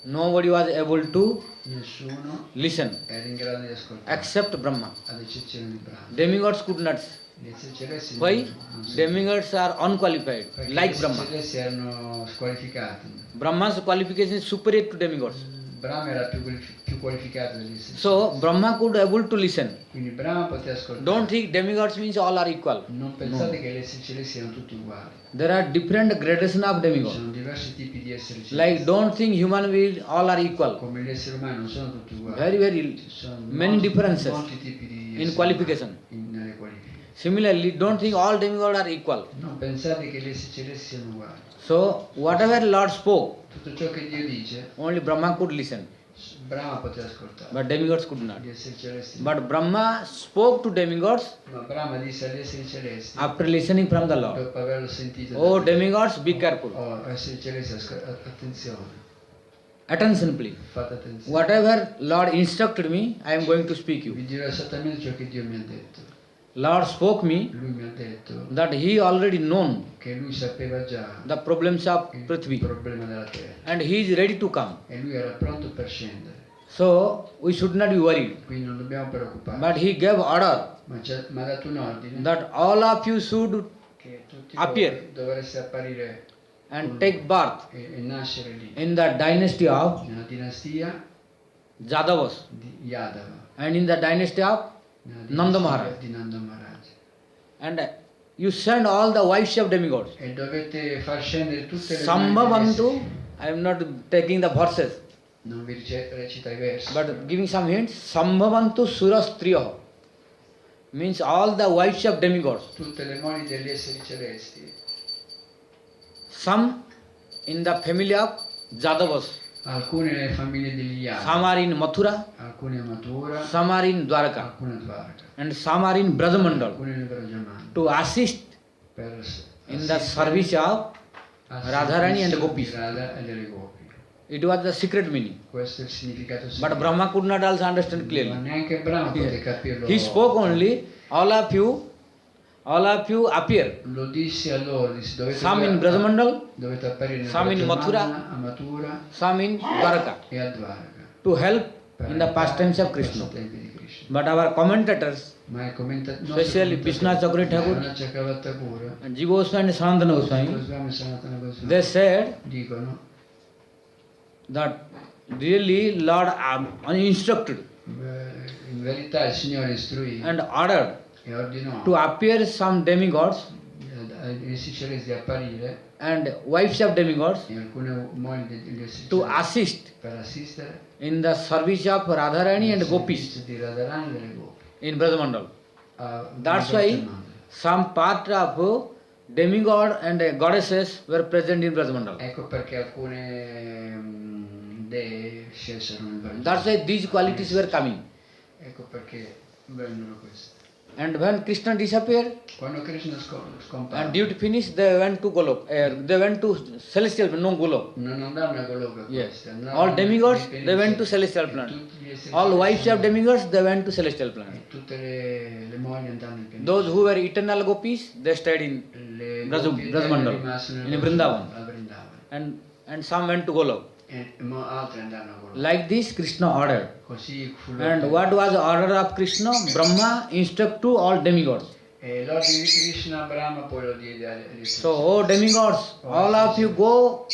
nobody was able to Nessuno listen era in grado di ascoltare, except Brahma. ad eccezione di Brahma. Demigods could not. Gli esseri celesti Why? non si- Demigods are unqualified, perché gli like esseri Brahma. celesti erano squalificati. Brahma's qualification is superior to demigods. Brahma era più qualificato degli esseri So celesti. Brahma could able to listen. Quindi Brahma poteva ascoltare. Don't think demigods means all are equal. Non pensate che gli esseri celesti siano tutti uguali. There are different gradations of Ci demigods. sono diversi tipi di esseri celesti. Like don't think human beings all are equal. Come gli esseri umani non sono tutti uguali. Very Ci sono many differences molti tipi di in esseri qualification. umani, nelle qualifiche. Similarly, don't think all demigods are equal. Non pensate che gli esseri celesti siano uguali. So whatever Lord spoke, Tutto ciò che Dio dice, only Brahma could listen, Brahma poteva ascoltare. but demigods could not. Gli esseri celesti no. But Brahma spoke to demigods Ma Brahma disse agli esseri celesti, after listening from the Lord. dopo averlo sentito, Oh da Dio, demigods, be careful. oh esseri celesti, attenzione, Attention please. fate attenzione. Whatever Lord instructed me, I am going to speak you. Vi dirò esattamente ciò che Dio mi ha detto. Lord spoke me Lui mi ha detto that he already known che lui sapeva già the problems of il Prithvi problema della terra and he is ready to come. e lui era pronto per scendere. So we should not be worried. Quindi non dobbiamo preoccuparci. But he gave order Ma ha dato un ordine that all of you should che tutti appear voi dovreste apparire and take birth e nascere lì, in the dynasty of nella dinastia Jadavas di Yadava, and in the dynasty of nella Nanda dinastia Maharaj. di Nanda Maharaj. And you send all the wives of demigods. E dovete far scendere tutte le Sambhavantu, mogli I am not taking the verses, non vi recita i versi, but giving some hints. Sambhavantu surastriya means all the wives of demigods. tutte le mogli degli esseri celesti, Some in the family of Jadavas, alcune nelle famiglie degli some Yadava, are in Mathura, alcune a Mathura, some are in Dwarka, alcune a Dvaraka, and some are in Brajamandal alcune nel Brajamana, to assist per in the service of Radharani and Gopis. Radha e delle Gopi. It was the secret meaning. Questo è il significato But segreto. Brahma could not also understand Ma clearly. neanche Brahma poté capirlo. He spoke only, all of you appear. Lo disse a loro, disse, Some in Brajamandal, dovete apparire nel some in Brajamana, Mathura, a Mathura some in Dwarka e a Dvaraka. to help Per in the pastimes of aiutare i Krishna. passatempi di Krishna. But our commentators, Ma il commentatore, especially Vishnu Chakravarti Thakur Chakravarti Thakur, and Jiva Goswami and Sanatana Goswami, Goswami Sanatana Goswami, they said dicono that really Lord instructed in verità il Signore istruì and ordered e ordinò to appear some demigods ai esseri celesti di apparire and wives of demigods e alcune mogli degli esseri to celesti assist per assistere in the service of Radharani and nel Gopis servizio di Radharani e delle Gopi. in Brajamandal. A- That's a why Brajamana. some part of demigod and goddesses were present in Brajamandal. Ecco perché alcune dee scelsero nel Brajamana. That's why these qualities were coming. Ecco perché vennero queste. And when Krishna disappeared Quando Krishna and scomparve, duty finished, they went to Golok. They went to celestial, no Golok. non andarono a Goloka Yes. queste, andarono All demigods, nei they went to penitenziari. celestial E planet. tutti gli esseri All wives of celesti demigods, they went to celestial planet. e tutte le mogli andavano in penitenziario. Those who were eternal gopis, they stayed in Le Braj- gopi Brajamandal, rimasero in Vrindavan. a Vrindavan. and some went to Golok. E altre andarono a Goloka. Like this, Krishna ordered. Così fu And what was the order of Krishna? Brahma instruct to all demigods. E l'ordine di Krishna Brahma poi lo diede agli esseri So, oh demigods, all of you go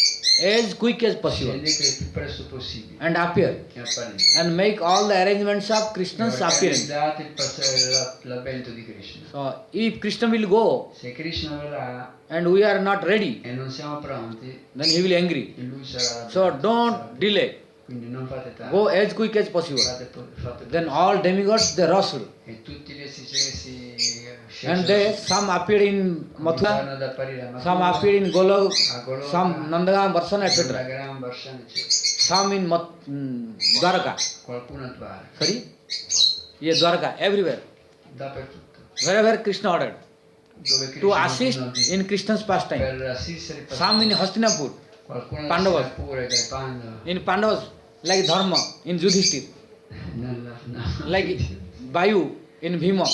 as quick as possible scendete il più presto possibile and appear e apparite. and make all the arrangements of Krishna's appearance. Organizzate il passare l'avvento di Krishna. So, if Krishna will go Se Krishna verrà and we are not ready, e non siamo pronti, then he will angry. lui sarà So, sarà- don't delay. Quindi non fate tardi. Go as quick as possible. Fate Then all demigods they rushed, e tutti gli esseri celesti and they some appeared in Mathura, cominciarono ad apparire a Mathura, some appeared in Golok, a Goloka, some Nandagam, Varsana, a etc. Nandagaram, Varsana, eccetera. Some in Dwarka. Qualcuno a Dvaraka. Sorry? Yes, Dwarka, everywhere. Dappertutto. Wherever Krishna ordered. Dove To Krishna assist ordinò in Krishna's pastime. per assistere i Some in Hastinapur, qualcuno Pandavas. pure dai Pandava in Pandavas, like Dharma, in Yudhishthir, like Vayu, in Bhima.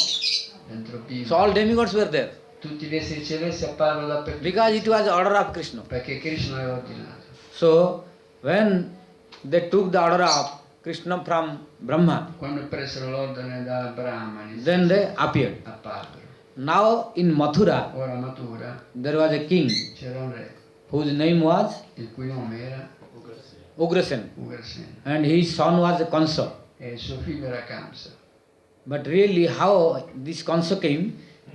dentro Bhima. So all demigods were there. Tutti gli esseri celesti apparvero dappertutto Because it was the order of Krishna. perché Krishna aveva ordinato. So when they took the order of Krishna from Brahma. Quando presero l'ordine da Brahmani, Then they appeared. apparvero. Now in Mathura, Ora a Mathura there was a king c'era un re, whose name was il cui nome era Ugrasen, Ugrasena, and his son was Kansa. e il suo figlio era Kamsa. But really, how this Kansa came?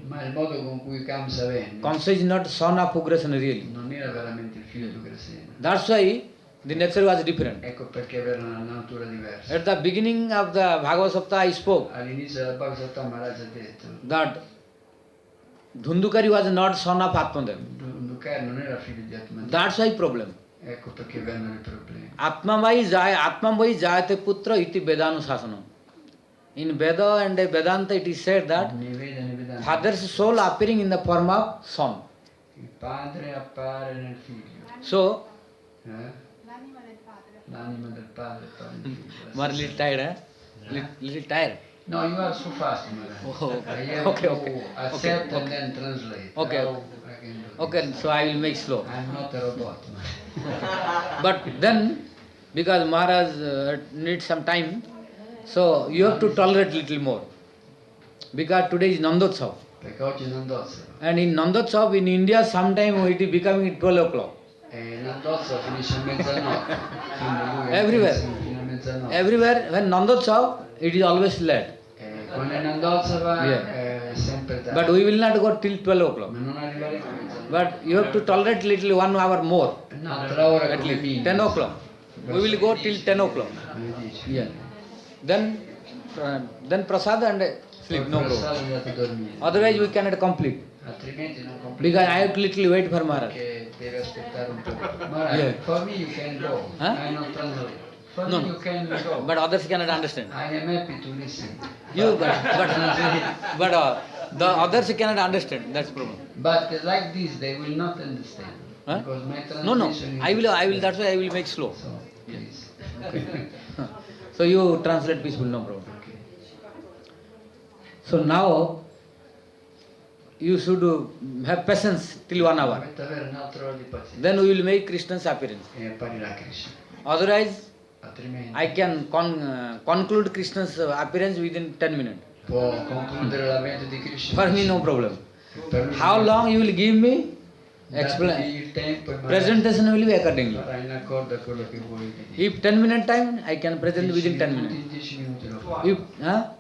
Ma il modo con cui Kamsa venne Kansa is not son of Ugrasen really. non era veramente il figlio di Ugrasena. That's why the nature was different. Ecco perché aveva una natura diversa. At the beginning of the Bhagavat Saptaha, I spoke All'inizio della Bhagavad Maharaj ha detto that Dhundukari was not son of Atmadev. Dhundukari non era figlio di Atmadev. That's why problem. Ecco perché vennero i problemi. Atmamai jayate putra iti Vedanu Sasanam. In Veda and Vedanta it is said that Ne vede, ne vedano. father's soul appearing in the form of son. Il padre appare nel figlio. So, L'anima del padre appare nel figlio. you are little tired, eh? Little tired. No, you are so fast, Maharaj. Oh, I have okay, to okay. accept Okay, and then translate. Okay, How okay. I can do Okay, this. so I will make slow. I'm not a robot. But then, because Maharaj needs some time, so you have to tolerate little more. Because today is Nandotsav. Perché oggi non dozza. And in Nandotsav in India, sometime it is becoming 12 o'clock. E non dozza finisce a mezzanotte. Quindi lui Everywhere. fino a mezzanotte. Everywhere, when Nandotsav, it is always late. Quando in Nandozza va Yeah. è sempre tardi. But we will not go till 12 o'clock. Ma non arriveremo a mezzanotte. But you have to tolerate little 1 hour more. Un'altra ora At come least minimo. 10 o'clock. We will go till 10 o'clock. Mi dici? Yeah. Then prasad and sleep, no problem. Andate a dormire. Otherwise we cannot complete. Altrimenti non completi. Because I have to little wait for Maharaj. Che deve aspettare un po'. Maharaj, Yeah. for me you can go. Huh? I not translate. For No, me you can go. but others cannot understand. I am happy to listen. But the others cannot understand. That's problem. But like this they will not understand. Huh? Because my No, translation is... I will. That's why I will make slow. So, please. Okay. So you translate peaceful, no problem. Okay. So now you should have patience till 1 hour. Dovete avere un altro ora di pazienza. Then we will make Krishna's appearance. E apparirà Krishna. Otherwise, Altrimenti I can conclude Krishna's appearance within 10 minutes. può concludere l'avvento di Krishna. For me, no problem. Per lui How long you will give me? dategli Explain. il tempo e magari Presentation will be accordingly. sarà in accordo a quello che vuoi dire. If 10 minute time, I can present within 10 minutes. In 10 minuti lo fa.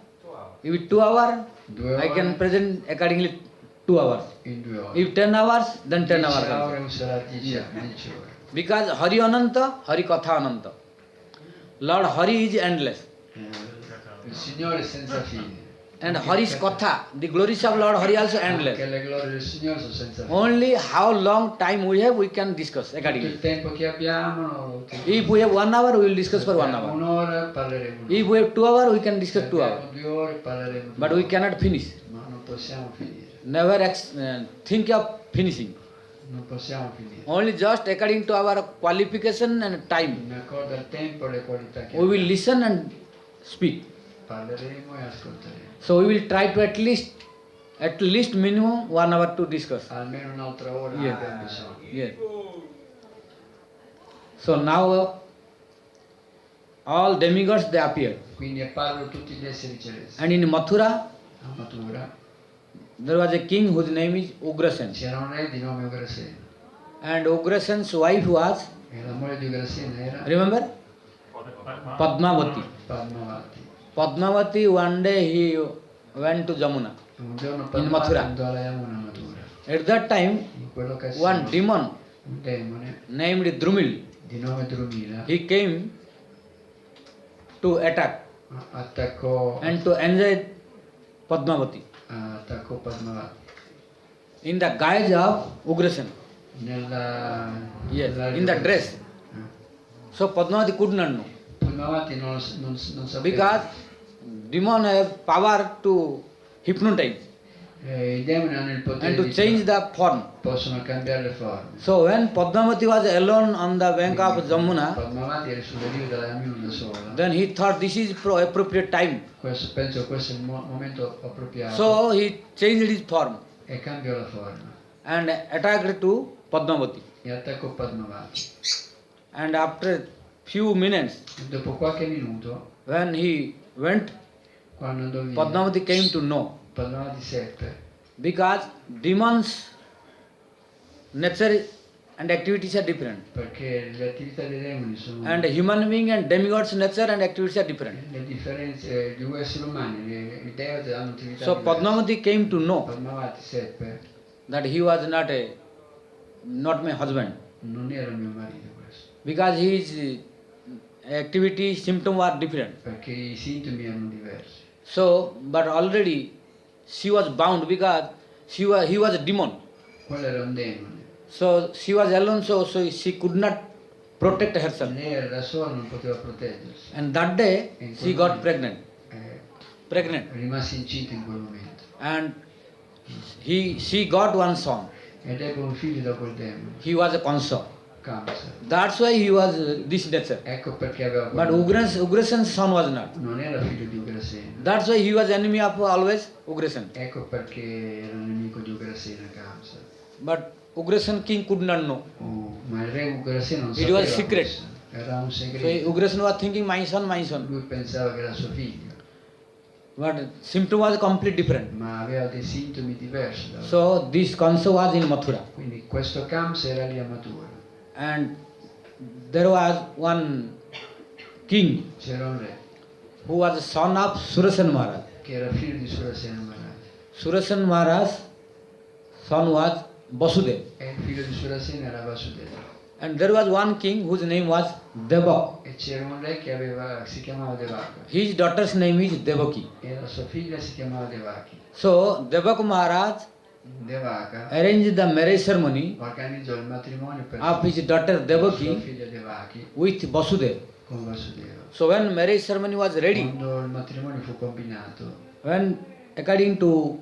If 2 hours, 2 I can ore present accordingly 2 hours. in 2 ore. If 10 hours, then 10 10 hours. ore userà 10 ore. Because Hari Ananta, Hari Katha Ananta. Lord Hari is endless. Il Signore è senza fine. And Hari's Katha, the glories of Lord Hari also endless. Anche le glorie del Signore sono senza fine. Only how long time we have, we can discuss Tutto accordingly. il tempo che abbiamo, If we have 1 hour, we will discuss for 1 hour. un'ora parleremo. If we have 2 hours, we can discuss 2 hours. Abbiamo 2 ore parleremo. But we cannot finish. Ma non possiamo finire. Never think of finishing. Non possiamo finire. Only just according to our qualification and time. In accordo al tempo e alle qualità che We will listen and speak. parleremo e ascolteremo. So we will try to at least minimum 1 hour to discuss. Almeno un'altra ora Yeah. abbiamo bisogno. Yes. So now all demigods they appear. Quindi apparono tutti gli esseri celesti. And in Mathura A Mathura there was a king whose name is Ugrasen. c'era un re di nome Ugrasena. And Ugrasen's wife was, E la moglie di Ugrasena era remember? Padmavati. Padmavati. Padmavati, one day he went to Jamuna. Un giorno In Padmavati Mathura. andò alla Yamuna a Mathura. At that time, In quell'occasione one demon un demone named Drumil, di nome Drumila he came to attack attaccò and to enjoy Padmavati Padmavati in the guise of Ugrasen. nella Yes, nella in the dress. So Padmavati could not know. Padmavati non sapeva. Because demon have power to hypnotize I demoni hanno il potere and to di change the form. possono cambiare le forme. So when Padmavati was alone on the bank of Jamuna, Padmavati era sulle rive della Yamuna da sola. then he thought this is appropriate time. Penso questo è il momento appropriato. So he changed his form E cambiò la forma. and attacked to Padmavati. E attaccò Padmavati. And after few minutes, Dopo qualche minuto, when he went, quando andò via, Padmavati came to know. Padmavati seppe, Because demons' nature and activities are different. perché le attività dei demoni sono... And human being and demigods' nature and activities are different. Le differenze di due esseri umani, i dei hanno attività So diverse. Padmavati came to know Padmavati seppe, that he was not my husband. non era mio marito questo, Because his activity, symptom were different. perché i sintomi erano diversi. So, but already she was bound because he was a demon. Quello era un demone. So she was alone, so she could not protect herself. Lei era da sola, non poteva proteggersi. And that day E in she quel got momento, pregnant. Pregnant. rimase incinta in quel momento. And she got one son. Ed ebbe un figlio da quel demone, He was a Kansa. Kamsa. That's why he was this nature. Ecco perché aveva But quel nome. Ugrasen's son was not. Non era figlio di Ugrasena. That's why he was enemy of always Ugrasen. Ecco perché era nemico di Ugrasena, Kamsa. But Ugrasen king could not know. Oh, ma il re Ugrasena non It sapeva was secret. questo. Era un So segreto. Ugrasen was thinking, my son, my son. Lui pensava che era suo figlio, But symptom was completely different. ma aveva dei sintomi diversi. So this Kansa was in Mathura. Quindi questo Kamsa era lì a Mathura. And there was one king C'era un re who was the son of Surasen Maharaj. che era figlio di Surasena Maharaj. Surasen Maharaj's son was Vasudev. E il figlio di Surasena era Vasudeva. And there was one king whose name was Devak. E c'era un re che si chiamava Devaka. His daughter's name is Devaki. E la sua figlia si chiamava Devaki. So Devak Maharaj Devaka arranged the marriage ceremony organizzò il matrimonio per of his daughter sua Devaki figlia Devaki with Vasudev. con Vasudeva. So when marriage ceremony was ready, Quando il matrimonio fu combinato, when according to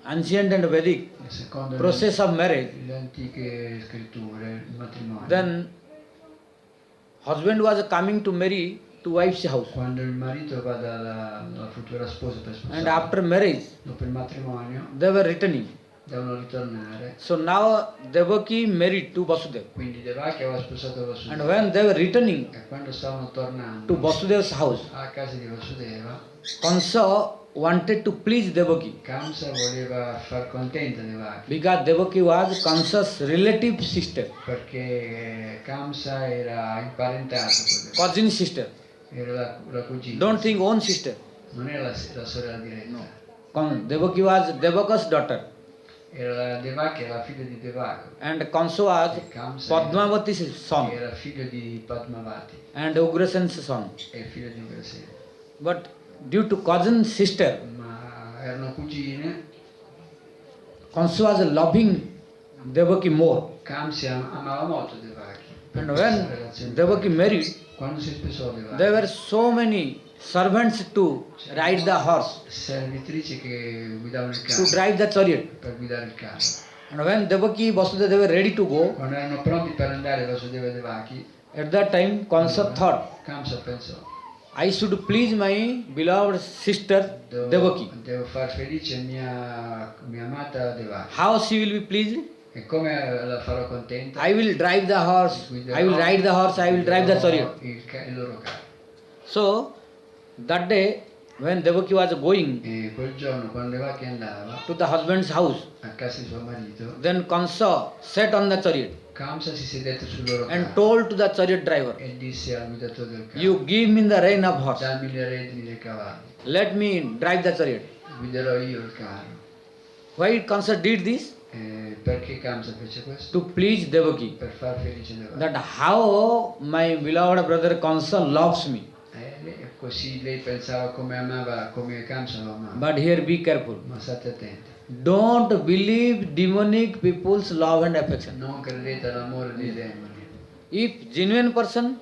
ancient and Vedic secondo process of marriage, le antiche scritture, il matrimonio, then husband was coming to marry to wife's house. quando il marito va dalla futura sposa per And sposare, after marriage, dopo il matrimonio they were returning. devono ritornare. So now Devaki married to Vasudev. Quindi Devaki aveva sposato And Vasudeva. when they were returning E quando stavano tornando to Vasudev's house, a casa di Vasudeva, Kansa wanted to please Devaki Kamsa voleva far contenta Devaki, because Devaki was Kansa's relative sister, perché Kamsa era imparentato con Devaki. cousin sister. Era la cugina. Don't think own sister. Non era la sorella diretta. No. Devaki was Devaka's daughter. Era la Devaki, era la figlia di Devaka. And Kansa was E Kamsa Padmavati's son era figlio di Padmavati and Ugrasen's son. e figlio di Ugrasena. But due to cousin sister, Ma erano cugine. Kansa was loving Devaki more. Kamsa amava molto Devaki. Per And questa when relazione. Devaki married, Quando si sposò Devaki, there were so many servants to ride the horse, servitrici che guidavano il to carro, drive the chariot. per guidare il carro. And when Devaki, Vasudeva, they were ready to go, Quando erano pronti per andare Vasudeva e Devaki, at that time Kansa thought, Kamsa pensò, I should please my beloved sister Devaki. devo far felice mia amata Devaki. How she will be pleased? E come la farò contenta? I will drive the horse, I will ride the horse, I will drive the chariot. Il loro carro. So, that day, when Devaki was going E quel giorno, quando Devaki andava to the husband's house, a casa di suo marito, then Kansa sat on the chariot Kamsa si sedette sul loro and carro told to the chariot driver, e disse al guidatore del carro, you give me the rein of horse, dammi le redini dei cavalli, let me drive the chariot. guiderò io il carro. Why Kansa did this? Perché Kamsa fece questo? To please Devaki. Per far felice Devaki. That how my beloved brother Kansa loves me. E così lei pensava come amava, come Kamsa lo amava. But here be careful. Ma state attenti, Don't believe demonic people's love and affection. non credete all'amore dei demoni. If genuine person,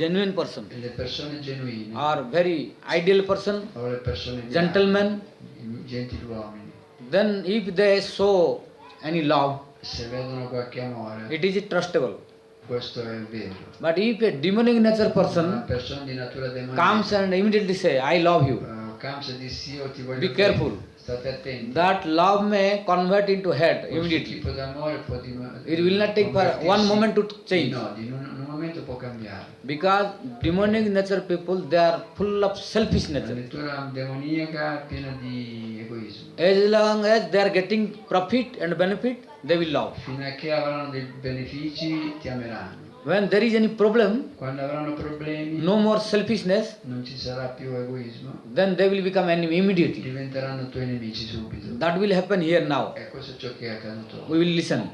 E le persone genuine or very ideal person, o le persone gentleman, i gentiluomini, then if they show any love, se vedono qualche amore, it is trustable. questo è vero. But if a demonic nature Una person persona di natura comes demonica and immediately say, I love you, Kamsa disse io ti voglio be bene. careful. State attenti. That love may convert into hate Questo immediately. tipo d'amore può It will not take for one moment to change. No, in un momento può cambiare. Because demonic nature people, they are full of selfish La nature. natura demoniaca è piena di egoismo. As long as they are getting profit and benefit, they will love. Fino a che avranno dei benefici ti ameranno. When there is any problem, Quando avranno problemi, no more selfishness, non ci sarà più egoismo, then they will become enemy immediately. diventeranno tuoi nemici subito. That will happen here now. E questo è ciò che è accaduto. We will listen.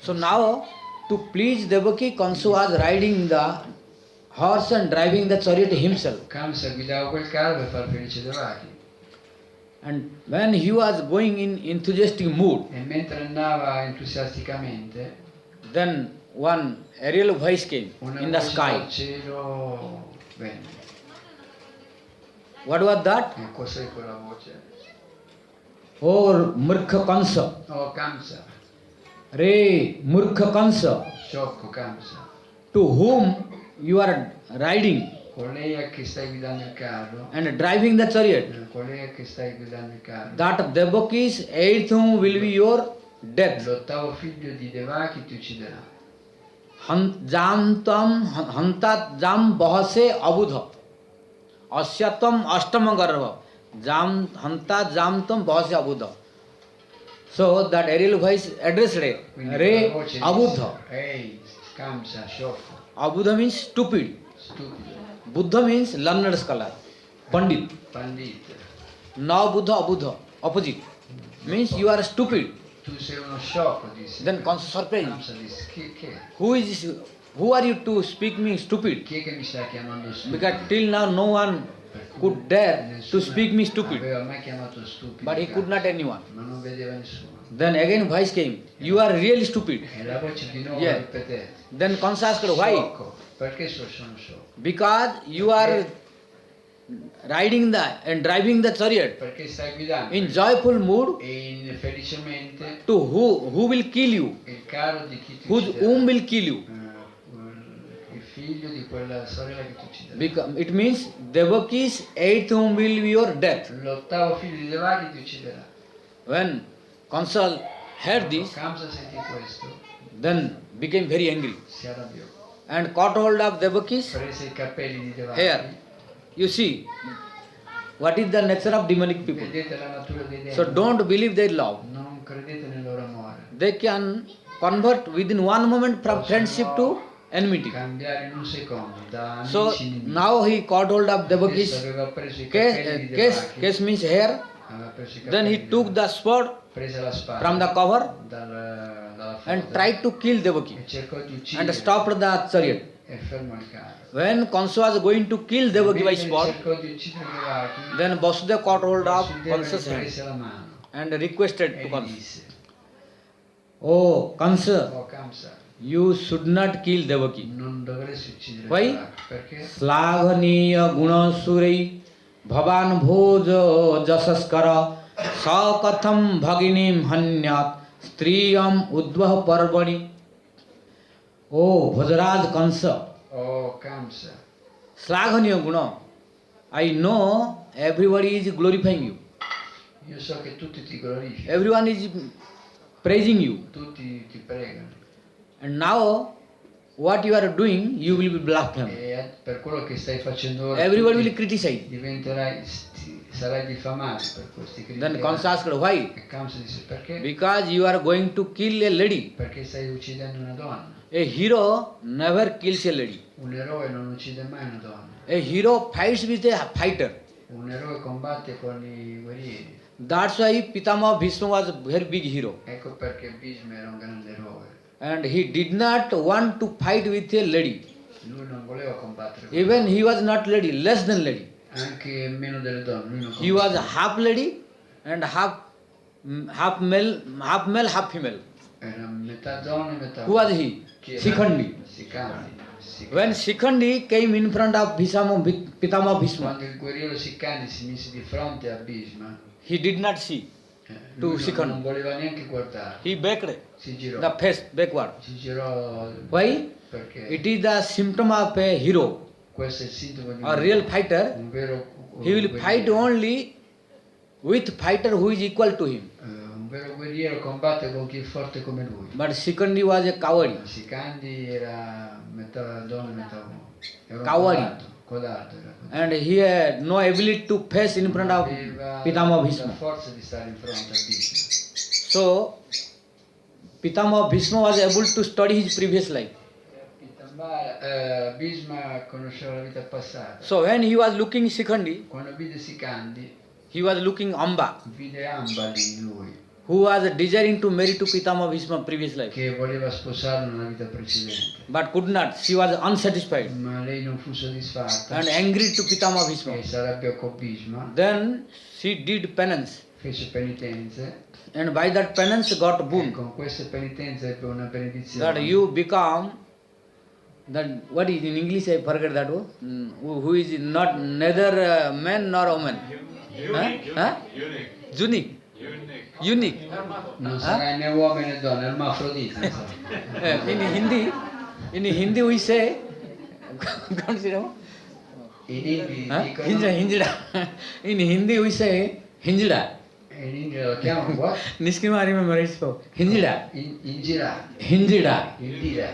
So now, to please Devaki, Kansu was riding the horse and driving the chariot himself. Kamsa guidava quel carro per far felice Devaki. And when he was going in enthusiastic mood, E mentre andava entusiasticamente, then one aerial voice came una in the voce sky. dal cielo venne. What was that? E cos'è quella voce? Oh, Murkha Kansa. Oh, Kamsa, Re, Murkha Kansa. sciocco Kamsa, To whom you are riding colei che stai guidando il carro, and driving the chariot, colei che stai guidando il carro, that Devaki's eighth whom will be your death. l'ottavo figlio di Devaki ti ucciderà. Jam tam hantat jam bahase abudha asyatam ashtama garva jam hanta jam tam bahase abudha. So that aerial voice addressed Re. Quindi Re quella voce abudha. disse, ehi, Kamsa, sciocco, Abudha means stupid. stupido, Buddha means learned scholar. Pandit. pandit, Now Buddha abudha. Opposite. Means you are stupid. tu sei uno sciocco, disse. Then surprise. Kamsa disse, Who is this? Who are you to speak me stupid? chi è che mi sta chiamando stupido? Because till now no one could dare to speak me stupid. Aveva mai chiamato stupido, But he could not anyone. ma non vedeva nessuno. Then again voice came. You are really stupid. E la voce di nuovo Yeah. ripetette. Then Kansa asked why? Sciocco. Perché sono sciocco? Because you are riding the and driving the chariot Perché stai guidando in joyful mood. e felicemente To who will kill you? il carro di chi ti Whom ucciderà. will kill you? Il figlio di quella sorella che ti ucciderà. Because it means Devaki's eighth whom will be your death. L'ottavo figlio di Devaki ti ucciderà. When Kansa heard this, Kamsa sentì questo, then became very angry si arrabbiò. and caught hold of Devaki's Prese i capelli di Devaki. hair. You see, what is the nature of demonic people? Vedete la natura dei demoni. So don't believe their love. Non credete nel loro amore. They can convert within one moment from friendship to enmity. Cambiare in un secondo da So amici nemici. now he caught hold of Adesso Devaki's aveva preso i capelli di Devaki. case means hair. Aveva preso i Then capelli he di took Devaki. the sword Prese la spada from the cover dalla and foto tried to kill Devaki e cercò di and uccidere stopped the chariot. e fermò il carro. When Kansa was going to kill Devaki by Mentre sword, cercò di uccidere Devaki, then Vasudeva caught hold of Vasudeva Kansa's gli hand prese la mano and requested e to gli Kansa, disse: Oh Kansa, "Oh Kamsa, you should not kill Devaki. non dovresti uccidere Why? Devaki." Perché? Slaghaniya gunasurai bhavan bhojo jasaskara sakatham bhaginim hanyat striyam udvah parvani. Oh Bhajaraj Kansa, Oh Kamsa, Slaghaniya guna. I know everybody is glorifying you. io so che tutti ti glorificano, Everyone is praising you. tutti ti pregano And now, what you are doing, you will be blasphemed. e per quello che stai facendo ora Everybody tutti will criticize. sarai diffamato per questi Then critici. Kansa asked, why? E Kamsa disse: perché? Because you are going to kill a lady. Perché stai uccidendo una donna. A hero never kills a lady. Un eroe non uccide mai una donna. A hero fights with a fighter. Un eroe combatte con i guerrieri. That's why Pitama Bhishma was a very big hero. Ecco perché Bhishma era un grande eroe. And he did not want to fight with a lady. Lui non voleva combattere con Even le he was not lady, less than lady. donne. Anche meno delle donne. Lui non He was combatteva. half lady and half male, half female. Era metà donna e metà Who was he? Chi era? Sikhandi. Sikhandi. When Sikhandi came in front of Pitama Bhishma, Quando il guerriero Sikhandi si mise di fronte a Bhishma, he did not see. lui Sikhandi. non voleva neanche guardare. He backed Si girò. the face backward. Si girò Why? perché It is the symptom of a hero. questo è il sintomo di A real fighter, un vero he will guerriero. fight only with fighter who is equal to him. Un Un vero guerriero combatte con chi è forte come lui. But Sikandi was a coward. Sicandi era metà donna e metà uomo. Era un Coward. codardo era. And he had no ability to face in front of Aveva Pitama la Bhishma. forza di stare in fronte a Bhishma. So, Pitama Bhishma was able to study his previous life. Bhishma conosceva la vita passata. So, when he was looking Sikandi, Quando vide Sicandi, he was looking Amba, vide Amba lì in lui, who was desiring to marry to Pitama Bhishma previous life. che voleva sposarlo nella vita precedente. But could not. She was unsatisfied Ma lei non fu soddisfatta and angry to Pitama Bhishma. e si arrabbiò con Bhishma, Then she did penance. fece penitenze And by that penance got e boon. con queste penitenze ebbe una That benedizione. you become, that what is in English I forget that word, who is not neither man nor woman. Huh? Unique. Unique. Non sarai né uomo né donna, è ermafrodita. In Hindi we say, consider, In Hindi dicono, Hinjida. In Hindi we say Hinjida. in India lo chiamano what? Niskima remember it so. Hinjida. Ingira. Hinjida. Indira.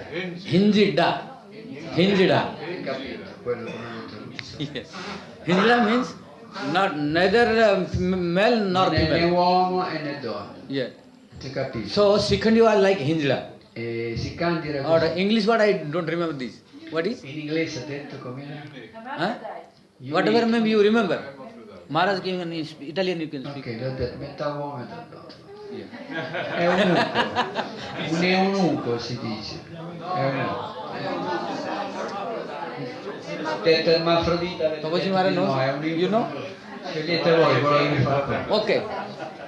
Hinjida. Hinjida. Capito quello che non ho Yes. Hinjida means not neither male nor né female. uomo e né donna. Yeah. Ti capisci? So Sikhandi was like Hinjida. E Sicandi era Or così. English word I don't remember this. What is? In inglese ha detto com'era? Huh? Whatever maybe you remember. Maharaj came in Italian you can speak. Ok, l'ho detto, metà uomo e metà donna. Yeah. È un eunuco si dice. È un detto ermafrodita, avete Tapaji detto Maharaj di no, knows? è un You know? Scegliete voi quello che vi fa bene. Okay.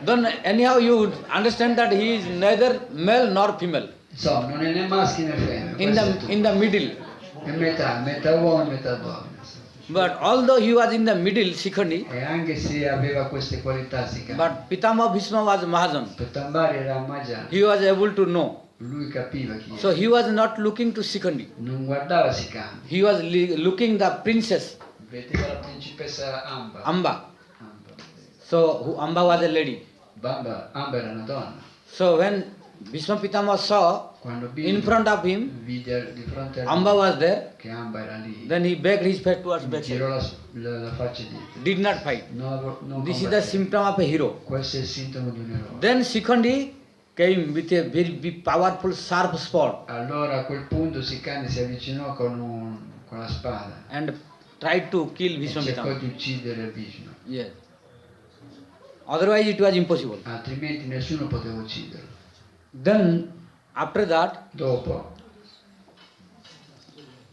Then anyhow you understand that he is neither male nor female. Insomma, non è né maschio né femmina. questo è tutto. In the middle. È metà uomo e metà donna. But although he was in the middle, Sikhandi, E anche se aveva queste qualità Sicandi, but Pitama Bhishma was Mahajan. Petambari era Majan, He was able to know. lui capiva chi era. So he was not looking to Sikhandi. Non guardava Sicandi, He was looking the princess vedeva la principessa Amba. Amba. Amba. So Amba was a lady. Amba era una donna. So when Bhishma Pitama saw Quando in front of him, vide di fronte a Amba was there, che Amba era lì, then he backed his face towards backside. girò la faccia dietro. Did not fight. Non This is the combatté. symptom of a hero. Questo è il sintomo di un eroe. Then Sikhandi came with a very big, powerful, sharp sword Allora a quel punto Sicandi si avvicinò con la spada and tried to kill e Bhishma cercò Pitama. di uccidere Bhishma. Yes. Otherwise it was impossible. Altrimenti nessuno poteva ucciderlo. Then after that, Dopo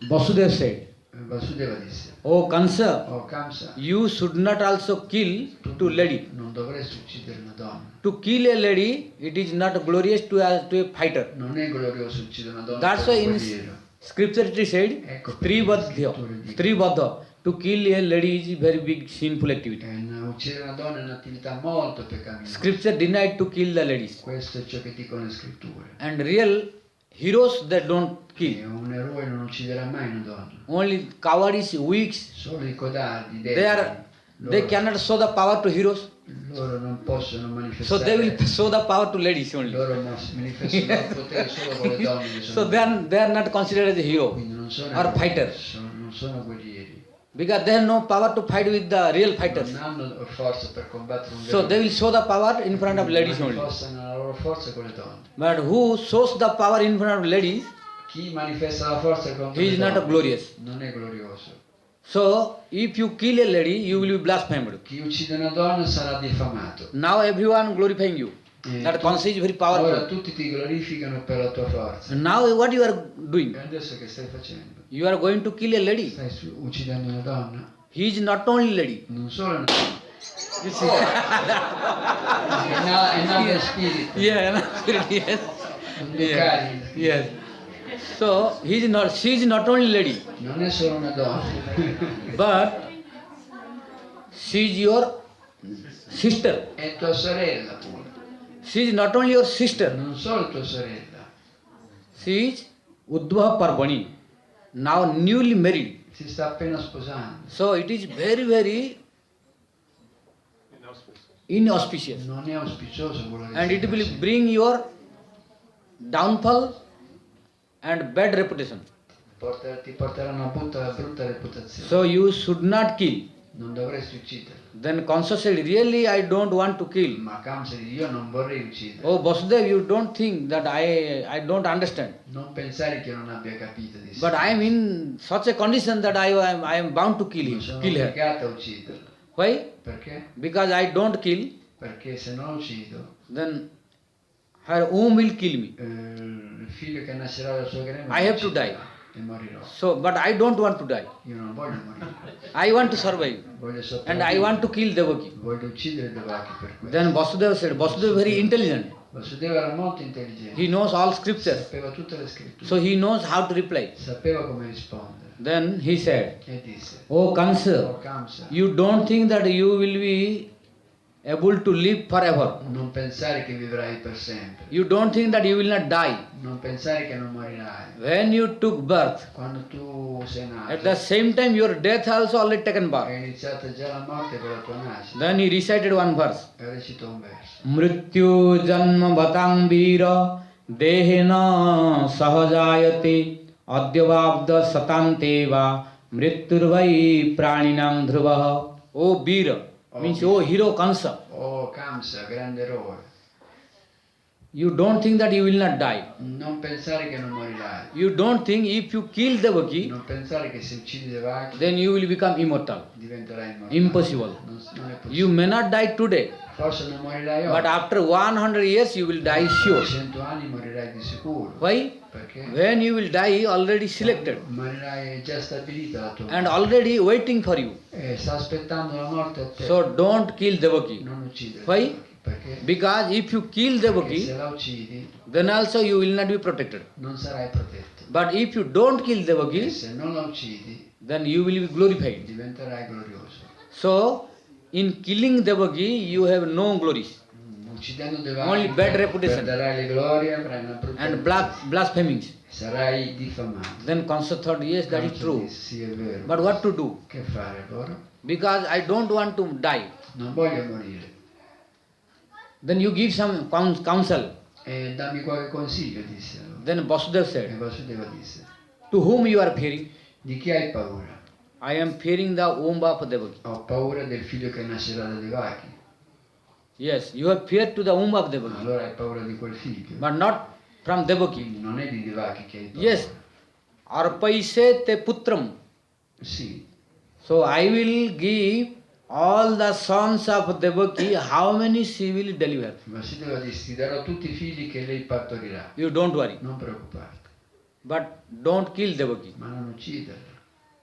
Vasudeva said, Vasudeva disse: "Oh Kansa, Oh Kamsa, you should not also kill two lady. non dovresti uccidere una donna. To kill a lady, it is not glorious to a fighter. Non è glorioso uccidere una donna. That's per why un in guerriero. scripture it is said, Ecco Stribadhya. Stribadhya. To kill a lady is a very big sinful activity. Uccidere una donna è un'attività molto peccaminosa. Scripture denied to kill the ladies. Questo è ciò che dicono le scritture. And real heroes that don't E kill. un eroe non ucciderà mai una donna. Only cowards, weak, Solo i codardi, they cannot show the power to heroes. loro non possono So manifestare. they will show the power to ladies only. Loro manifestano il potere solo con le donne che So sono. they are not considered as a hero Quindi non sono or fighter. non sono guerrieri. Because they have no power to fight with the real fighters. Non hanno forza per combattere un So they will show the power in front of ladies only. Manifestano la loro forza con le donne. But who shows the power in front of ladies, Chi manifesta la forza contro he le is not donne glorious. non è glorioso. So if you kill a lady, you will be blasphemed. Chi uccide una donna sarà diffamato. Now everyone glorifying you. That concept is very Ora powerful. tutti ti glorificano per la tua forza. And now what you are doing? E adesso che stai facendo? You are going to kill a lady. Stai uccidendo una donna? He is not only lady. Non solo una You see? è nato spirito. Yeah, yes. Yes. Yes. So he is not. She is not only lady, Non è solo una donna, but she is your sister. è tua sorella pure. She is not only your sister. Non solo tua sorella, She is Udbha Parvani. Now newly married. si sta appena sposando. So it is very, very inauspicious. non è auspicioso quello che And stai it will facendo. bring your downfall and bad reputation. Ti porterà una brutta reputazione. So you should not kill. Non dovresti uccidere. Then Kansa said, really I don't want to kill. Ma Kamsa dice, io non vorrei uccidere. Oh Vasudev, you don't think that I don't understand. Non pensare che non abbia capito di But I am in such a condition that I am bound to kill Sono her. obbligato a ucciderla. Why? Perché? Because I don't kill, Perché se non uccido, then her womb will kill me. il figlio che nascerà dal suo grembo I have to die. e morirò. So, but I don't want to die. Io non voglio morire, I want to survive. voglio And sopravvivere. I want to kill Devaki. Voglio uccidere Devaki per questo. Then Vasudeva said, Vasudeva is very intelligent. Vasudeva era molto intelligente. He knows all scriptures. Sapeva tutte le scritture. So he knows how to reply. Sapeva come rispondere. Then he said, E disse, Oh Kansa, oh Kamsa, you don't think that you will be able to live forever. non pensare che vivrai per sempre. You don't think that you will not die. Non pensare che non morirai. When you took birth, Quando tu sei nato, at the same time your death also already taken birth. è iniziata già la morte con la tua nascita. Then he recited one verse. E recito un verso. Mrityu janma batang vira dehena sahajayate adyavabda satante va mrityurvai praninang dhruvaha. Oh Vira, means oh hero Kansa. Oh Kamsa, grande eroe, You don't think that you will not die. non pensare che non morirai. You don't think if you kill Devaki, Non pensare che se uccidi Devaki then you will become immortal. diventerai immortale. Impossible. Non è possibile. You may not die today, Forse non morirai but oggi. after 100 years you will die sure. 100 anni morirai di sicuro. Why? Perché? When you will die, already selected Morirai già stabilita la tua and morte. already waiting for you. E sta aspettando la morte a te. So don't kill Devaki. Non uccidere Why? Devaki. Perché? Because if you kill Perché Devaki, se la uccidi then also you will not be protected. non sarai protetto. But if you don't kill E Devaki, se non la uccidi then you will be glorified. diventerai glorioso. So in killing Devaki, you have no glories Uccidendo Devaki Only bad reputation. perderai le glorie, avrai una brutta and reputazione. blasphemings. Sarai diffamato. Then Kansa thought, yes, that is Kamsa true. disse, sì, è vero. But what to do? Che fare allora? Because I don't want to die. Non voglio morire. Then you give some counsel. E dammi qualche consiglio, disse allora. Then Vasudeva E said, Vasudeva disse, to whom you are fearing? di chi hai paura? I am fearing the womb of Devaki. Ho paura del figlio che nascerà da Devaki. Yes, you have feared to the womb of Devaki, Allora hai paura di quel figlio. but not from Devaki. Quindi non è di Devaki che hai paura. Yes, arpaise te putram. Sì. So I will give all the sons of Devaki, how many she will deliver. Vasudeva disse, ti darò tutti i figli che lei partorirà. You don't worry. Non preoccuparti. But don't kill Devaki. Ma non ucciderla.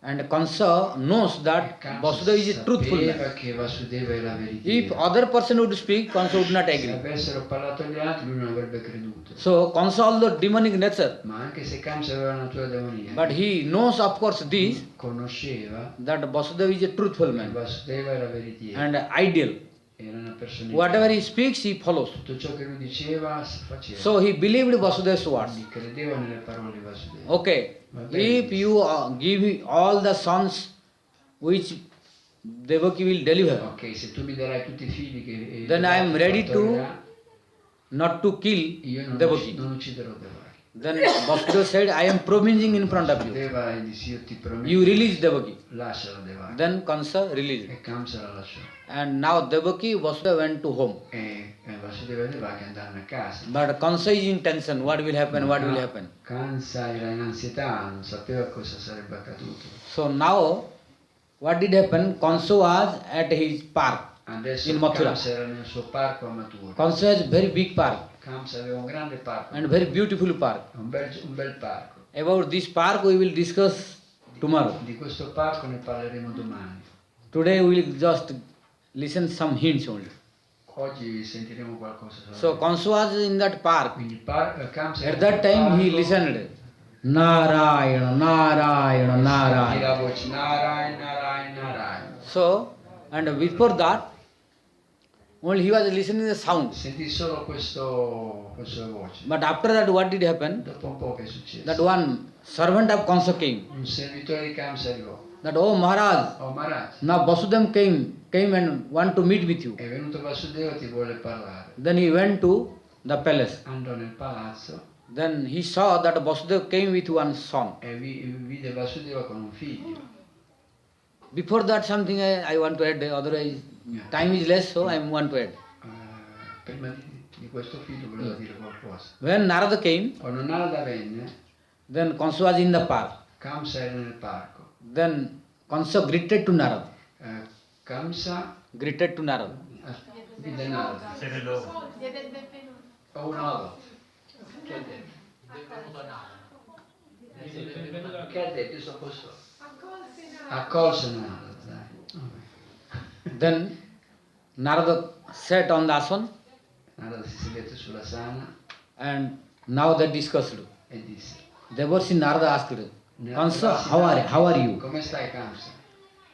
And Kansa knows that Vasudeva is a truthful man. Sapeva che Vasudeva è la If verità. other person would speak, Kansa would not Se agree. avessero parlato gli altri, lui non avrebbe creduto. So Kansa, although demonic nature, Ma anche se Kamsa aveva una natura demoniaca, but he knows of course this, conosceva that Vasudeva is a truthful che man Vasudeva era veritiero. and ideal. Era una persona. Whatever he speaks, he follows. Tutto ciò che lui diceva, faceva. So he believed Vasudeva's words. Quindi credeva nelle parole di Vasudeva. Okay, if you give all the sons which Devaki will deliver, Ok, se tu mi darai tutti i figli che then I am ready to partorirà, not to kill io Devaki. non ucciderò Devaki. Then Vasudeva said, I am promising in front of you. Vasudeva e disse, io ti prometto, You release Devaki. lasciala Devaki. Then Kansa released. E Kamsa la lasciò. And now Devaki, Vasudeva went to home. E Vasudeva e Devaki andarono a casa. But Kansa is in tension. What will happen? What will happen? Kamsa era in ansietà, non sapeva cosa sarebbe accaduto. So now, what did happen? Kansa was at his park Adesso in Mathura. Kamsa era nel suo parco a Mathura. Kansa has very big park Kamsa aveva un grande parco, and very beautiful park. un bel parco. About this park we will discuss tomorrow. Di questo parco ne parleremo domani. Today we will just listen some hints only. Oggi sentiremo qualcosa. So Kansa was in that park. Quindi Kamsa At that time he listened. Narayana, Narayana, la Narayana. voce Narayana, Narayana, Narayana. So, and before that, only he was listening the sound. Sentì solo questa voce. But after that, what did happen? Dopo un po' che è successo? That one servant of Kansa came Un servitore di Kamsa arrivò that, oh Maharaj, Oh Maharaj, now Vasudeva came and want to meet with you. è venuto Vasudeva, ti vuole parlare. Then he went to the palace. Andò nel palazzo Then he saw that Vasudeva came with one son. e vide Vasudeva con un figlio. Before that, something I want to add, otherwise time is less, so I want to add. Prima di questo figlio volevo dire qualcosa. When Narada came, Quando Narada venne, then Kansa was in the park. Kamsa era nel parco. Then Kansa greeted to Narada. Kamsa Greeted to Narada. vide Narada. O un uovo. Che ha detto? Che ha detto? Io sono posto. Accolse Narada, dai. Then Narada sat on the asana Narada si sedette sulla sana and now they discussed. e disse: Devarsi Narada asked, Kansa, how are you? Come stai, Kamsa?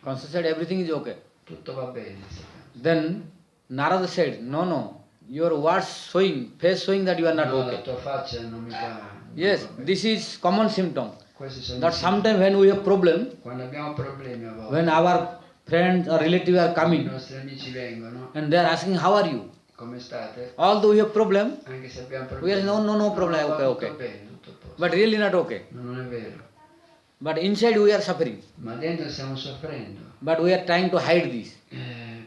Kansa said, everything is okay. Tutto va bene, disse Kamsa. Then Narada said, no, your words showing, face showing that you are not No, la okay. tua faccia non mi fa. Yes, this is common symptom. Questi sono That i sometimes when we have problem, Quando abbiamo problemi a volte, when our friends or relatives are i coming nostri amici vengono, and they are asking, how are you? come state? Although we have problem, Anche se abbiamo we are problemi. no problem, va okay, tutto okay. bene, tutto a posto. But really not okay. No, non è vero. But inside we are suffering. Ma dentro stiamo soffrendo. But we are trying to hide this.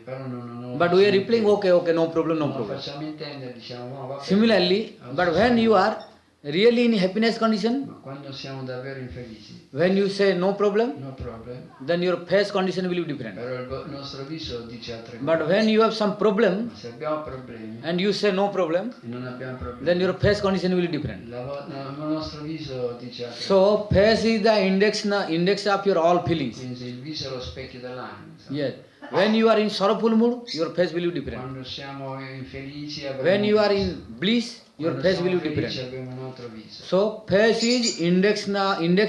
Però non But we are replying, okay, no problem, no Non lo problem. facciamo intendere, diciamo, no, va bene. Similarly, but when you are really in happiness condition, Ma quando siamo davvero infelici, when you say no problem, no problem, then your face condition will be different. però il nostro viso dice altre cose. But when you have some problem Ma se abbiamo problemi and you say no problem, e non abbiamo problemi, then your face condition will be different. il nostro viso dice altre cose. So face is the index of your all feelings. Quindi il viso è lo specchio dell'anima. Insomma. Yes. When you are in sorrowful mood, your face will be different. Quando siamo infelici abbiamo When you un are viso. in bliss, your Quando face siamo will be felici different. abbiamo un altro viso. So face is index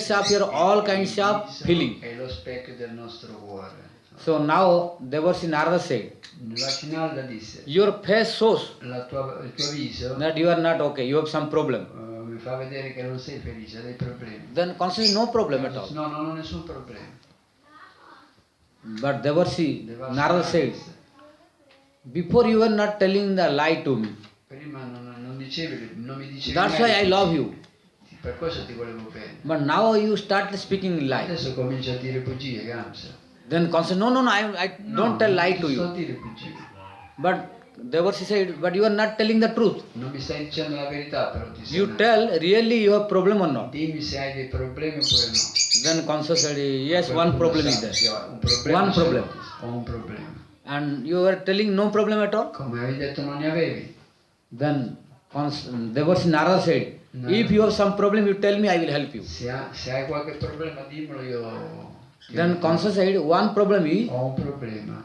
of your all kinds of Il viso feeling. è lo specchio del nostro cuore. So now Devarsi Narada said, La Sinalda disse, your face shows il tuo viso that you are not okay, you have some problem. mi fa vedere che non sei felice, hai dei problemi. Then consider no problem at all. No, non ho nessun problema. But Devarsi Devarsi Narada said, before you were not telling the lie to me. Prima non mi dicevi That's mai why I che- love you. Per questo ti volevo bene. But now you start speaking lie. Adesso comincio a dire bugie, Gamsa. Then consider, no, I don't tell lie to Non sto you. a dire bugie. But Devarsi said, but you are not telling the truth. Non mi stai dicendo la verità, però ti sei You tell really you have problem or not. Dimmi se hai dei problemi oppure no. Then Kansa said, yes, Quel one punto problem is sa there. se ho un problema. One se problem. Ho un problema. And you are telling no problem at all. Come avevi detto non ne avevi. Then Devarsi Narada said, No. if you have some problem, you tell me, I will help you. Se hai qualche problema dimmelo io. Then Kansa said, one problem is Ho un problema.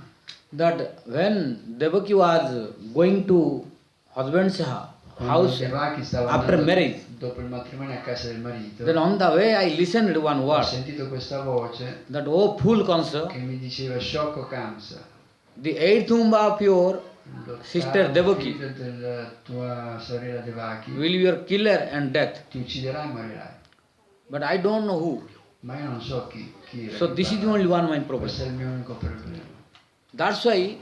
that when Devaki was going to husband's house Devaki stava after andando marriage, dopo il matrimonio a casa del marito. then on the way I listened to one Ho word sentito questa voce that, oh fool Kansa, che mi diceva sciocco Kamsa. the eighth womb of your sister Devaki figlio della tua sorella Devaki will be your killer and death. ti ucciderai e morirai. But I don't know who. Ma io non so chi era. So che this is the parlava. only one my problem. Questo è il mio unico problema. That's why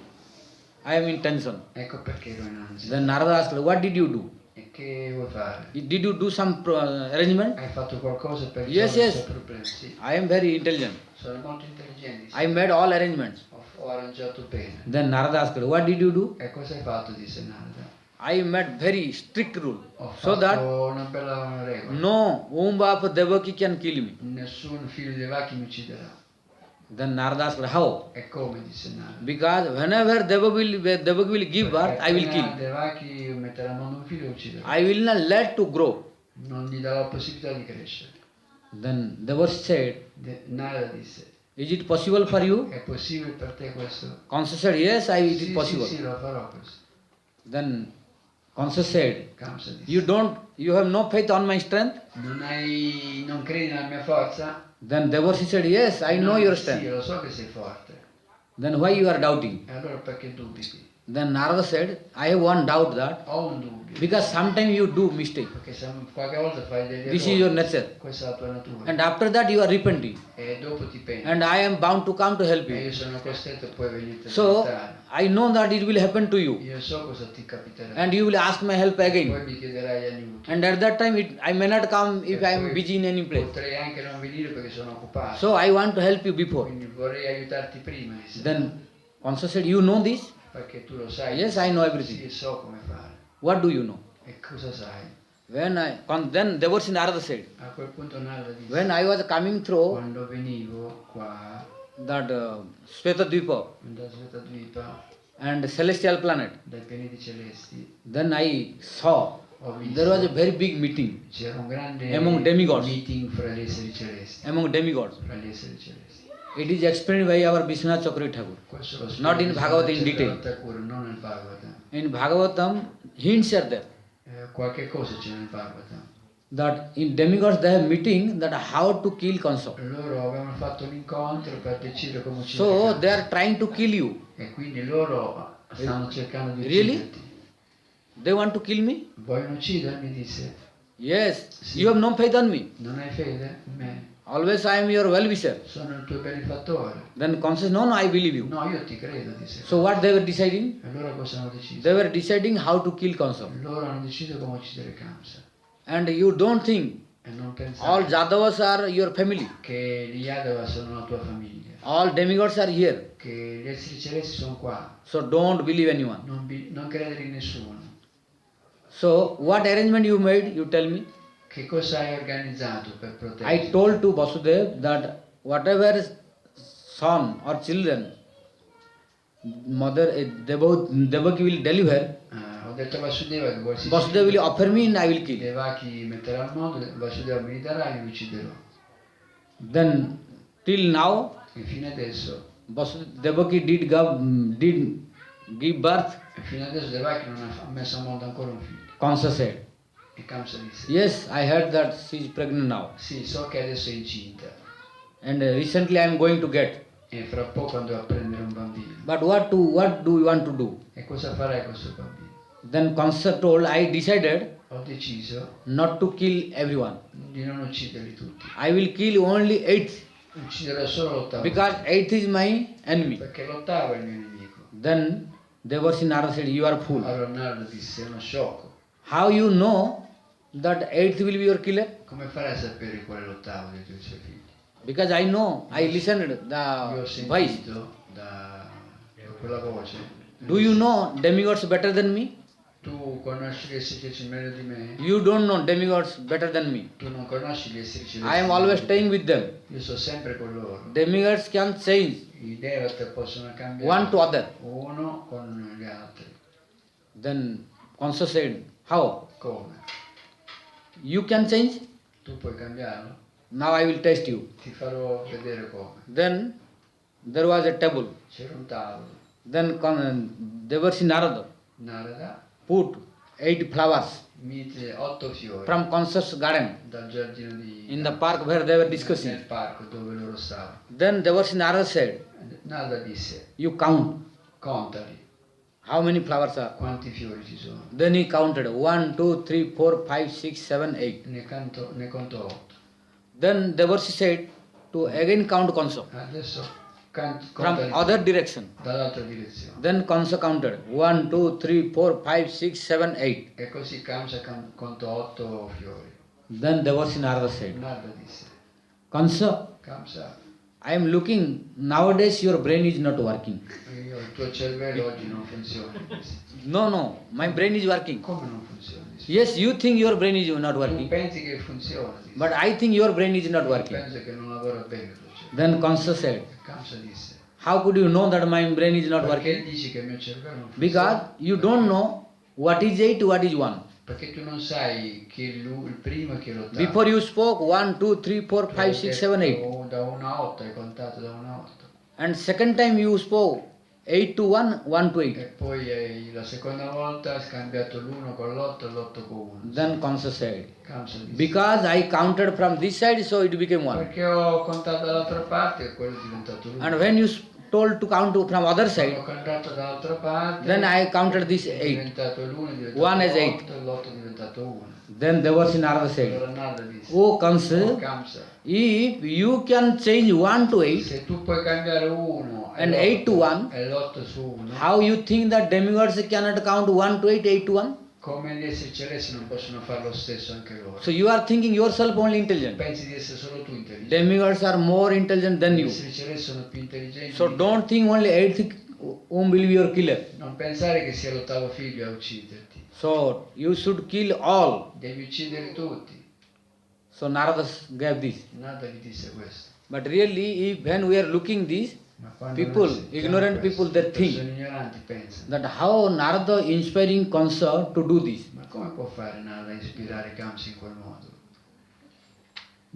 I am in tension. Ecco perché ero in ansia. Then Narada asked, what did you do? E che vuoi fare? Did you do some arrangement? Hai fatto qualcosa per Yes, risolvere yes. questo problema? Sì. I am very intelligent. Sono molto intelligente. Sì. I made all arrangements. Ho arrangiato bene. Then Narada asked, what did you do? E cosa hai fatto? Disse Narada. I made very strict rule Ho so fatto that una bella regola. no womb of Devaki can kill me. Nessun figlio di Devaki mi ucciderà. Then Narada asked, how? E come? Disse Narada. Because whenever Devaki will give birth, I will kill. Devaki metterà al mondo un figlio e ucciderà. I will not let to grow. Non gli darà la possibilità di crescere. Then Devarsi said, Narada disse, is it possible for you? è possibile per te questo? Kansa said, yes, it is Sì, possible. sì, lo farò questo. Then Kansa said, Kamsa disse, you have no faith on my strength? non credi nella mia forza? Then Devarsi said, yes, I know your Sì, strength. lo so che sei forte. Then why you are doubting? E allora perché dubiti? Then Narada said, I have one doubt that, Ho un dubbio. because sometimes you do mistake. Perché qualche volta fai degli This is errori. your nature. Questa è la tua natura. And after that you are repenting. E dopo ti penti. And I am bound to come to help E you. io sono costretto poi a venirti a So, aiutare. I know that it will happen to you. Io so cosa ti capiterà. And you will ask my help Poi again. mi chiederai aiuto. And at that time I may not come if E I am poi busy in any place. Potrei anche non venire perché sono occupato. So I want to help you before. Quindi vorrei aiutarti prima. Then Kansa said, you know this? Perché tu lo sai. Yes, I know everything. Sì, so come fare. What do you know? E cosa sai? Then Devarsi Narada said, A quel punto Narada disse, when I was coming through quando venivo qua that Sveta Dvipa da Svetadvipa, and celestial planet, dai pianeti celesti, then I saw ho visto there was a very big meeting c'era un grande among demigods. meeting fra gli esseri celesti. Among demigods. Fra gli esseri celesti. It is explained by our Vishwanath Chakravarti Thakur. Questo lo Not in spiega Bhagavat in Sridhar detail. Thakur, non nel Bhagavatam. In Bhagavatam, hints are there Qualche cosa c'è nel Bhagavatam. that in demigods they have meeting that how to kill Kansa. Loro avevano fatto un incontro per decidere come uccidere So Kansa. they are trying to kill you. E quindi loro stanno cercando di Really? ucciderti. They want to kill me? Vogliono uccidermi, disse. Yes. Sì. You have no faith on me. Non hai fede in me? Always I am your well-wisher. Sono il tuo benefattore. Then Kansa says, no, I believe you. No, io ti credo, disse. So what they were deciding? E loro cosa hanno deciso? They were deciding how to kill Kansa. Loro hanno deciso come uccidere Kamsa. And you don't think E non all pensare Jadavas are your family. che gli Yadava sono la tua famiglia. All demigods are here. Che gli esseri celesti sono qua. So don't believe anyone. Non credere in nessuno. So what arrangement you made, you tell me. Che cosa hai organizzato per I proteggerti? told to Vasudev that whatever son or children mother Devaki will deliver, Ho detto a Vasudeva che qualsiasi Vasudeva will offer me and I will kill. Devaki metterà al mondo, Vasudeva mi darà e io ucciderò. Then till now E fino adesso, Devaki did give birth. e fino adesso Devaki non ha messo al mondo ancora un figlio. Kansa said, E Kamsa disse, yes, I heard that she is pregnant now. sì, so che adesso è incinta And recently I am going to get. e fra poco andrò a prendere un bambino. But what do you want to do? E cosa farai con questo bambino? Then Kansa told, I decided Ho deciso not to kill everyone. di non ucciderli tutti. I will kill only 8 Ucciderò solo l'ottavo. because 8 is my enemy. Perché l'ottavo è il mio nemico. Then Devarsi Narada said, you are fool. Allora Narada disse, sei uno sciocco. How you know that 8th will be your killer? Come farai a sapere qual è l'ottavo dei tuoi figli? Because I know, I listened Io ho the voice. sentito da quella voce. Do you know demigods better than me? Tu conosci gli esseri celesti meglio di me? You don't know demigods better than me. Tu non conosci gli esseri celesti. I am always staying with them. Io sto sempre con loro. Demigods can change I devata possono cambiare one to other. uno con gli altri. Then Kansa said, how? Come? You can change? Tu puoi cambiarlo? Now I will test you. Ti farò vedere come. Then there was a table. C'era un tavolo. Then Devarsi Narada Narada put 8 flowers mise 8 fiori from Kansa's garden dal giardino di in the park where they were nel discussing. parco dove loro stavano. Then Devarsi Narada said, Narada disse, you count contali how many flowers are. quanti fiori ci sono. Then he counted 1, 2, 3, 4, 5, 6, 7, 8. Ne contò 8. Then Devarsi said to again count Kansa Adesso from contali other direction. dall'altra direzione. Then Kansa counted 1, 2, 3, 4, 5, 6, 7, 8. E così Kamsa contò 8 fiori. Then Devarsi Narada said, Narada disse, Kansa, Kamsa, I am looking, nowadays your brain is not working. il tuo cervello oggi non funziona. Disse. No, my brain is working. Come non funziona? Disse. Yes, you think your brain is not Tu working, pensi che funziona, disse. but I think your brain is not working. Penso che non lavora bene il tuo cervello. Then Kansa said, Kamsa disse, how could you know that my brain is not perché working? dici che il mio cervello non funziona? Because you don't know what is 8, what is 1. Perché tu non sai che il primo e che l'ottavo. Before you spoke 1, 2, 3, 4, 5, 6, 7, 8. Da 1 a 8, hai contato da 1 a 8. And second time you spoke 8 to 1, 1 to 8. E poi la seconda volta hai scambiato l'1 con l'8 e l'8 con 1. Then Kansa said, Kamsa disse, because I counted from this side, so it became 1. perché ho contato dall'altra parte e quello è diventato l'1. And when you told to count from other Ho side, cantato dall'altra parte. then I counted this È 8. diventato l'1, è diventato One is l'8, l'8 è diventato 1. Then Devarsi Narada said, Allora Narada disse, "Oh Kamsa, Kamsa, if you can change 1 to 8 se tu puoi cambiare 1 and 8 to 1, e l'8 su 1, how you think that demigods cannot count 1 to 8, 8 to 1? come gli esseri celesti non possono fare lo stesso anche loro? So you are thinking yourself only intelligent. Pensi di essere solo tu intelligente? Demigods are more intelligent than Gli you. esseri celesti sono più intelligenti. So di te. don't think only 8th whom will be your killer. Non pensare che sia l'ottavo figlio a ucciderti. So you should kill all. Devi ucciderli tutti. So Narada gave this. Narada gli disse questo. But really, if when we are looking this, Ma quando people, noi sentiamo ignorant questo, people, they le persone think ignoranti pensano, that how Narada inspiring Kansa to do this. ma come può fare Narada a ispirare Kamsa in quel modo?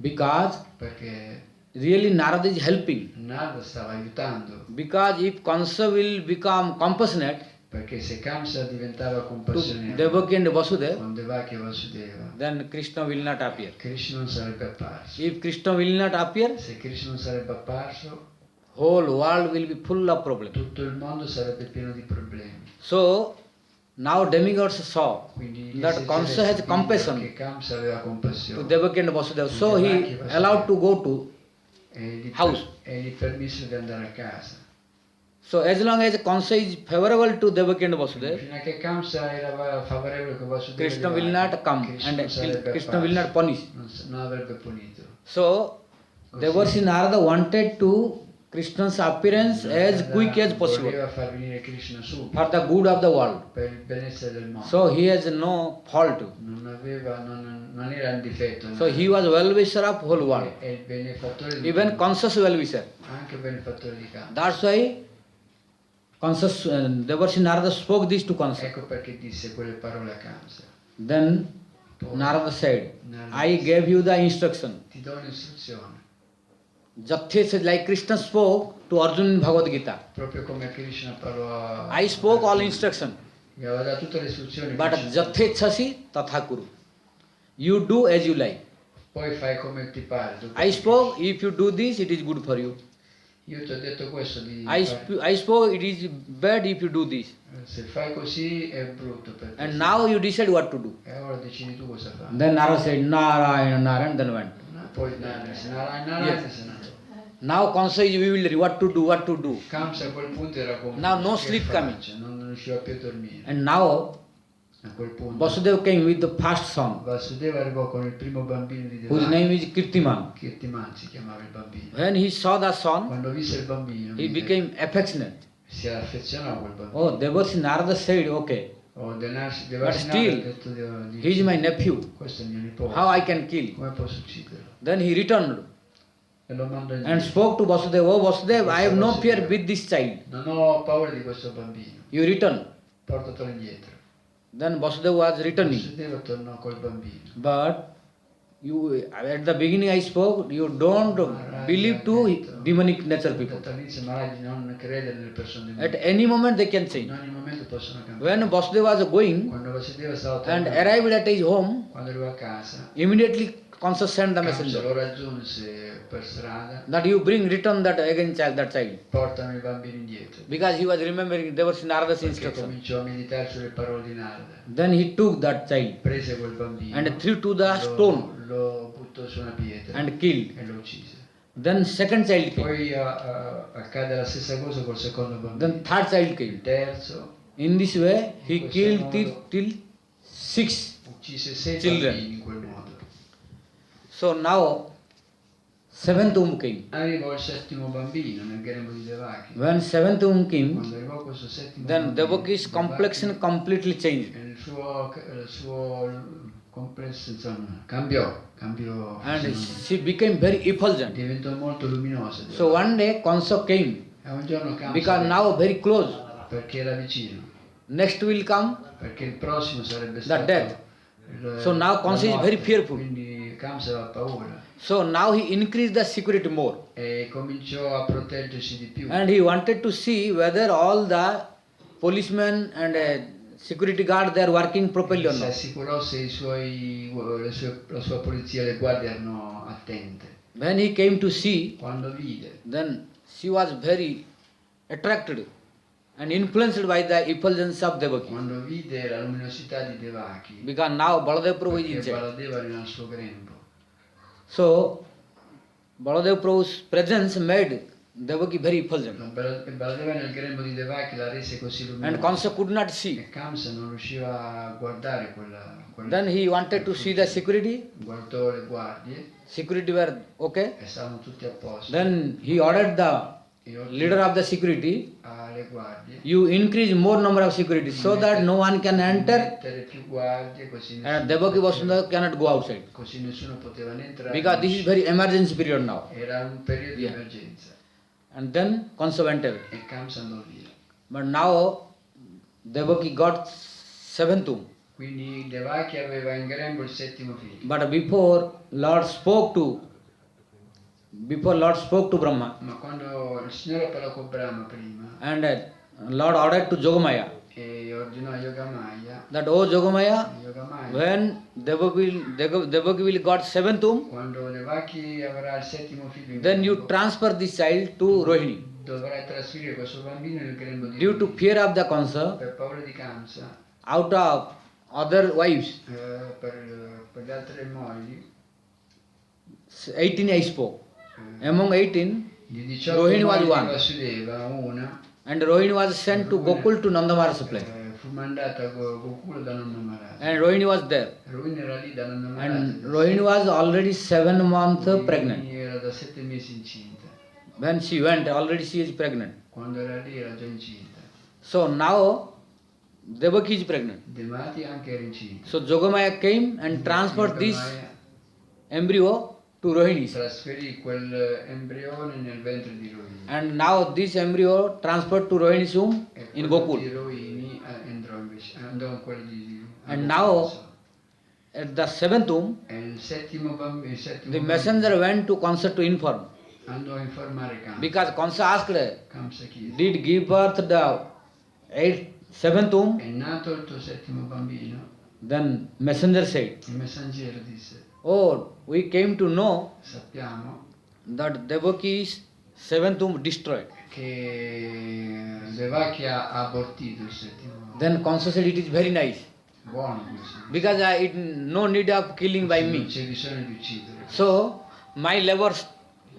Because Perché really Narada is helping. Narada stava aiutando. Because if Kansa will become compassionate Perché se Kamsa diventava to compassionevole Devaki and Vasudeva, con Devaki e Vasudeva, then Krishna will not appear. Krishna non sarebbe apparso. If Krishna will not appear, Se Krishna non sarebbe apparso, whole world will be full of problems. tutto il mondo sarebbe pieno di problemi. So now demigods saw Quindi gli that esseri Kansa celesti has videro compassion che Kamsa aveva to compassione Devaki and Vasudeva. So he allowed to go to house. e gli permisero di andare a casa. So as long as Kansa is favorable to Devaki and Vasudeva, Fino a che Kamsa era favorevole con Vasudeva, Krishna will Devaki, not come Krishna and non sarebbe Krishna will not apparso, punish. non avrebbe punito. So Devarsi Narada wanted to Krishna's appearance as quick as possible Voleva far venire Krishna subito for the good of the world. per il benessere del mondo. So he has no fault. Non era un difetto. So he was well-wisher of whole world. È il benefattore di Even tutti, conscious well-wisher. anche il benefattore di Kamsa. That's why conscious Devarsi Narada spoke this to Kansa. Ecco perché disse quelle parole a Kamsa. Then Poi Narada said, Narada I gave you the instruction. ti do un'istruzione, Jathe said, like Krishna spoke to Arjuna in Bhagavad Gita. proprio come Krishna parlò a... I spoke all instruction. Mi aveva dato tutte le istruzioni. But Krishna. Jathe chasi tatha kuru. You do as you like. Poi fai come ti pare. tu I spoke, if you do this, it is good for you. Io ti ho detto questo di I spoke, it is bad if you do this. se fai così è brutto per te. And now you decide what to do. E ora decidi tu cosa fare. Then Narada said, Narayana, Narayana, then went. Poi Narada se ne è andato. Now Kansa is bewildered, what to do, what to do. Kamsa a quel punto era confuso. Now no che sleep faccia? coming. Non riusciva più a dormire. And now A quel punto Vasudeva came with the first son, Vasudeva arrivò con il primo bambino di whose Devaki. name is Kirtiman. Kirtiman si chiamava il bambino. When he saw the son, Quando visse il bambino he became affectionate. si affezionò a quel bambino. Oh, Devarsi Narada said, okay, Devaki still, ha detto di he is my nephew. questo è il mio nipote. How I can kill? Come posso ucciderlo? Then he returned E lo mando and indietro. spoke to Vasudeva, oh Vasudeva, I have no fear with this child. Non ho paura di questo bambino. You return. Portatelo indietro. Then Vasudeva was returning. Vasudeva tornò col bambino. But you, at the beginning I spoke, you don't believe to demonic nature people. All'inizio Maharaj non credere nelle persone At demoniche. any moment they can In change. ogni momento possono cambiare. When Vasudeva was going Quando Vasudeva stava and tornando, arrived at his home, quando arrivò a casa, immediately Kansa sent the Kamsa messenger lo raggiunse per strada, that you bring return that again child, that child. portano il bambino indietro. Because he was remembering Devarsi Narada's Perché instruction. cominciò a meditare sulle parole di Narada. Then he took that child Prese quel bambino and threw to the stone lo buttò su una pietra and killed. e lo uccise. Then second child came. Poi accade la stessa cosa col secondo bambino. Then third child Il came. terzo In this way, he killed till 6. uccise 6 Children. bambini in quel modo. So now, seventh womb came. Arrivò il settimo bambino nel grembo di Devaki. When seventh womb came, Quando arrivò questo settimo then bambino, Devaki's complexion completely changed. il suo complesso insomma, cambiò And fisicamente. she became very effulgent. Diventò molto luminosa. So one day, Kansa came, E un giorno Kamsa, because now very close. perché era vicino, Next will come perché il prossimo sarebbe the stato death. il- So now la Kansa is very morte. fearful. Quindi Kamsa aveva paura So now he increased the security more. e cominciò a proteggersi di più. And he wanted to see whether all the policemen and security guard they are working properly or Si not. assicurò se la sua polizia e le guardie erano attente. When he came to see, Quando vide then she was very attracted and influenced by the effulgence of Devaki. Quando vide la luminosità di Devaki, Because now Baladev Prabhu is perché inside. Baladeva era nel suo grembo. So, Baladev Prabhu's presence made Devaki very effulgent. Baladeva nel grembo di Devaki la rese così luminosa. And Kamsa could not see. E Kamsa non riusciva a guardare quella Then he wanted to see the security. Guardò le guardie Security were okay. e stavano tutti a posto. Then he ordered the leader of the security, alle guardie. you increase more number of security so that no one can enter Mettere più guardie così and Devaki Vasudha cannot go outside. Così nessuno poteva né entrare. Because this is very emergency period now. Era un periodo di emergenza. And then Kamsa went away. E Kamsa andò via. But now Devaki got seventh tomb. Quindi Devaki aveva in grembo il settimo figlio. But before Lord spoke to Brahma, Ma quando il Signore parlò con Brahma prima and Lord ordered to Jogamaya e ordinò a Yogamaya, that, oh Jogamaya, when Devaki will got seventh tomb, quando Devaki avrà il settimo figlio in then you grembo, transfer this child to Rohini. dovrai trasferire questo bambino nel grembo di Due to Rohini. fear of the Kamsa, Per paura di Kamsa, out of other wives, per le altre mogli, 18 I spoke. Among 18, di 18 Rohini was mogli di one. Vasudeva, una And Rohini was sent to Gokul to Nanda Maharaj's place. fu mandata a Gokula da Nanda Maharaj. And Rohini was there. Rohini era lì da Nanda Maharaj. And Rohini was already 7 months pregnant. Rohini era da 7 mesi incinta. When she went, already she is pregnant. Quando era lì era già incinta. So now Devaki is pregnant. Devaki anche era incinta. So Jogamaya came and transferred this embryo to Rohini. Trasferì quell'embrione nel ventre di Rohini. And now this embryo transferred to Rohini's womb E in quello Gokul. di Rohini andò in quello di And now at the seventh womb, e il settimo bambino, the messenger went to Kamsa to inform. andò a informare Kamsa. Because Kamsa asked, Kamsa chiese: did give birth the seventh womb? è nato il tuo settimo bambino? Then messenger said, Il messaggero disse: oh, we came to know sappiamo that Devaki's seventh womb destroyed. che Devaki ha abortito il settimo. Then Kamsa said, it is very nice. Buono questo. Because no need of killing by Non me. c'è bisogno di uccidere. So my labor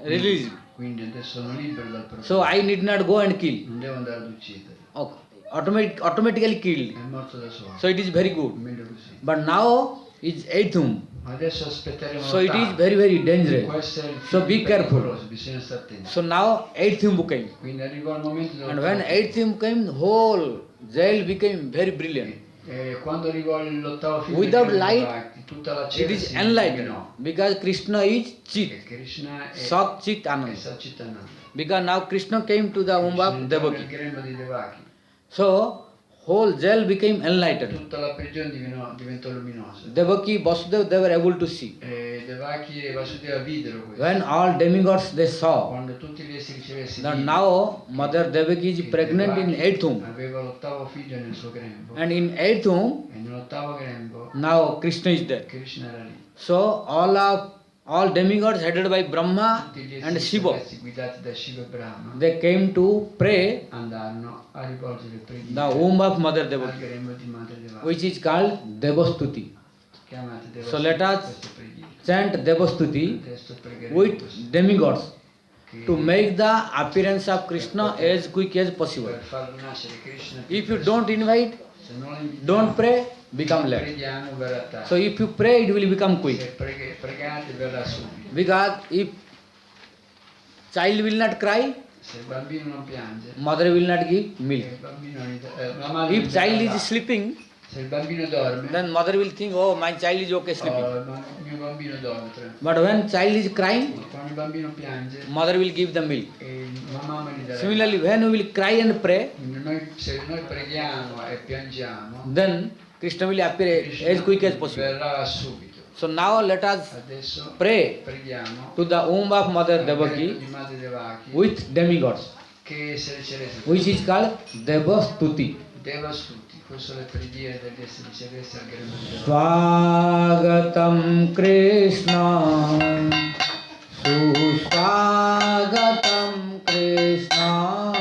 released. Quindi adesso sono libero dal problema. So I need not go and kill. Non devo andare ad uccidere. Okay. Automatically killed. È morto da solo. So it is very good. Meglio così. But now it's eighth womb. Adesso aspetteremo So it is l'ottavo. very, very Può dangerous. essere il So be careful. pericoloso, bisogna stare attenti. So now eighth womb came. Quindi arrivò il momento And dell'ottavo. when eighth womb came, the whole jail became very brilliant. Quando arrivò l'ottavo figlio Without di light, Bhakti, tutta la It cera is si enlightened. illuminò. Because Krishna is Chit. E Krishna è Sat Chit Anand. Satchitananda. Because now Krishna came to the womb of Nel Devaki. grembo di Devaki. So whole jail became enlightened. Tutta la prigione diventò luminosa. Devaki, Vasudeva, they were able to see. E Devaki e Vasudeva videro questo. When all demigods they saw Quando tutti gli esseri celesti that videro now Mother Devaki is che pregnant in Devaki eighth womb. aveva l'ottavo figlio nel suo grembo. And in eighth womb, E nell'ottavo grembo now Krishna is there. Krishna era lì. So all demigods headed by Brahma Tutti gli and esseri Shiva, celesti guidati da Shiva e Brahma they came to pray andarono a rivolgere the preghiere womb of Mother al Devaki, grembo di Madre Devaki. which is called Devastuti. Chiamate Devaki So let us queste preghiere. chant Devastuti Adesso pregheremo with questo, demigods che to make the appearance of Krishna as quick as possible. per far nascere Krishna più If you presto. don't invite, Se non lo invitiamo, don't pray, become late. preghiamo, verrà tardi. So if you pray, it will become Se quick. pregate verrà subito. Because if child will not cry, Se il bambino non piange, mother will not give milk. il bambino la madre If non child darà is latte. sleeping, Se il bambino dorme, then mother will think, oh, my child is okay sleeping. il mio bambino dorme. But when child is crying, Quando il bambino piange, mother will give the milk. la mamma gli darà. Similarly, when we will cry and pray, Se noi preghiamo e piangiamo, then Krishna will appear as quick as possible. verrà subito. So now let us Adesso pray preghiamo to the womb of Mother al grembo Devaki di Madre Devaki, with demigods, che esseri celesti, which is called Devastuti. Devastuti. Queste sono le preghiere degli esseri celesti al grembo di Devaki. Swagatam Krishna, Suswagatam Krishna,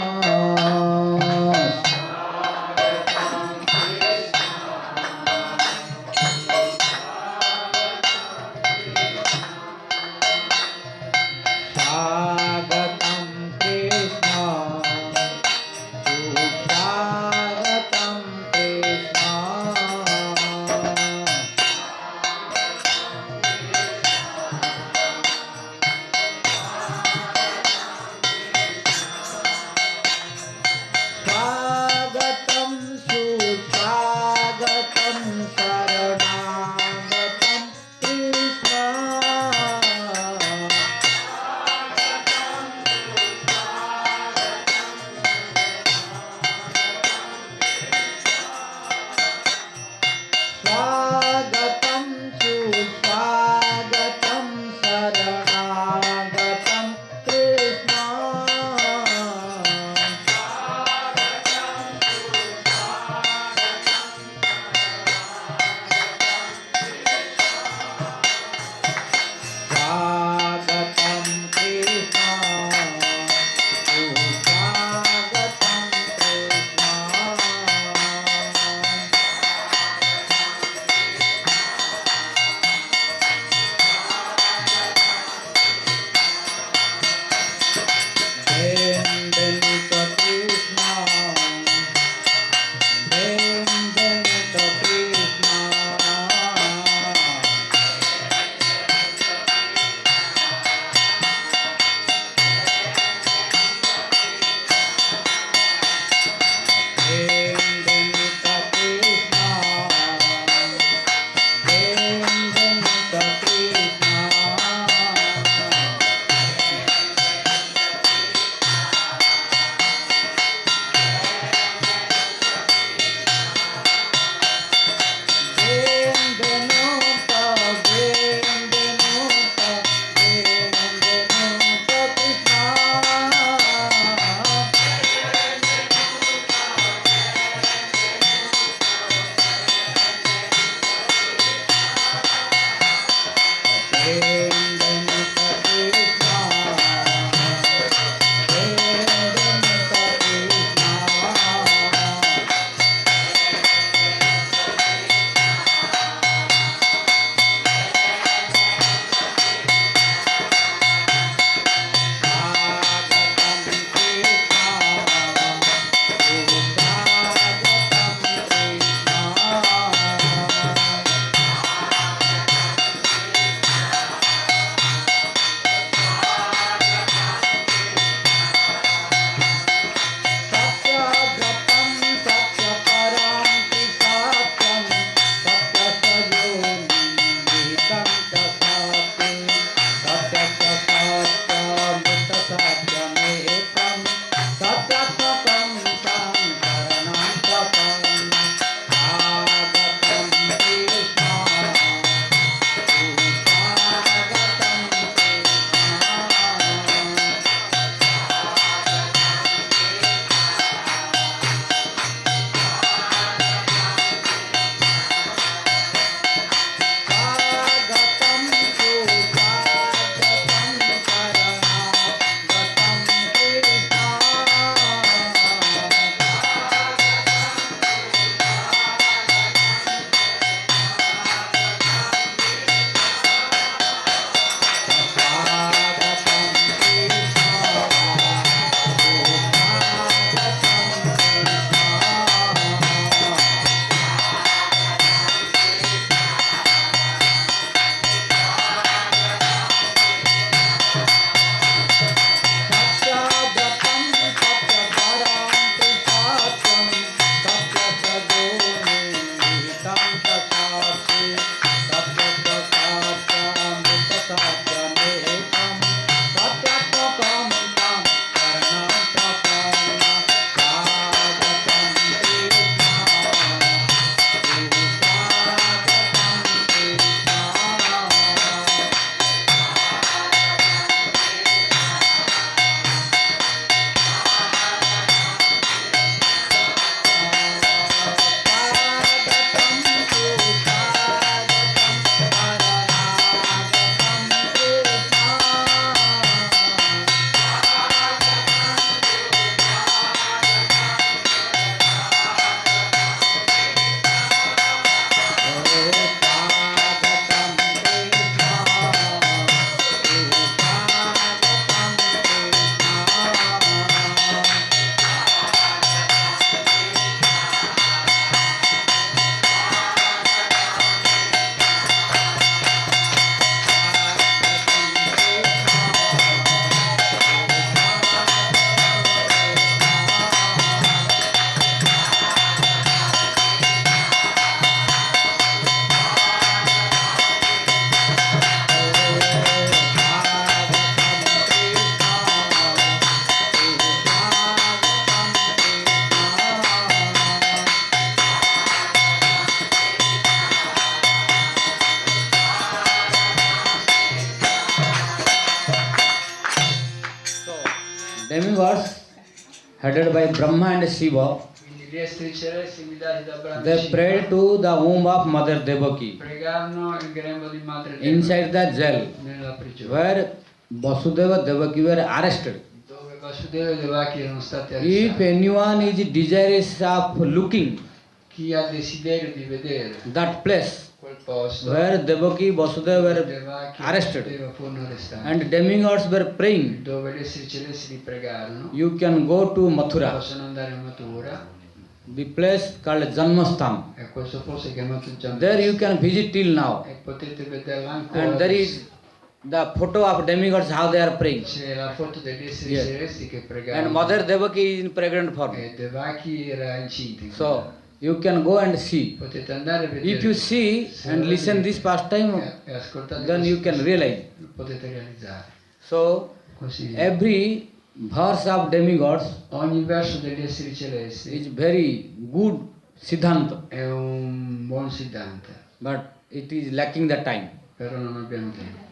demigods headed by Brahma and Shiva, Quindi gli esseri celesti guidati da Brahma e they Shiva prayed to the womb of Mother Devaki pregarono il grembo di madre Devaki inside the jail nella prigione, where Vasudeva Devaki were arrested. dove Vasudeva e Devaki erano stati If arrestati. anyone is desirous of looking Chi ha desiderio di vedere that place quel posto where Devaki Vasudeva were Devaki e arrested Vasudeva furono arrestati, and demigods were praying, dove gli esseri celesti li pregarono, you can go to Mathura, possono andare in Mathura, the place called Janmastham. e questo posto è chiamato Jammu. There you can visit till now. E potete vederla ancora. And there is the photo of demigods how they are praying. C'è la foto degli esseri Yes. celesti che pregavano. And Mother Devaki is in pregnant form. E Devaki era incinta. So you can go and see. Potete andare a vedere. If you see and listen this pastime, e ascoltate then you can realize. potete realizzare. So Così every verse of demigods ogni verso degli esseri celesti is very good siddhanta, è un buon siddhanta, but it is lacking the time. però non abbiamo tempo.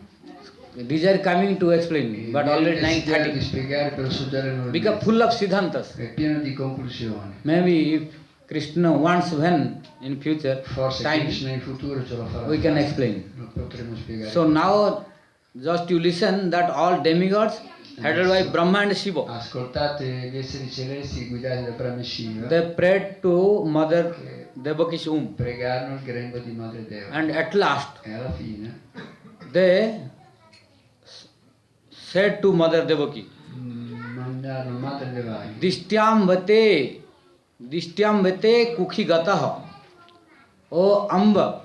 These are coming to explain, but already di 9:30. spiegare per studiare noi. Become full of siddhantas. È pieno di conclusioni. Maybe if Krishna wants when in future Forse time Krishna in futuro ce lo farà. we can explain. Lo potremo spiegare. So now just you listen that all demigods headed by Brahma and Shiva, Ascoltate gli esseri celesti guidati da Brahma e Shiva. they prayed to Mother Devaki's womb, Pregarono il grembo di Madre Deva. and at last E alla fine they said to Mother Devaki, mandarono Madre Devaki. Dishtyambate kukhi gatah. O Amba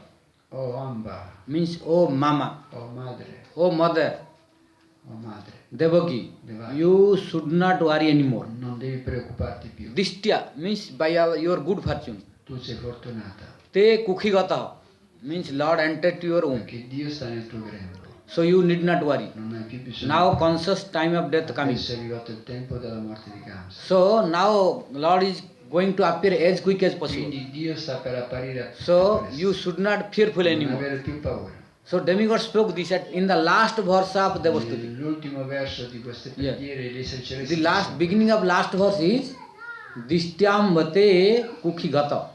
Oh Amba, means O Mama, oh Madre, O Mother oh Madre, Devaki, Devaki. you should not worry anymore. non devi preoccuparti più. Dishtya means by your good fortune. Tu sei fortunata Te kukhi gatah means Lord entered to your womb. perché Dio sta nel tuo grembo. So you need not worry. Non hai più bisogno. Now conscious time of death coming. Adesso è arrivato il tempo della morte di Kamsa. So now Lord is going to appear as quick as possible. Quindi Dio sta per apparire. So you should not fearful non anymore. avere più paura. So demigod spoke this in the last verse of Devastuti. L'ultimo verso di queste Yeah. preghiere gli esseri celesti. The last beginning of last verse is Dishtyam vate kukhi gata.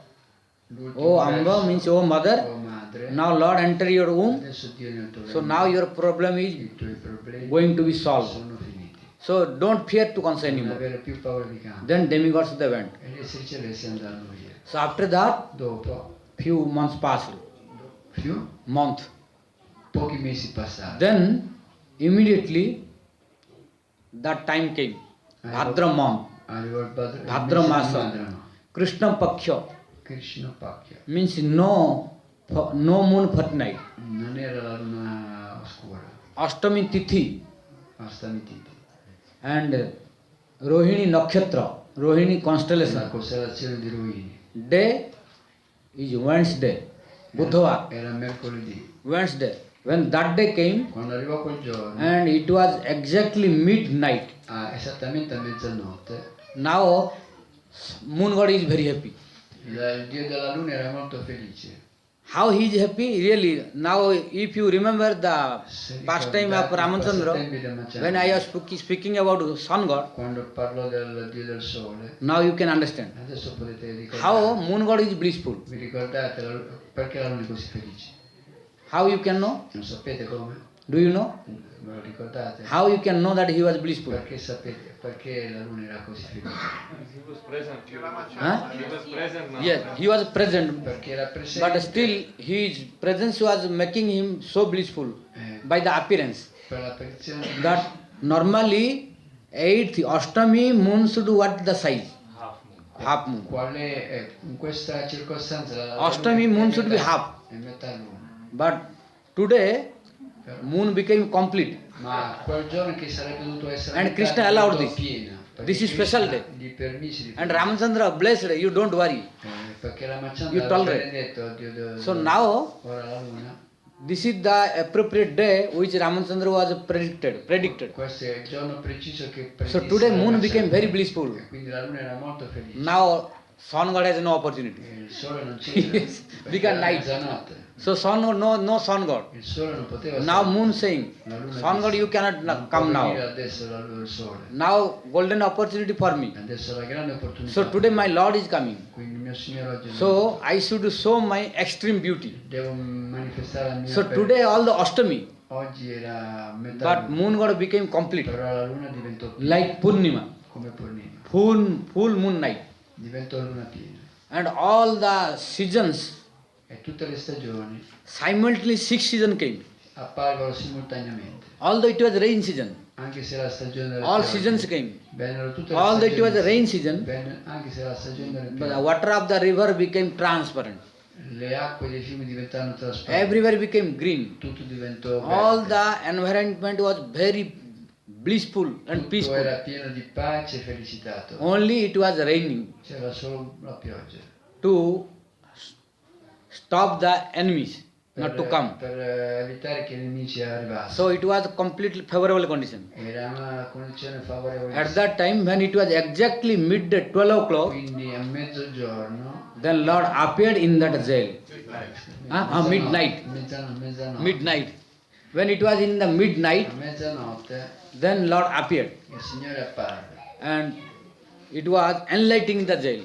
L'ultimo Oh Amba verso, means oh mother. oh madre. Now Lord enter your womb. Adesso Dio nel tuo So grembo. now your problem is I tuoi problemi going to be solved. sono finiti. So don't fear to concern Non anymore. avere più paura di Kamsa. Then demigods they went. E gli esseri celesti andarono via. So after that, Dopo few months passed. più Month. pochi mesi passati. Then immediately that time came. Bhadra month. Arrivò il Bhadra masa. Madrano. Krishna Paksha Krishna Pakya. means no moon fortnight. Non era la luna oscura, Ashtami Tithi Astamititi. and Rohini Nakshatra, Rohini La constellation. costellazione di Ruini. Day is Wednesday, Budhavar, Era mercoledì. Wednesday. When that day came Quando arrivò quel giorno, and it was exactly midnight, esattamente a mezzanotte, now moon god is very happy. il dio della luna era molto felice. How he is happy? Really, now if you remember the pastime of Ramachandra, when I was speaking about sun god, Quando parlò del dio del sole, now you can understand adesso potete ricordare. how moon god is blissful. Vi ricordate perché la luna è così felice? How you can know? Non sapete come? Do you know? Me lo ricordate? How you can know that he was blissful? Perché sapete? Perché la luna era così felice? He was present. Huh? He was present now. Yes, he was present, Perché era presente. but still his presence was making him so blissful by the appearance Per l'apparizione that normally 8th Ashtami moon should what the size? Half moon. qual è in questa circostanza la Ashtami luna moon è should be metà- half. è metà luna. But today moon became complete. Ma quel giorno che sarebbe dovuto essere And metà Krishna allowed diventò this. piena, perché This is Krishna special day. gli permise di And Ramachandra blessed, you don't worry. perché You Ramachandra aveva tolerate. benedetto Dio So now ora la luna. this is the appropriate day which Ramachandra was predicted. Questo è il giorno preciso che So predisse today moon Ramachandra. became very blissful. E quindi la luna era molto felice. Now sun god has no opportunity. Il sole non c'era, Yes, perché become era night. mezzanotte. So sun god, no sun god. Il sole non poteva Now stare. moon saying, La luna sun god disse, you cannot non come può venire now. adesso il sole. Now golden opportunity for me. Adesso è la grande opportunità. So today my Lord is coming. Quindi il mio Signore oggi è So I should show my extreme beauty. devo manifestare la mia So bellezza. today all the Ashtami, Oggi era metà but luna, moon god became complete. però la luna diventò piena, Like Purnima, come Purnima. full moon night. Diventò luna piena. And all the seasons, E tutte le stagioni simultaneously 6 seasons came. apparvono simultaneamente. Although it was rain season, Anche se la stagione delle all piogge, seasons came. vennero tutte le Although it stagioni. was a rain season, Anche se la stagione delle but the piogge, water of the river became transparent. le acque dei fiumi diventarono trasparenti. Everywhere became green. Tutto diventò All verde. the environment was very blissful and Tutto peaceful. era pieno di pace e felicità. Only it was raining C'era solo la pioggia. to stop the enemies not to come. Per evitare che i nemici arrivassero. So it was completely favorable condition. Era una condizione favorevole. At that time when it was exactly midday 12 o'clock, Quindi a mezzogiorno, then Lord appeared in that jail. Midnight. Mezzanotte. Midnight. When it was in the midnight, A mezzanotte then Lord appeared il Signore apparve and it was enlightening the jail.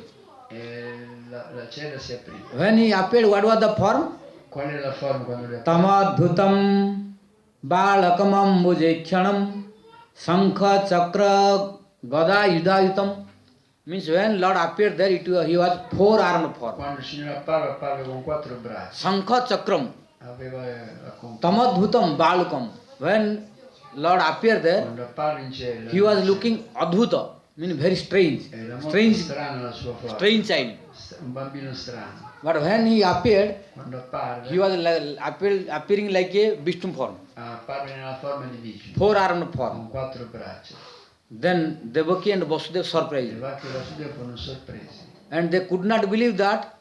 e la cella si aprì. When he appeared, what was the form? Qual era la forma quando lui apparve? Tamadhutam balakamam bhujekshanam sankha chakra gada yudayutam. Means when Lord appeared there, he was 4-armed form. Quando il Signore apparve con 4 braccia. Sankha chakram. Aveva la conca. Tamadhutam balakam. When Lord appeared there, Quando apparve in cielo. he was looking adbhuta, meaning very strange. Era molto Strange, strana la sua forma. strange child. Un bambino strano. But when he appeared, Quando apparve, he was appearing like a Vishnu form, apparve nella forma di Vishnu. 4-armed form. Con 4 braccia. Then Devaki and Vasudev surprised. Devaki e Vasudeva furono sorpresi. And they could not believe that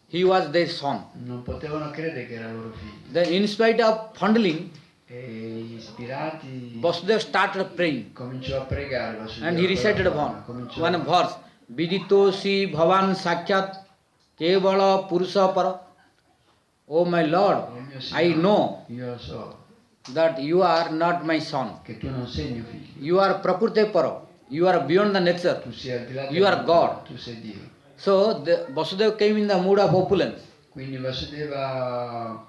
he was their son. Non potevano credere che era loro figlio. Then in spite of fondling, E ispirati Vasudev started praying. cominciò a pregare Vasudeva. And he recited one verse. Viditosi bhavan sakyat kevala purusha para. Oh my Lord, I know Io lo so that you are not my son. che tu non sei mio figlio. You are prakrute para. You are beyond the nature. Tu sei al di là You are God. Tu sei Dio. So Vasudev came in the mood of opulence Quindi Vasudeva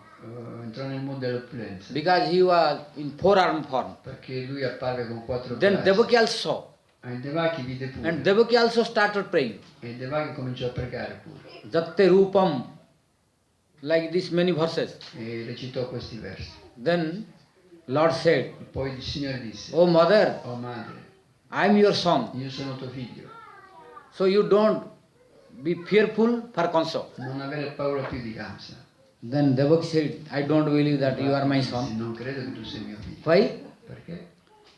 entrò nel mondo dell'opulenza. because he was in 4-armed form. Perché lui apparve con 4 Then braccia. Devaki also saw. E Devaki vide pure. And Devaki also started praying. E Devaki cominciò a pregare pure. Jatte rupam, like this many verses. E recitò questi versi. Then Lord said, E poi il Signore disse: Oh mother, Oh madre, I am your son. io sono tuo figlio. So you don't be fearful for Kansa. Non avere paura più di Kamsa. Then Devaki said, I don't believe that you are my son. Non credo che tu sei mio figlio. Why? Perché?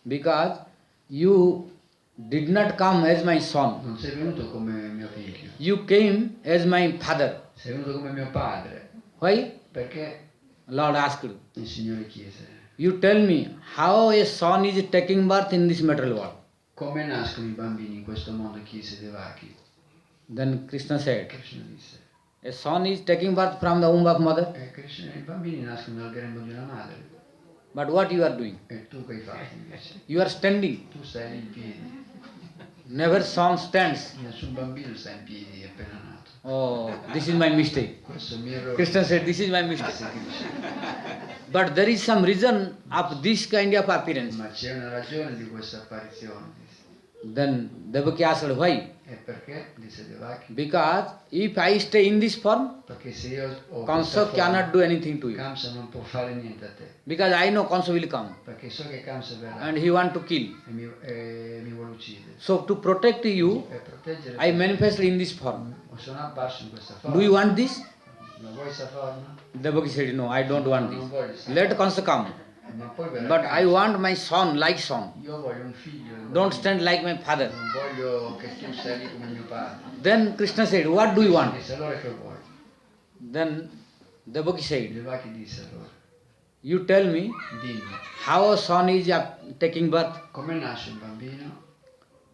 Because you did not come as my son. Non sei venuto come mio figlio. You came as my father. Sei venuto come mio padre. Why? Perché Lord asked. il Signore chiese: You tell me how a son is taking birth in this material world. come nascono i bambini in questo mondo? Chiese Devaki. Then Krishna said, Krishna disse: a son is taking birth from the womb of mother. Krishna, i bambini nascono dal grembo di una madre. But what you are doing? E tu che hai fatto invece? You are standing. Tu stai in piedi. Never son stands. Nessun bambino sta in piedi appena nato. Oh, this is my mistake. Questo è il mio errore. Krishna said, this is my mistake. But there is some reason of this kind of appearance. Ma c'è una ragione di questa apparizione. Disse. Then Devaki asked, why? E perché? Disse Devaki. Because if I stay in this form, Perché se io ho Kansa questa cannot forma, do anything to you. Kamsa non può fare niente a te. Because I know Kansa will come Perché so che Kamsa verrà and he want to kill. e mi vuole uccidere. So to protect you, Per proteggere I manifest in this form. sono apparso in questa forma. Do you want this? Ma vuoi questa forma? Devaki said, no, I don't want Non this. voglio questa Let Kansa come. Ma poi verrà But Kamsa. I want my son like son. Io voglio un figlio. Don't stand like my father. Non voglio che tu stai lì come mio padre. Then Krishna said, what do you want? Disse allora che vuoi? Then Devaki said, Devaki disse allora: you tell me dimmi, how a son is taking birth come nasce un bambino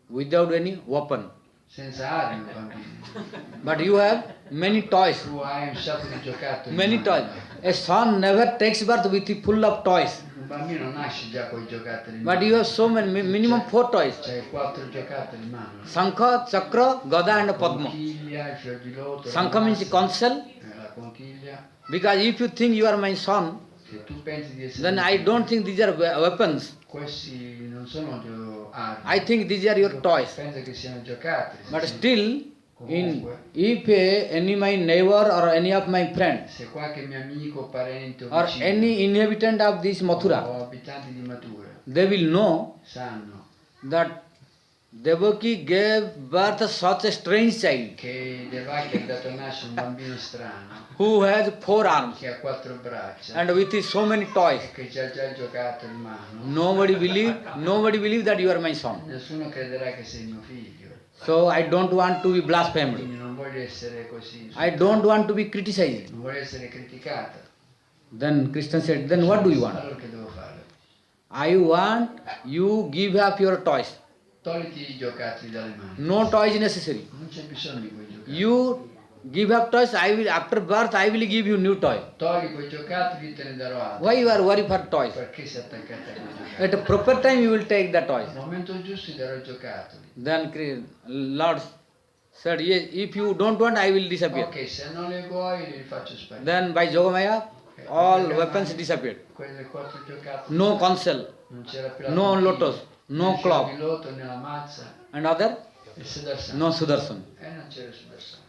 without any weapon. senza armi un bambino. But you have many toys. Tu hai un sacco di giocattoli. in Many mano. toys. A son never takes birth with full of toys. Un bambino nasce già con i giocattoli in But mano. you have so many, minimum 4 toys. C'hai 4 giocattoli in mano. Sankha, Chakra, Gada and Padma. Conchiglia, il fior di loto. Sankha means console. La conchiglia. Because if you think you are my son, Se tu pensi di essere then I don't think these are weapons. questi non sono armi. I think these are your toys. Penso che siano giocattoli. But still, if any my neighbor or any of my friend Se qualche mio amico, parente o or vicino any inhabitant of this Mathura, o abitanti di Mathura they will know sanno that Devaki gave birth to such a strange child che Devaki ha dato a nascere un bambino strano who has 4 arms che ha 4 braccia and with his so many toys. e che c'ha già il giocattolo in mano. Nobody believe that you are my son. Nessuno crederà che sei mio figlio. So I don't want to be blasphemed. Quindi non voglio essere così. I don't want to be criticized. Non voglio essere criticata. Then Krishna said, then what do you want? Allora che devo fare? I want you give up your toys. Togliti i giocattoli dalle mani. No toys necessary. Non c'è bisogno di quei giocattoli. You give up toys, I will after birth I will give you new toy. Togli quei giocattoli, te ne darò altri. Why you are worried for toys? Perché sei attaccata a quei giocattoli? At a proper time you will take the toys. Al momento giusto ti darò i giocattoli. Then Lord said, yes, if you don't want I will disappear. Ok, se non le vuoi li faccio sparire. Then by Jogamaya all weapons disappeared. Quelle 4 giocattoli. No console Non c'era più la no conchiglia, lotus, no né clock. il loto, né la mazza, and other il Sudarsana. no Sudarshan. E non c'era il Sudarsana.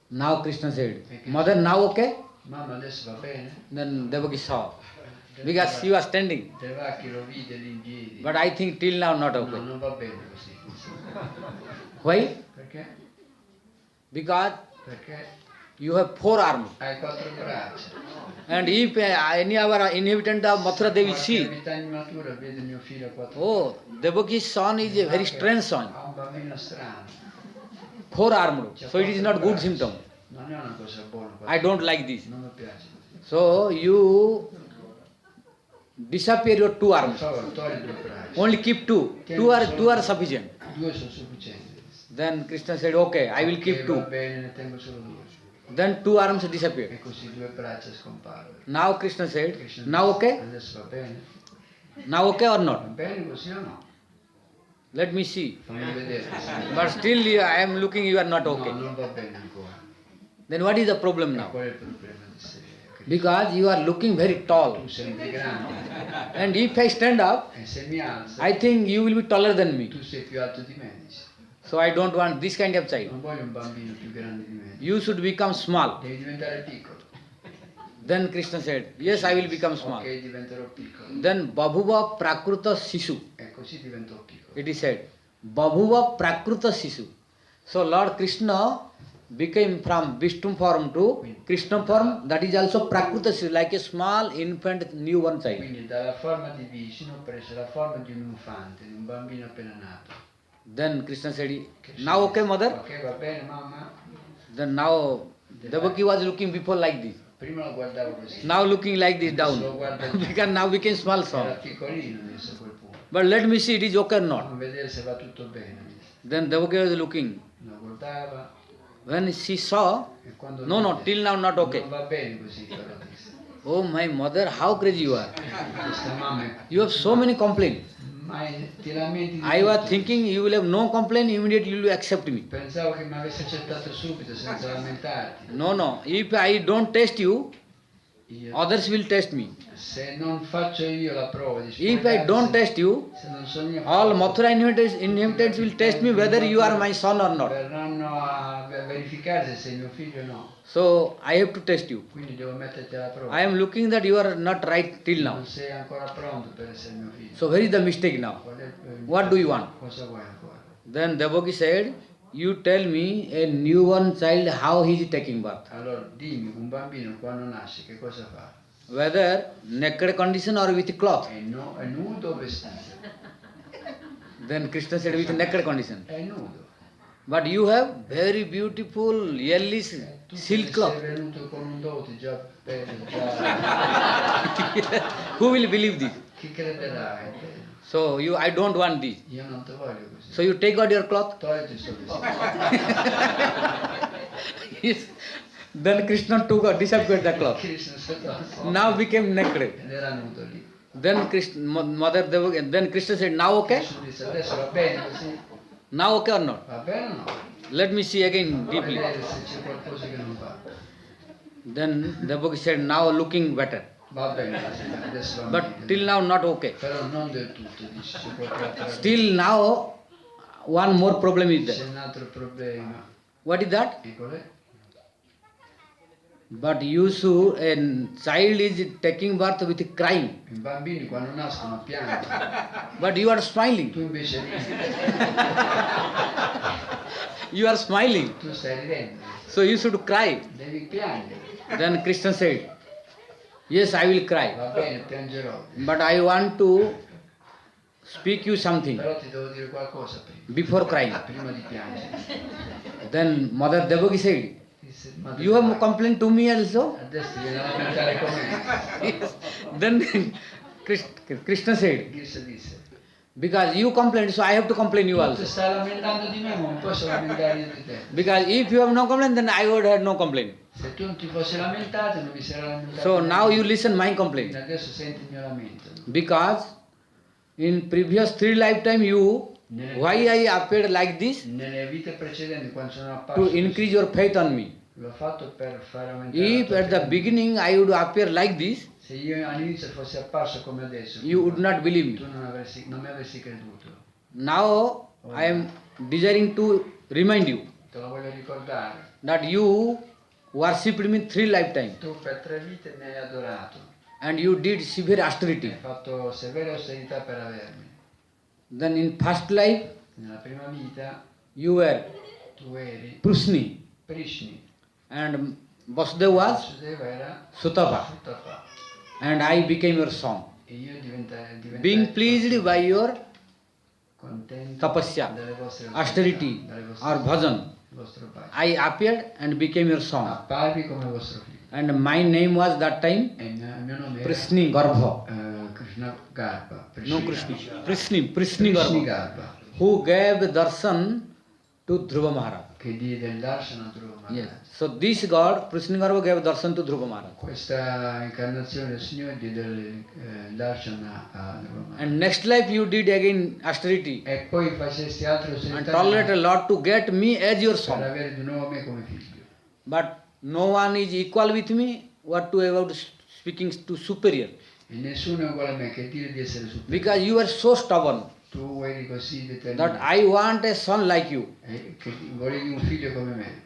Now Krishna said, Mother, now okay? Mamma adesso va bene? Then Devaki saw. Because she was standing. Devaki lo vide lì in piedi. But I think till now not No, okay. non va bene così. Why? Perché? Because Perché you have 4 arms. hai 4 braccia. And if any of our inhabitant of Mathura they will Qualche see, abitante di Mathura vede mio figlio a 4 oh, Devaki's son is a very strange son. Ha un bambino strano. 4 armed. So it is not good symptom. Non è una cosa buona. I don't like this. Non mi piace così. So you disappear your 2 Per arms. favore, togli 2 braccia. Only keep 2. 2 are sufficient. 2 sono sufficienti. Then Krishna said, okay, I will keep Ok, va 2. bene, ne tengo solo 2. Then 2 arms disappeared. E così 2 braccia scomparono. Now Krishna said, Krishna now dice, okay? Adesso va bene? Now okay or Va not? bene così o no? Let me see. Fammi vedere. But still I am looking you are not okay. No, non va bene ancora. Then what is the problem now? Qual è il problema di essere cristiano? Because you are looking very tall. Tu sei grande And if I stand up, e se mi alzo, I think you will be taller than me. tu sei più alto di me, dici. So I don't want this kind of child. Non voglio un bambino più grande di me. You should become small. Devi diventare piccolo. Then Krishna said, yes, I will become small. Ok, diventerò piccolo. Then Babhuva Prakruta Sishu. E così diventò piccolo. It is said, Babhuva Prakruta Sishu. So Lord Krishna became from Vishnu form to Krishna form, that is also Prakruta Sishu, like a small infant newborn child. Quindi dalla forma di Vishnu prese la forma di un infante, di un bambino appena nato. Then Krishna said, now okay mother? Ok, va bene mamma? Then now Devaki was looking before like this. Prima lo guardavo così. Now looking like this down. Lo guarda Because now became small era son. piccolino adesso a quel punto. But let me see it is okay or not. Fammi vedere se va tutto bene. Then Devaki was looking. Lo guardava When she saw, e quando no, till now not okay. non va bene così però disse. Oh my mother, how crazy you are. Questa mamma è You have so many complaints. ma ti lamenti di I was tutto. thinking you will have no complaint, immediately you will accept me. Pensavo che mi avessi accettato subito senza lamentarti. No, if I don't test you, Io, others will test me. se non faccio io la prova di If I spogliarsi, don't test you, se non sono io a all farlo, Mathura inhabitants will test me whether you are my son or not. verranno a verificare se sei mio figlio o no. So I have to test you. Quindi devo metterti alla prova. I am looking that you are not right till now. Non sei ancora pronto per essere mio figlio. So where is the mistake now? Qual è il- What do you want? Cosa vuoi ancora? Then Devaki said, you tell me a newborn child how he is taking birth. Allora dimmi, un bambino quando nasce che cosa fa? Whether naked condition or with cloth. È nudo o vestito? Then Krishna said with naked condition. È nudo. But you have very beautiful yellowish Tu silk sei cloth. venuto con un dote già bello, già... Who will believe this? Chi Chi crederà in te? So I don't want this. Io non ti voglio così. So you take out your cloth. Togliti il suo vestito. Yes. Then Krishna took out, disappeared the cloth. Krishna si è tolto. Now became naked. Ed era nudo lì. Then Mother Devaki, then Krishna said, now okay? Gesù disse, adesso va bene così? Now okay or not? Va bene o no? Let me see again Devi deeply. vedere se c'è qualcosa che non va. Then Devaki said, now looking better. Va bene, adesso va But meglio. till now not okay. Però non del tutto, dice, c'è qualche altra Still now one more problem is C'è there. un altro problema. What is that? Eccole. But you should, a child is taking birth with crying. I bambini quando nascono piangono. But you are Tu smiling. invece You are smiling. tu stai ridendo. So you should cry. Devi piangere. Then Krishna said, yes, I will cry. Va bene, piangerò. But I want to speak you something Però ti devo dire qualcosa prima. before crying. Prima di piangere. Then Mother Devaki said, Disse, ma you have complained to me also? adesso ti viene a lamentare con me. Then Krishna said, Krishna disse, because you complained, so I have to complain you tu also. stai lamentando di me, ma non posso lamentare io di te. Because if you have no complaint, then I would have no complaint. Se tu non ti fossi lamentato, non mi sarei lamentato. So now you listen my complaint. Adesso senti il mio lamento. Because in previous 3 lifetime why I appeared like this? Nelle vite precedenti, quando sono apparso, To increase your faith on me. l'ho fatto per fare aumentare If la at the tua beginning I would appear like this, Se io all'inizio fossi apparso come adesso, you would not believe me. tu non mi avresti creduto. Now I am desiring to remind you Te lo voglio ricordare. that you worshipped me 3 lifetimes Tu per 3 vite mi hai adorato. and you did severe Hai austerity. fatto severe austerità per avermi. Then in first life Nella prima vita you were tu eri Prusni Prishni. and Vasudeva was Vasudeva era Sutapa Sutapa. and I became your son. E io diventai Being pleased by your contento tapasya, dalle vostre austerity dalle vostre or bhajan, il vostro padre. I appeared and became your son. Apparvi come vostro figlio. And my name was that time E il mio nome era Prisni Garbha. Krishna Garba. No Krishna. Prisni Krishna Garbha. Garba. Who gave darshan to Dhruva Maharaj. Che diede il darshan a Dhruva Maharaj. Yes. So this God, Prisni Garbha, gave darshan to Dhruva Maharaj. Questa incarnazione del Signore diede il darshan a Dhruva Maharaj. And next life you did again austerity E poi facesti altre and austerità tolerate a lot to get me as your per son. avere di nuovo me come figlio. But no one is equal with me. What to about speaking to superior? E nessuno è uguale a me, che dire di essere superiore. Because you are so stubborn Tu eri così that determinato. I want a son like you. Che volevi un figlio come me.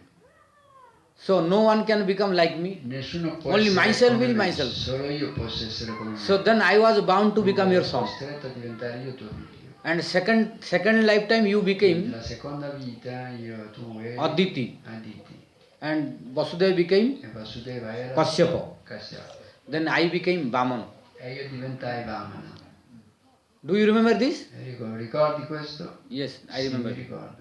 So no one can become like me. Nessuno può Only essere myself come will me. myself. Solo io posso essere come me. So then I was bound to become your son. Costretto a diventare io tuo figlio. And second lifetime you became La seconda vita tu eri Aditi Aditi. and Vasudeva became E Vasudeva era Kashyapa. Kashyapa. Then I became Vamana. E io diventai Vamana. Do you remember this? Ricordi questo? Yes, I Sì, remember. mi ricordo.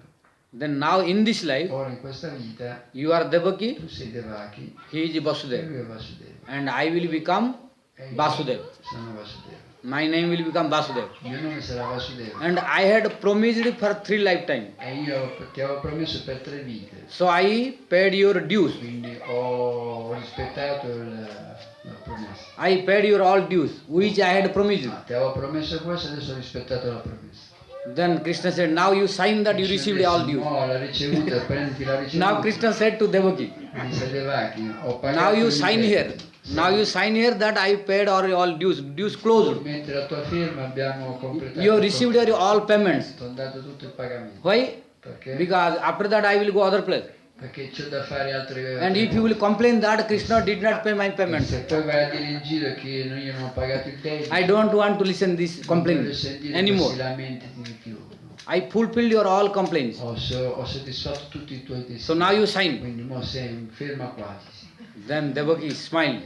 Then now in this life Ora in questa vita you are Devaki, tu sei Devaki he is e Vasudeva. lui è Vasudeva. And I will become E io Vasudeva. sono Vasudeva. My name will become Vasudeva. Il mio nome sarà Vasudeva. And I had promised for 3 lifetime. E io ti avevo promesso per 3 vite. So I paid your dues. Quindi ho rispettato la promessa. I paid your all dues, which I had promised. Ti avevo promesso questo, adesso ho rispettato la promessa. Then Krishna said, now you sign that you received all dues. No, l'ha ricevuta, prendi la ricevuta. Now Krishna said to Devaki, Disse Devaki, ho pagato now you il sign here. Now you sign here that I paid all dues. Dues closed. Mentre la tua firma abbiamo completato. You have received your all payments. Ti ho dato tutto il pagamento. Why? Perché? Because after that I will go other place. Perché c'ho da fare altre. And if you will complain that Krishna did not pay my payments, Se poi vai a dire in giro che io non ho pagato il debito. I don't want to listen this Non complaint voglio sentire anymore. questi lamenti di più. I fulfilled your all complaints. Ho soddisfatto tutti i tuoi desideri. So now you sign. Quindi mo sei ferma qua. Then Devaki smiled.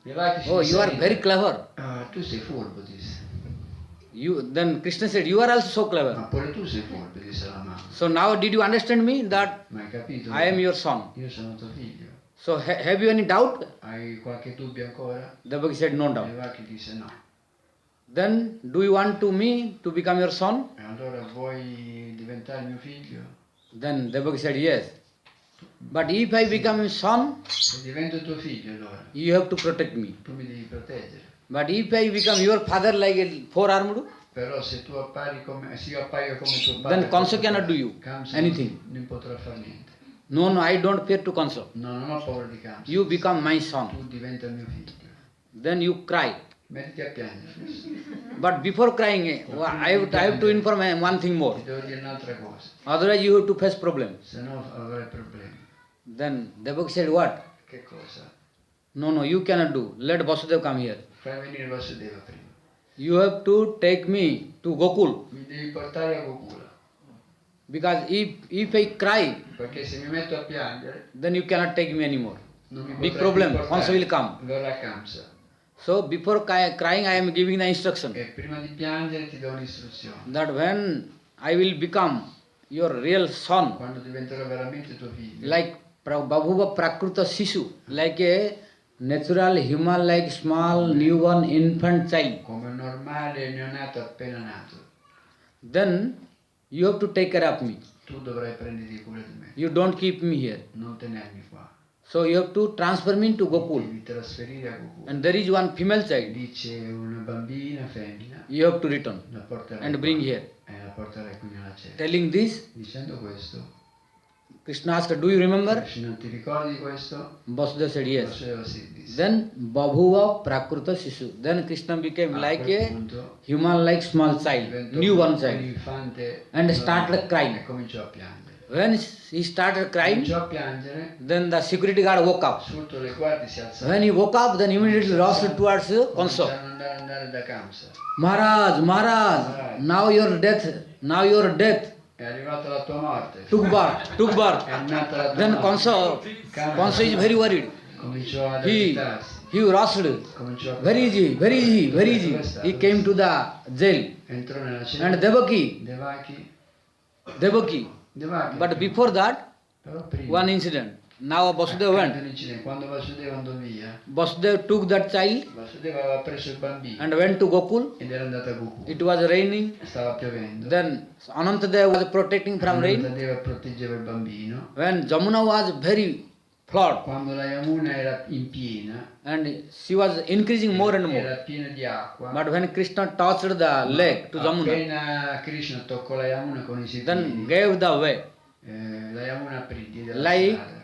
Devaki Oh, si you are sei- very clever. Tu sei furbo, disse. Then Krishna said, you are also so Ma clever. pure tu sei furbo, disse la mamma. So now did you understand me that Ma hai capito? I am your son? Io sono tuo figlio. So have you any doubt? Hai qualche dubbio ancora? Devaki said, no doubt. Devaki disse no. Then do you want to me to become your son? E allora vuoi diventare mio figlio? Then Devaki said yes. But if I become your son, Se divento tuo figlio allora, you have to protect me. tu mi devi proteggere. But if I become your father like a four-armed, Però se tu appari come, se io appaio come tuo padre, then Kansa cannot do you Kamsa anything. non potrà fare niente. No, I don't fear to Kansa. No, non ho paura di Kamsa. You become my Tu son. diventa mio figlio. Then you cry. Mettiti a piangere adesso. But before crying, I have to inform one thing more. Ti devo dire un'altra cosa, Otherwise you have to face problem. se no avrai problemi. Then Devaki said, what? Che cosa? No, you cannot do. Let Vasudeva come here. Fai venire Vasudeva prima. You have to take me to Gokul. Mi devi portare a Gokula. Because if I cry, Perché se mi metto a piangere, then you cannot take me anymore. non mi Big potrai problem. più portare. Kansa will come. Verrà Kamsa. So before crying, I am giving the instruction E prima di piangere ti do un'istruzione. that when I will become your real son, Quando diventerò veramente tuo figlio, like Babhuva Prakruta Sishu, like a natural human, like small newborn infant child, come un normale neonato appena nato, then you have to take care of me. tu dovrai prenderti cura di me, You don't keep me here. non tenermi qua. So you have to transfer me to Gokul. Devi trasferire a Gokula. And there is one female child. Lì c'è una bambina femmina, You have to return la porterai and qua, bring here. e la porterai qui nella cella. Telling this, Dicendo questo, Krishna asked, do you remember? non ti ricordi di questo? Vasudeva said yes. Vasudeva si disse. Then Babhuva Prakruta Sishu. Then Krishna became like quel a punto human like small child, diventò newborn un child. infante And started crying. e cominciò a piangere. When he started crying, Cominciò a piangere, then the security guard woke up. subito le guardie si alzarono. When he woke up, then immediately rushed towards Kansa. Cominciarono ad andare da Kamsa. Maharaj, now your death È arrivata la tua morte. took birth. È nata la tua Then morte. Kansa is very worried. Cominciò ad He agitarsi. rushed. Cominciò a Very easy. He came to the jail. entrò nella cella. And Devaki. Devaki. But before that, Però prima. one incident. Now Vasudeva accadde went. un incidente. Quando Vasudeva andò via, Vasudeva took that child Vasudeva aveva preso il bambino and went to Gokul. ed era andato a Gokula. It was raining. Stava piovendo. Then Anantadeva was protecting from rain. Anantadeva proteggeva il bambino. When Jamuna was very flood Quando la Yamuna era in piena, and she was increasing more and more. era piena di acqua. But when Krishna touched the leg to Jamuna, Appena Krishna toccò la Yamuna con i suoi then piedi, gave the way. la Yamuna aprì, diede la Like strada.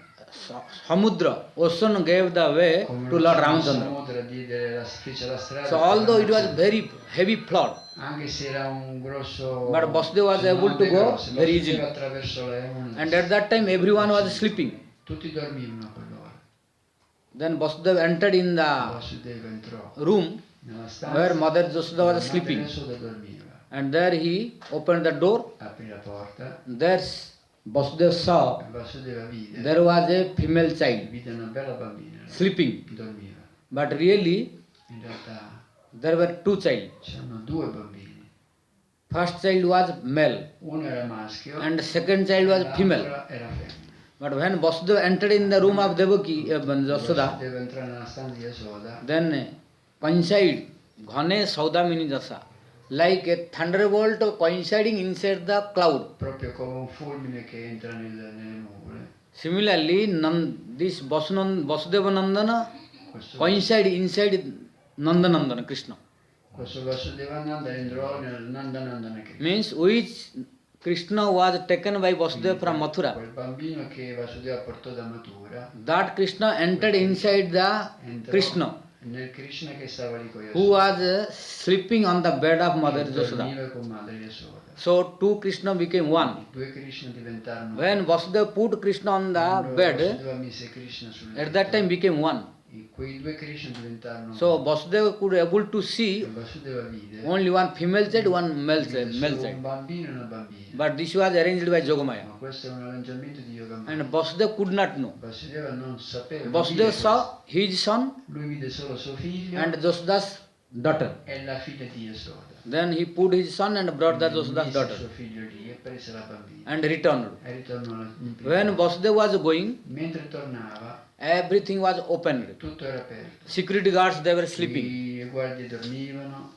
Samudra, ocean gave the way Come to Lord Ramchandra. Samudra fece la strada. So although it was very heavy flood, Anche se era un grosso, but Vasudeva was able to go very easily. Attraverso la Yamuna. And at that time everyone was sleeping. Tutti dormivano a quell'ora. Then Vasudeva entered in the Vasudeva entrò room nella stanza where Mother Jasoda was Madre sleeping. Yasoda dormiva. And there he opened the door. Aprì la porta. There Vasudeva saw Vasudeva vide. there was a female child Vide una bella bambina. sleeping. Dormiva. But really In realtà there were two children. c'erano due bambini. First child was male Uno era maschio and second child was female. l'altro era femmina. But when Vasudeva entered in the room of Devaki, Jasoda, Vasudeva entrare nella stanza di Yasoda. then coincided Ghane Saudamini Jasa, like a thunderbolt coinciding inside the cloud. Proprio come un fulmine che entra nelle nuvole. Similarly, this Vasudeva Nandana Questo, coincide inside Nandanandana Krishna. questo Vasudevananda entrò nel Nandanandana Krishna. Means which Krishna was taken by Vasudeva from Mathura. Quel bambino che Vasudeva portò da Mathura That Krishna entered inside the entrò Krishna, nel Krishna che stava lì con who Yasoda. was sleeping on the bed of Mother Jasoda. Dormiva con Madre Yasoda. So two Krishna became one. Due Krishna diventarono When Vasudeva put Krishna on the Quando bed, Vasudeva mise Krishna sul at that time became one. quei due Krishna diventarono So Vasudeva could able to see Vasudeva vide only one female child, one male vide child. solo un bambino e una bambina. But this was arranged by Jogamaya. Ma questo è un arrangiamento di Yogamaya. And Vasudeva could not know. Vasudeva non sapeva. non Vasudeva vide saw his son questo. Lui vide solo suo figlio and Jasoda's daughter. e la figlia di Yasoda. Then he put his son and brought the Jasoda's Mise daughter suo figlio lì e prese la bambina and returned. e ritornò in prima. When Vasudeva was going, Mentre tornava everything was opened. tutto era aperto. Security guards, they were sleeping. I guardie dormivano.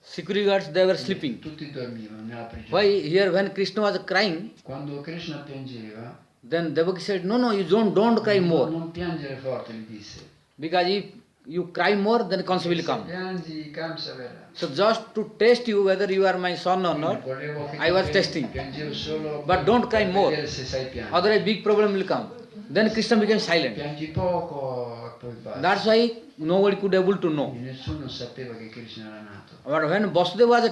security guards, they were sleeping. Tutti dormivano nella prigione. Why here when Krishna was crying, Quando Krishna piangeva, then Devaki said, no, you don't cry more. non piangere forte, gli disse. Because if you cry more, then Kamsa will Se come. piangi, Kamsa verrà. So just to test you whether you are my son or not, Volevo che I was testing. piangevo solo But don't cry per more. vedere se sai piangere. Otherwise big problem will come. Then Krishna became silent. Piangi poco e poi basta. That's why nobody could able to know. E nessuno sapeva che Krishna era nato. But when Vasudeva was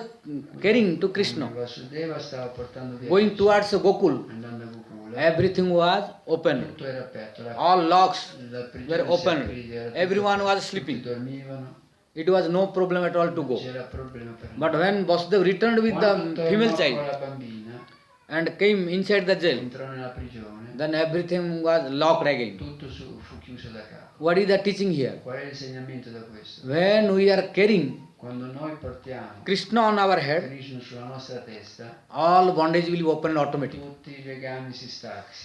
carrying to Krishna, Vasudeva stava portando via going Krishna, towards Gokul, andando a Gokula, everything was open. tutto era aperto, All locks la were prigione si open. aprì, era tutto Everyone was tutti sleeping. dormivano, It was no problem at all to non go. c'era problema per But when Vasudeva returned with Quando the female tornò con child la bambina, and came inside the jail, entrò nella prigione, then everything was locked again. tutto fu chiuso da capo. What is the teaching here? Qual è l'insegnamento da questo? When we are carrying Quando noi portiamo Krishna on our head, Krishna sulla nostra testa, all bondage will open automatically. tutti i legami si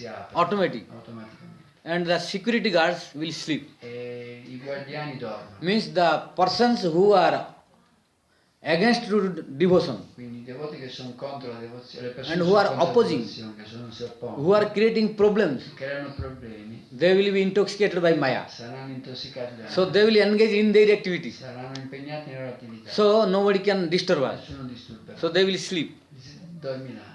aprono Automatic. automaticamente. And the security guards will sleep. E i guardiani dormono. Means the persons who are against to devotion, Quindi i devoti che sono contro la devozione, le persone And che who sono are contro la opposing, devozione, che si oppongono, who are creating problems, creano problemi, they will be intoxicated by Maya. saranno intossicati da So they will engage in their activities. saranno impegnati nelle loro attività. So nobody can disturb us. Nessuno disturberà. So they will sleep. Dormiranno.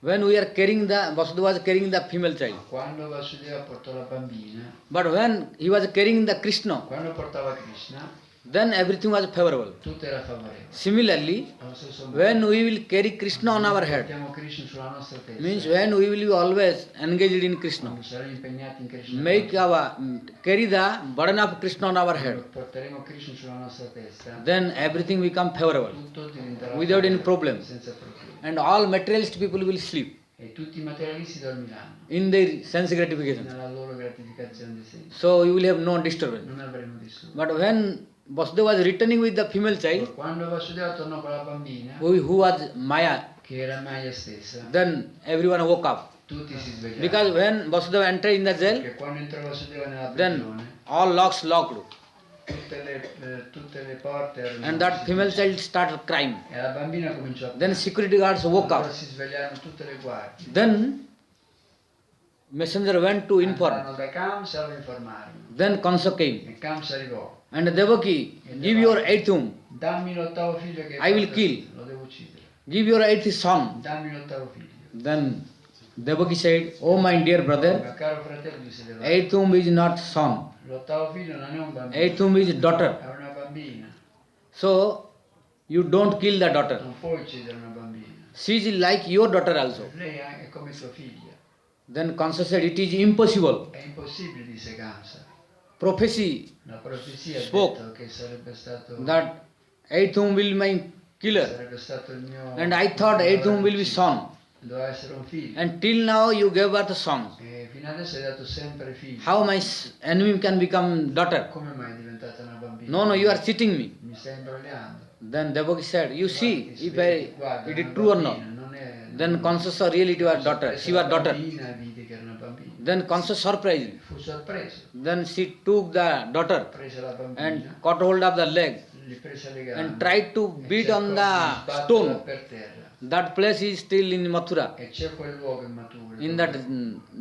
When we are carrying the, Vasudeva was carrying the female child. Quando Vasudeva portò la bambina, But when he was carrying the Krishna, quando portava Krishna, then everything was favorable. tutto era favorevole. Similarly, Allo stesso modo, when we will carry Krishna on our head, portiamo Krishna sulla nostra testa, means when we will be always engaged in Krishna, quando saremo impegnati in Krishna, make our carry the burden of Krishna on our head, quando porteremo Krishna sulla nostra testa, then everything become favorable tutto diventerà without any favorevole, problem. senza problemi. And all materialist people will sleep E tutti i materialisti dormiranno in their sense gratification. nella loro gratificazione di senso. So you will have no disturbance. Non avremo disturbo. But when Vasudeva was returning with the female child, Quando Vasudeva tornò con la bambina, who was Maya, che era Maya stessa, then everyone woke up. tutti si svegliarono. Because when Vasudeva entered in the jail, Perché quando entrò Vasudeva nella then prigione, all locks locked. tutte le porte erano And that female child started crying. e la bambina cominciò a Then piangere. security guards woke Allora up. si svegliarono tutte le guardie. Then messenger went to inform. Andarono da Kamsa a informarmi. Then Kansa came. E Kamsa arrivò. And Devaki, give your eighth womb. Dammi l'ottavo figlio che I will porta- kill. Lo devo uccidere. Give your eighth son. Dammi l'ottavo figlio. Then Devaki said, oh my dear brother, Ma caro fratello disse Devaki, eighth womb is not son. l'ottavo figlio non è un bambino, Eighth womb is daughter. è una bambina. So you don't kill the daughter. Non puoi uccidere una bambina. She is like your daughter also. Lei è come sua figlia. Then Kansa said, it is impossible. È impossibile, disse Kamsa. Prophecy La profezia ha Spoke. detto che sarebbe stato that eighth womb will be my killer. sarebbe stato il mio And I thought eighth womb will be son. doveva essere un figlio. And till now you gave birth to son. E fino adesso hai dato sempre figli. How my enemy can become daughter? Come mai è diventata una bambina? No, you are cheating me. Mi stai imbrogliando. Then Devaki said, you see, if Guarda, it è is una true or not. bambina, non è- Then Kansa saw really it was daughter. She was daughter. Bambina, vide che era una bambina. Then Kansa surprised. Fu sorpreso. Then she took the daughter Prese la bambina, and caught hold of the leg gli prese le gambe and tried to e beat cercò on di the sbatterla stone. per terra. That place is still in Mathura, E c'è quel luogo in Mathura, in that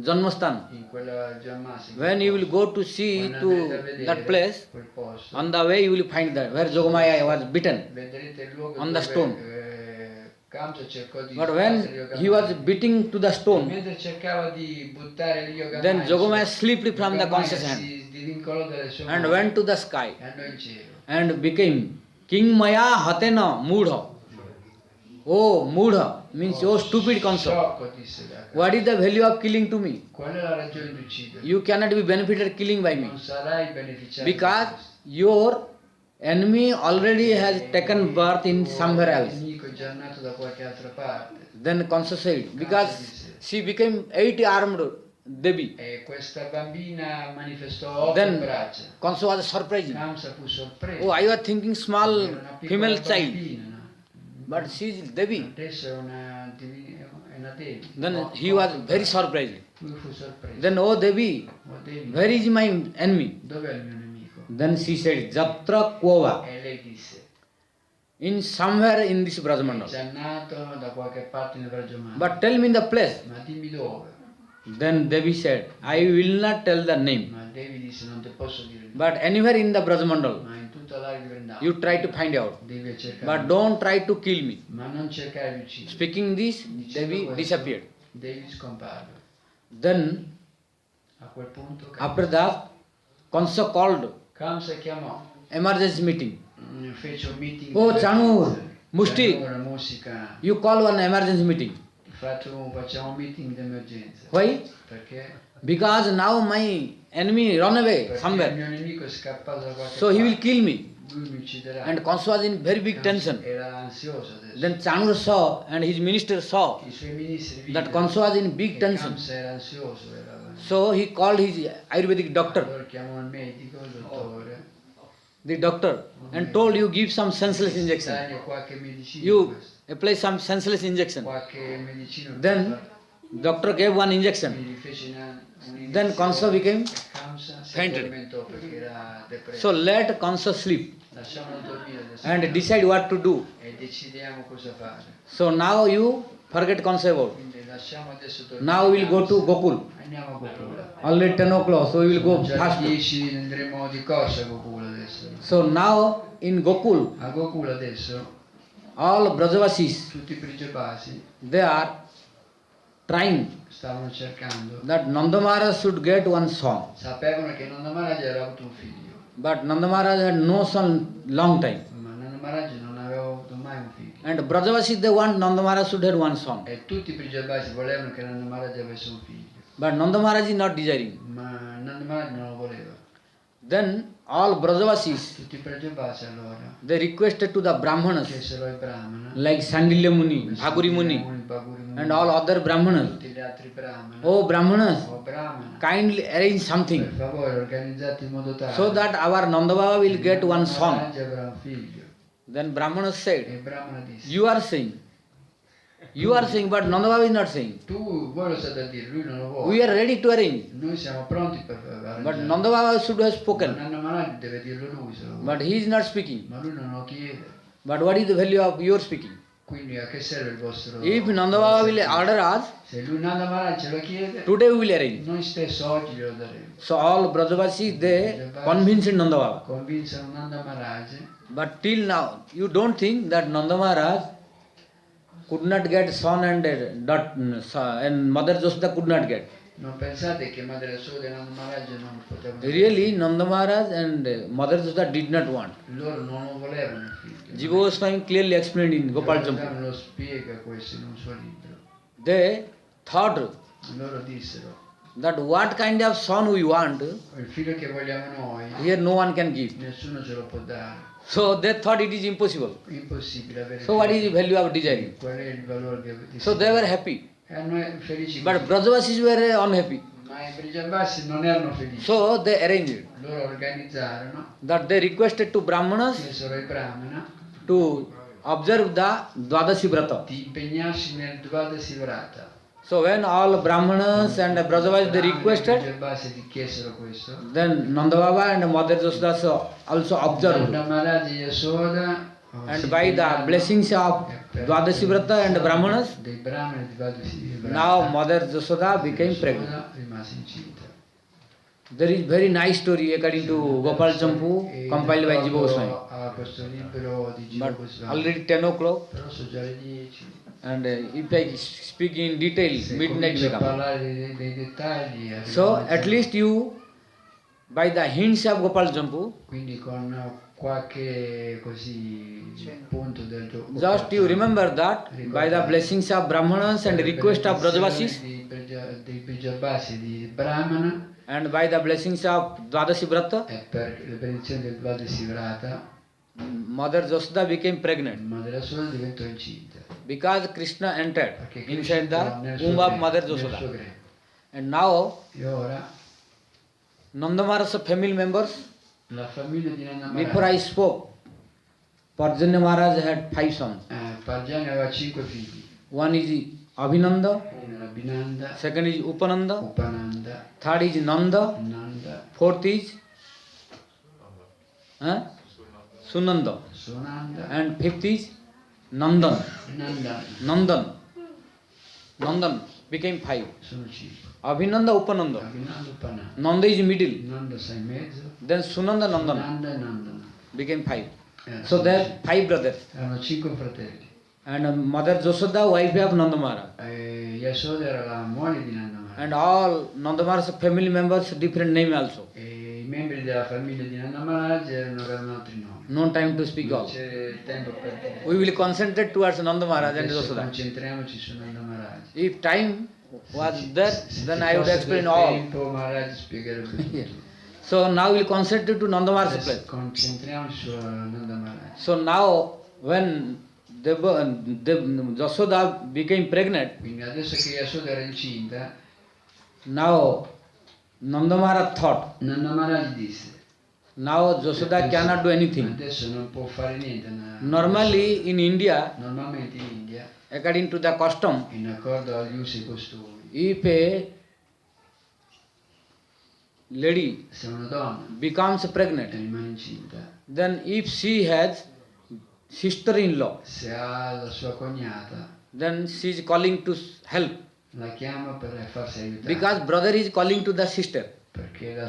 Janmastan. in quella Giammasi. When you will go to see Quando to andrete a vedere that place, quel posto, on the way you will find that where Jogamaya was beaten. vedrete il luogo on the dove stone. Kamsa cercò di But sbattere when he was Yogamaya. beating to the stone, Mentre cercava di buttare gli Yogamaya, then Jogamaya slipped from the Yogamaya conscious hand si divincolò dalle sue and mani went to the sky e andò in cielo. and became King Maya Hatena Mudha. Oh, Mudha means oh stupid concept. Sciocco, disse Kamsa. What is the value of killing to me? Qual è la ragione di uccidere? You cannot be benefited killing by me. Non sarai beneficiario Because di questo. your enemy already has taken birth in somewhere Il else. nemico è già nato da qualche altra parte. Then Kansa said, because she became 80 armed Devi. E questa bambina manifestò 8 Then braccia. Kansa was surprised. Kamsa fu sorpreso. Oh, I was thinking small Era una piccola female child, bambina, no? but she is Devi. Adesso è una Devi. Then he was very surprised. Lui fu sorpreso. Then, oh Devi, Oh Devi, where is my enemy? dov'è il mio nemico? Then she said, Jatra Kova, E lei disse, in somewhere in this è Brajamandal. già nato da qualche parte nel Brajamandala. But tell me the place. Ma dimmi dove. Then Devi said, I will not tell the name. Ma Devi disse, non ti posso dire il nome. But anywhere in the Brajamandal, Ma in tutta l'area di Vrindavana. you try to find out. Devi cercare. But don't try to kill me. Ma non cercare di uccidere. Speaking this, Dicendo Devi questo, disappeared. Devi scomparve. Then, A quel punto after that, Kansa called Kamsa chiamò, emergency meeting. fece un meeting. Oh, per Chanur, emergenza. Musti. Chanur, musica. You call one emergency meeting. Facciamo un meeting d'emergenza. Why? Perché? Because now my enemy run away Perché il somewhere. mio nemico è scappato da qualche So he will parte. kill me. Lui mi ucciderà. And Kansa was in very big Kamsa tension. era ansioso adesso. Then Chanur saw and his minister saw I suoi ministri that videro Kansa was in big che tension. Kamsa era ansioso. So he called his Ayurvedic doctor, Allora chiamò il medico, il dottore. the doctor, and told you give some senseless injection. Dagli qualche medicina. You questo. apply some senseless injection. Qualche medicina. Then doctor gave one injection. Quindi fece Then Kansa became Kamsa si fainted. addormentò perché era depresso. So let Kansa sleep Lasciamolo dormire adesso. and decide what to do. E decidiamo cosa fare. So now you forget Kansa about. Quindi lasciamo adesso dormire. Now we will go to Gokul. Andiamo a Gokula. Already 10 o'clock, so we will go Già fast. 10 andremo di corsa a Gokula adesso. So now in Gokul, A Gokula adesso all Brajavasis, tutti i Brajabasi they are trying stavano cercando. that Nanda Maharaj should get one son. Sapevano che Nanda Maharaj aveva avuto un figlio. But Nanda Maharaj had no son long time. Ma Nanda Maharaj non aveva avuto mai un figlio. And Brajavasis, they want Nanda Maharaj should have one son. E tutti i Brajabasi volevano che Nanda Maharaj avesse un figlio. But Nanda Maharaj is not desiring. Ma Nanda Maharaj non lo voleva. Then all Brajavasis, Tutti i Brajabasi allora they requested to the Brahmanas, chiesero ai Brahmana, like Sandilya Muni, Bhaguri Muni, Bhaguri Muni, and all other Brahmanas. tutti gli altri Brahmana. Oh Brahmanas, Oh Brahmana, kindly arrange per something favore organizzate in modo tale so that our Nanda Baba will get one son. Maharaj avrà un figlio. Then Brahmanas E said, il Brahmana disse, you are saying, but Nanda Baba is not saying. voi lo state a dire, lui non lo vuole. We are ready to arrange. Noi siamo pronti per But arrangiare. Nanda Baba should have Ma spoken. Nanda Maharaj deve dirlo lui se lo vuole. But he is not speaking. Ma lui non lo chiede. But what is the value of your speaking? Quindi a che serve il vostro... If Nanda Baba will order us, Se lui Nanda Maharaj ce lo chiede, today we will arrange. noi stesso oggi glielo daremo. So all Brajavasis, they convinced Nanda Baba. Convinsero Nanda Maharaj. But till now, you don't think that Nanda Maharaj could not get son and Mother Josoda could not get. Non pensate che Madre Soda e Nanda Maharaj non potevano... Really, Nanda Maharaj and Mother Josoda did not want. Loro non lo volevano il figlio. Jiva Goswami clearly explained in Gopal Champu. Goswami lo spiega questo in un suo libro. They thought Loro dissero, that what kind of son we want, il figlio che vogliamo noi, here no one can give. nessuno ce lo può dare. So they thought it is impossible. Impossibile avere So what is the value of desiring? Qual è il valore che So they were happy. E noi felici But così. Brajavasis were unhappy. Ma i Brajabasi non erano felici. So they arranged Loro organizzarono, that they requested to Brahmanas chiesero ai Brahmana to observe the Dvadashi Vrata. di impegnarsi nel Dvadasi Vrata. So when all Brahmanas and Brajavasis they I requested, Brajabasi ti chiesero questo. then Nanda Baba and Mother Josoda also observed. Nanda Maharaj e Yasoda And by the blessings of Dvadashi Vrata and Brahmanas, dei Brahmani di Dvadasi Vrata, now Mother Josoda became Yasoda pregnant. rimase incinta. There is very nice story according to Gopal Champu, compiled by Jiva Goswami. A questo libro di Jiva But Goswami. already 10 o'clock, Però sono già le 10. and if I speak in detail, Se midnight comincio will a come. parlare dei dettagli, So arriviamo a at least you, by the hints of Gopal Champu, quindi con qualche così punto del gioco. just you remember that by the blessings of Brahmanas and request of Brajavasis, dei Brajabasi di Brahmana and by the blessings of Dvadashi Vrata, e per le benedizioni del Dvadasi Vrata, Mother Josoda became pregnant. Madre Soda diventò incinta. Because Krishna entered Perché inside Krishna nel the suo womb of grembo, Mother nel suo Josoda. grembo. And now E ora Nanda Maharaj's family members, la famiglia di Nanda before I Maharaj, spoke, Parjanya Maharaj had 5 sons. Parjanya aveva 5 figli. One is Abhinanda, Uno era Binanda, second is Upananda, Upananda, third is Nanda, Nanda, fourth is Huh? Sunanda. Sunanda, And fifth is Nandan. Nanda. Nandan became 5. Sono 5. Abhinanda, Upananda. Avinanda Upana. Nanda is middle. Nanda sei in mezzo. Then Sunanda, Nandan Nanda e Nandana. became 5. So sono there are 5. 5 brothers. Erano 5 fratelli. And Mother Josoda, wife of Nanda Maharaj. Yasoda era la moglie di Nanda Maharaj. And all Nanda Maharaj's family members, different name also. E I membri della famiglia di Nanda Maharaj avevano altri nomi. No time to speak Non all. c'è tempo per dire. We will concentrate towards Nanda Maharaj and Adesso Josoda. concentriamoci su Nanda Maharaj. If time was there, Se then ci I would fosse explain del all. tempo, Maharaj spiegherebbe Yeah. tutto. So now we'll concentrate to Nanda Maharaj's Adesso place. concentriamoci su Nanda Maharaj. So now when Jasoda became pregnant, Quindi adesso che Yasoda era incinta, now Nanda Maharaj thought, Nanda Maharaj disse: now Jasoda cannot do anything. adesso non può fare niente. Normally in India, Normalmente in India, according to the custom, in accordo agli usi e costumi, if a lady se una donna becomes pregnant, rimane incinta, then if she has sister-in-law, se ha la sua cognata, then she is calling to help, la chiama per farsi aiutare. because brother is calling to the sister Perché la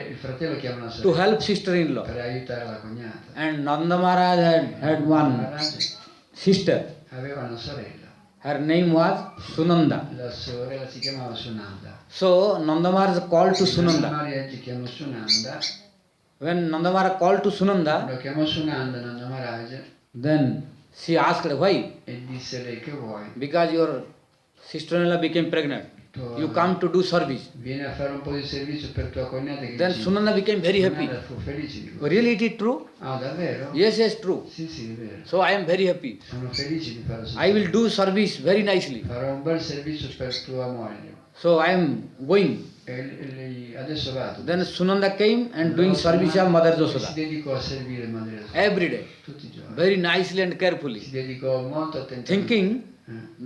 il fratello chiama la to sorella help sister-in-law. per aiutare la cognata. And Nanda Maharaj had one Maharaj sister. aveva una sorella. Her name was Sunanda. La sorella si chiamava Sunanda. So Nanda Maharaj called to Nanda Sunanda. Maharaj chiamò Sunanda. When Nanda Maharaj called to Sunanda, Quando chiamò Sunanda, Nanda Maharaj, then she asked why? e disse lei: che vuoi? Because your sister-in-law became pregnant. You come to do service. Vieni a fare un po' di servizio per tua cognata che Then Sunanda became very happy. Sunanda fu felice di questo. Really it is true? Ah, davvero? Yes, yes, true. Sì, sì, è vero. So I am very happy. Sono felice di fare I will do service very nicely. Farò un bel servizio per tua moglie. So I am going. E lei, adesso vado. Then Sunanda came and doing service of Mother Si Josoda. dedicò a servire Madre Josoda. Every day. Tutti i giorni. Very nicely and carefully. Si dedicò molto attentamente. Thinking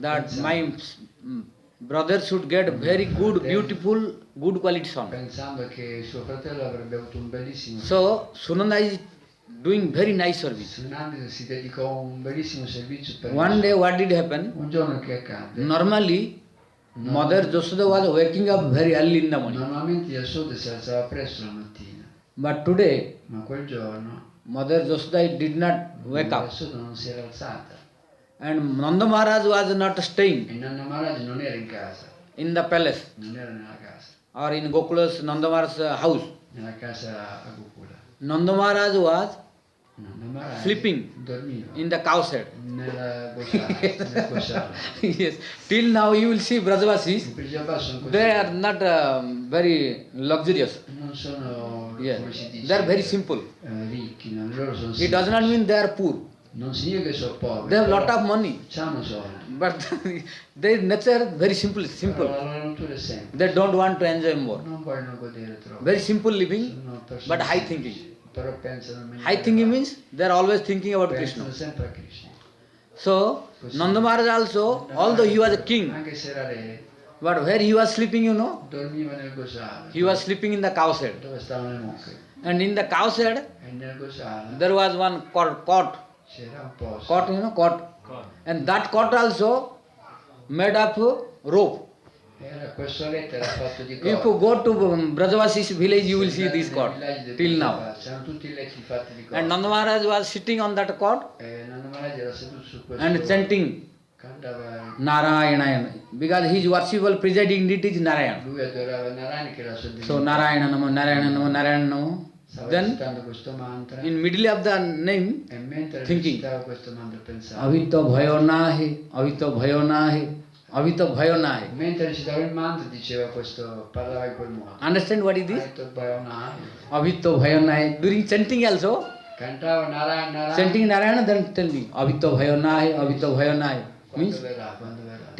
that my brother should get very good, beautiful, good quality son. Pensando che suo fratello avrebbe avuto un bellissimo. So Sunanda is doing very nice service. Sunanda si dedicò a un bellissimo servizio per One day what did happen? un giorno che accadde. Normally Mother Josoda was waking up very early in the morning. Normalmente Yasoda si alzava presto la mattina, But today ma quel giorno Mother Josoda did not wake up. Yasoda non si era alzata. And Nanda Maharaj was not staying E Nanda Maharaj non era in casa, in the palace non era nella casa, or in Gokula's Nanda Maharaj's house. nella casa a Gokula. Nanda Maharaj was Nanda Maharaj sleeping dormiva in the cow shed. nella gosciara. Yes. Till now you will see Brajavasis, I Prajapati sono così. they are not very luxurious. Non sono, Yes. come si dice, They are very simple. Ricchi, no? Loro sono It does not mean they are poor. Non significa che sono poveri. They have lot però of money. c'hanno soldi. But their nature very simple. Però la loro natura è semplice. They don't want to enjoy more. Non vogliono godere troppo. Very simple living, Sono persone but high semplici, thinking. Però pensano in maniera High thinking elevata. means they are always thinking about Krishna. Pensano sempre a Krishna. So Nanda Maharaj also, although he was a king, Anche se era re, but where he was sleeping, you know, dormiva nel gosciale. he was sleeping in the cow shed. Dove stavano le mucche. And in the cow shed, E nel gosciale there was one cot, c'era un posto. cot, you know, cot. And that cot also made of rope. Era questo letto era fatto di If you cotone. go to Brajavasi's village, you will see this cot till now. C'erano tutti i letti fatti di And cotone. Nanda Maharaj was sitting on that cot E Nanda Maharaj era seduto su questo. and chanting Cantava. Narayana, because his worshipful presiding deity is Narayana. Lui adorava Narayana che era suo So Narayana Namo, Narayana Namo, Narayana Namo. Stava Then recitando questo mantra. in middle of the name, E mentre thinking. recitava questo mantra pensava. Avito bhayo nahi, avito bhayo nahi, avito bhayo nahi. Mentre recitava il mantra diceva questo, parlava in quel modo. Understand what is this? Avito bhayo nahi. Avito bhayo nahi. During chanting also, Cantava Narayana, Narayana. chanting Narayana, then telling Avito bhayo nahi, avito bhayo nahi. Quando Means verrà, quando verrà.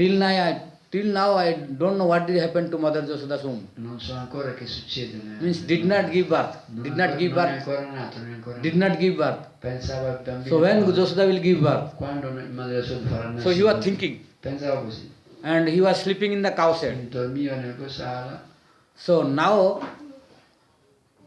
till now I don't know what did happen to Mother Jasoda's womb. Non so ancora che succede. Means did not give birth, did not give Non è birth, ancora nato, non è ancora did nato. not give birth. Pensava al bambino. So when Jasoda will give birth? Quando il madre sua farà nascere. So he was thinking, Pensava così. and he was sleeping in the cow shed. Dormiva nel gosciale. So now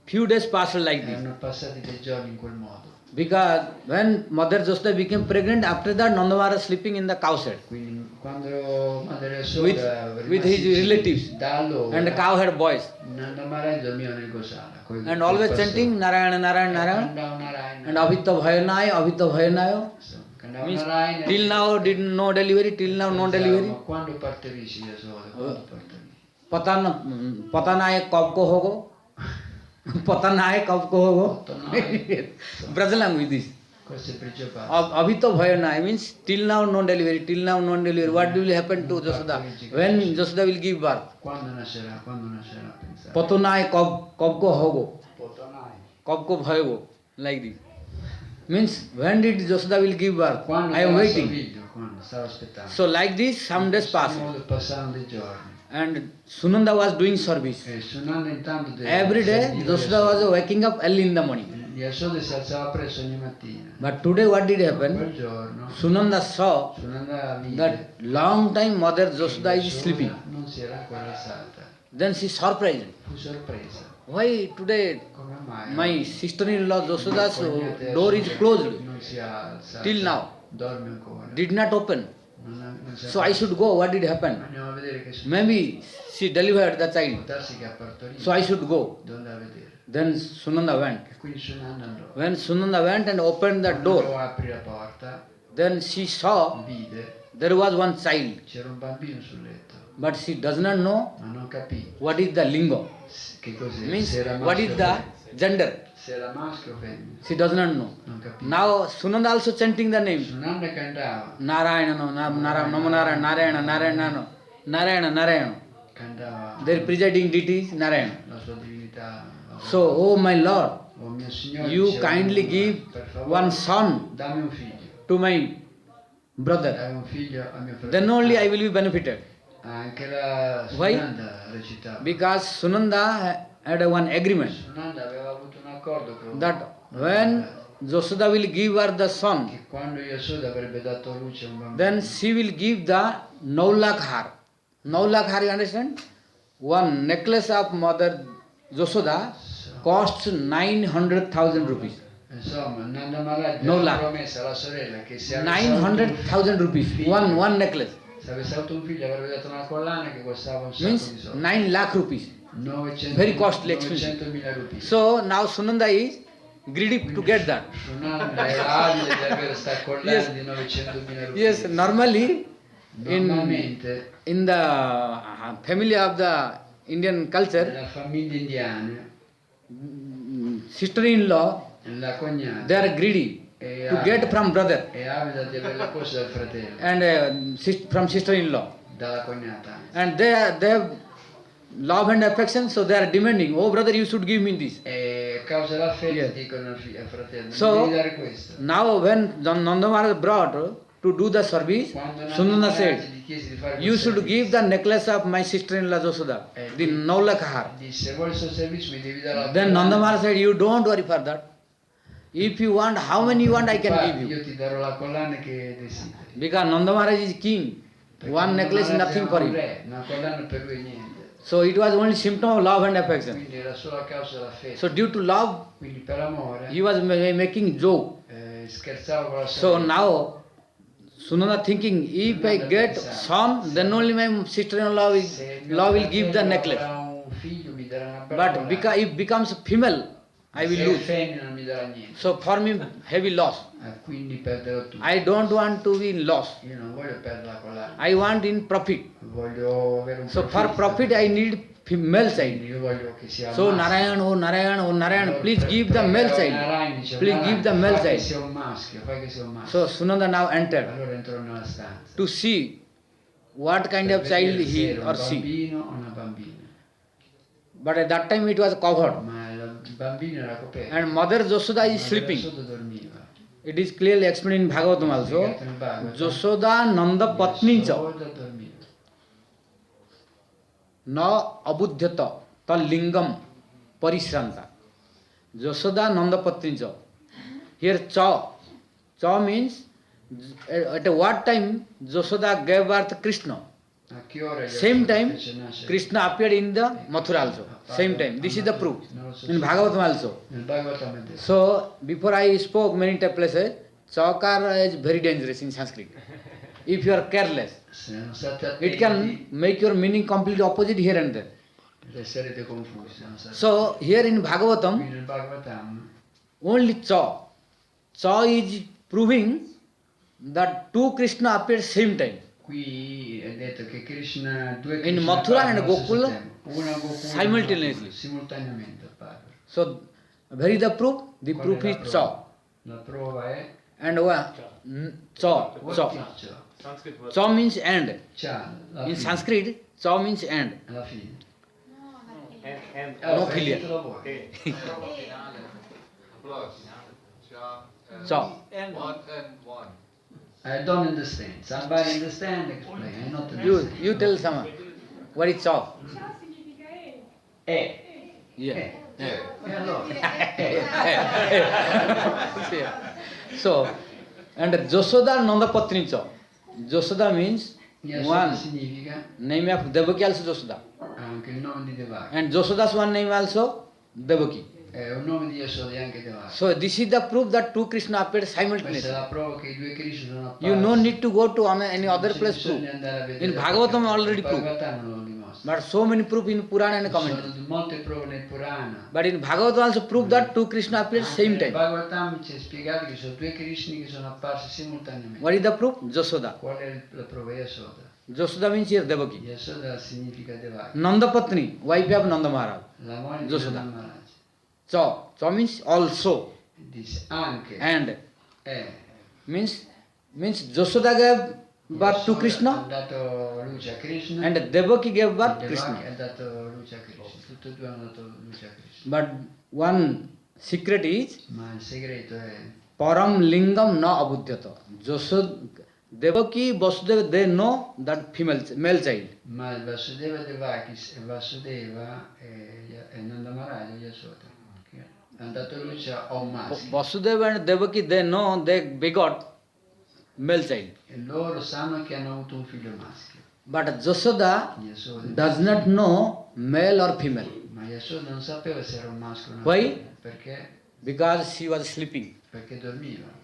few days passed like this. Erano passati dei giorni in quel modo. Because when Mother Josoda became pregnant, after that Nanda Maharaj sleeping in the cow shed Quindi quando Madre Yasoda with his relatives, da allora and the cow had boys, Nanda Maharaj dormiva nel gosala and always chanting Narayana, Narayana, Narayana, cantava Narayana and Avita Bhayanayo, Avita Bhayanayo. cantava Means Narayana till now did no delivery, till now no delivery. ma quando partorisci Yasoda quando partorisci पता ना है कब को होगो, पता ना है कब को होगो. Brother language this. questo è principale अभी तो भयो ना. Means till now no delivery, till now no delivery. What will happen to Josoda when Josoda will give birth? quando nascerà pensate पता ना है कब को होगो, Potonai कब को भयोगो, like this. Means when did Josoda will give birth? quando I am sarà waiting. suo figlio quando stavo aspettando So like this some days passed, passano dei giorni and Sunanda was doing service. e suonando intanto Every day Josoda was waking up early in the morning. Yasoda si alzava presto ogni mattina But today what did happen? quel giorno Sunanda saw Sunanda vide that long time Mother che Josoda is Yasoda sleeping. non si era ancora alzata. Then she surprised. Fu sorpresa. Why today Come mai? my sister-in-law Josoda's Cognata door is closed non si è alzata. till now, Dorme ancora. did not open. Non si è So I should go. What did happen? Andiamo a vedere che succede. Maybe she delivered the Può child. darsi che ha partorito. So I should go. Devo andare a vedere. Then Sunanda went. E quindi Sunanda andò. When Sunanda went and opened the Quando door, aprì la porta, then she saw vide there was one child, c'era un bambino sul letto, but she does not know ma non capì what is the lingo. che cos'era. Means Se era what is maschio o the femmina. gender. Se era maschio o femmina. She does not know. Non capì. Now Sunanda also chanting the name. Sunanda cantava. Narayana, no, Namo Narayana, Narayana, Narayana, no, Narayana, Narayana. Cantava Their presiding deity is Narayana. la sua divinità. So, oh my Lord, Oh mio Signore, you diceva, kindly give per favore, one son dammi un figlio. to my brother. Dai un figlio a mio fratello. Then only I will be benefited. Anche la Why? Sunanda recitava. Because Sunanda had one agreement Sunanda aveva avuto un accordo con that when Josoda will give her the son, che quando Yasoda avrebbe dato luce a un bambino, then she will give the 9 lakh har. 9 lakh har, you understand? One necklace of Mother Josoda costs 900,000 rupees. insomma, Nanda Maharaj No aveva lakh. promesso alla sorella che se avesse avuto un 900,000 rupees. figlio, One necklace. se avesse avuto un figlio avrebbe dato una collana che costava un sacco Means di soldi. 9 lakh rupees. 900, Very costly, expensive. 900.000 rupee. So now Sunanda is greedy to get that. Sunanda era abile di avere sta collana Yes. di 900.000 rupee. Yes, normally Normalmente in the family of the Indian culture, nella famiglia indiana sister-in-law, la cognata they are greedy to get from brother è avida di avere le cose dal fratello, and from sister-in-law, dalla cognata. and they have love and affection, so they are demanding, oh brother, you should give me this. E a causa dell'affetto Yes. dicono al fratello, So- non devi dare questo. Now when Nanda Maharaj brought to do the service, Quando Sunanda Nanda said, Maharaj gli chiese di fare you quel should servizio, give the necklace of my sister-in-law Josoda, the 9 lakh har. disse vuoi il suo servizio mi devi dare la Then collana. Nanda Maharaj said, you don't worry for that. If you want, how many you want, I can Infatti, give you. io ti darò la collana che desideri. Because Nanda Maharaj is king. Perché One Nanda necklace is Maharaj nothing è for un him. re, una collana per lui è niente. So it was only symptom of love and affection. Quindi era solo a causa dell'affetto. So due to love, Quindi per amore he was making joke. scherzava con la So sorella. now, Sunanda thinking, if I get son, then only my sister-in-law Se mio will give the fratello necklace. avrà un figlio mi darà una bella But collana. because if becomes female, I will Se è lose. femmina non mi darà niente. So for me, heavy loss. Quindi perderò tutto. I don't want to be in loss. Io non voglio perdere la collana. I want in profit. Voglio avere un So for profitto. profit, I need male child. Quindi io voglio che sia un So maschio. Narayana, oh Narayana, oh Narayana, Allora, please give the male child. Narayana dice, Please Narayana, give the male fai che child. sia un maschio, fai che sia un maschio. So Sunanda now entered Allora entrò nella stanza. to see what kind of Per child vedere se he era or un she. bambino o una bambina. But at that time it was covered. Ma il bambino era coperto. And Mother Josoda is Ma sleeping. sotto dormiva. It is clearly explained in Bhagavatam also. Spiegato nel Bhagavad. Josoda Nanda Patni cha Yasoda dormiva. na abudhyata tal lingam parishranta. Josoda Nanda Patni cha. Here cha means at what time Josoda gave birth to Krishna. A che ora gli Same time, fece nascere? Krishna appeared in the Mathura also. Same time. This is the proof. In Bhagavatam also. Nel Bhagavatam è detto. So, before I spoke many places, Chakar is very dangerous in Sanskrit. If you are careless, Se non state it attenti, can make your meaning completely opposite here and there. resterete confusi. Se non state So, here in Qui Bhagavatam, nel Bhagavatam only Cha. Cha is proving that two Krishna appeared same time. qui è detto che Krishna, due In Krishna Mathura apparono and allo stesso Gokula, tempo. Una Gokula simultaneously. simultaneamente apparve. So, where is the proof? The Qual proof è la is prova? Cha. La prova è And Cha. what Cha. is Cha? Sanskrit word. Cha means end. Cha, la In fine. Sanskrit, Cha means end. Alla fine. And No perché figlia. te lo vuoi? okay. Plus, cha, and Cha. one and one. I don't understand. Somebody understand? Explain. I not You understand. tell someone. What is Cha? Ciò significa e. Yeah. E allora? So, and Josoda Nandapatni Cha. Josoda means Yasoda one significa name of Devaki also Josoda. anche il nome di Devaki. And Josoda's one name also Devaki. È un nome di Yasoda e anche Devaki. So this is the proof that two Krishna appeared Questa è simultaneously. la prova che i due Krishna sono apparsi. You no need to go to any other place proof. Bisogna andare a vedere In Bhagavatam already il proved. Bhagavatam lo dimostra. But so many proof in Purana and Ci commentary. sono molte prove nel Purana. But in Bhagavatam also proved that two Krishna appeared same Nel time. Bhagavatam ci è spiegato che sono due Krishna che sono apparsi simultaneamente. What is the proof? Josoda. Qual è la prova? Yasoda. Josoda means here Devaki. Yasoda significa Devaki. Nandapatni, wife of Nanda Maharaj. La moglie di Yasoda. Nanda Maharaj. Cha. Cha means also. Dice anche. And È. means Josoda gave birth to Yasoda Krishna ha dato luce a Krishna. and Devaki gave birth to Devaki Krishna. ha dato luce a Krishna. Tutti e due hanno dato luce a Krishna. But one secret is Ma il segreto è Param Lingam na abhudyata. Devaki, Vasudeva, they know that male child. ma il Vasudeva Devaki e Vasudeva e Nanda Maharaj e Yasoda che hanno dato luce a un maschio. Vasudeva and Devaki, they know they begot male child. E loro sanno che hanno avuto un figlio maschio. But Josoda Yasoda does not know male or female ma Yasoda non sapeva se era un maschio o una Why? femmina. Perché? because she was sleeping. Perché dormiva.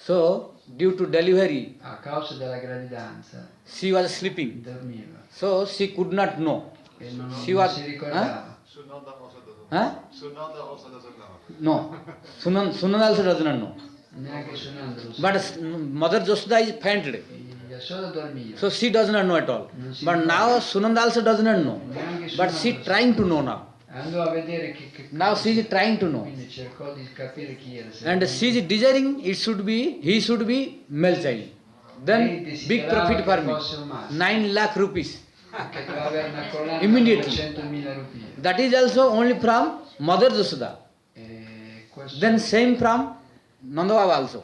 So, due to delivery, A causa della gravidanza she was sleeping. dormiva So, she could not know. e non She non was- si ricordava. Sunanda also doesn't Huh? Sunanda also doesn't know. No. Sunan also does not know. Neanche suonando lo But sapeva. Mother Josoda is fainted. Yasoda dormiva. So she does not know at all. But now Sunanda also does not know. Neanche But she Sunanda trying to know now. andò a vedere che Now she is trying to know. quindi cercò di capire chi era. se And era she is desiring he should be male child. Then big profit for me. 9 lakh rupees. che doveva avere una collana Immediately. di 100.000 rupie. That is also only from Mother Josoda. E questo Then same from Nanda Baba also.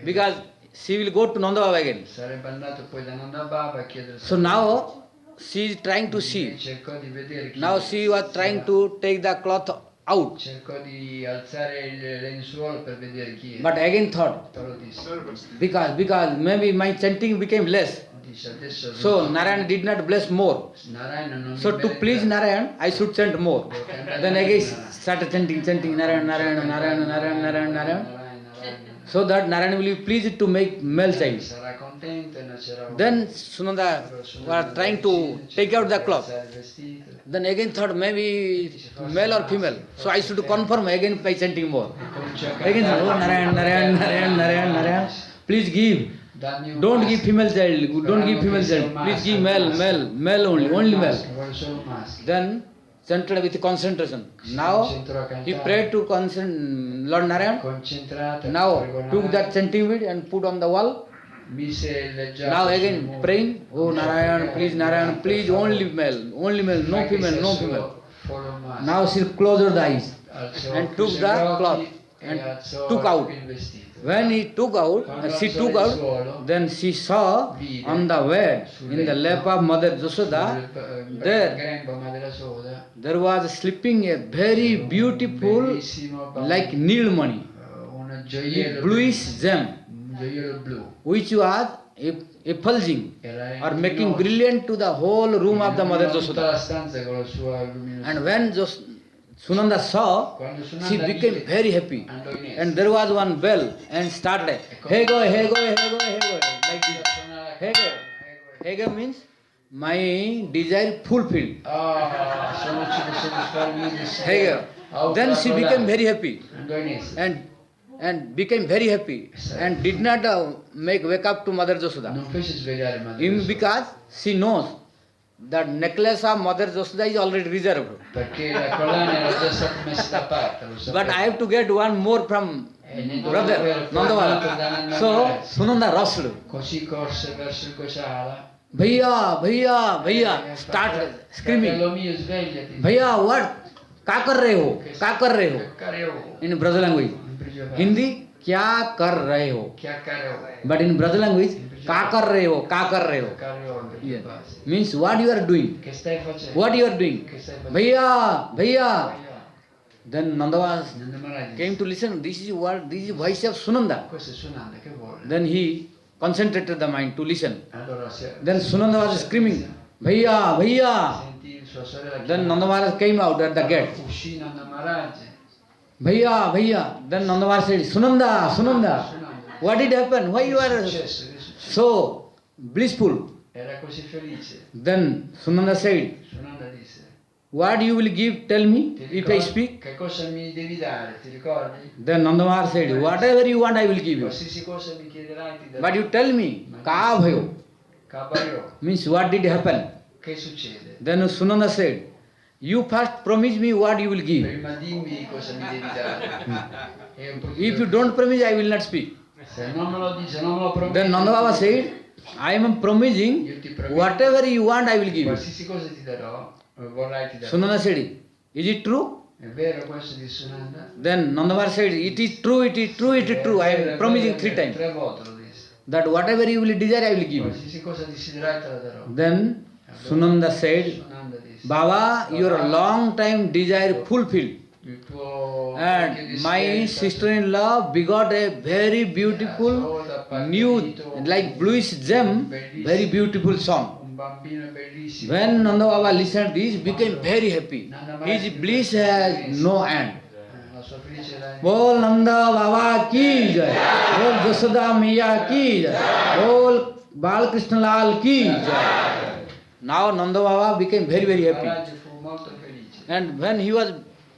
Because she will go to Nanda Baba again. sarebbe andato poi da Nanda Baba a chiedere. So now she is trying to see. Cercò di vedere chi Now era. she was trying to take the cloth out. Cercò di alzare il lenzuolo per vedere chi era. But again thought, Però disse, because maybe my chanting became less. dice adesso So Narayan did not bless more. Narayana non So mi to merita. please Narayan, I should chant more. Then again started chanting Narayan, Narayan, Narayan, Narayan, Narayan, Narayan. So that Narayan will be pleased to make male child. Sarà contento e nascerà un- Then Sunanda was trying to take out the cloth. alzare il vestito. Then again thought maybe male or female. So I should confirm again by chanting more. Cominciò a Again, cantare. oh Narayan, Narayan, Narayan, Narayan, Narayan. Please give. Dammi un Don't maschio. give female child. Don't give female child. Please give male, male, male only, only male. Vuole solo un maschio. Then chanted with concentration. Now he prayed to Lord Narayan. Concentrato. Now pregò took that Narayana, chanting bead and put on the wall. mise il giaco Now sul again muro. praying. Oh Narayan, please, only male, no Anche female, se no solo- female. solo un maschio. Now she closed the eyes Alzò- and took chiuse the gli occhi cloth e and alzò took out. il vestito. When he took out, she took out, then she saw on the bed in the lap of Mother Josoda, Sul there grembo Madre Soda, there was sleeping a very beautiful, bellissimo bambino, like Nilmani, un gioiello bluish gem, un gioiello blu, which was effulging era or making luminoso. brilliant to the whole room of the Mother Illuminò tutta la Josoda. stanza con la sua luminosità. And when Sunanda saw, Quando she Sunanda became vide, very happy. andò in esso. And there was one bell and started, hey go, hey go, hey go, hey go, like this. Hey go. Hey go means my desire fulfilled. Ah, sono riuscito a soddisfare il mio Hey desiderio. go. Then she became very happy Andò in esso. and became very happy and did not wake up to Mother Josoda. Non fece svegliare Madre Because she knows that necklace of Mother Josoda is already reserved. perché la collana era già stata messa da parte, lo But I sapeva. have to get one more from Ne dovevo brother avere Nandavala. qualcuno da Nanda So Maharaj. Sunanda rushed. Così corse verso il Gosala. Bhaiya, bhaiya, bhaiya, start screaming. Fratello mio, svegliati. Bhaiya, what? क्या कर रहे हो? क्या कर रहे हो? Che care ho? In brother language. In principale. Hindi क्या कर रहे हो? Che care ho? But in brother language, क्या कर रहे हो? क्या कर रहे हो? Che care ho in Yeah. principale. Means what you are doing? Che stai facendo? What you are doing? Che stai facendo? Bhaiya, bhaiya. Bhaiya. Then Nandava Nanda Maharaj came to listen. This is voice of Sunanda. questo è Sunanda, che vuole? Then he concentrated the mind to listen. Allora Then Sunanda was screaming, Bhaiya, bhaiya. sentì sua sorella Then Nanda Maharaj came out at the gate. uscì Nanda Maharaj. Bhaiya, bhaiya. Then Nanda Maharaj said, Sunanda, Sunanda. What did happen? Why you Che è are successo? Che è successo? so blissful? Era così felice. Then Sunanda said, Sunanda disse: what you will give, tell me, Ti if I ricordi? speak. Che cosa mi devi dare? Ti ricordi? Then Nanda Maharaj said, whatever you want, I will give you. Qualsiasi cosa mi chiederai ti darò. But you tell me, ka bhayo? Caballo, Means what did happen? che succede? Then Sunanda said, you first promise me what you will give. Prima dimmi cosa mi devi dare. E un pochino- If you don't promise, I will not speak. Se non me lo dici, non me lo prometti. Then Nanda Baba said, I am promising, Io ti prometto. whatever you want, I will give you. Qualsiasi cosa ti darò, vorrai ti darò. Sunanda said, is it true? È vero questo di Sunanda? Then Nanda Baba said, it is true, it is true, it is true. I am promising È 3 vero, times. 3 volte lo disse. That whatever you will desire, I will give you. Qualsiasi cosa desiderai te la darò. Then Sunanda said, Sunanda disse: Baba, your long time desire fulfilled. il tuo And my sister-in-law begot a very beautiful, new, like bluish gem, very beautiful son. un bambino bellissimo. When Nanda Baba listened this, became very happy. His bliss has no end. La sua felicità. Bol Nanda Baba ki jai, bol Jasoda Maiya ki jai, bol Bal Krishna Lal ki jai. Now Nanda Baba became very happy. Maharaj fu molto felice. And when he was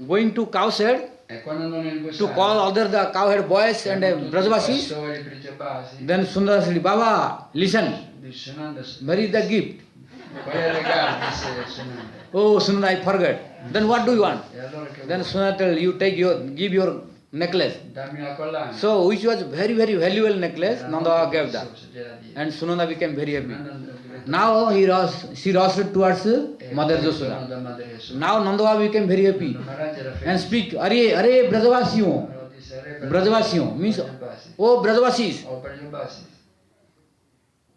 going to cowshed E quando andò nel to Gosala, call other the cowherd boys and Brajavasis, pastori, Brajavasis, then Sundara said, Baba, listen, disse Sunanda, where is the gift? qual è il regalo? Disse Sunanda. Oh, Sundara, I forgot. Then what do you want? E allora che Then vuoi? Sundara tell you give your necklace. Dammi la collana. So, which was very valuable necklace, Era Nanda molto Baba gave that. prezioso, gliela diede. And Sunanda became very happy. Sunanda diventò- Now she rushed towards e Mother tornò Josoda. da Madre Josoda. Now Nanda Baba became very happy Maharaj era and felice. speak, Are Brajavasiyo, Allora disse, "Re Brajavasiyo, means, Brajavasis, oh Brajavasis, o Brajavasis,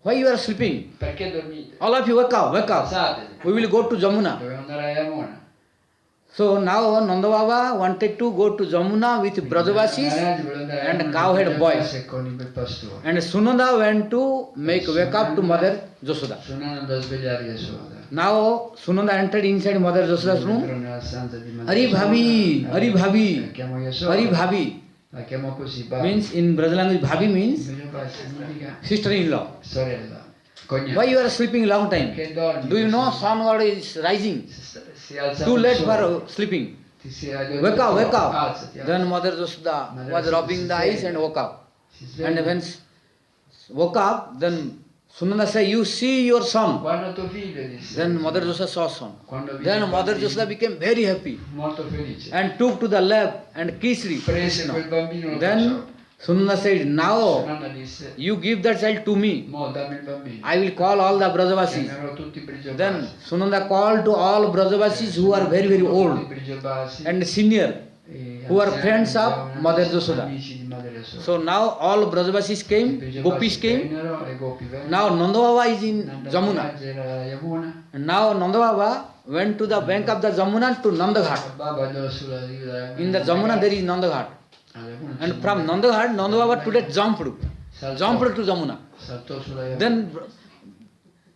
why you are sleeping? perché dormite? All of you wake up, wake up. Alzatevi, We will go to Jamuna. dovevamo andare a Yamuna. So now Nanda Baba wanted to go to Jamuna with Brajavasis Maharaj voleva andare a and Yamuna cowherd con boys. e con i pastori. And Sunanda went to make wake up to Mother Josoda. Sunanda andò a svegliare Yasoda. Now Sunanda entered inside Mother Josoda's room. Entrò nella stanza di Madre Hari Yasoda. Bhabi, Hari Bhabi, La chiamò Yasoda. Hari Bhabi. La chiamò così, Bhabi. Means in Braj language, Bhabi means Brajavasis significa sister-in-law. sorella, cognata. Why you are sleeping long time? Che dormi? Do you know sun already is rising? Si alza Too il late sole. for sleeping. Ti si Wake up, wake up. Alzati, Then alzati. Mother Josoda Mother was Josoda rubbing the eyes and woke up. Si And sveglia. when woke up, then Sunanda said, you see your son. Guarda tuo figlio, disse. Then Mother Josoda saw son. Quando vide Then il Mother bambino, Josoda became very happy molto felice. and took to the lap and kissed Prese Krishna. quel bambino e lo Then baciò. Sunanda said, now Nonna disse, you give that child to me. mo dammi il bambino. I will call all the Brajavasis. Chiamerò tutti i Brajavasis. Then Sunanda called to all Brajavasis who are very old Tutti i Brajavasis, and senior, e who are anziani, friends of giovani, Mother Josoda. amici di Madre Josoda. So now all Brajavasis I came, Brajavasis Gopis came. vennero e Gopi vennero. Now Nanda Baba is in Nanda Jamuna. Maharaj era a Yamuna. And now Nanda Baba went to the bank of the Jamuna to Nandaghat. Baba andò sulla riva della In the Jamuna there is Nandaghat. a Yamuna And c'è from un- Nandaghat, Nanda Baba today jumped. jumped to Jamuna. Saltò sulla Yamuna. Then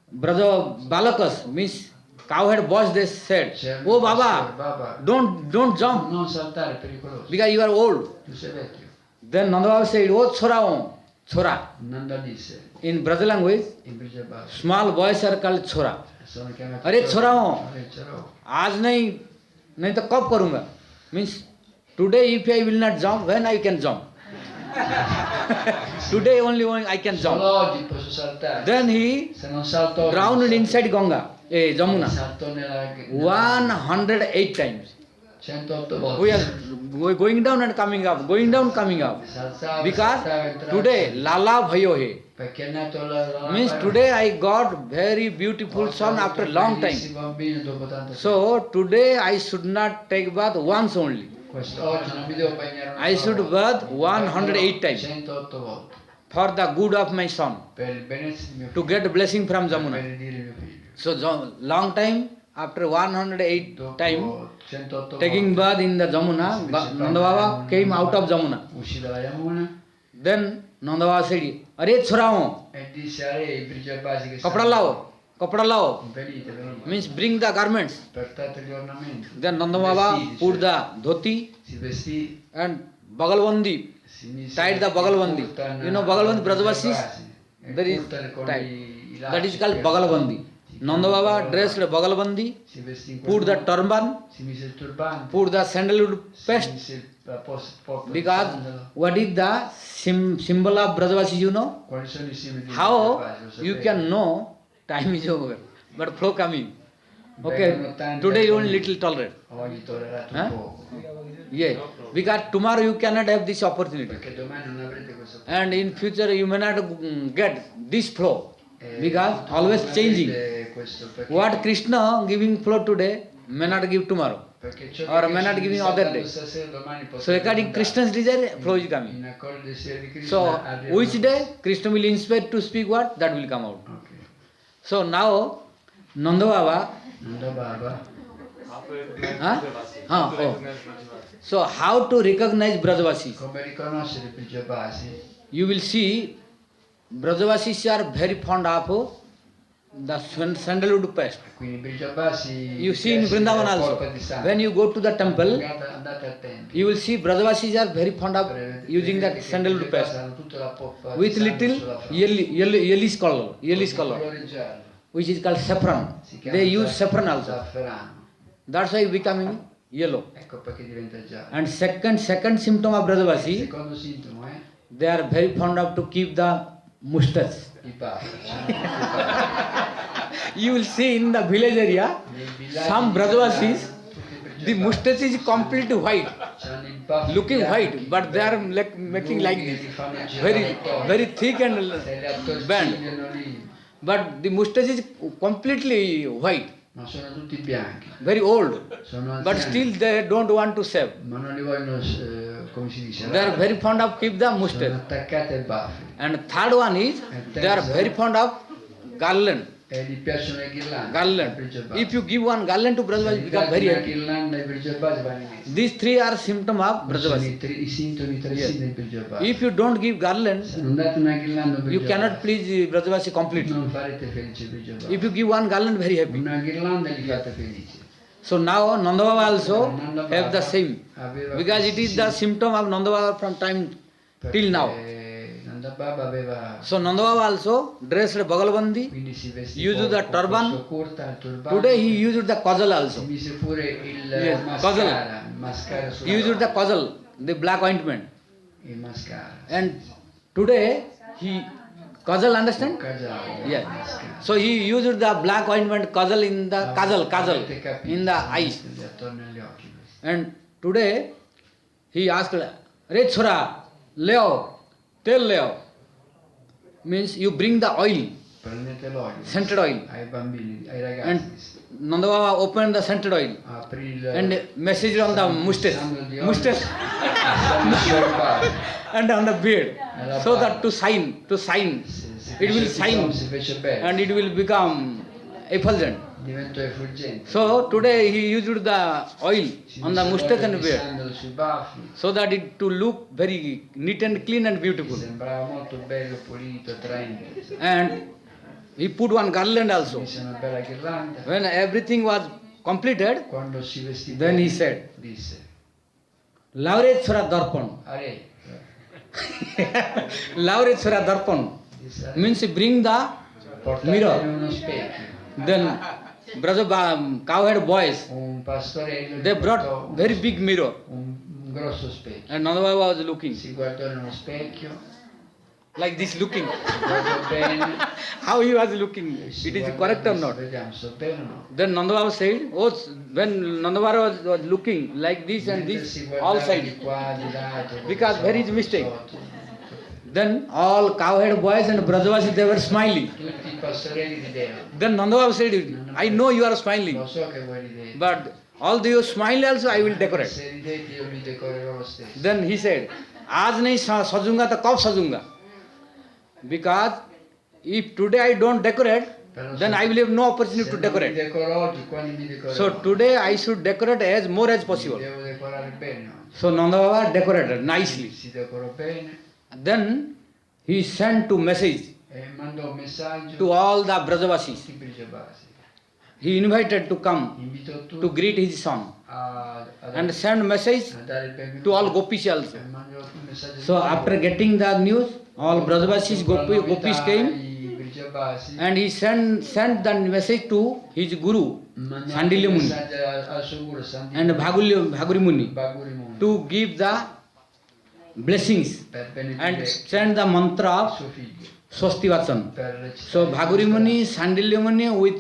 brother Balakas means cowherd boys, they said, C'è un "Oh pastore, Baba, Baba, don't jump non saltare, è pericoloso. because you are old." Tu sei vecchio. Then Nanda Baba said, "Oh Chora, Chora." Nanda disse, In Braja language, in Brijabhasha, small boys are called Chora. sono chiamati अरे Choro. छोरा हो, अरे छोरा हो. आज नहीं तो कब करूँगा? Means today if I will not jump, when I can jump? Today only when I can jump. Solo oggi posso saltare. Then he Se non salto oggi, drowned non salto. inside Ganga, Jamuna, Salto nella 108 times. 108 volte. We are going down and coming up, going down, coming up. Saltava, Because saltava, entrava. today Lala Bhayo hai. Perché è nato la Means today I got very beautiful son after long time. Bambino dopo tanto tempo. So today I should not take bath once only. Oggi non mi devo bagnare una I sola should volta. bath 108 times 108 volte. for the good of my son, Per il benessere di mio to figlio. get blessing from Per Jamuna. benedire mio figlio. So long time, after 108 Dopo time, 108 taking volte bath in the Jamuna, Nanda Baba came out of Jamuna. uscì dalla Yamuna Then Nanda Baba said, "Arey chhora ho, e disse a re i Brijabhasi che kapda lao, kapda lao." venite, venite. Means bring the garments. Portate gli ornamenti. Then Nanda Baba Vestiti, put cioè, the dhoti si vestì, and bagalbandi, si mise tied the il bagalbandi. kurtan You know bagalbandi, ai Brajavasis? Brijabhasi, e There is kurtan con tied. i That is lacci called che- bagalbandi. Nanda Baba dressed bagalbandi, si vestì in put the quel modo, turban, si mise il turbante, put the sandalwood si paste. mise il posto Because what is the symbol of Brajavasis, you know? quali sono i simboli di How Brijabhasi, lo you sapete? can know time is over, but flow coming. Vengono Okay, tanti today you only alcuni- little tolerate. Oggi tollerate Eh? un po', Yeah, because tomorrow you cannot have this opportunity. perché domani non avrete questo And in future you may not get this flow. Eh, Because non always avrete changing. questo, perché- What Krishna giving flow today may not give tomorrow. perché ciò or che may not Krishna giving sta other dando day. stasera, domani So potrebbe according non Krishna's dare. desire, flow is coming. In accordo al desiderio di Krishna So arrivano- which day Krishna will inspire to speak what? That will come out. Ok. So now Nanda Baba, Nanda Baba, huh? Oh. So how to recognize Brajavasis? come riconoscere i Brijabhasi? You will see Brajavasis are very fond of the sandalwood paste. Quindi i Brijabhasi You see in Vrindavan also. When you go to the temple, andate al tempio. you will see Brajavasis are very fond of using that sandalwood paste Hanno tutta la poppa with di sangue little sulla fronte. yellowish color, Colore giallo. which is called saffron. Si chiama They use saffron also. zafferano. That's why becoming yellow. Ecco perché diventa giallo. And second symptom of Il Brajavasi, secondo sintomo è they are very fond of to keep the mustache. i baffi. Sono tutti i baffi. You will see in the village area, Nei villaggi some di Brajavasis, tutti i the Brijabhasi mustache is completely white, c'hanno i baffi looking bianchi, white, but they are like making like lunghi, this, li fanno girare very attorno. very thick and Se li attorcigliano band. lì, But the mustache is completely white, ma sono tutti bianchi. very old. Sono But anziani, still they don't want to shave. ma non li vogliono, come si dice, They are very fond of keep the sono mustache. attaccati ai baffi. And third one is they are very fond of garland. E gli piacciono le ghirlande. ai Garland. Brijabhasi. If you give one garland to Se Brajavasi, gli become date very una happy. ghirlanda ai Brijabhasi vanno in mezzo. These three are symptom of Sono Brajavasi. i sintomi, i tre Yes. sintomi dei Brijabhasi. If you don't give garland, Se non date una ghirlanda ai you Brijabhasi, cannot please Brajavasi completely. non farete felice i Brijabhasi. If you give one garland, very happy. Una ghirlanda li fate felici. So now Nanda Baba also Nanda have the Baba same, aveva because it is the questi symptom of Nanda Baba from time till now. Nanda Baba aveva, So Nanda Baba also dressed Bagalbandi. quindi si vestì used the con turban. questo kurta, il turbante. Today he used the kajal Si also. mise pure il Yes, mascara, il mascara sulla He used the bocca, kajal, the black ointment. il mascara. And today he kajal, understand? Bocca gialla, Yes. il mascara. So he used the black ointment kajal in the kajal Avete capito, in the si eyes. mette attorno agli occhi. And today he asked, "Re chora, leo, tel leo." Means you bring the oil, Prendete l'olio scented oil. ai bambini, ai ragazzi. And Nanda Baba opened the scented oil Aprì il and message on the mustache, sangue di olio. mustache Sangue sulla barba. and on the beard, Nella so barba. that to shine, Si it will fece- shine si fece bene. and it will become effulgent. diventò effulgente. So today he used the oil Si on the mise mustache and l'olio di beard, sandalo sui baffi, so that it to look very neat and clean and che beautiful. sembrava molto bello, pulito, attraente. And he put one garland Si also. mise una bella ghirlanda. When everything was completed, Quando si vestì then he bene, said, disse, Laurechwara Darpan. Are, Laurechwara Darpan disse, means bring the portate mirror. uno specchio. Then brother cowhead boys, Un pastorello they gli portò brought un- very big mirror. un grosso specchio. And Nanda Baba was looking, Si guardò nello specchio, like this looking. si guardò bene. How he was looking, si it is guardò, correct or disse, not? Vediamo, sto bene o no? Then Nanda Baba said, oh, when Nanda Baba was looking like this and Mentre this, si all guardava sides, di qua, di là, dove because there is sotto, mistake. sotto. Then all cowhead boys and Brajavasis, they were smiling. Tutti i pastorelli ridevano. Then Nanda Baba said, I know you are smiling, Lo so che voi ridete. but although you smile also, I will decorate. Se ridete io vi decorerò lo stesso. Then he said, आज नहीं सजूंगा तो कब सजूंगा? Because if today I don't decorate, then I will have no opportunity to Se non vi decorate. decoro oggi, quando vi decorerò? So today I should decorate as more as possible. Devo decorare bene oggi. So Nanda Baba decorated nicely. Si decorò bene Then he sent to message e mandò un messaggio to all the a Brajavasis. tutti i Brajabasi. He invited to come Invitò to tutti greet his son a and send message dare il benvenuto to all Gopis also. e mandò un messaggio So after getting the news, all Brajavasis Gopis came i Brajabasi and he sent the message to his guru mandò Sandilya un Muni messaggio al suo guru Sandilya and Bhaguri Muni Bhaguri Muni to give the blessings per and benedire send the mantra of suo figlio Swasti Vachan. per recitare So Bhaguri Muni, Sandilya Muni with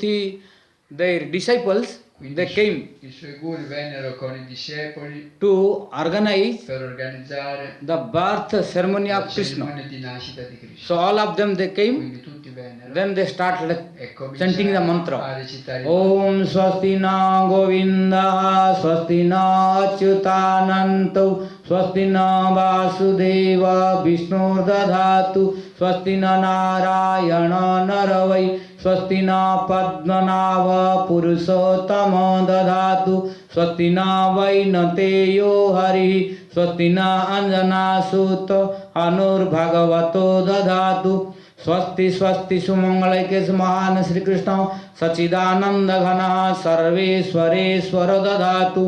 their disciples, Quindi they came i suoi guru vennero con i discepoli to organize per organizzare the birth ceremony la of Krishna. cerimonia di nascita di Krishna. So all of them they came, Quindi tutti vennero then they started e chanting the cominciarono a mantra. recitare il Om Swasti na Govinda, Swasti na Achyutananto, Swasti na Vasudeva, Vishnu dadhatu, Swasti na Narayana Naravai, Swasti na Padmanava Purushottama dadhatu, Swasti na Vainateyo Hari, Swasti na Anjana Sutta Anur Bhagavato dadhatu. स्वस्ति स्वस्ति सुमंगलैकेश महान श्री कृष्ण सच्चिदानंद घन सर्वेश्वरेश्वर दधातु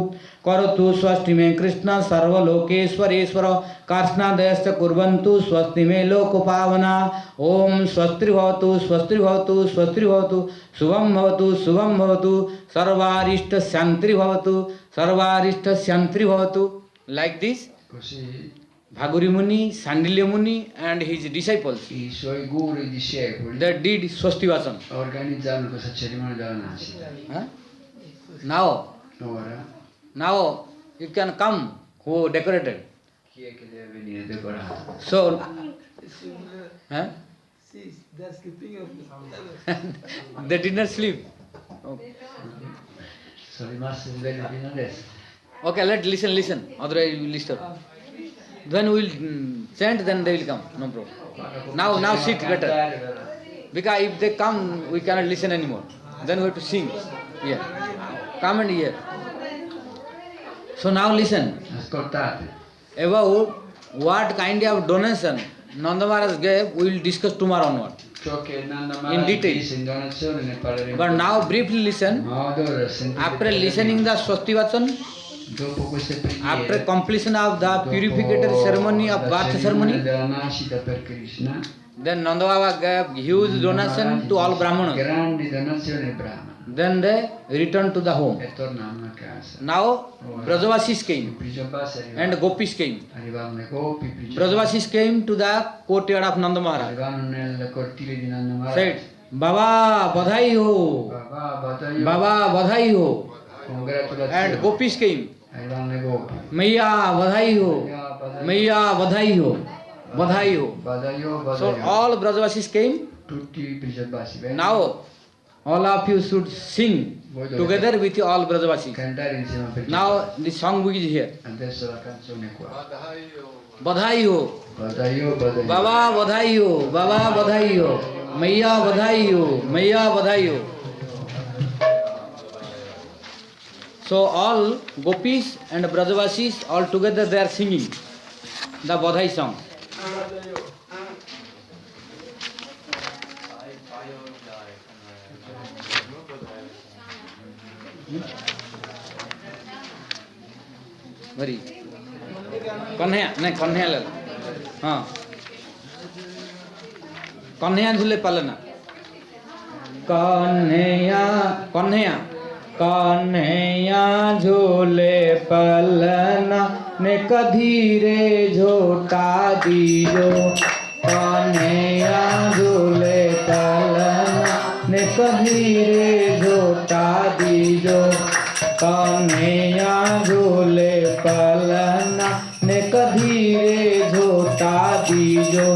करतु स्वस्ति में कृष्ण सर्वलोकेश्वरेश्वर कार्ष्णादयश्च कुर्वन्तु स्वस्ति में लोक पावना ओम स्वस्ति भवतु स्वस्ति भवतु स्वस्ति भवतु शुभम भवतु शुभम भवतु सर्वारिष्ट शांति भवतु सर्वारिष्ट शांति भवतु. Like this così Bhaguri Muni, Sandilya Muni and his disciples, i suoi guru e discepoli they did Swasti Vachan. organizzarono questa cerimonia della nascita. Now Ora you can come who decorated. chi è che deve venire decorato? So, they did not sleep. Okay, Sono rimasti svegli fino adesso. okay, let's listen. Otherwise we will disturb. Then we will chant, then they will come. No problem. Quando Now cominceremo sit a better. cantare, verrà. Because if they come, we cannot listen anymore. Then we have to sing. Here. Come and hear. So now listen. Ascoltate, About what kind of donation Nanda Maharaj gave, we will discuss tomorrow onward. ciò che Nanda In Maharaj detail. disse in donazione ne parleremo. But now briefly listen. Ma ad ora sentite After listening the Swasti Vachan, dopo queste preghiere, after completion of the dopo purificatory ceremony of la birth cerimonia ceremony, della nascita per Krishna, then Nanda Baba gave huge donation to all Brahmanas. grandi donazioni ai Brahmana Then they returned to the home. e tornarono a casa. Now Brajavasis I came Brajabasi and arrivarono, Gopis came. arrivarono i Gopi, i Brajabasi Brajavasis came to the courtyard of Nanda Maharaj. arrivarono nel cortile di Nanda Maharaj. Said, Baba Badhai ho, Baba, Badaio, Baba Badhai ho. congratulazioni. And Gopis came. Arrivarono i Gopi. Maiya Badhai ho, Maiya Badhai ho, Badhai ho. Badaio, So Badaio. all Brajavasis came. Tutti i Brajabasi vengono Now all of you should sing together with all Brajavasis. cantare insieme a Brajabasi. Now the song book is here. Adesso la canzone è qua. Badhai ho, Badaio, Badaio. Baba Badhai ho, Baba Badhai ho, Maiya Badhai ho, Maiya Badhai ho. So all gopis and brajavasis all together they are singing the Badhai song. Very Kanhaiya नहीं कन्हैया ले हाँ कन्हैया झूले पालना कन्हैया कन्हैया कन्हैया झूले पालना ने कधीरे झोटा दीजो कन्हैया झूले पालना ने कधीरे झोटा दीजो कन्हैया झूले पालना ने कधीरे झोटा दीजो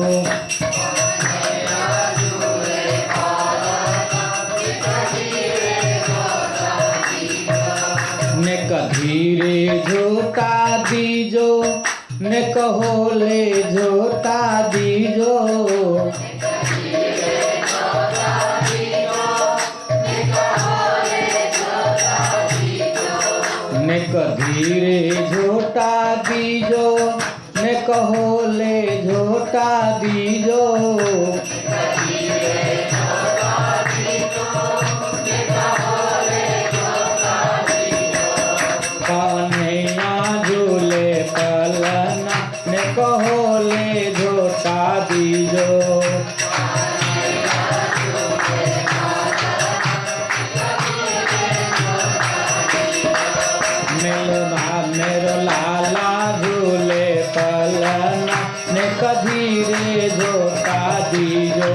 ने कधीरे झोटा दीजो ने कहोले झोटा दीजो ने कधीरे झोटा दीजो ने कहोले झोटा दीजो कन्हैया झूले पालना ने कहोले झोटा दीजो मेरो लाला झूले पालना ने कधीरे झोटा दीजो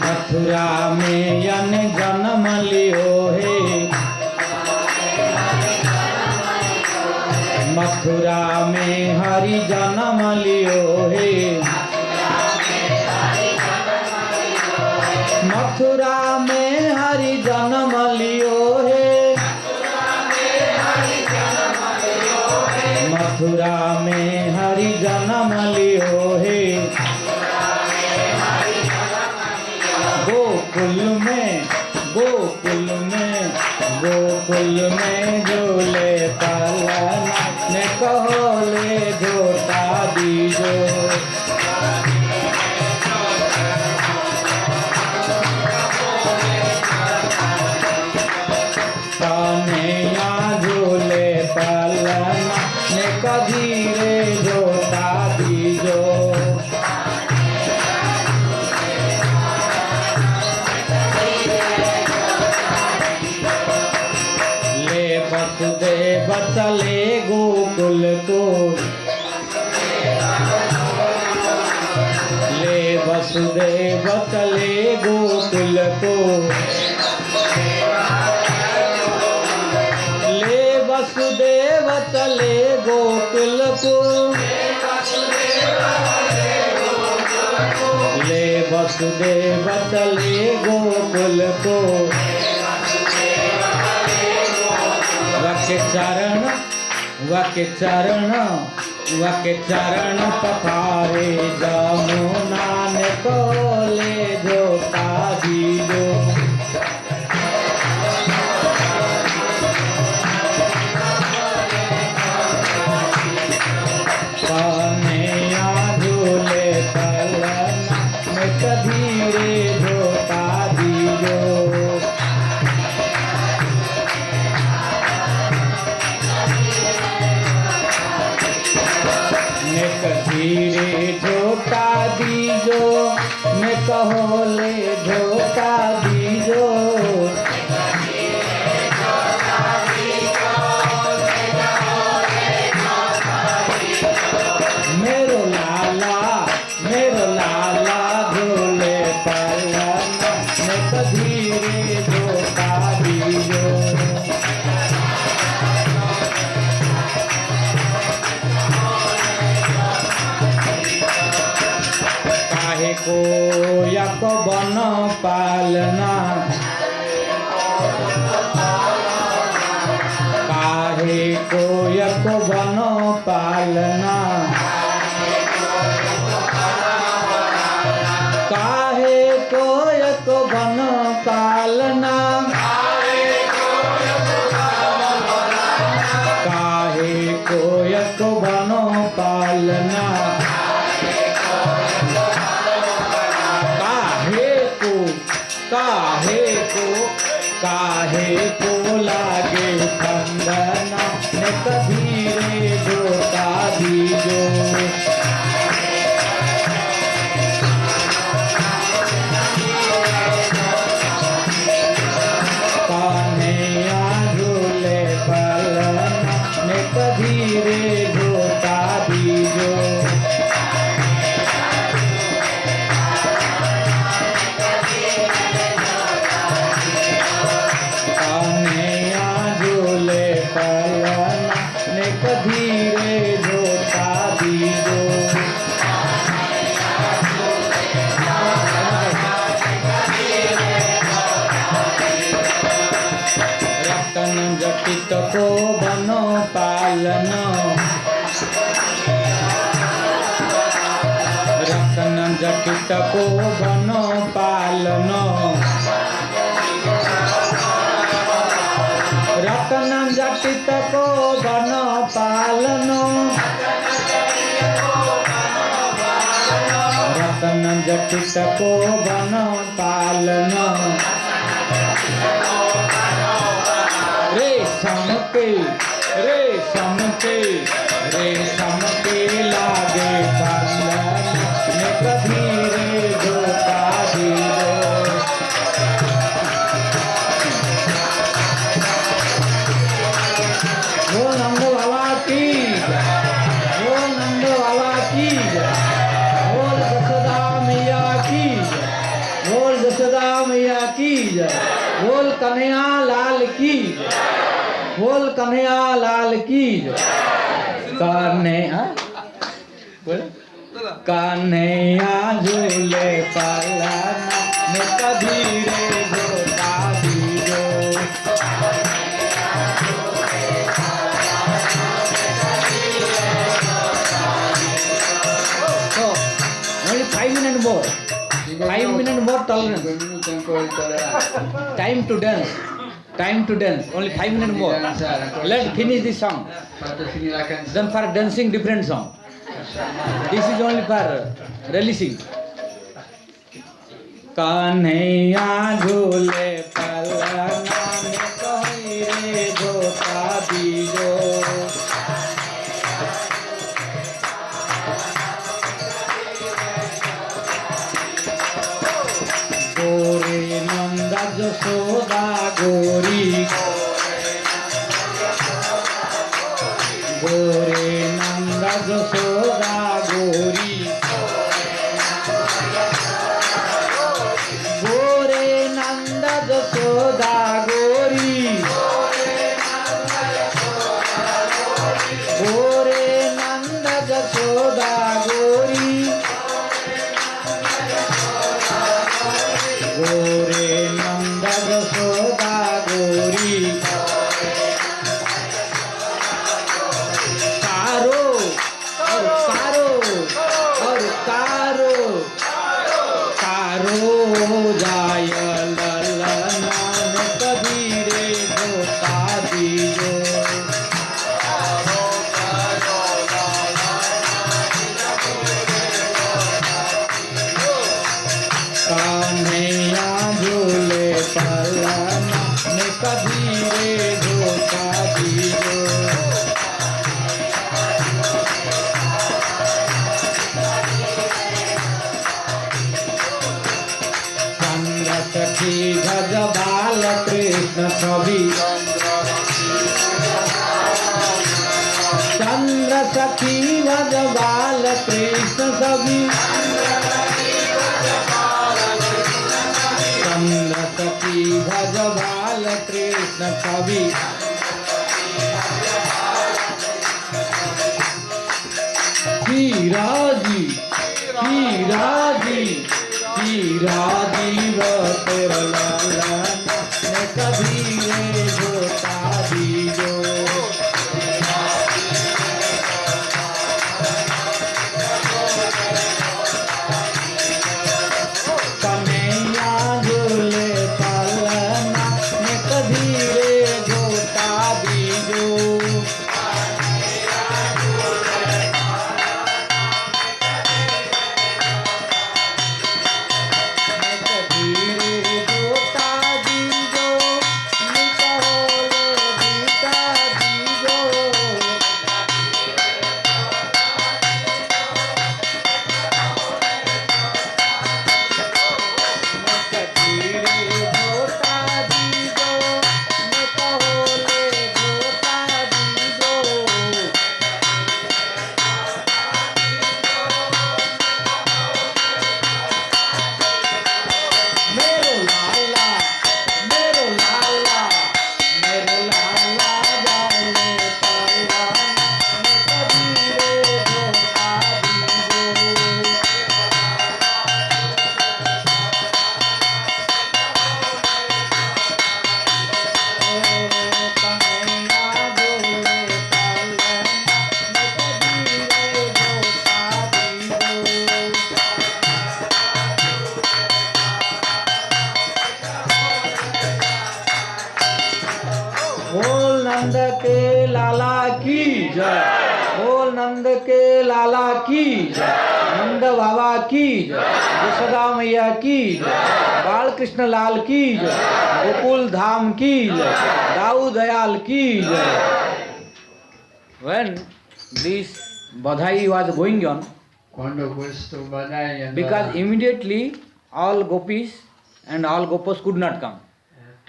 मथुरा में यन जन्म लियो है मथुरा में हरि जन्म लियो है मथुरा में हरि जन्म लियो है मथुरा में हरि जन्म लियो है गोकुल में गोकुल में गोकुल में झूले पालना ने कहोले झोटा दीजो कन्हैया झूले पालना ने कधीरे झोटा दीजो ले वसुदेव चले गोकुल को ले वसुदेव चले गोकुल को वसुदेव चले गोकुल को ले वसुदेव चले गोकुल को वाके चरण पखारे जमुना ने कोले झोटा दीजो कन्हैया झूले पालना ने कधीरे झोटा दीजो ने कधीरे झोटा दीजो ने कहोले झोटा दीजो मेरो लाला झूले पालना ने कधीरे झोटा दीजो काहे को यक बन पालना काहे को यक बन पालना जटित को वन पालन रतन जटित को वन पालन रतन जटित को वन पालन रतन जटित को वन पालन रे समके लागे बंधन में कभी रे धोखा दिलो वो नंद बाबा की वो नंद बाबा की बोल जसोदा मैया की बोल जसोदा मैया की बोल कन्हैया लाल की बोल कन्हैया लाल की कन्हैया कन्हैया झूले पालना में कभी रे धोखा दिलो So, only 5 minutes more. 5 minutes more tolerance. Time to dance. Time to dance. Only 5 minutes more. Let's finish this song. Then for dancing different song. This is only for releasing. Kanhaiya झूले पलना में कहीं रे धोखा दीजो गोरे नंदा जसोदा गोरी गोरे नंदा जसोदा गोरी गोरे नंदा जसोदा गोरी गोरे नंदा जसोदा गोरी गोरे नंदा जसोदा गोरी कारो और कारो और कारो कारो जाय ललना में कभी रे धोखा दीजो कन्हैया झूले पलना में कभी रे धोखा दीजो चंद्र सखी भज बाल कृष्ण छवि चंद्र सखी भज बाल कृष्ण छवि चंद्र सखी भज बाल कृष्ण छवि हीराजी हीराजी हीराजी तेर लाला मैं कभी रे धोखा दीजो कन्हैया झूले पालना में कभी रे धोखा दीजो मैं कभी रे धोखा दीजो बोल नंद के लाला की जय, बोल नंद के लाला की जय, नंद बाबा की जय, यशोदा मैया की जय, बाल कृष्ण लाल की जय, गोकुल धाम की जय, दाऊ दयाल की जय. When this badhai was going on, Quando questo Badai andò, because immediately all gopis and all gopas could not come.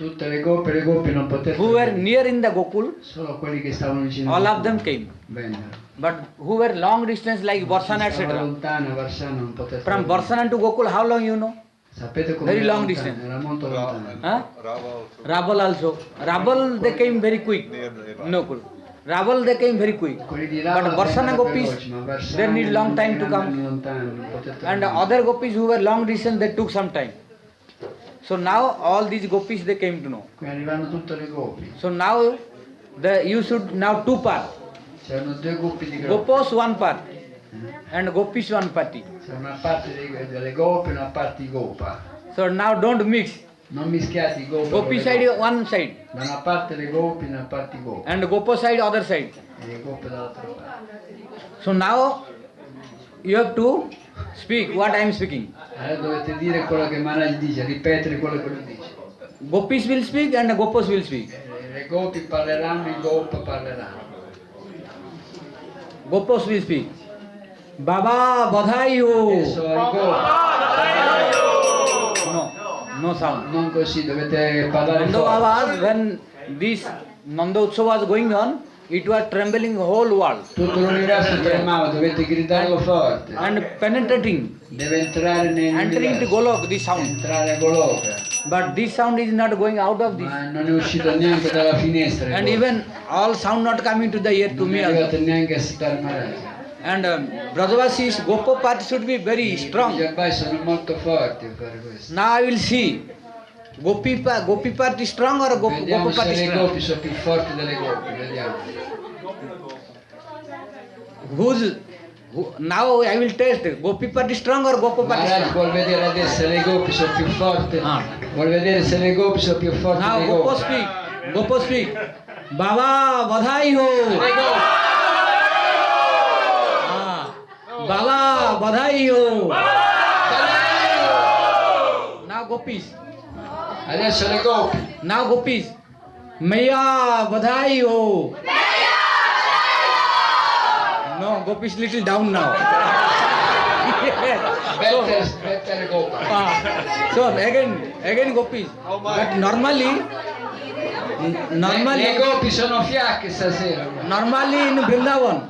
tutte le gopi non potevano Who were venire. near in the Gokul, Solo quelli che stavano vicino all a of them came. vennero. But who were long distance like Varsana, Chi stava etc. lontano, Varsana non poteva From venire. Varsana to Gokul, how long you know? Sapete come Very era long lontano? distance. Era molto lontano. Huh? Rava Rabal also. Rabal they came very quick. No, cool. Rabal they came very quick. Quelli di But Rava Varsana vennero gopis, veloci, ma Varsana they need long time to erano come. lontani, non potevano And venire. other gopis who were long distance, they took some time. So now all these gopis they came to know. Qui arrivano tutte le gopi. So now you should now two parts. C'erano due gruppi di gopi. Gopos one part and gopis one party. C'era una parte delle gopi e una parte di gopa. So now don't mix. Non mischiati i gopi. con Gopi le side gopi. one side Da una parte le gopi e da una parte i gopi. and Gopo side other side. E le gopi dall'altra parte. So now you have to speak what I am speaking. Allora dovete dire quello che Maharaj dice, ripetere quello che lui dice. Gopis will speak and Gopos will speak. Le gopi parleranno, i gopi parleranno. Gopos will speak. Baba badhai ho. Adesso i gopi. No, no sound. Non così, dovete parlare Nanda forte. Baba, when this Nanda Utsava was going on, it was trembling whole world Tutto l'universo tremava, dovete gridarlo forte. and penetrating, Deve entrare entering to nell'universo. Golok, this sound. Entrare a Goloka. But this sound is not going out of this. Ma non è uscito neanche dalla finestra. il And Goloka. even all sound not coming to the ear to Non me è also. arrivato neanche a Sridhar Maharaj. And Brajavasis, Gopa part should be very I strong. Jabai sono molto forti a fare questo. Now I will see. Gopi part is strong or Vediamo Gopa part se is le strong? gopi sono più forti delle gopi, vediamo. Now I will test. Gopi part is strong or Gopa part is Maharaj strong? vuol vedere adesso se le gopi sono più forti. Ah. Vuol vedere se le gopi sono più forti Now delle Gopa gopi. speak. Gopa speak. Baba badhai ho. Le gopi. Ah. Baba badhai ho. Now Gopis. Adesso le gopi. Now Gopis. Maya badhai ho. No, Gopis little down now. Aspetta le gopi. So again Gopis. But normally Le gopi sono fiacche stasera. normally in Vrindavan,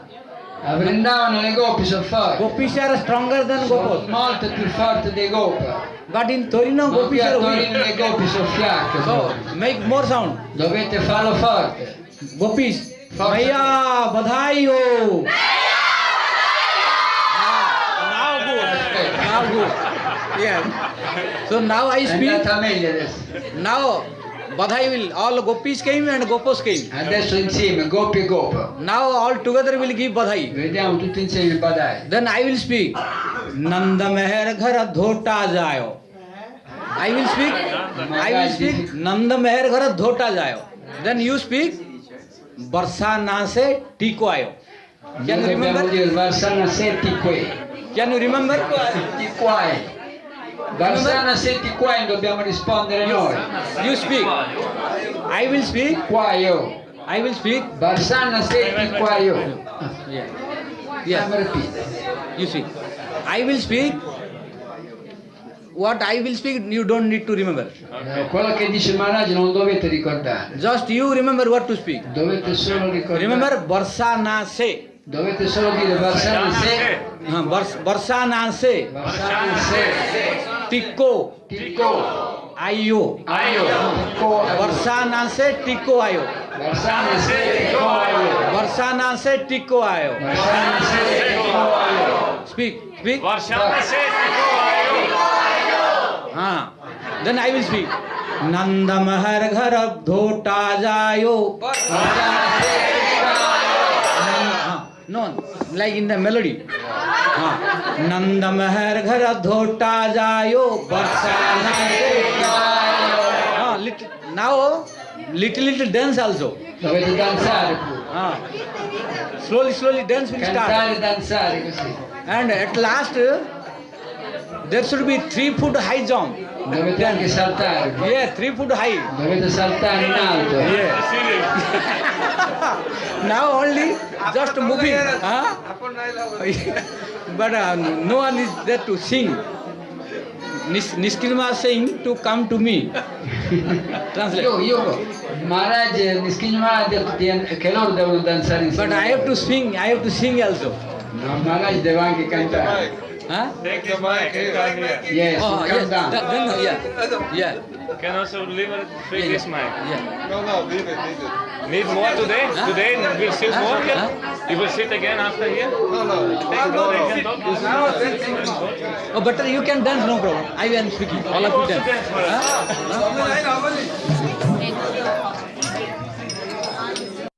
A Vrindavana le gopi sono forti. Gopis are stronger than Sono Gopis. molto più forti dei gopi. But in Torino, Ma qui Gopis a are Torino le weak. gopi sono fiacche. So make more sound. Dovete farlo forte. Gopis. Forza. Maya badhai ho. Now good. Now good. Yes. So now I È speak. andata meglio adesso. Now badhai will all Gopis came and Gopos came. Adesso insieme, gopi e gopa. Now all together will give badhai. Vediamo tutti insieme il badai. Then I will speak. Nanda meher ghar dhota jayo. I will speak. Nanda meher ghar dhota jayo. Then you speak. Barsa na se tiko ayo. Can you Noi dobbiamo remember? dire Varsana setti qui. Can you remember? Setti qua. Varsana setti qua dobbiamo rispondere noi. You speak. I will speak. Qua io. I will speak. Varsana setti qua io. Yeah. Yes. Fammi ripetere. You speak. I will speak. What I will speak, you don't need to remember. Quello che dice Maharaj non dovete ricordare. Just you remember what to speak. Dovete solo ricordare. Remember Barsa na se. Dovete solo dire Varsana se. Barsa na se. Varsana se. Tikko Ticco. ayo. Aio. Ticco. Barsa na se tikko ayo. Varsana se. Ticco aio. Barsa na se tikko ayo. Varsana se. Ticco aio. Speak. Speak. Varshana se Then I will speak. Nanda mahar ghar dhota jayo. Varsana se. No, like in the melody. Nanda mahar ghar dhota jayo. Barsa na se. Now little dance also. Dovete danzare pure. Slowly dance will start. Cantare e danzare così. And at last, there should be 3 foot high jump. Dovete anche saltare. Yeah, 3 foot high. Dovete saltare in alto. Yeah. Now only just moving. Huh? But no one is there to sing. Niskilma saying to come to me. Translate. Io, Maharaj Niskinjma ha detto che loro devono danzare insieme. But I have to sing also. No, Maharaj deve anche cantare. Huh? Take this mic and come here. Yes, Oh, yes. calm down. Yeah. Can also take this mic. Yeah. No, leave it. Need more today? Huh? Today we'll sit more here? Huh? You will sit again after here? No. Oh, better you can dance, no problem. I am speaking. All of you dance. Huh?